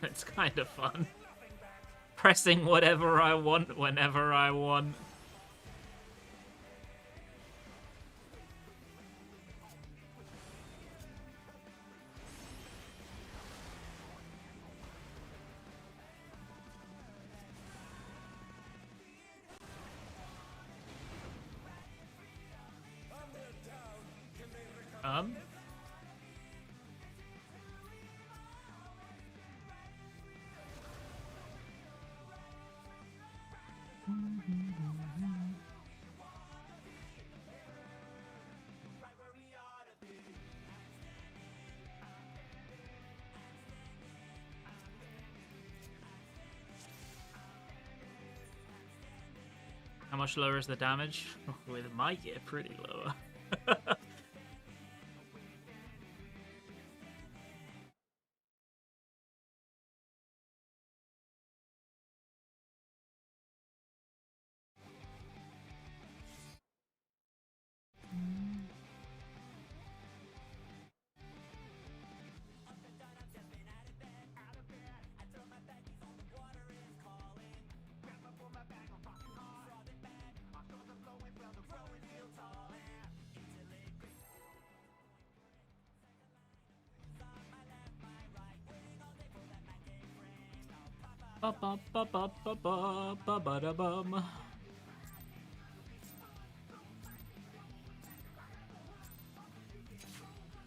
it's kind of fun. Pressing whatever I want, whenever I want. Um? How much lower is the damage? With my gear, pretty lower. Ba ba ba ba ba ba ba ba da bum.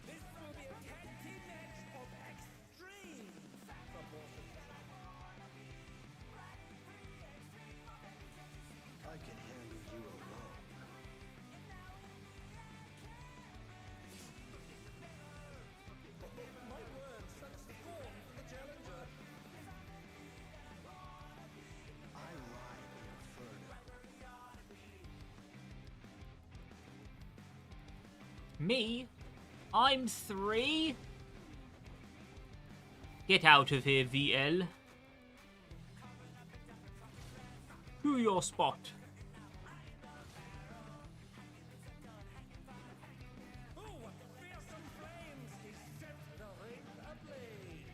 This will be a tag team match of extreme proportions. I can handle you alone. My word, such scorn for the challenger. I ride the inferno. Me? I'm 3? Get out of here, VL. To your spot. Oh, what fearsome flames! He set the ring ablaze.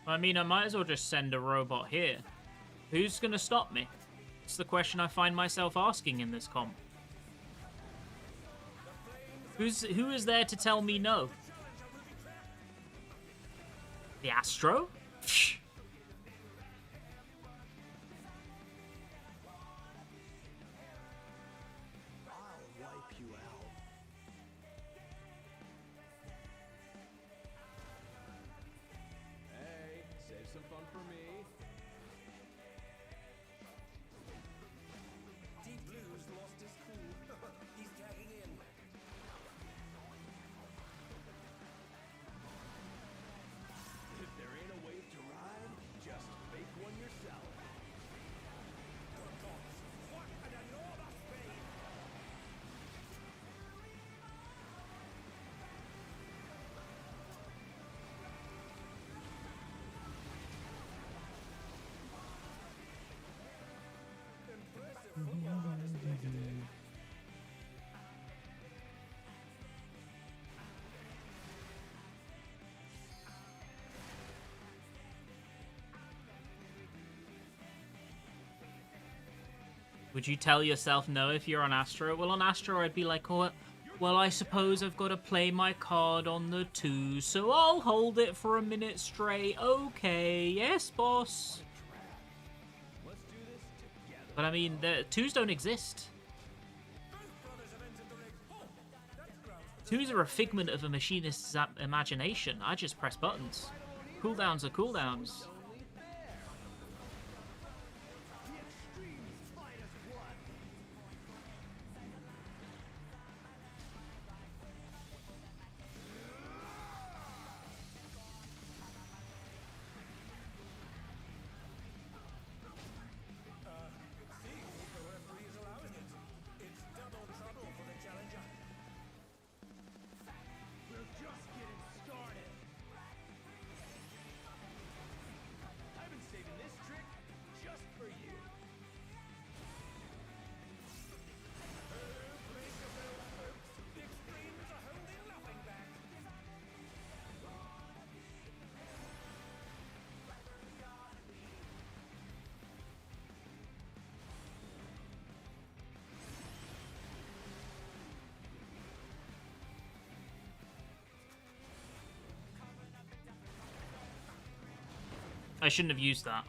I mean, I might as well just send a robot here. Who's gonna stop me? It's the question I find myself asking in this comp. Who is there to tell me no? The Astro? Psh. I'll wipe you out. Hey, save some fun for me. Deep Blues lost his cool. He's tagging in. If there ain't a wave to ride, Would you tell yourself no if you're on Astro? Well, on Astro, I'd be like, oh, well, I suppose I've got to play my card on the 2, so I'll hold it for a minute straight. Okay, yes, boss. Let's do this together. But I mean, the 2s don't exist. 2s are a figment of a machinist's imagination. I just press buttons. Cooldowns are cooldowns. I shouldn't have used that.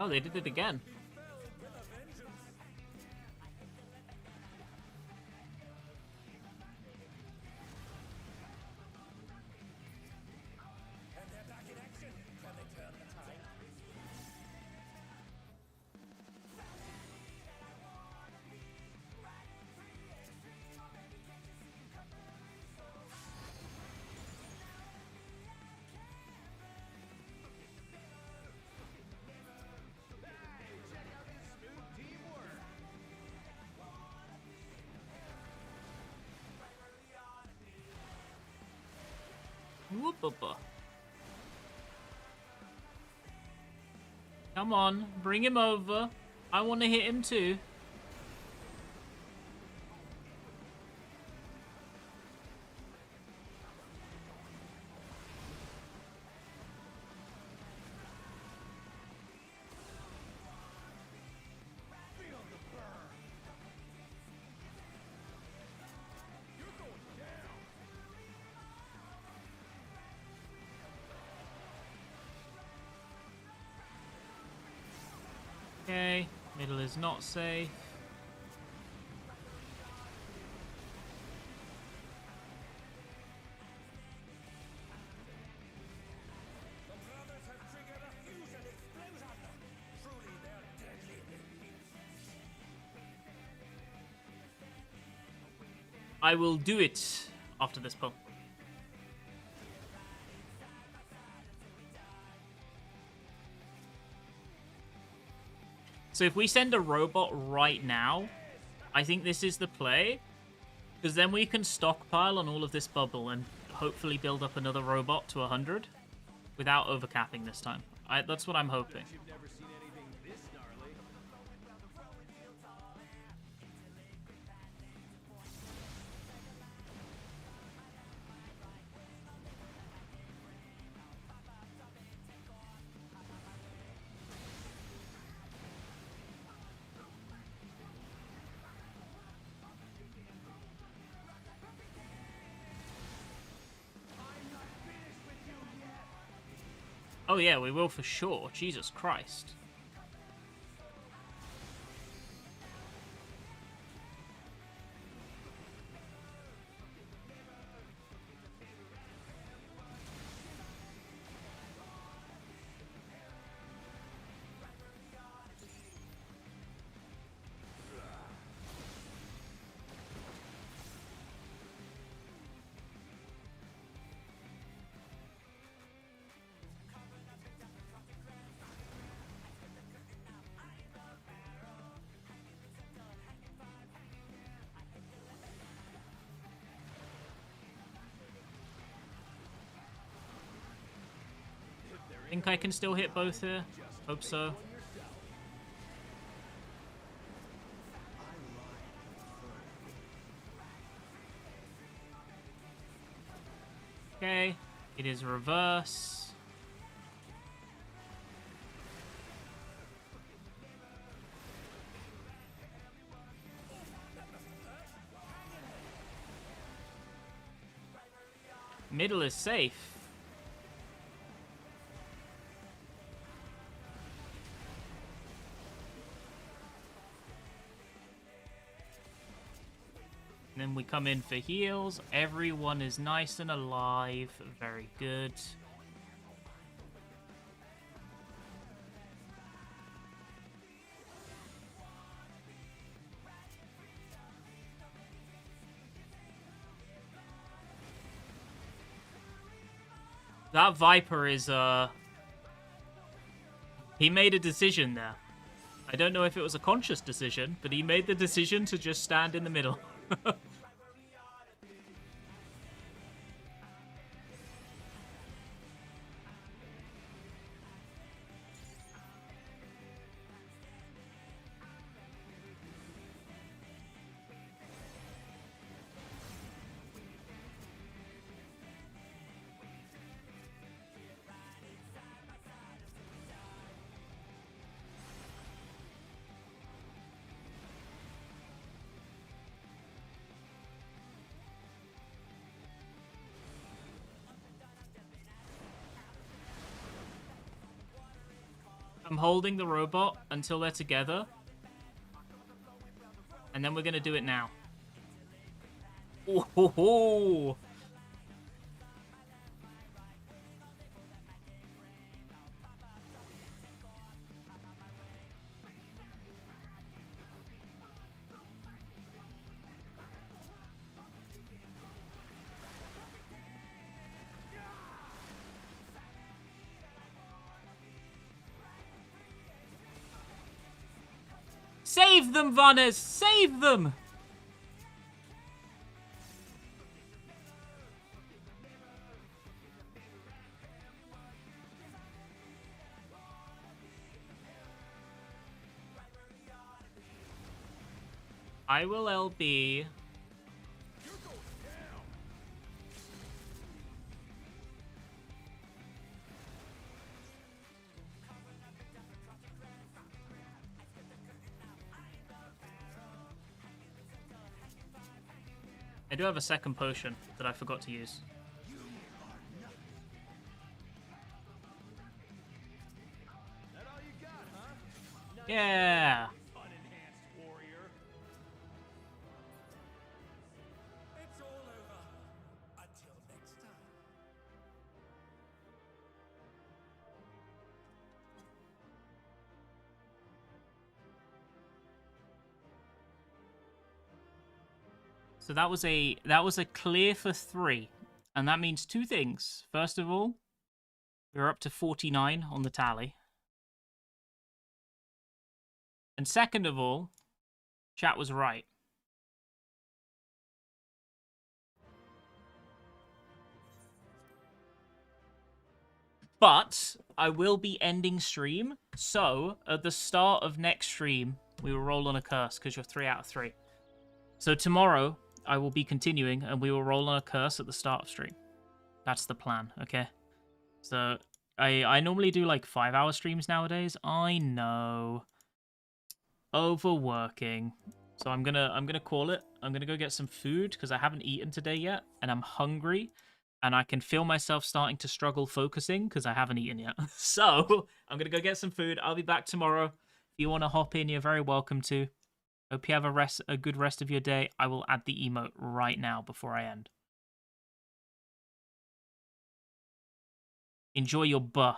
Oh, they did it again. Whoop-a-ba. Come on, bring him over. I want to hit him too. Okay, middle is not safe. I will do it after this pull. So if we send a robot right now, I think this is the play. Because then we can stockpile on all of this bubble and hopefully build up another robot to 100 without overcapping this time. That's what I'm hoping. You've never seen anything this gnarly. Oh yeah, we will for sure. Jesus Christ. Think I can still hit both here? Hope so. Okay, it is reverse. Middle is safe. And then we come in for heals. Everyone is nice and alive. Very good. That Viper is, he made a decision there. I don't know if it was a conscious decision, but he made the decision to just stand in the middle. I'm holding the robot until they're together. And then we're going to do it now. Oh, ho, ho. Save them, Vannes! Save them! I will LB. I do have a second potion that I forgot to use. That all you got, huh? Yeah! Unenhanced warrior. It's all over. Until next time. So that was a clear for 3. And that means 2 things. First of all, we're up to 49 on the tally. And second of all, chat was right. But I will be ending stream, so at the start of next stream, we will roll on a curse because you're 3 out of 3. So tomorrow, I will be continuing, and we will roll on a curse at the start of stream. That's the plan, okay? So I normally do like 5-hour streams nowadays. I know. Overworking. So I'm gonna call it. I'm gonna go get some food because I haven't eaten today yet, and I'm hungry, and I can feel myself starting to struggle focusing because I haven't eaten yet. So I'm gonna go get some food. I'll be back tomorrow. If you want to hop in, you're very welcome to. Hope you have a good rest of your day. I will add the emote right now before I end. Enjoy your buh.